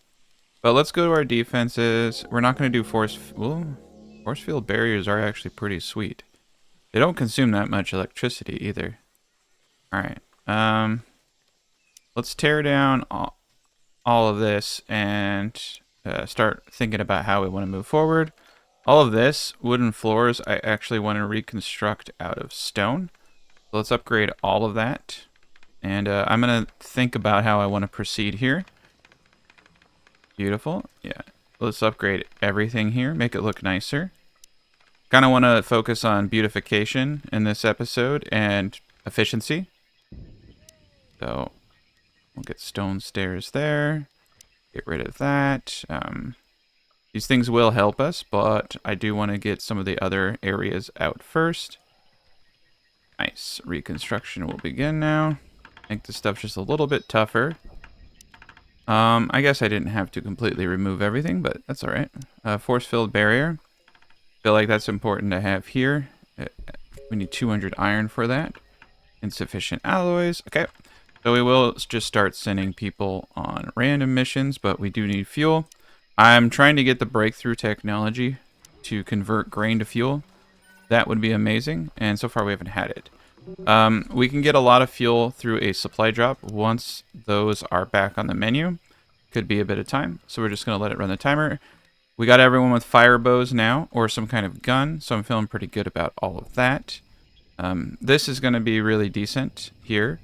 But let's go to our defenses. We're not going to do force field barriers are actually pretty sweet. They don't consume that much electricity either. Alright. Let's tear down all of this and start thinking about how we want to move forward. All of this, wooden floors, I actually want to reconstruct out of stone. So let's upgrade all of that. And I'm going to think about how I want to proceed here. Beautiful. Yeah. Let's upgrade everything here. Make it look nicer. Kind of want to focus on beautification in this episode and efficiency. So we'll get stone stairs there. Get rid of that. These things will help us, but I do want to get some of the other areas out first. Nice. Reconstruction will begin now. Make this stuff just a little bit tougher. I guess I didn't have to completely remove everything, but that's all right. Force field barrier. Feel like that's important to have here. We need 200 iron for that. Insufficient alloys. Okay. So we will just start sending people on random missions, but we do need fuel. I'm trying to get the breakthrough technology to convert grain to fuel. That would be amazing, and so far we haven't had it. We can get a lot of fuel through a supply drop once those are back on the menu. Could be a bit of time, so we're just going to let it run the timer. We got everyone with fire bows now, or some kind of gun, so I'm feeling pretty good about all of that. This is going to be really decent here.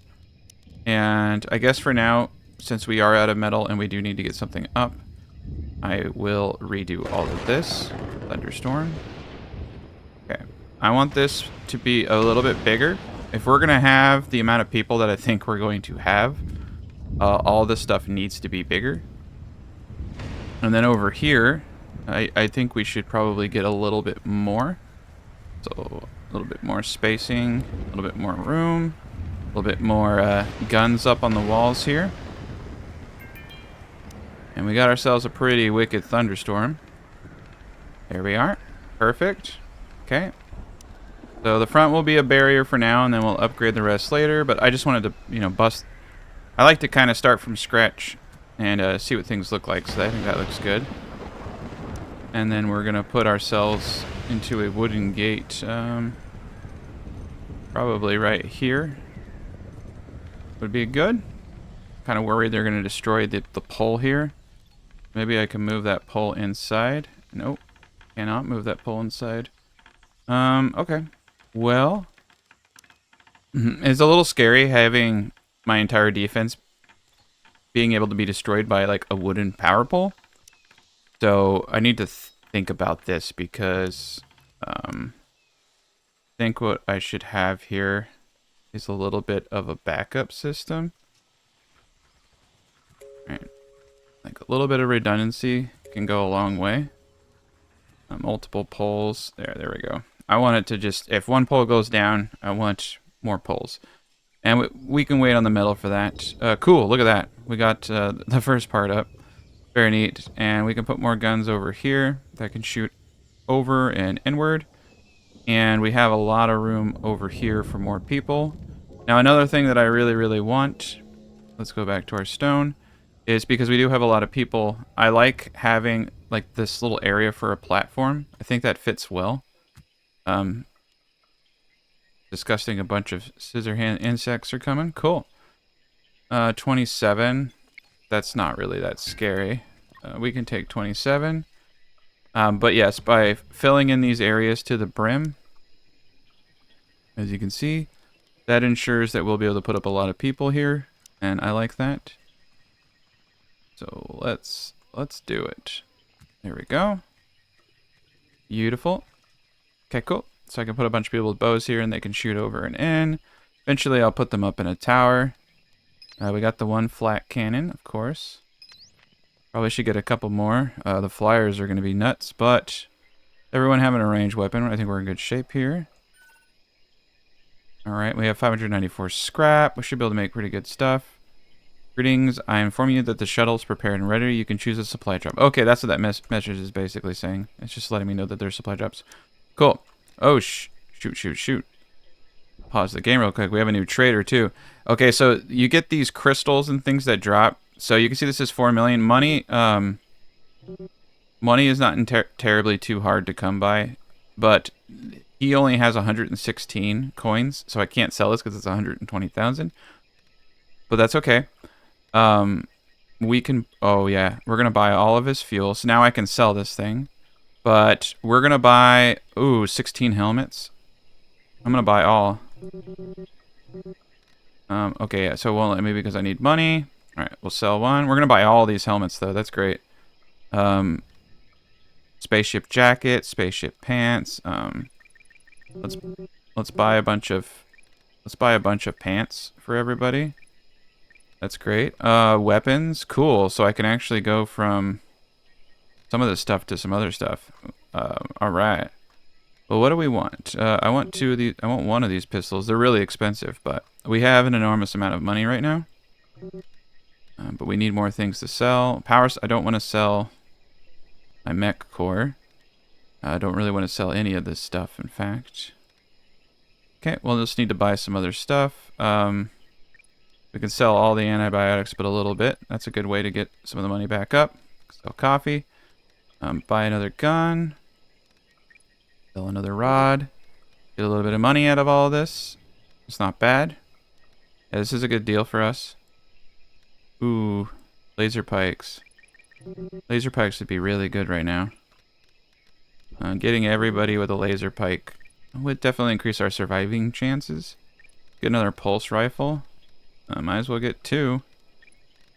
And I guess for now, since we are out of metal and we do need to get something up, I will redo all of this. Thunderstorm. Okay. I want this to be a little bit bigger. If we're going to have the amount of people that I think we're going to have, all this stuff needs to be bigger. And then over here, I think we should probably get a little bit more. So a little bit more spacing, a little bit more room, a little bit more guns up on the walls here. And we got ourselves a pretty wicked thunderstorm. There we are. Perfect. Okay. So the front will be a barrier for now, and then we'll upgrade the rest later. But I just wanted to, bust. I like to kind of start from scratch and see what things look like. So I think that looks good. And then we're gonna put ourselves into a wooden gate, probably right here. would be good. Kind of worried they're going to destroy the pole here. Maybe I can move that pole inside. Nope. Cannot move that pole inside. Okay. Well, it's a little scary having my entire defense being able to be destroyed by like a wooden power pole. So I need to think about this because I think what I should have here is a little bit of a backup system. Right. Like a little bit of redundancy can go a long way. Multiple poles. There we go. I want it to just, if one pole goes down, I want more poles. And we can wait on the metal for that. Cool, look at that. We got the first part up. Very neat. And we can put more guns over here that can shoot over and inward. And we have a lot of room over here for more people. Now another thing that I really, really want, let's go back to our stone, is because we do have a lot of people, I like having like this little area for a platform. I think that fits well. Disgusting, a bunch of scissor hand insects are coming. Cool. 27. That's not really that scary. We can take 27. But yes, by filling in these areas to the brim, as you can see, that ensures that we'll be able to put up a lot of people here, and I like that. So let's do it. There we go. Beautiful. Okay, cool. So I can put a bunch of people with bows here, and they can shoot over and in. Eventually, I'll put them up in a tower. We got the one flat cannon, of course. Probably should get a couple more. The flyers are going to be nuts, but everyone having a ranged weapon, I think we're in good shape here. All right, we have 594 scrap. We should be able to make pretty good stuff. Greetings, I inform you that the shuttle is prepared and ready. You can choose a supply drop. Okay, that's what that message is basically saying. It's just letting me know that there's supply drops. Cool. Oh, shoot. Pause the game real quick. We have a new trader, too. Okay, so you get these crystals and things that drop. So you can see this is 4 million. Money is not terribly too hard to come by, but he only has 116 coins, so I can't sell this because it's 120,000. But that's okay. We can, oh yeah, we're going to buy all of his fuel. So now I can sell this thing. But we're going to buy, 16 helmets. I'm going to buy all. Okay, yeah, so it won't let me because I need money. All right, we'll sell one. We're going to buy all these helmets, though. That's great. Spaceship jacket, spaceship pants. Let's buy a bunch of pants for everybody. That's great. Weapons, cool. So I can actually go from some of this stuff to some other stuff. All right. Well, what do we want? I want one of these pistols. They're really expensive, but we have an enormous amount of money right now. But we need more things to sell. Powers. I don't want to sell my mech core. I don't really want to sell any of this stuff, in fact. Okay, we'll just need to buy some other stuff. We can sell all the antibiotics, but a little bit. That's a good way to get some of the money back up. Sell coffee. Buy another gun. Sell another rod. Get a little bit of money out of all of this. It's not bad. Yeah, this is a good deal for us. Ooh, laser pikes. Laser pikes would be really good right now. Getting everybody with a laser pike would definitely increase our surviving chances. Get another pulse rifle. Might as well get 2.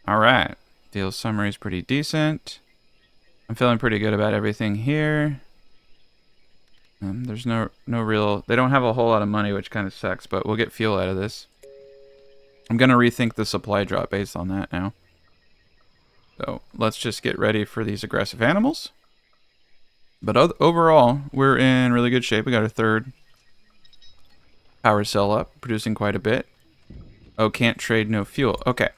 Alright. Deal summary is pretty decent. I'm feeling pretty good about everything here. There's no real... They don't have a whole lot of money, which kind of sucks, but we'll get fuel out of this. I'm going to rethink the supply drop based on that now. So let's just get ready for these aggressive animals. But overall, we're in really good shape. We got our 3rd power cell up, producing quite a bit. Oh, can't trade, no fuel. Okay.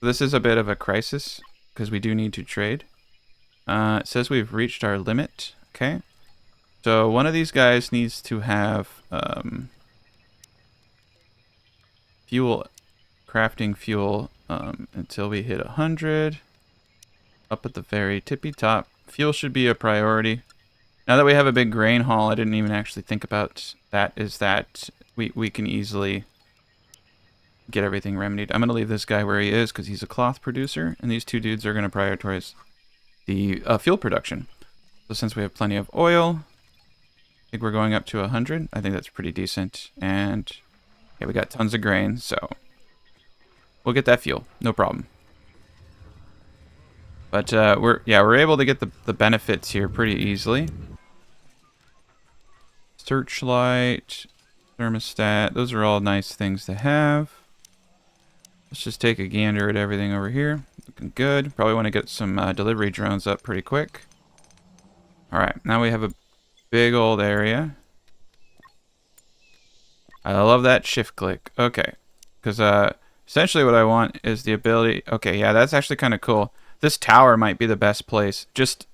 This is a bit of a crisis because we do need to trade. It says we've reached our limit. Okay. So one of these guys needs to have fuel, crafting fuel until we hit 100. Up at the very tippy top. Fuel should be a priority. Now that we have a big grain haul, I didn't even actually think about that, is that we can easily get everything remedied. I'm going to leave this guy where he is because he's a cloth producer, and these two dudes are going to prioritize the fuel production. So since we have plenty of oil, I think we're going up to 100. I think that's pretty decent. And yeah, we got tons of grain, so we'll get that fuel, no problem. But we're able to get the benefits here pretty easily. Searchlight, thermostat, those are all nice things to have. Let's just take a gander at everything over here. Looking good. Probably want to get some delivery drones up pretty quick. Alright, now we have a big old area. I love that shift click. Okay, because essentially what I want is the ability... Okay, yeah, that's actually kind of cool. This tower might be the best place.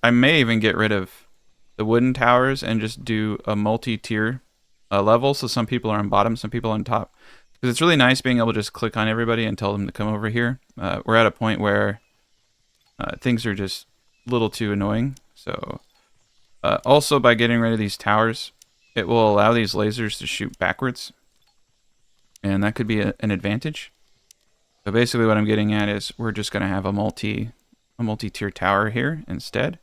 I may even get rid of the wooden towers and just do a multi-tier level, so some people are on bottom, some people on top. Because it's really nice being able to just click on everybody and tell them to come over here. We're at a point where things are just a little too annoying. So also by getting rid of these towers, it will allow these lasers to shoot backwards. And that could be an advantage. So basically what I'm getting at is we're just going to have a multi-tier tower here instead.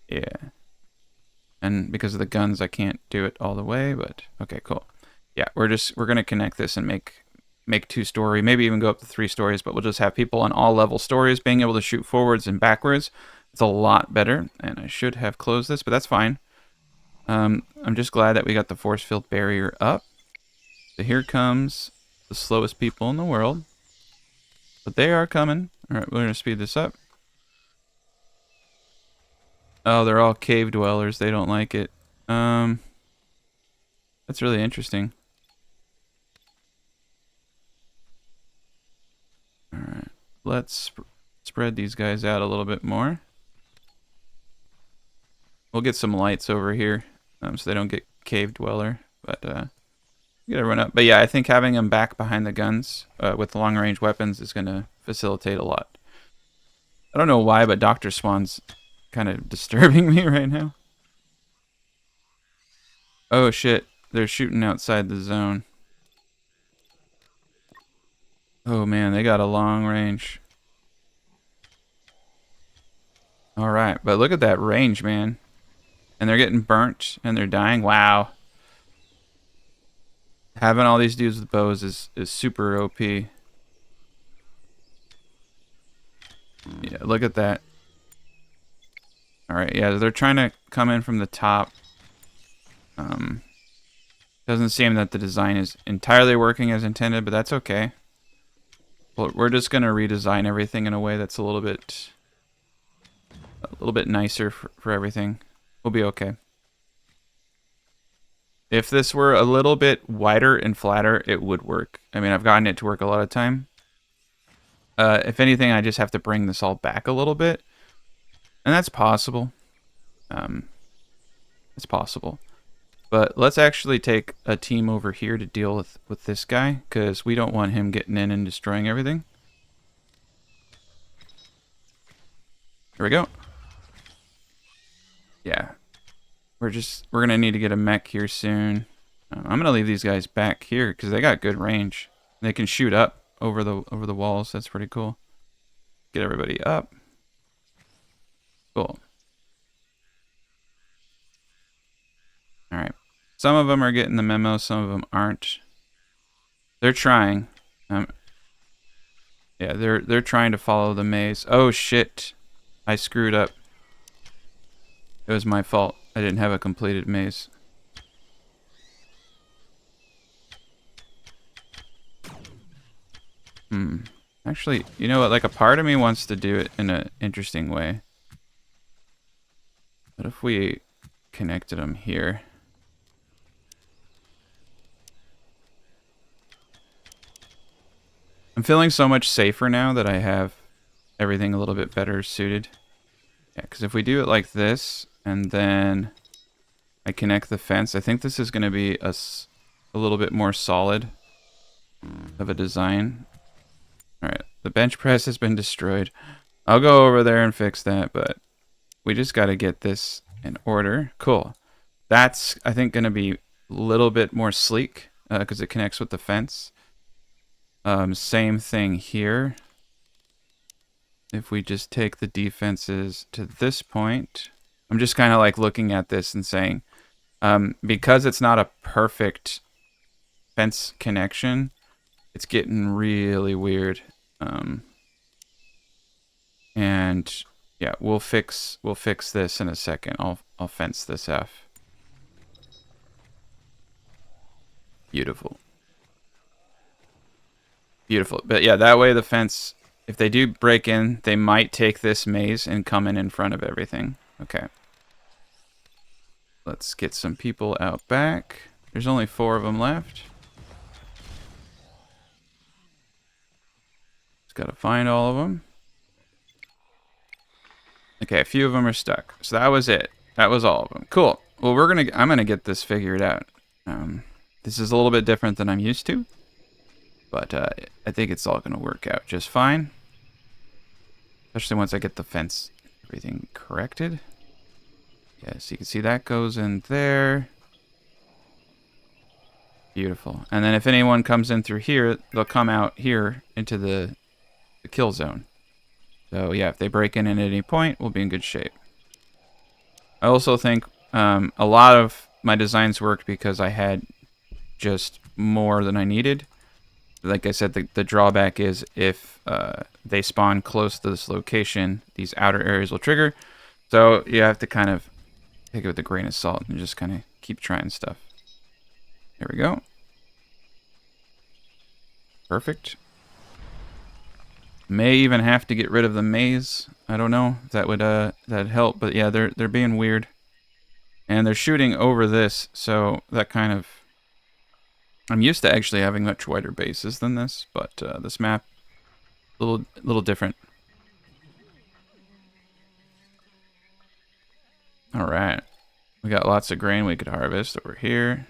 Yeah. And because of the guns, I can't do it all the way, but okay, cool. Yeah, we're going to connect this and make 2-story, maybe even go up to 3 stories, but we'll just have people on all level stories being able to shoot forwards and backwards. It's a lot better, and I should have closed this, but that's fine. I'm just glad that we got the force field barrier up. So here comes the slowest people in the world, but they are coming. All right, we're going to speed this up. Oh, they're all cave dwellers. They don't like it. That's really interesting. All right, let's spread these guys out a little bit more. We'll get some lights over here so they don't get cave dweller, but get everyone up. But yeah, I think having them back behind the guns with long range weapons is going to facilitate a lot. I don't know why, but Dr. Swan's kind of disturbing me right now. Oh shit, they're shooting outside the zone. Oh man, they got a long range. Alright, but look at that range, man. And they're getting burnt and they're dying. Wow. Having all these dudes with bows is super OP. Yeah, look at that. Alright, yeah, they're trying to come in from the top. Doesn't seem that the design is entirely working as intended, but that's okay. Well, we're just going to redesign everything in a way that's a little bit nicer for everything. We'll be okay. If this were a little bit wider and flatter, it would work. I mean, I've gotten it to work a lot of time. If anything, I just have to bring this all back a little bit. And that's possible. It's possible. But let's actually take a team over here to deal with this guy, because we don't want him getting in and destroying everything. Here we go. Yeah. We're gonna need to get a mech here soon. I'm gonna leave these guys back here because they got good range. They can shoot up over the walls. That's pretty cool. Get everybody up. Cool. All right. Some of them are getting the memo. Some of them aren't. They're trying. Yeah, they're trying to follow the maze. Oh shit! I screwed up. It was my fault. I didn't have a completed maze. Actually, you know what? Like, a part of me wants to do it in an interesting way. What if we connected them here? I'm feeling so much safer now that I have everything a little bit better suited. Yeah, because if we do it like this, and then I connect the fence, I think this is going to be a little bit more solid of a design. Alright, the bench press has been destroyed. I'll go over there and fix that, but we just got to get this in order. Cool. That's, I think, going to be a little bit more sleek because it connects with the fence. Same thing here. If we just take the defenses to this point, I'm just kind of like looking at this and saying, because it's not a perfect fence connection, it's getting really weird. And yeah, we'll fix this in a second. I'll fence this F. Beautiful. Beautiful. But yeah, that way the fence, if they do break in, they might take this maze and come in front of everything. Okay. Let's get some people out back. There's only 4 of them left. Just gotta find all of them. Okay, a few of them are stuck. So that was it. That was all of them. Cool. Well, I'm gonna get this figured out. This is a little bit different than I'm used to. But I think it's all going to work out just fine. Especially once I get the fence, everything corrected. Yeah, so you can see that goes in there. Beautiful. And then if anyone comes in through here, they'll come out here into the kill zone. So yeah, if they break in at any point, we'll be in good shape. I also think a lot of my designs worked because I had just more than I needed. Like I said, the drawback is if they spawn close to this location, these outer areas will trigger. So you have to kind of take it with a grain of salt and just kind of keep trying stuff. There we go. Perfect. May even have to get rid of the maze. I don't know if that would that'd help, but yeah, they're being weird. And they're shooting over this, so that kind of... I'm used to actually having much wider bases than this, but this map, a little different. All right, we got lots of grain we could harvest over here.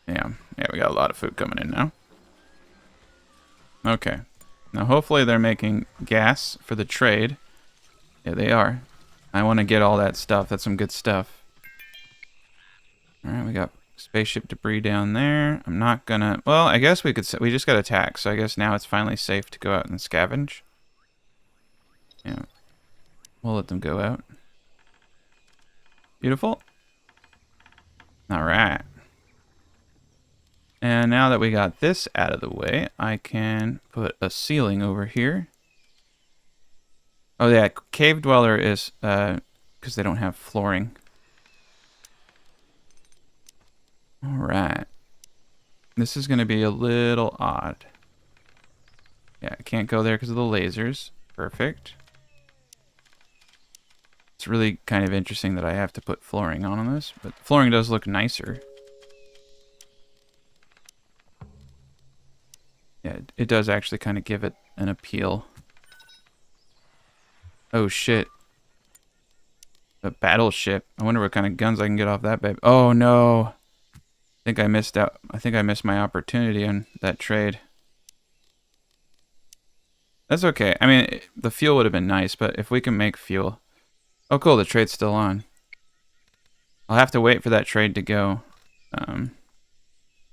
Yeah, we got a lot of food coming in now. Okay, now hopefully they're making gas for the trade. Yeah, they are. I want to get all that stuff. That's some good stuff. All right, we got spaceship debris down there. I'm not gonna... Well, I guess we just got attacked, so I guess now it's finally safe to go out and scavenge. Yeah. We'll let them go out. Beautiful. All right. And now that we got this out of the way, I can put a ceiling over here. Oh, yeah, cave dweller is... because they don't have flooring. Alright. This is going to be a little odd. Yeah, I can't go there because of the lasers. Perfect. It's really kind of interesting that I have to put flooring on this, but flooring does look nicer. Yeah, it does actually kind of give it an appeal. Oh, shit. A battleship. I wonder what kind of guns I can get off that baby. Oh, no. I think I missed out. I think I missed my opportunity on that trade. That's okay. I mean, the fuel would have been nice, but if we can make fuel... Oh, cool. The trade's still on. I'll have to wait for that trade to go.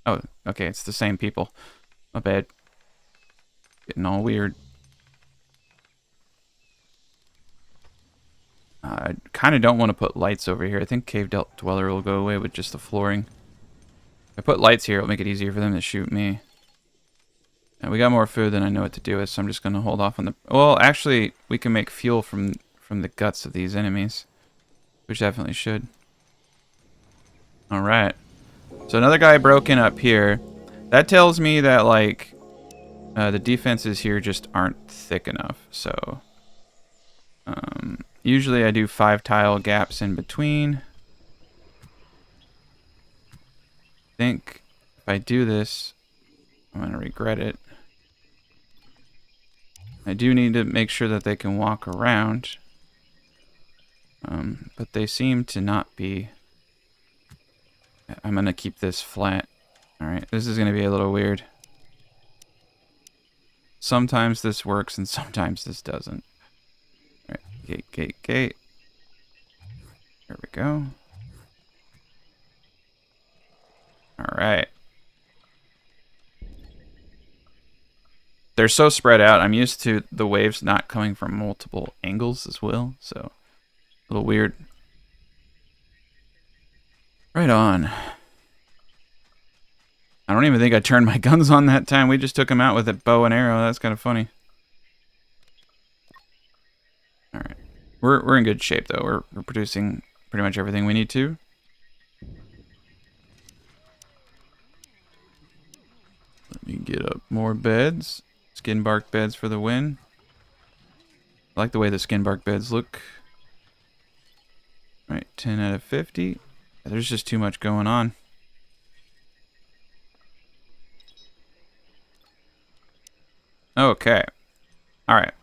Oh, okay. It's the same people. My bad. Getting all weird. I kind of don't want to put lights over here. I think Cave Dweller will go away with just the flooring. If I put lights here, it'll make it easier for them to shoot me. And we got more food than I know what to do with, so I'm just going to hold off on the... Well, actually, we can make fuel from the guts of these enemies. Which definitely should. Alright. So another guy broke in up here. That tells me that, like, the defenses here just aren't thick enough. So, usually I do 5 tile gaps in between. I think if I do this, I'm going to regret it. I do need to make sure that they can walk around. But they seem to not be. I'm going to keep this flat. Alright, this is going to be a little weird. Sometimes this works and sometimes this doesn't. Alright, gate. There we go. All right. They're so spread out. I'm used to the waves not coming from multiple angles as well, so a little weird. Right on. I don't even think I turned my guns on that time. We just took them out with a bow and arrow. That's kind of funny. All right. We're in good shape, though. We're producing pretty much everything we need to. Let me get up more beds. Skin bark beds for the win. I like the way the skin bark beds look. All right, 10 out of 50. There's just too much going on. Okay. All right.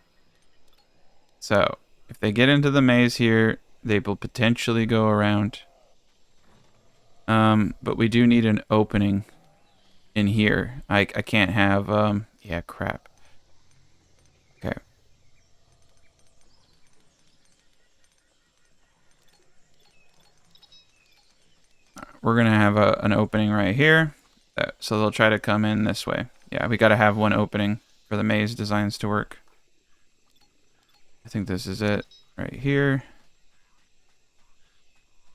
So, if they get into the maze here, they will potentially go around. But we do need an opening in here. I can't have, yeah, crap. Okay. We're going to have an opening right here. So they'll try to come in this way. Yeah, we got to have one opening for the maze designs to work. I think this is it right here.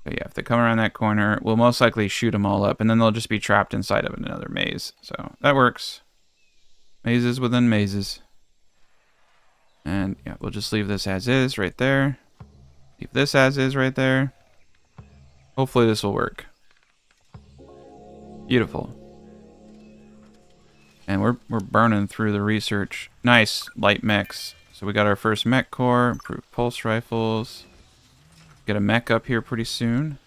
But yeah, if they come around that corner, we'll most likely shoot them all up, and then they'll just be trapped inside of another maze. So that works. Mazes within mazes. And yeah, we'll just leave this as is right there. Leave this as is right there. Hopefully this will work. Beautiful. And we're burning through the research. Nice, light mechs. So we got our first mech core, improved pulse rifles. Get a mech up here pretty soon.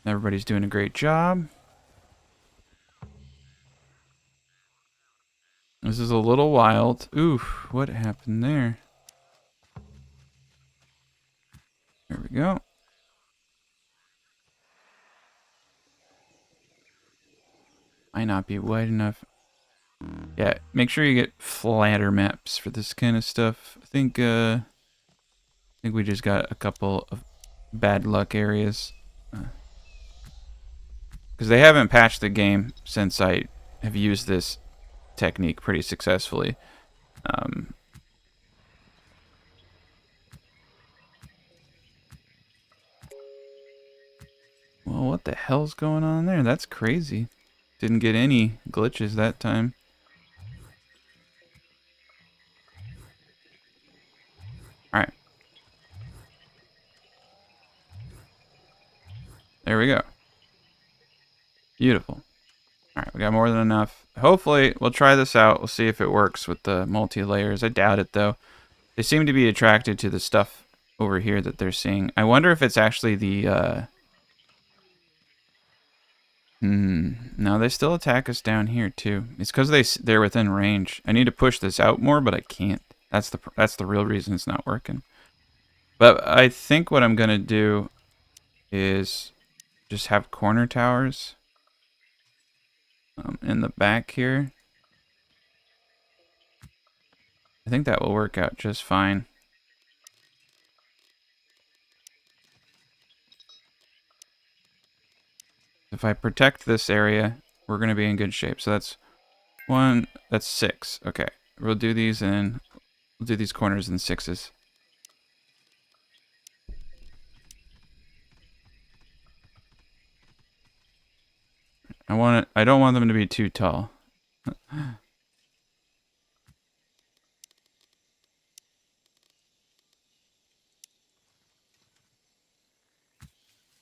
Everybody's doing a great job. This is a little wild. Oof, what happened there? There we go. Might not be wide enough. Yeah, make sure you get flatter maps for this kind of stuff. I think we just got a couple of bad luck areas. Because they haven't patched the game since I have used this technique pretty successfully. Well, what the hell's going on there? That's crazy. Didn't get any glitches that time. Alright. There we go. Beautiful. Alright, we got more than enough. Hopefully, we'll try this out. We'll see if it works with the multi-layers. I doubt it, though. They seem to be attracted to the stuff over here that they're seeing. I wonder if it's actually the, No, they still attack us down here, too. It's because they're within range. I need to push this out more, but I can't. That's the real reason it's not working. But I think what I'm going to do is just have corner towers in the back here. I think that will work out just fine. If I protect this area, we're going to be in good shape. So that's that's 6. Okay, we'll do these corners in 6s. I don't want them to be too tall.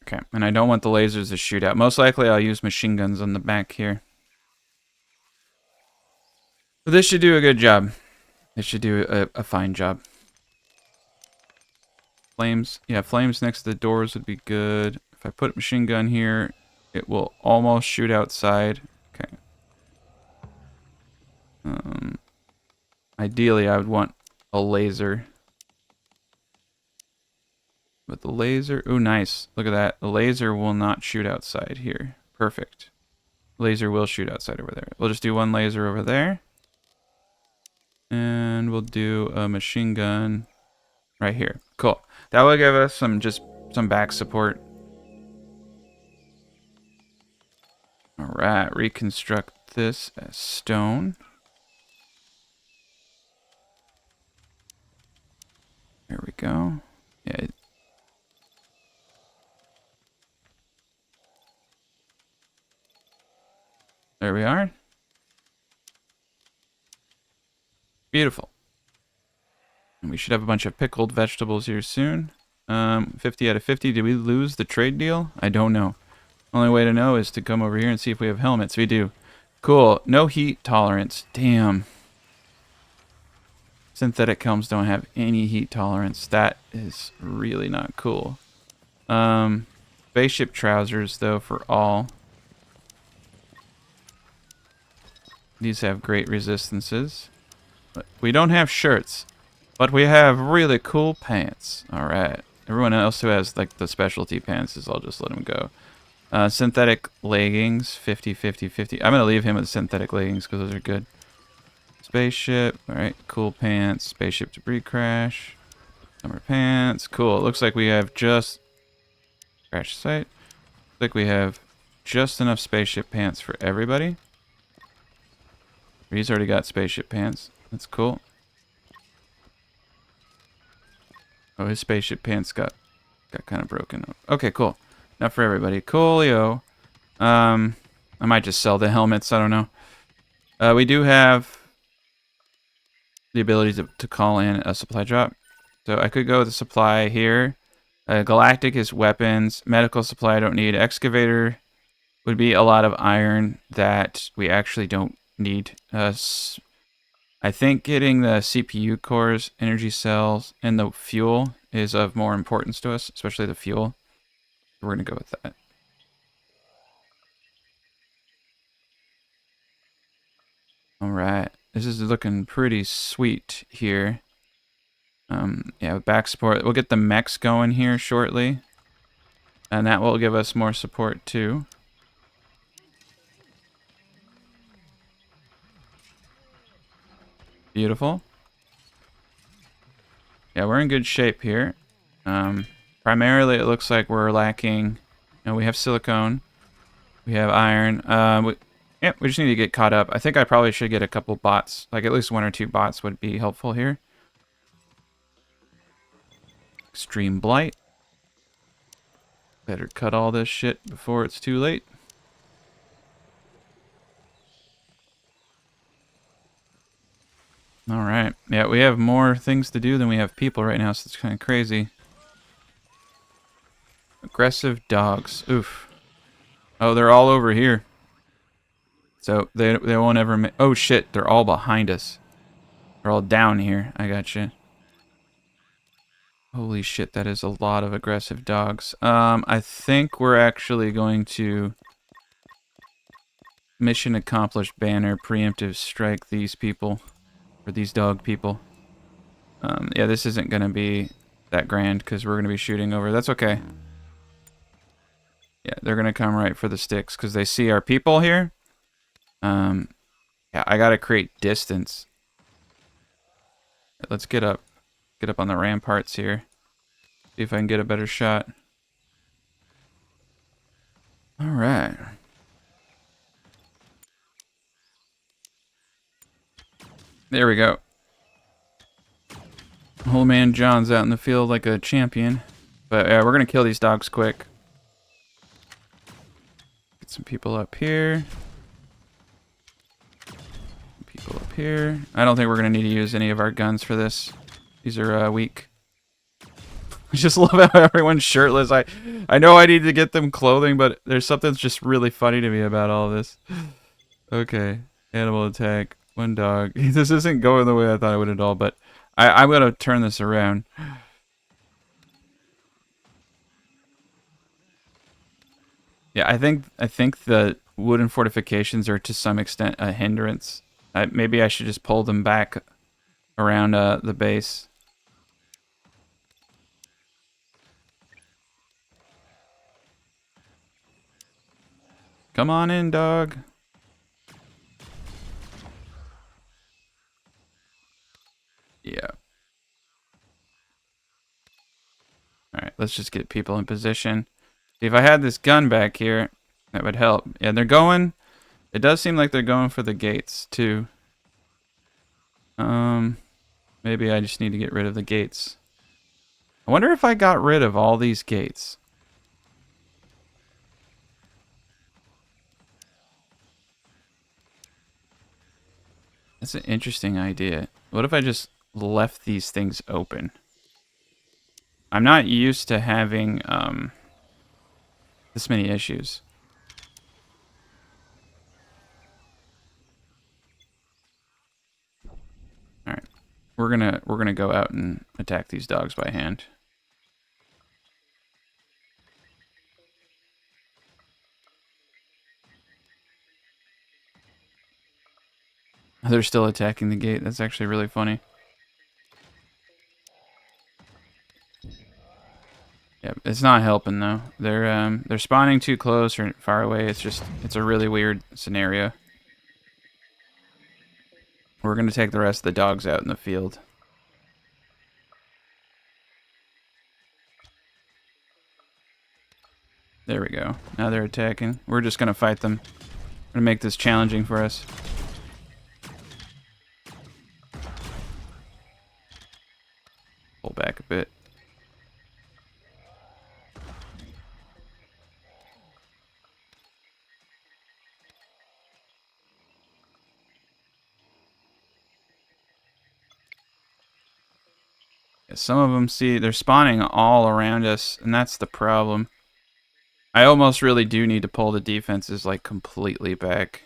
Okay, and I don't want the lasers to shoot out. Most likely I'll use machine guns on the back here. But this should do a good job. This should do a fine job. Flames. Yeah, flames next to the doors would be good. If I put a machine gun here, it will almost shoot outside. Okay. Ideally, I would want a laser. But the laser... Ooh, nice. Look at that. The laser will not shoot outside here. Perfect. Laser will shoot outside over there. We'll just do one laser over there. And we'll do a machine gun right here. Cool. That will give us some back support. All right, reconstruct this as stone. There we go. Yeah. There we are. Beautiful. And we should have a bunch of pickled vegetables here soon. 50 out of 50. Did we lose the trade deal? I don't know. Only way to know is to come over here and see if we have helmets. We do. Cool. No heat tolerance. Damn. Synthetic helms don't have any heat tolerance. That is really not cool. Spaceship trousers, though, for all. These have great resistances. But we don't have shirts. But we have really cool pants. Alright. Everyone else who has, like, the specialty pants I'll just let them go. Synthetic leggings. 50, 50, 50. I'm going to leave him with synthetic leggings because those are good. Spaceship. Alright. Cool pants. Spaceship debris crash. Summer pants. Cool. It looks like we have just... Crash site. Looks like we have just enough spaceship pants for everybody. He's already got spaceship pants. That's cool. Oh, his spaceship pants got kind of broken up. Okay, cool. Not for everybody. Coolio. I might just sell the helmets. I don't know. We do have the ability to call in a supply drop. So I could go with the supply here. Galactic is weapons. Medical supply I don't need. Excavator would be a lot of iron that we actually don't need. I think getting the CPU cores, energy cells, and the fuel is of more importance to us, especially the fuel. We're going to go with that. All right. This is looking pretty sweet here. Yeah, back support. We'll get the mechs going here shortly. And that will give us more support too. Beautiful. Yeah, we're in good shape here. Primarily, it looks like we're lacking... we have silicone. We have iron. We just need to get caught up. I think I probably should get a couple bots. Like, at least 1 or 2 bots would be helpful here. Extreme Blight. Better cut all this shit before it's too late. Alright. Yeah, we have more things to do than we have people right now, so it's kind of crazy. Aggressive dogs. Oof. Oh, they're all over here. So they won't ever... Oh, shit. They're all behind us. They're all down here. I gotcha. Holy shit, that is a lot of aggressive dogs. I think we're actually going to... Mission accomplished banner, preemptive strike these people. Or these dog people. Yeah, this isn't going to be that grand because we're going to be shooting over. That's okay. Yeah, they're going to come right for the sticks because they see our people here. Yeah, I got to create distance. Let's get up. Get up on the ramparts here. See if I can get a better shot. Alright. There we go. Old man John's out in the field like a champion. But we're going to kill these dogs quick. Get some people up here. People up here. I don't think we're going to need to use any of our guns for this. These are weak. I just love how everyone's shirtless. I know I need to get them clothing, but there's something that's just really funny to me about all this. Okay. Animal attack. 1 dog. This isn't going the way I thought it would at all, but I'm going to turn this around. Yeah, I think the wooden fortifications are to some extent a hindrance. Maybe I should just pull them back around the base. Come on in, dog. Yeah. Alright, let's just get people in position. If I had this gun back here, That would help. Yeah, they're going. It does seem like they're going for the gates too. Maybe I just need to get rid of the gates. I wonder if I got rid of all these gates. That's an interesting idea. What if I just left these things open? I'm not used to having this many issues. All right. We're gonna go out and attack these dogs by hand. They're still attacking the gate. That's actually really funny. Yeah, it's not helping though. They're spawning too close or far away. It's a really weird scenario. We're gonna take the rest of the dogs out in the field. There we go. Now they're attacking. We're just gonna fight them. Gonna make this challenging for us. Pull back a bit. Yeah, some of them, see, they're spawning all around us, and that's the problem. I almost really do need to pull the defenses, like, completely back.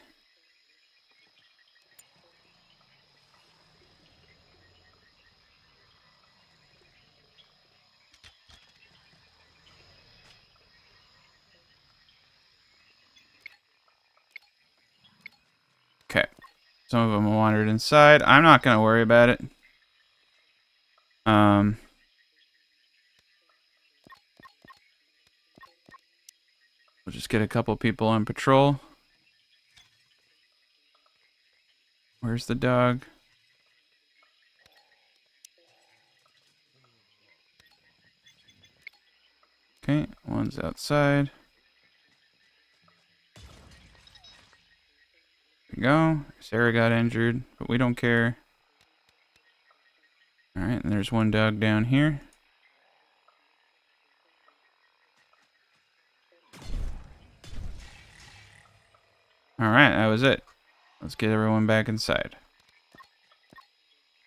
Okay. Some of them wandered inside. I'm not going to worry about it. We'll just get a couple people on patrol. Where's the dog? Okay, one's outside. There we go. Sarah got injured, but we don't care. Alright, and there's one dog down here. Alright, that was it. Let's get everyone back inside.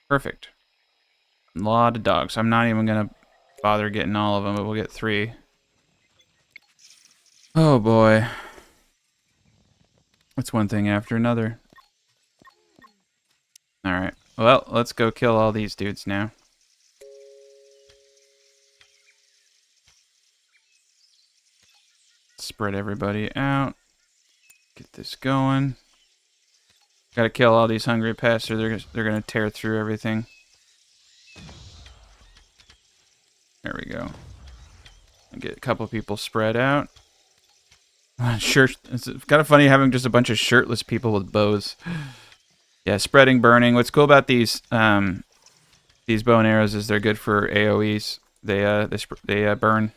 Perfect. A lot of dogs. I'm not even going to bother getting all of them, but we'll get 3. Oh boy. It's one thing after another. Alright. Well, let's go kill all these dudes now. Spread everybody out. Get this going. Gotta kill all these hungry pests or they're gonna tear through everything. There we go. And get a couple people spread out. Sure, it's kind of funny having just a bunch of shirtless people with bows. Yeah, spreading, burning. What's cool about these bow and arrows is they're good for AOEs. They burn.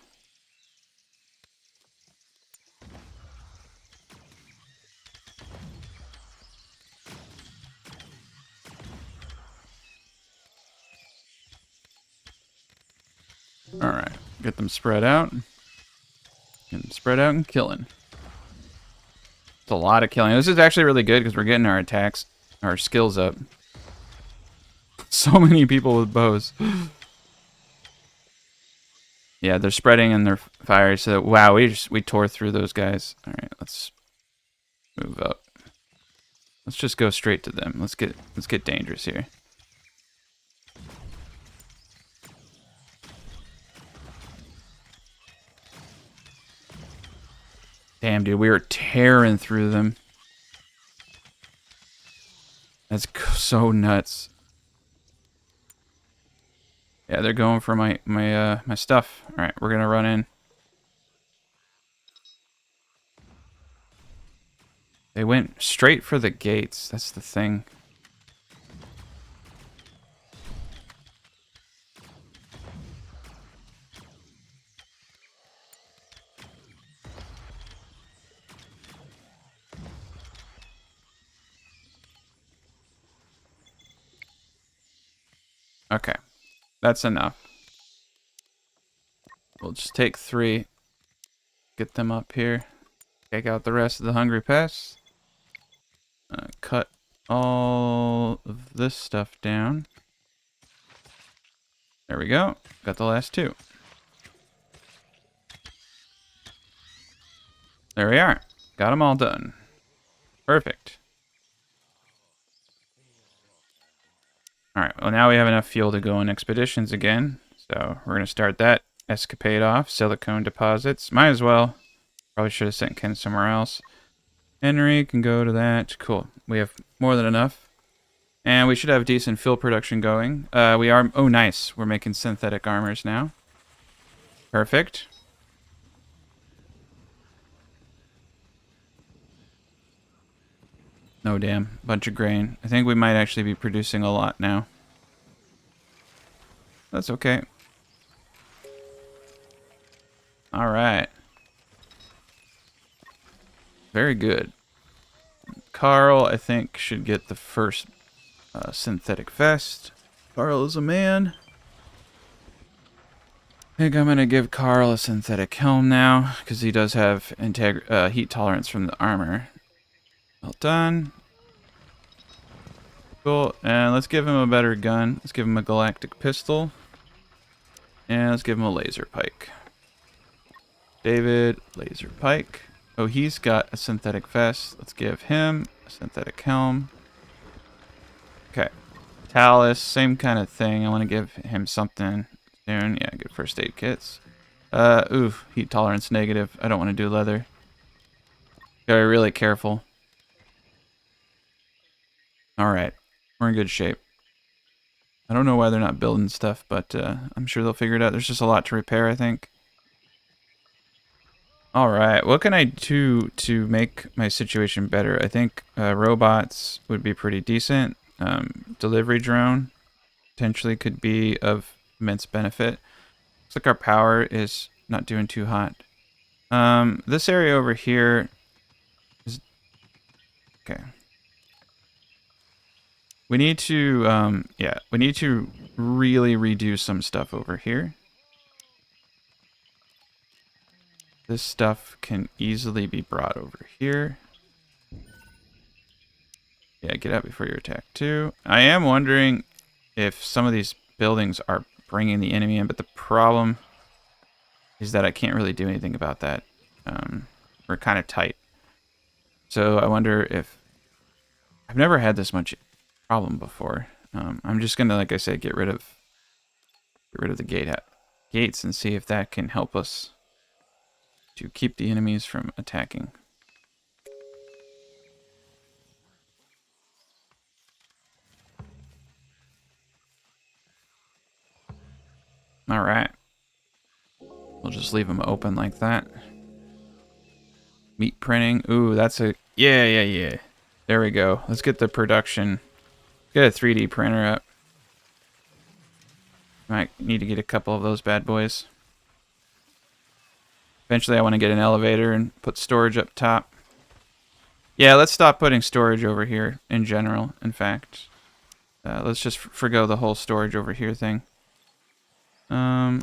All right, get them spread out. Get them spread out and killing. It's a lot of killing. This is actually really good because we're getting our attacks, our skills up. So many people with bows. Yeah, they're spreading and they're fire. So wow, we tore through those guys. All right, let's move up. Let's just go straight to them. Let's get dangerous here. Damn, dude, we were tearing through them. That's so nuts. Yeah, they're going for my stuff. All right, we're gonna run in. They went straight for the gates. That's the thing. Okay, that's enough. We'll just take 3. Get them up here. Take out the rest of the hungry pests. Cut all of this stuff down. There we go. Got the last 2. There we are. Got them all done. Perfect. Alright, well now we have enough fuel to go on expeditions again. So we're going to start that escapade off. Silicone deposits. Might as well. Probably should have sent Ken somewhere else. Henry can go to that. Cool. We have more than enough. And we should have decent fuel production going. We are... Oh, nice. We're making synthetic armors now. Perfect. No, damn. Bunch of grain. I think we might actually be producing a lot now. That's okay. Alright. Very good. Carl, I think, should get the first synthetic vest. Carl is a man. I think I'm going to give Carl a synthetic helm now, because he does have heat tolerance from the armor. Well done. Cool. And let's give him a better gun. Let's give him a galactic pistol. And let's give him a laser pike. David, laser pike. Oh, he's got a synthetic vest. Let's give him a synthetic helm. Okay. Talus, same kind of thing. I want to give him something soon. Yeah, good first aid kits. Oof, heat tolerance negative. I don't want to do leather. Gotta be really careful. Alright, we're in good shape. I don't know why they're not building stuff, but I'm sure they'll figure it out. There's just a lot to repair, I think. Alright, what can I do to make my situation better? I think robots would be pretty decent. Delivery drone potentially could be of immense benefit. Looks like our power is not doing too hot. This area over here is... Okay. We need to, yeah, we need to really redo some stuff over here. This stuff can easily be brought over here. Yeah, get out before you're attacked too. I am wondering if some of these buildings are bringing the enemy in, but the problem is that I can't really do anything about that. We're kind of tight. So I wonder if... I've never had this much problem before. I'm just gonna, like I said, get rid of the gates and see if that can help us to keep the enemies from attacking. All right. We'll just leave them open like that. Meat printing. Ooh, that's a... Yeah. There we go. Let's get the production. Get a 3D printer up. Might need to get a couple of those bad boys. Eventually I want to get an elevator and put storage up top. Yeah, let's stop putting storage over here in general, in fact. Let's just forgo the whole storage over here thing. I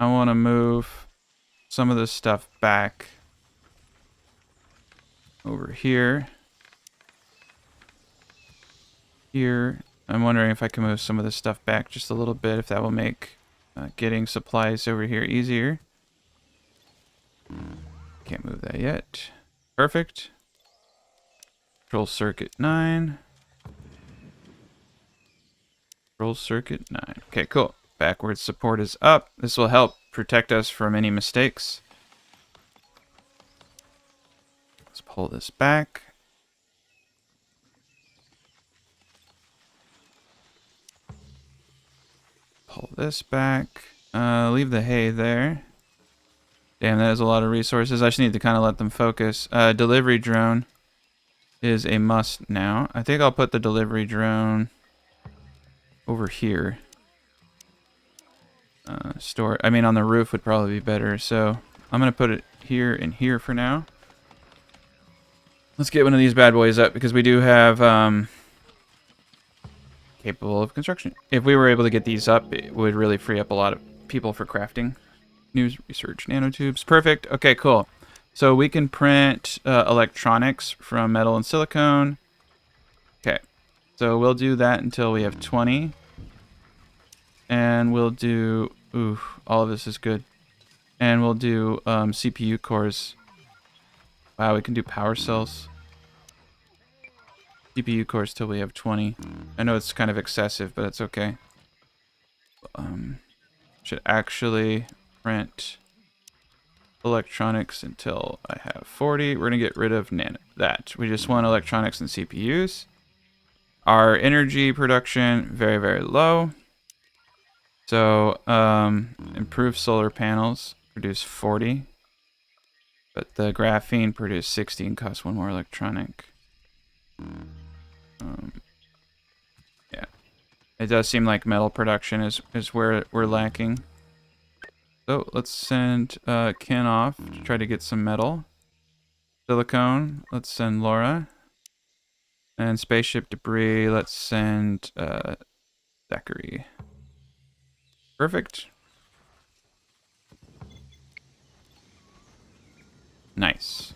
want to move some of this stuff back over here. Here. I'm wondering if I can move some of this stuff back just a little bit, if that will make getting supplies over here easier. Can't move that yet. Perfect. Control circuit 9. Control circuit 9. Okay, cool. Backwards support is up. This will help protect us from any mistakes. Let's pull this back. Pull this back. Leave the hay there. Damn, that is a lot of resources. I just need to kind of let them focus. Delivery drone is a must now. I think I'll put the delivery drone over here. On the roof would probably be better. So I'm going to put it here and here for now. Let's get one of these bad boys up because we do have capable of construction. If we were able to get these up, it would really free up a lot of people for crafting. News research nanotubes. Perfect. Okay, cool. So we can print electronics from metal and silicone. Okay. So we'll do that until we have 20. And we'll do... Ooh, all of this is good. And we'll do CPU cores. Wow, we can do power cells. CPU cores till we have 20. I know it's kind of excessive, but it's okay. Should actually print electronics until I have 40. We're going to get rid of that. We just want electronics and CPUs. Our energy production, very, very low. So, improve solar panels, produce 40. But the graphene produce 60 and costs one more electronic. Yeah. It does seem like metal production is where we're lacking. So let's send Ken off to try to get some metal. Silicone, let's send Laura. And spaceship debris, let's send Zachary. Perfect. Nice.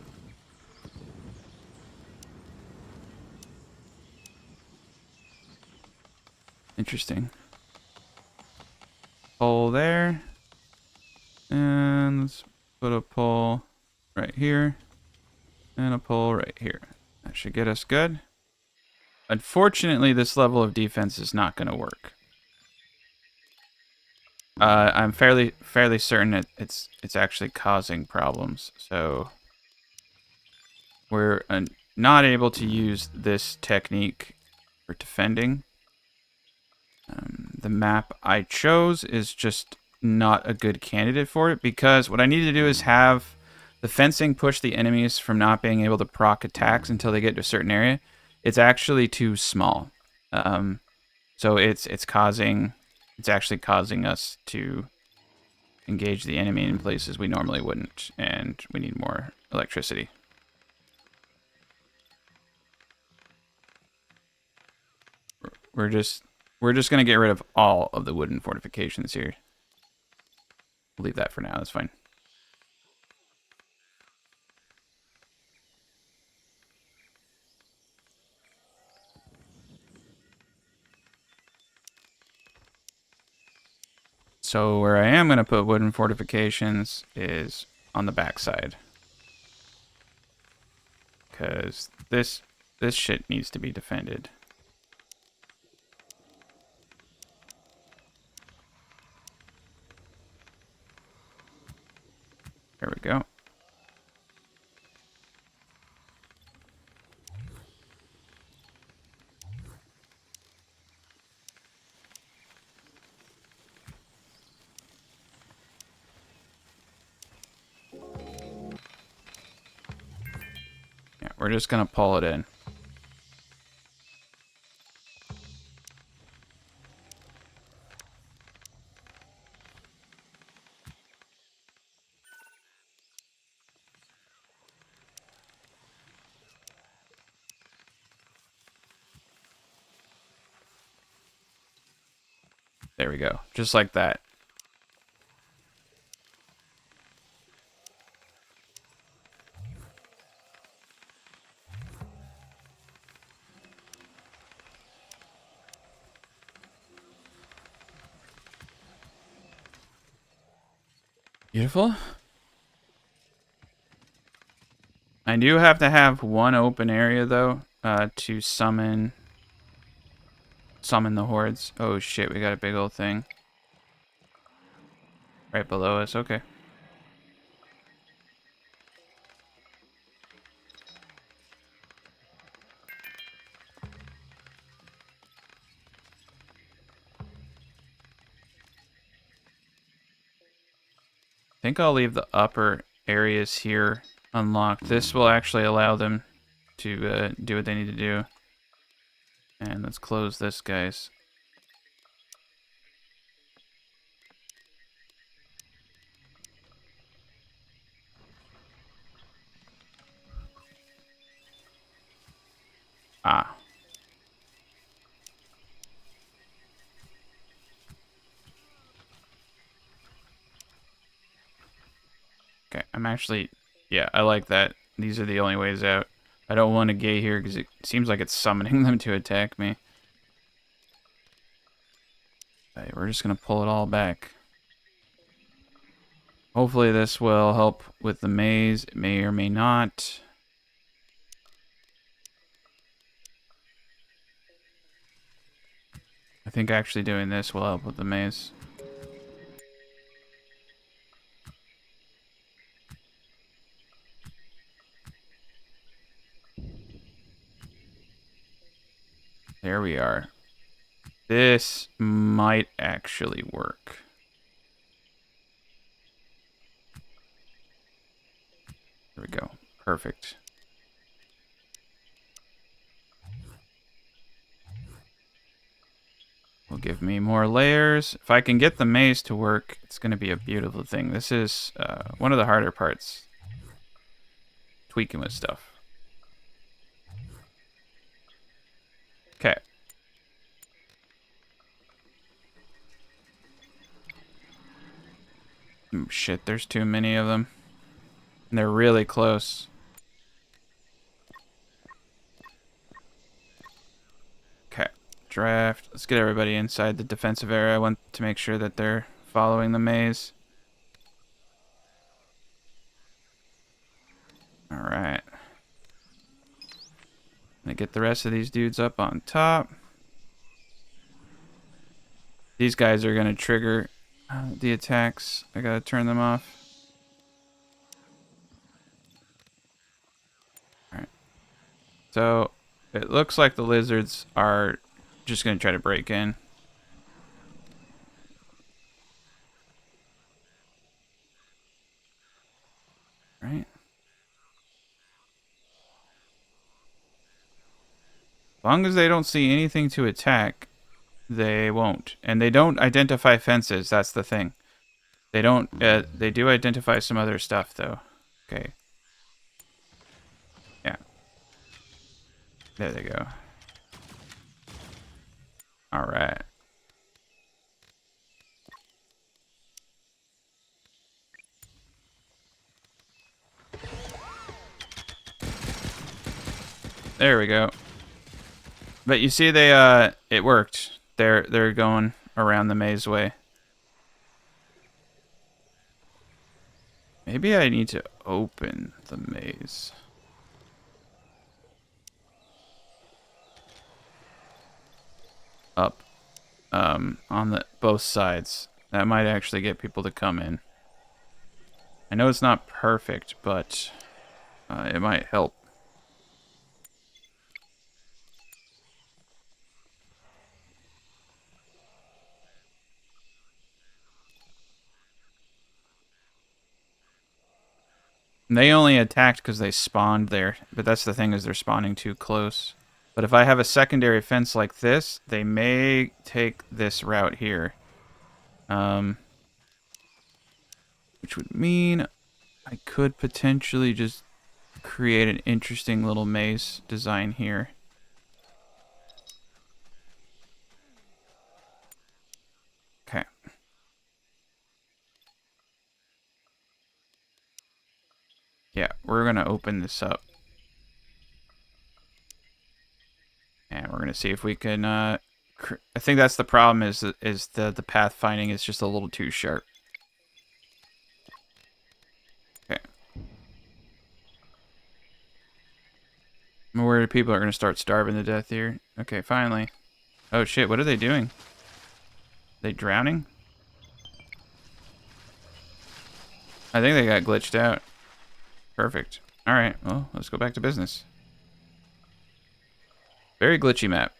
Interesting. Pole there. And let's put a pole right here. And a pole right here. That should get us good. Unfortunately, this level of defense is not going to work. I'm fairly certain that it's actually causing problems. So we're not able to use this technique for defending. The map I chose is just not a good candidate for it because what I need to do is have the fencing push the enemies from not being able to proc attacks until they get to a certain area. It's actually too small. So it's actually causing us to engage the enemy in places we normally wouldn't, and we need more electricity. We're just gonna get rid of all of the wooden fortifications here. We'll leave that for now. That's fine. So where I am gonna put wooden fortifications is on the backside, because this shit needs to be defended. There we go. Yeah, we're just gonna pull it in. There we go. Just like that. Beautiful. I do have to have one open area though, to summon the hordes. Oh shit, we got a big old thing right below us. Okay. I think I'll leave the upper areas here unlocked. This will actually allow them to do what they need to do. And let's close this, guys. Ah. I'm actually... Yeah, I like that. These are the only ways out. I don't want to gate here because it seems like it's summoning them to attack me. Okay, we're just going to pull it all back. Hopefully this will help with the maze. It may or may not. I think actually doing this will help with the maze. There we are. This might actually work. There we go. Perfect. Will give me more layers. If I can get the maze to work, it's going to be a beautiful thing. This is one of the harder parts. Tweaking with stuff. Okay. Oh, shit, there's too many of them. And they're really close. Okay. Draft. Let's get everybody inside the defensive area. I want to make sure that they're following the maze. Alright. Gonna get the rest of these dudes up on top. These guys are gonna trigger the attacks. I gotta turn them off. Alright. So, it looks like the lizards are just gonna try to break in. Right? As long as they don't see anything to attack, they won't. And they don't identify fences, that's the thing. They don't, they do identify some other stuff, though. Okay. Yeah. There they go. Alright. There we go. But you see, they it worked. They're going around the maze way. Maybe I need to open the maze. Up. On the both sides. That might actually get people to come in. I know it's not perfect, but it might help. And they only attacked because they spawned there, but that's the thing, is they're spawning too close. But if I have a secondary fence like this, they may take this route here. Which would mean I could potentially just create an interesting little maze design here. Okay. Yeah, we're going to open this up. And we're going to see if we can... I think that's the problem, is the pathfinding is just a little too sharp. Okay. I'm worried people are going to start starving to death here. Okay, finally. Oh shit, what are they doing? Are they drowning? I think they got glitched out. Perfect. Alright, well, let's go back to business. Very glitchy map.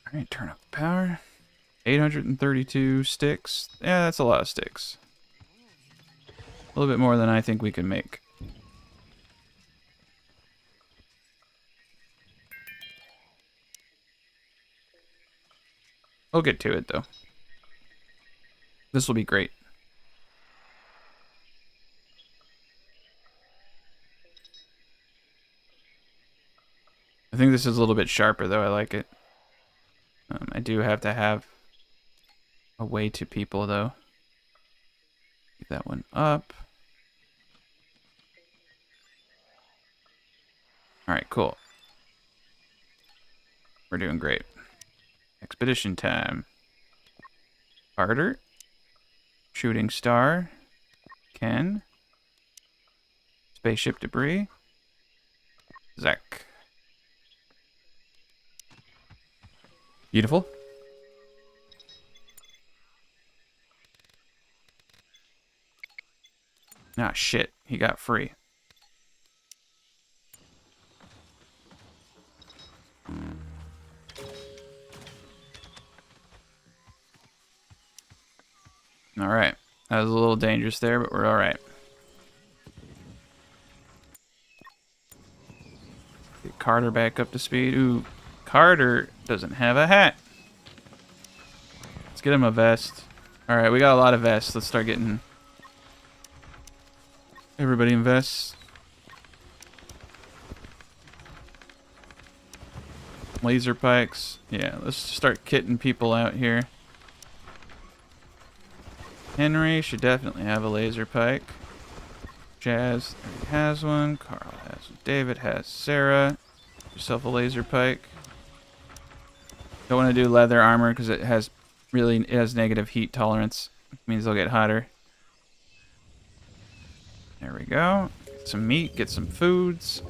Alright, turn up power. 832 sticks. Yeah, that's a lot of sticks. A little bit more than I think we can make. We'll get to it, though. This will be great. I think this is a little bit sharper, though. I like it. I do have to have a way to people, though. Keep that one up. All right, cool. We're doing great. Expedition time. Carter. Shooting star. Ken. Spaceship debris. Zach. Beautiful. Ah, shit. He got free. All right. That was a little dangerous there, but we're all right. Get Carter back up to speed. Ooh, Carter doesn't have a hat. Let's get him a vest. All right, we got a lot of vests. Let's start getting everybody in vests. Laser pikes. Yeah, let's start kitting people out here. Henry should definitely have a laser pike. Jazz already has one. Carl has one. David has Sarah. Get yourself a laser pike. Don't want to do leather armor because it has negative heat tolerance. It means they'll get hotter. There we go. Get some meat. Get some foods.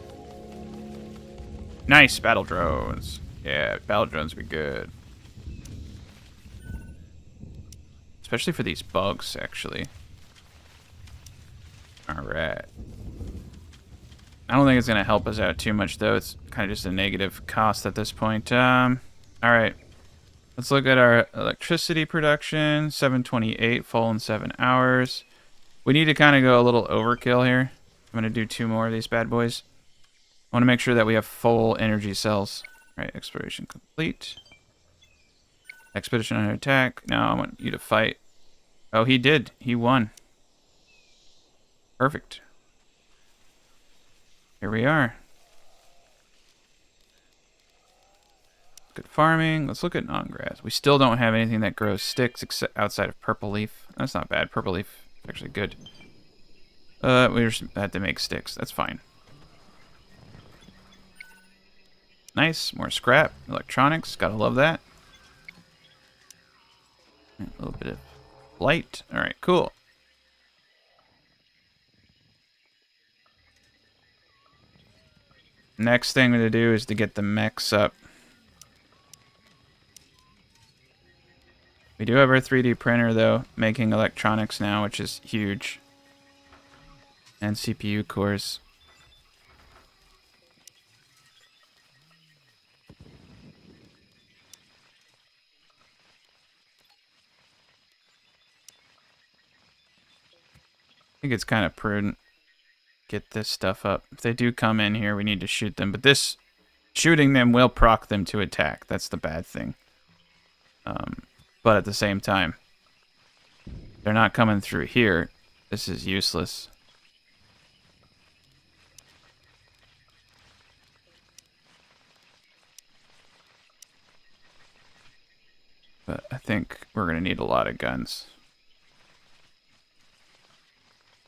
Nice battle drones. Yeah, battle drones would be good. Especially for these bugs, actually. Alright. I don't think it's going to help us out too much, though. It's kind of just a negative cost at this point. Alright. Let's look at our electricity production. 728 full in 7 hours. We need to kind of go a little overkill here. I'm going to do 2 more of these bad boys. I want to make sure that we have full energy cells. Alright, exploration complete. Expedition under attack. Now I want you to fight. Oh, he did. He won. Perfect. Here we are. Good farming. Let's look at non-grass. We still don't have anything that grows sticks except outside of purple leaf. That's not bad. Purple leaf is actually good. We just had to make sticks. That's fine. Nice. More scrap. Electronics. Gotta love that. A little bit of light. Alright, cool. Next thing to do is to get the mechs up. We do have our 3D printer, though, making electronics now, which is huge. And CPU cores. I think it's kind of prudent. Get this stuff up. If they do come in here, we need to shoot them. But this, shooting them will proc them to attack. That's the bad thing. But at the same time, they're not coming through here. This is useless. But I think we're going to need a lot of guns.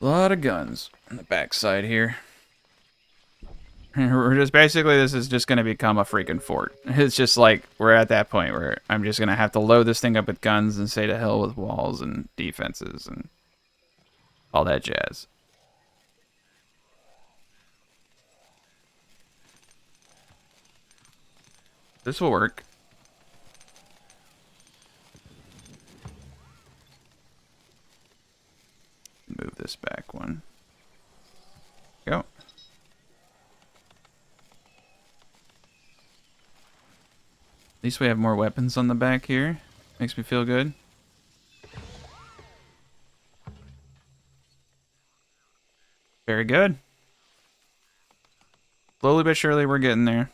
A lot of guns on the backside here. We're just basically, this is just going to become a freaking fort. It's just like, we're at that point where I'm just going to have to load this thing up with guns and say to hell with walls and defenses and all that jazz. This will work. Move this back one. Go. At least we have more weapons on the back here. Makes me feel good. Very good. Slowly but surely we're getting there.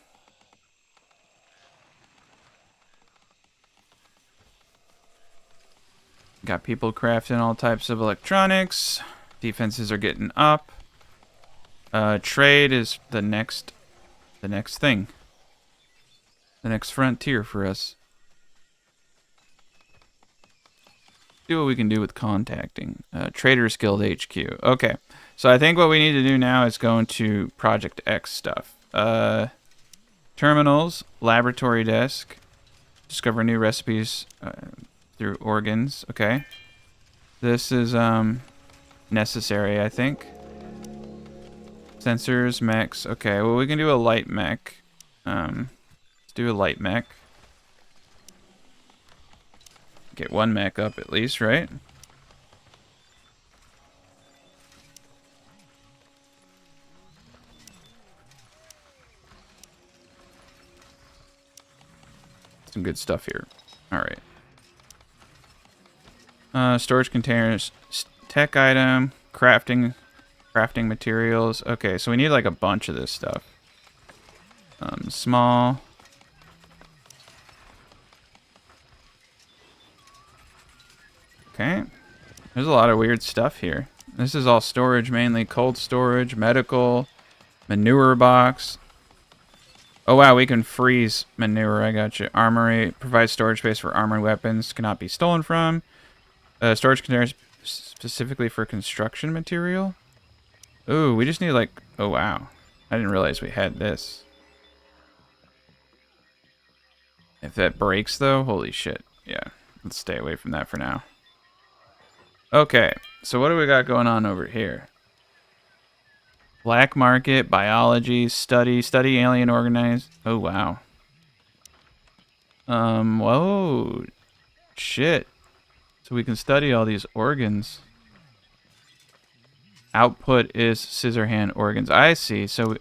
Got people crafting all types of electronics. Defenses are getting up. Trade is the next thing. The next frontier for us. do what we can do with contacting. Traders Guild HQ. Okay. So I think what we need to do now is go into Project X stuff. Terminals, laboratory desk, discover new recipes through organs. Okay. This is necessary, I think. Sensors, mechs. Okay, well we can do a light mech. Let's do a light mech. Get one mech up at least, right? Some good stuff here. All right. Storage containers, tech item, crafting materials. Okay, so we need like a bunch of this stuff. Small. Okay. There's a lot of weird stuff here. This is all storage, mainly cold storage, medical, manure box. Oh wow, we can freeze manure. I got you. Armory provides storage space for armored weapons. Cannot be stolen from. Storage containers specifically for construction material. Ooh, we just need like... Oh wow, I didn't realize we had this. If that breaks though, holy shit. Yeah, let's stay away from that for now. Okay, so what do we got going on over here? Black market, biology, study alien organized. Oh wow. Whoa, shit. So we can study all these organs. Output is scissor hand organs. I see. So,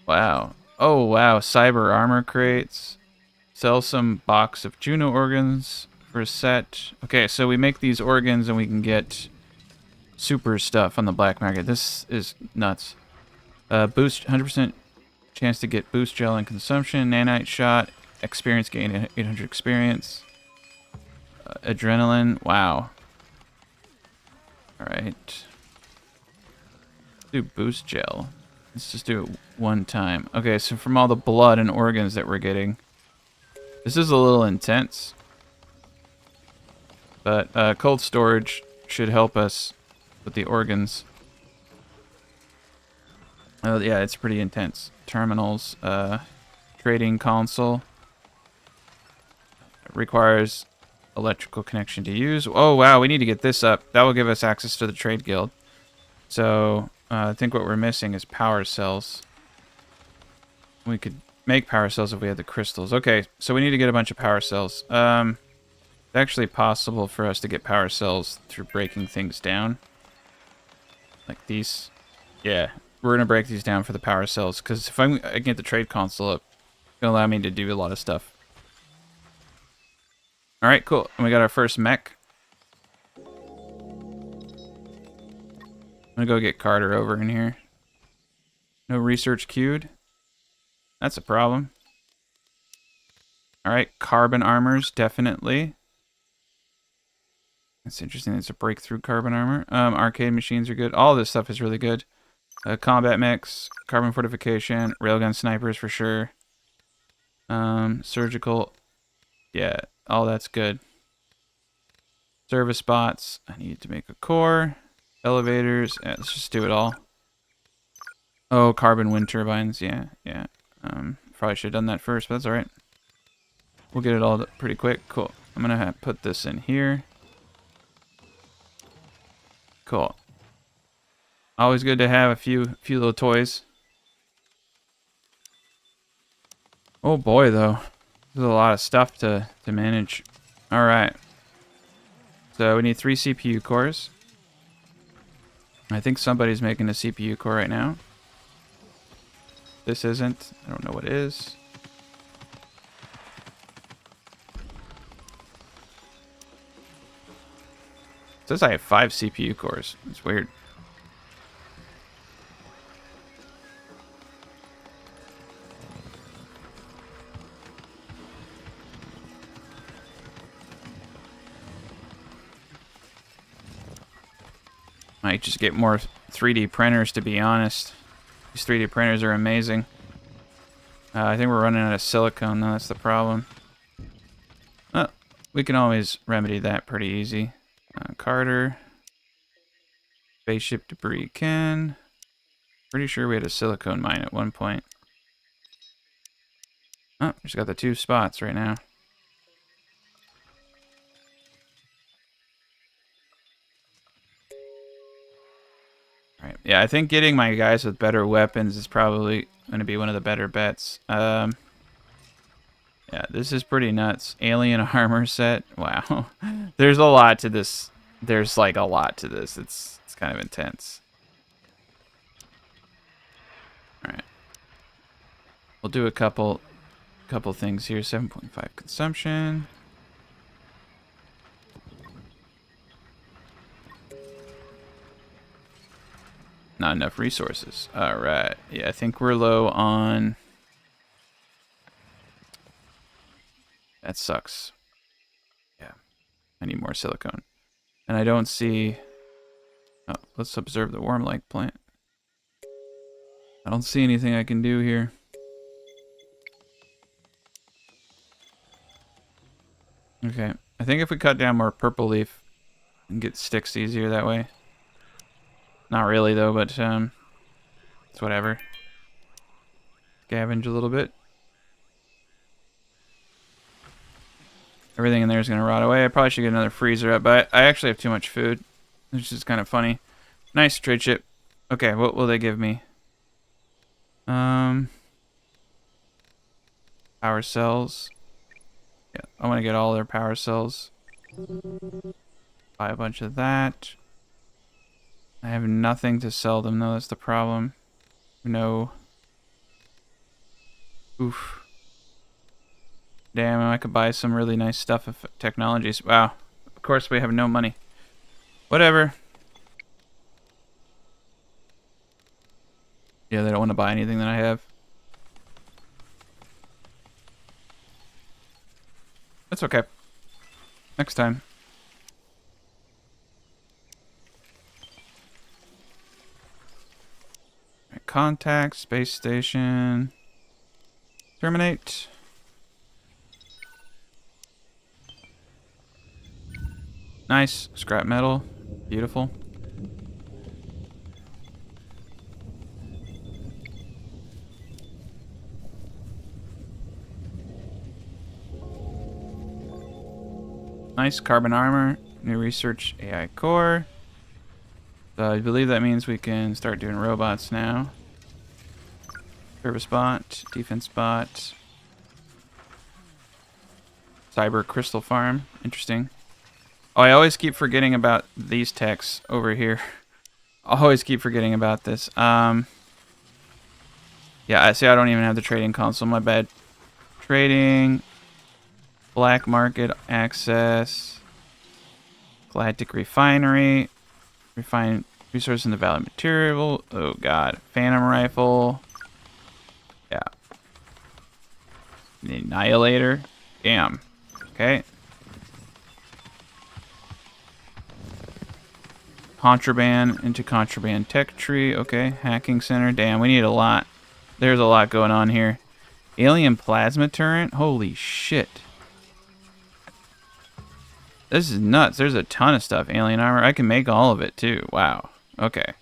wow. Oh wow, cyber armor crates. Sell some box of Juno organs for a set. Okay, so we make these organs and we can get super stuff on the black market. This is nuts. Boost 100% chance to get boost gel and consumption. Nanite shot. Experience gain 800 experience. Adrenaline. Wow. All right. Do boost gel. Let's just do it one time. Okay, so from all the blood and organs that we're getting, this is a little intense. But cold storage should help us with the organs. Oh yeah, it's pretty intense. Terminals, trading console. Requires electrical connection to use. Oh wow, we need to get this up. That will give us access to the trade guild. So I think what we're missing is power cells. We could make power cells if we had the crystals. Okay, so we need to get a bunch of power cells. It's actually possible for us to get power cells through breaking things down. Like these. Yeah, we're going to break these down for the power cells. Because if I can get the trade console up, it's going to allow me to do a lot of stuff. Alright, cool. And we got our first mech. I'm going to go get Carter over in here. No research queued. That's a problem. Alright, carbon armors, definitely. That's interesting. It's a breakthrough carbon armor. Arcade machines are good. All this stuff is really good. Combat mechs, carbon fortification, railgun snipers for sure. Surgical. Yeah, all that's good. Service bots. I need to make a core. Elevators. Yeah, let's just do it all. Oh, carbon wind turbines. Yeah, yeah. Probably should have done that first, but that's alright. We'll get it all pretty quick. Cool. I'm going to put this in here. Cool. Always good to have a few little toys. Oh boy, though. There's a lot of stuff to manage. Alright. So we need 3 CPU cores. I think somebody's making a CPU core right now. This isn't. I don't know what is. It says I have 5 CPU cores. It's weird. Might just get more 3D printers, to be honest. These 3D printers are amazing. I think we're running out of silicone, though. That's the problem. Oh, we can always remedy that pretty easy. Carter. Spaceship debris can. Pretty sure we had a silicone mine at one point. Oh, just got the 2 spots right now. Alright, yeah, I think getting my guys with better weapons is probably going to be one of the better bets. Yeah, this is pretty nuts. Alien armor set. Wow. There's a lot to this. There's like a lot to this. It's kind of intense. Alright. We'll do a couple things here. 7.5 consumption. Not enough resources. Alright. Yeah, I think we're low on... That sucks. Yeah. I need more silicone. And I don't see... Oh, let's observe the worm like plant. I don't see anything I can do here. Okay. I think if we cut down more purple leaf and get sticks easier that way. Not really though, but it's whatever. Scavenge a little bit. Everything in there is going to rot away. I probably should get another freezer up, but I actually have too much food. Which is kind of funny. Nice trade ship. Okay, what will they give me? Power cells. Yeah, I want to get all their power cells. Buy a bunch of that. I have nothing to sell them though, that's the problem. No. Oof. Damn, I could buy some really nice stuff of technologies. Wow. Of course we have no money. Whatever. Yeah, they don't want to buy anything that I have. That's okay. Next time. Right, contact, space station. Terminate. Nice. Scrap metal. Beautiful. Nice carbon armor. New research AI core. So I believe that means we can start doing robots now. Service bot. Defense bot. Cyber crystal farm. Interesting. Oh, I always keep forgetting about these techs over here. I always keep forgetting about this. Yeah, I see I don't even have the trading console. My bad. Trading. Black market access. Galactic refinery. Refine resource and develop material. Oh god. Phantom rifle. Yeah. The annihilator. Damn. Okay. Contraband into contraband tech tree. Okay. Hacking center. Damn, we need a lot. There's a lot going on here. Alien plasma turret. Holy shit. This is nuts. There's a ton of stuff. Alien armor. I can make all of it too. Wow. Okay.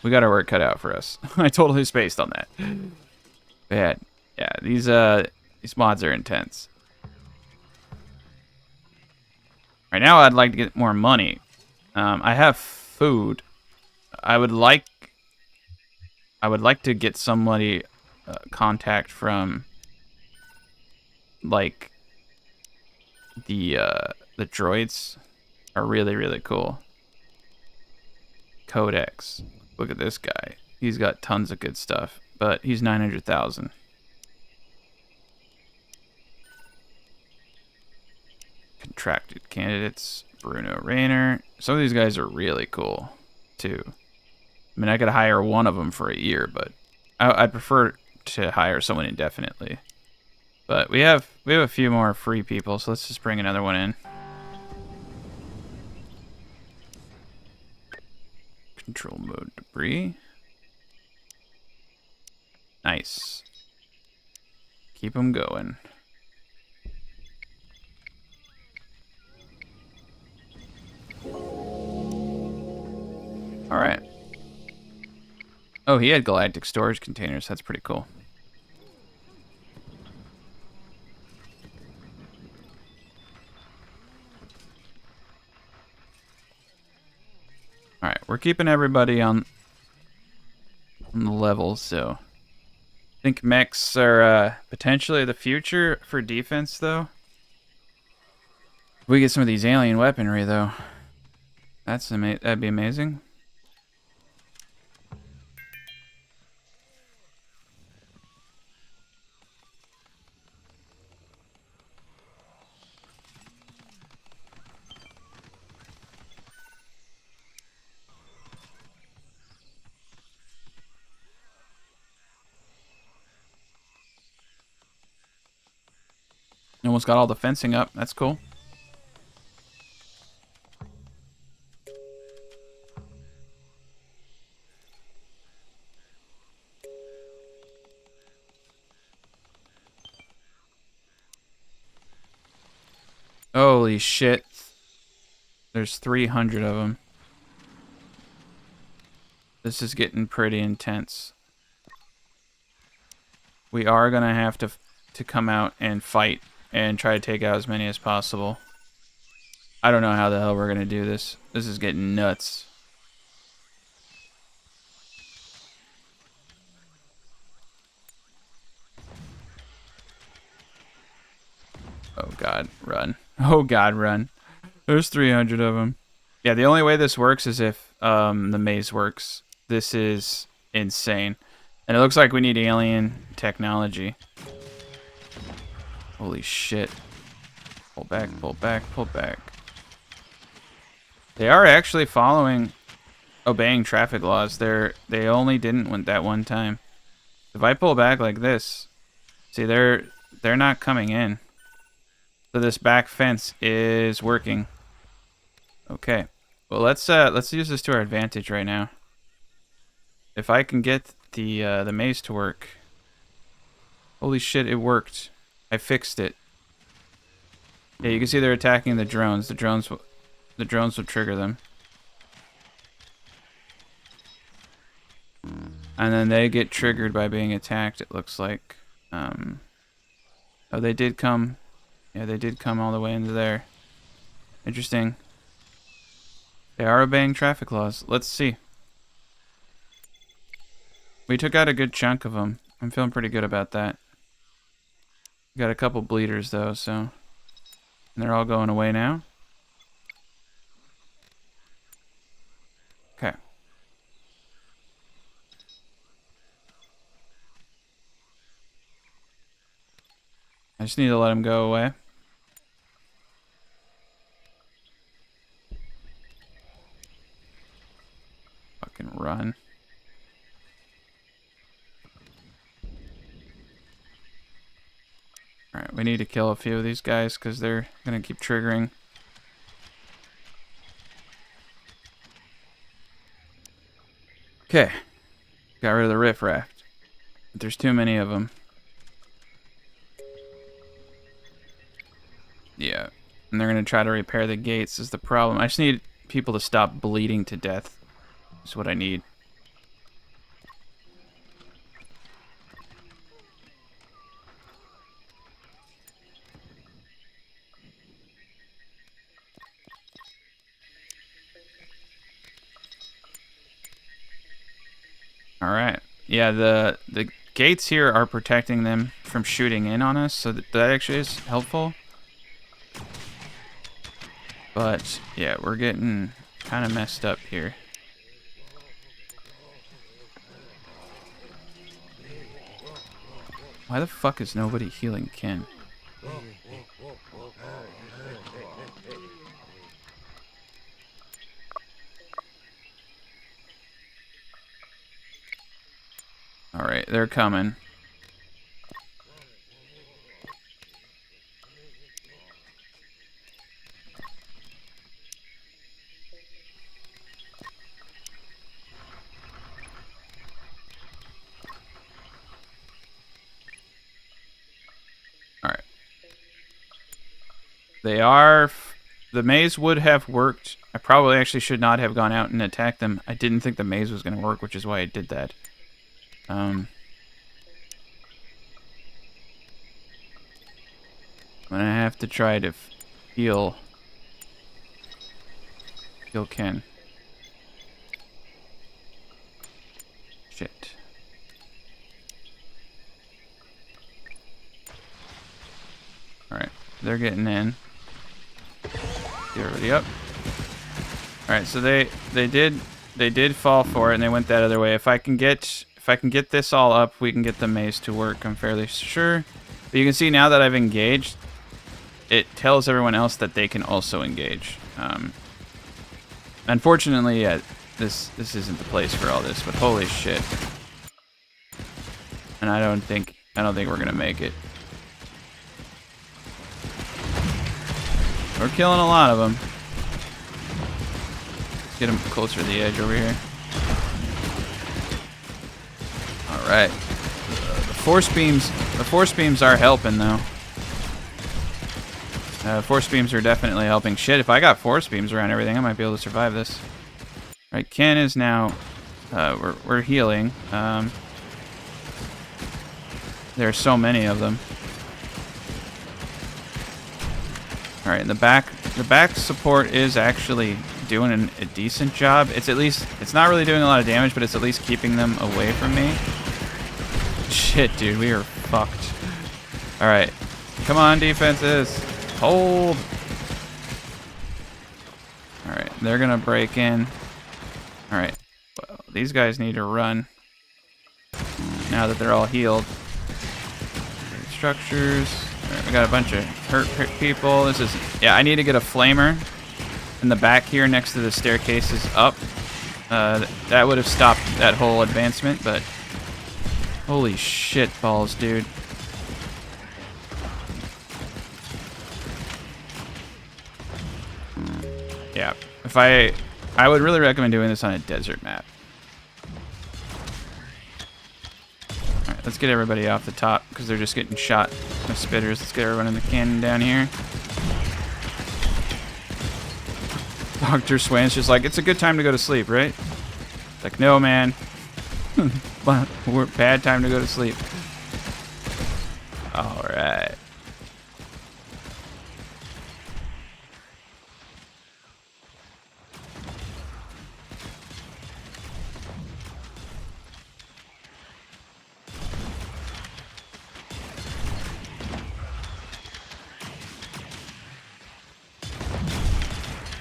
We got our work cut out for us. I totally spaced on that. Bad. Yeah, these mods are intense. Right now I'd like to get more money. I have food. I would like to get somebody contact from like the droids are really, really cool. Codex. Look at this guy. He's got tons of good stuff, but he's 900,000. Contracted candidates. Bruno Rayner. Some of these guys are really cool, too. I mean, I could hire one of them for a year, but I'd prefer to hire someone indefinitely. But we have a few more free people, so let's just bring another one in. Control mode debris. Nice. Keep them going. All right. Oh, he had galactic storage containers. That's pretty cool. All right, we're keeping everybody on the level, so I think mechs are potentially the future for defense, though. If we get some of these alien weaponry, though, that'd be amazing. Almost got all the fencing up. That's cool. Holy shit. There's 300 of them. This is getting pretty intense. We are going to have to come out and fight and try to take out as many as possible. I don't know how the hell we're going to do this. This is getting nuts. Oh god, run. Oh god, run. There's 300 of them. Yeah, the only way this works is if the maze works. This is insane. And it looks like we need alien technology. Holy shit. Pull back, pull back, pull back. They are actually obeying traffic laws. They only didn't that one time. If I pull back like this, see they're not coming in. So this back fence is working. Okay. Well, let's use this to our advantage right now. If I can get the maze to work. Holy shit, it worked. I fixed it. Yeah, you can see they're attacking the drones. The drones will trigger them. And then they get triggered by being attacked, it looks like. Oh, they did come. Yeah, they did come all the way into there. Interesting. They are obeying traffic laws. Let's see. We took out a good chunk of them. I'm feeling pretty good about that. Got a couple bleeders, though, so... And they're all going away now. Okay. I just need to let them go away. Fucking run. Alright, we need to kill a few of these guys because they're going to keep triggering. Okay. Got rid of the riffraff. But there's too many of them. Yeah. And they're going to try to repair the gates is the problem. I just need people to stop bleeding to death. That's what I need. Alright. Yeah, the gates here are protecting them from shooting in on us, so that actually is helpful. But, yeah, we're getting kind of messed up here. Why the fuck is nobody healing Ken? Alright, they're coming. Alright. The maze would have worked. I probably actually should not have gone out and attacked them. I didn't think the maze was going to work, which is why I did that. I'm going to have to try to heal Ken. Shit. Alright, they're getting in. Get everybody up. Alright, so they did fall for it and they went that other way. If I can get this all up, we can get the maze to work, I'm fairly sure. But you can see now that I've engaged, it tells everyone else that they can also engage. Unfortunately, yeah, this isn't the place for all this, but holy shit. And I don't think we're gonna make it. We're killing a lot of them. Let's get them closer to the edge over here. All right. The force beams are helping though. Force beams are definitely helping. Shit, if I got force beams around everything, I might be able to survive this. All right, Ken is now. We're healing. There are so many of them. All right, and the back support is actually doing a decent job. It's not really doing a lot of damage, but it's at least keeping them away from me. Shit, dude, we are fucked. All right, come on, defenses, hold. All right, they're gonna break in. All right, well, these guys need to run now that they're all healed. Structures. Right, we got a bunch of hurt people. I need to get a flamer in the back here next to the staircases up. That would have stopped that whole advancement, but holy shit balls, dude. Yeah, I would really recommend doing this on a desert map. Alright, let's get everybody off the top because they're just getting shot with spitters. Let's get everyone in the cannon down here. Dr. Swan's just like, it's a good time to go to sleep, right? Like, no, man. Bad time to go to sleep. Alright.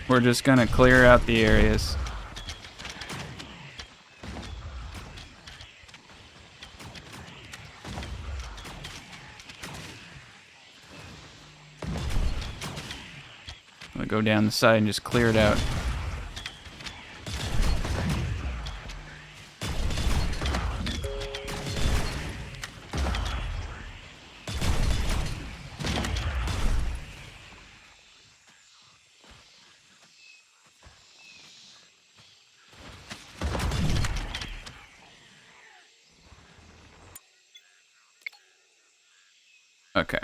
We're just gonna clear out the areas. I'm gonna go down the side and just clear it out. Okay.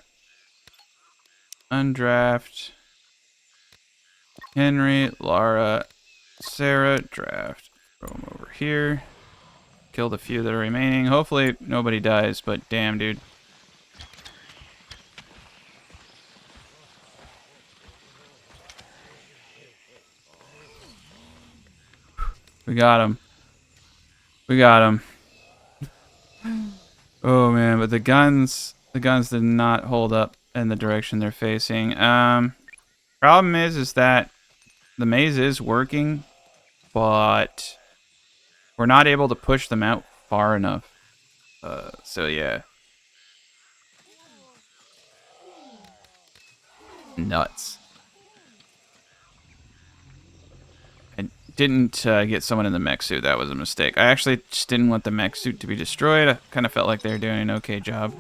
Undraft. Henry, Lara, Sarah, draft. Throw them over here. Kill the few that are remaining. Hopefully nobody dies, but damn, dude. We got him. We got him. Oh man, but the guns did not hold up in the direction they're facing. Problem is that the maze is working, but we're not able to push them out far enough. So yeah. Nuts. I didn't get someone in the mech suit. That was a mistake. I actually just didn't want the mech suit to be destroyed. I kind of felt like they were doing an okay job.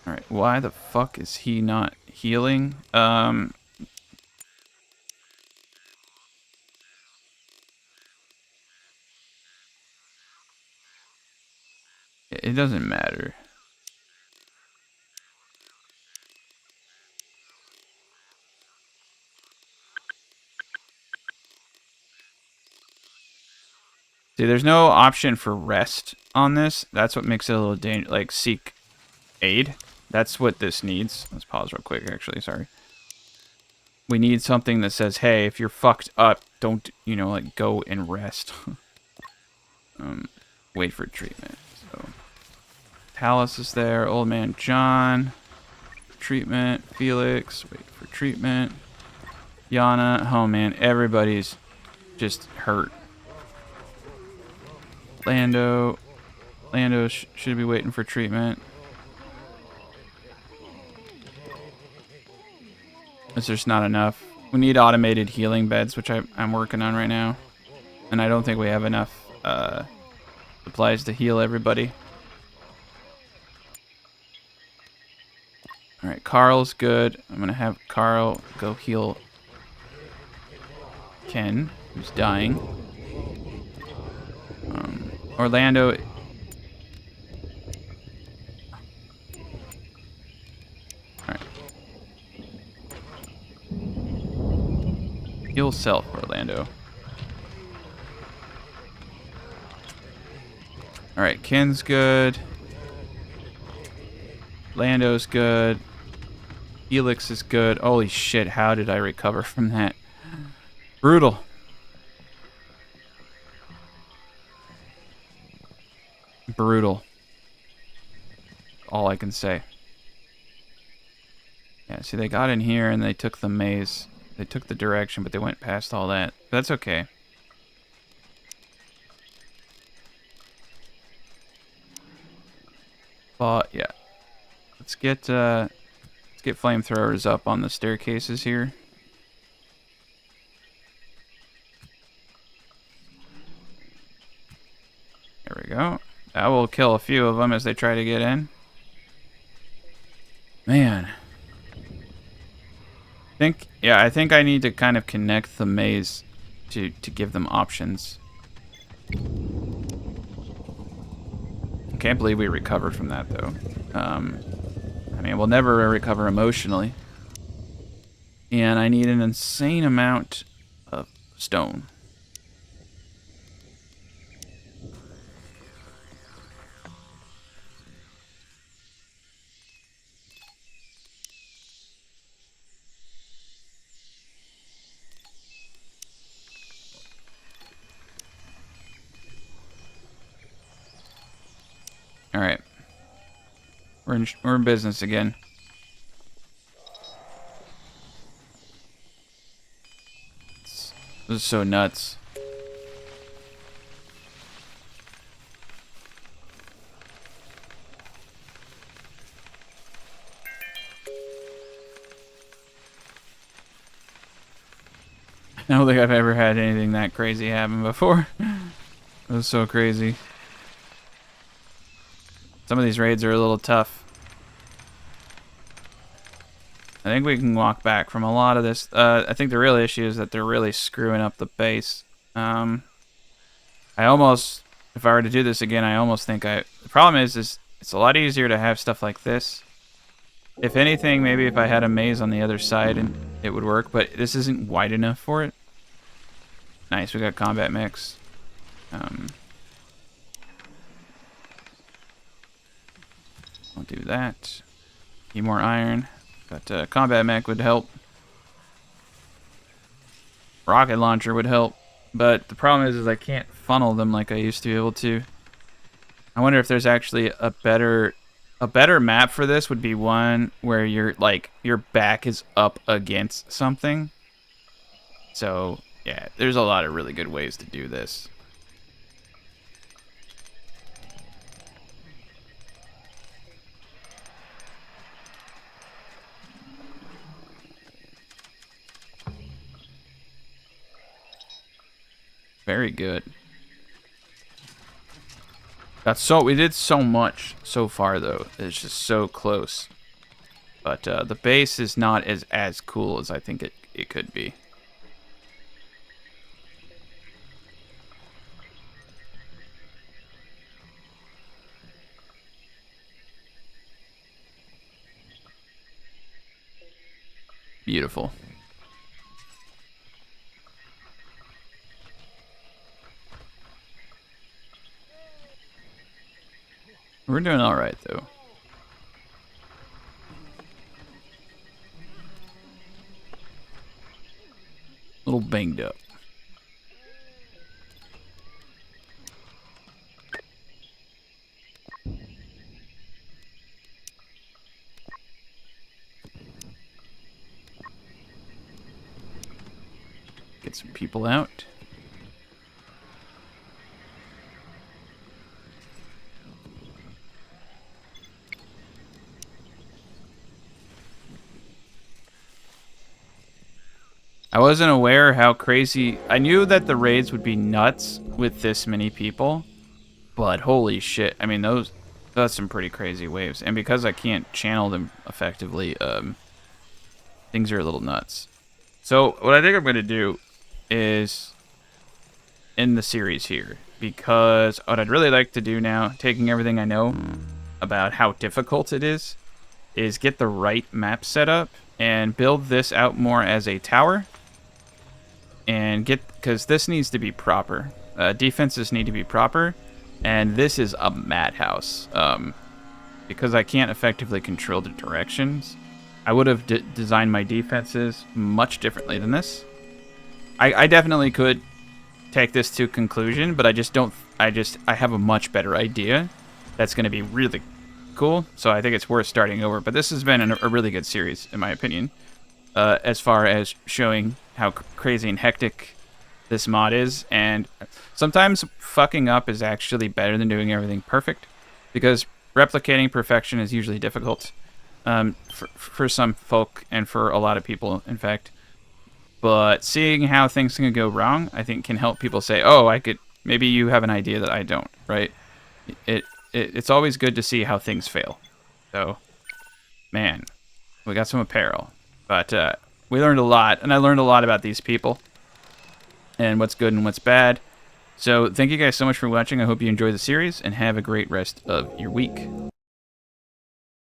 Alright, why the fuck is he not healing? It doesn't matter. See, there's no option for rest on this. That's what makes it a little dangerous. Like, seek aid. That's what this needs. Let's pause real quick, actually. Sorry. We need something that says, hey, if you're fucked up, don't, you know, like, go and rest. Wait for treatment. So, Palace is there. Old man John. Treatment. Felix. Wait for treatment. Yana. Oh, man. Everybody's just hurt. Lando should be waiting for treatment. It's just not enough. We need automated healing beds, which I'm working on right now. And I don't think we have enough supplies to heal everybody. Alright, Carl's good. I'm going to have Carl go heal Ken, who's dying. Orlando... Alright. Heal self, Orlando. Alright, Ken's good. Lando's good. Felix is good. Holy shit, how did I recover from that? Brutal. Brutal. All I can say. Yeah, see, they got in here and they took the maze. They took the direction, but they went past all that. That's okay. But yeah, let's get flamethrowers up on the staircases here. There we go. That will kill a few of them as they try to get in. Man. I think I need to kind of connect the maze to give them options. I can't believe we recovered from that, though. I mean, we'll never recover emotionally. And I need an insane amount of stone. All right. We're in business again. This is so nuts. I don't think I've ever had anything that crazy happen before. It was so crazy. Some of these raids are a little tough. I think we can walk back from a lot of this. I think the real issue is that they're really screwing up the base. I almost, if I were to do this again, I almost think the problem is it's a lot easier to have stuff like this. If anything, maybe if I had a maze on the other side and it would work, but this isn't wide enough for it. Nice, we got combat mix. I'll do that. Need more iron. But combat mech would help. Rocket launcher would help. But the problem is I can't funnel them like I used to be able to. I wonder if there's actually a better map for this would be one where your back is up against something. So yeah, there's a lot of really good ways to do this. Very good. We did so much so far though. It's just so close. But the base is not as cool as I think it could be. Beautiful. We're doing all right, though. A little banged up. Get some people out. I wasn't aware how crazy... I knew that the raids would be nuts with this many people, but holy shit. I mean, that's some pretty crazy waves. And because I can't channel them effectively, things are a little nuts. So what I think I'm going to do is end the series here, because what I'd really like to do now, taking everything I know about how difficult it is get the right map set up and build this out more as a tower. And because this needs to be proper. Defenses need to be proper, and this is a madhouse. Because I can't effectively control the directions, I would have designed my defenses much differently than this. I definitely could take this to conclusion, but I just don't. I have a much better idea. That's going to be really cool. So I think it's worth starting over. But this has been a really good series, in my opinion. As far as showing how crazy and hectic this mod is, and sometimes fucking up is actually better than doing everything perfect, because replicating perfection is usually difficult for some folk and for a lot of people, in fact. But seeing how things can go wrong, I think, can help people say, "Oh, I could." Maybe you have an idea that I don't, right? It's always good to see how things fail. So, man, we got some apparel. But we learned a lot, and I learned a lot about these people and what's good and what's bad. So thank you guys so much for watching. I hope you enjoy the series, and have a great rest of your week.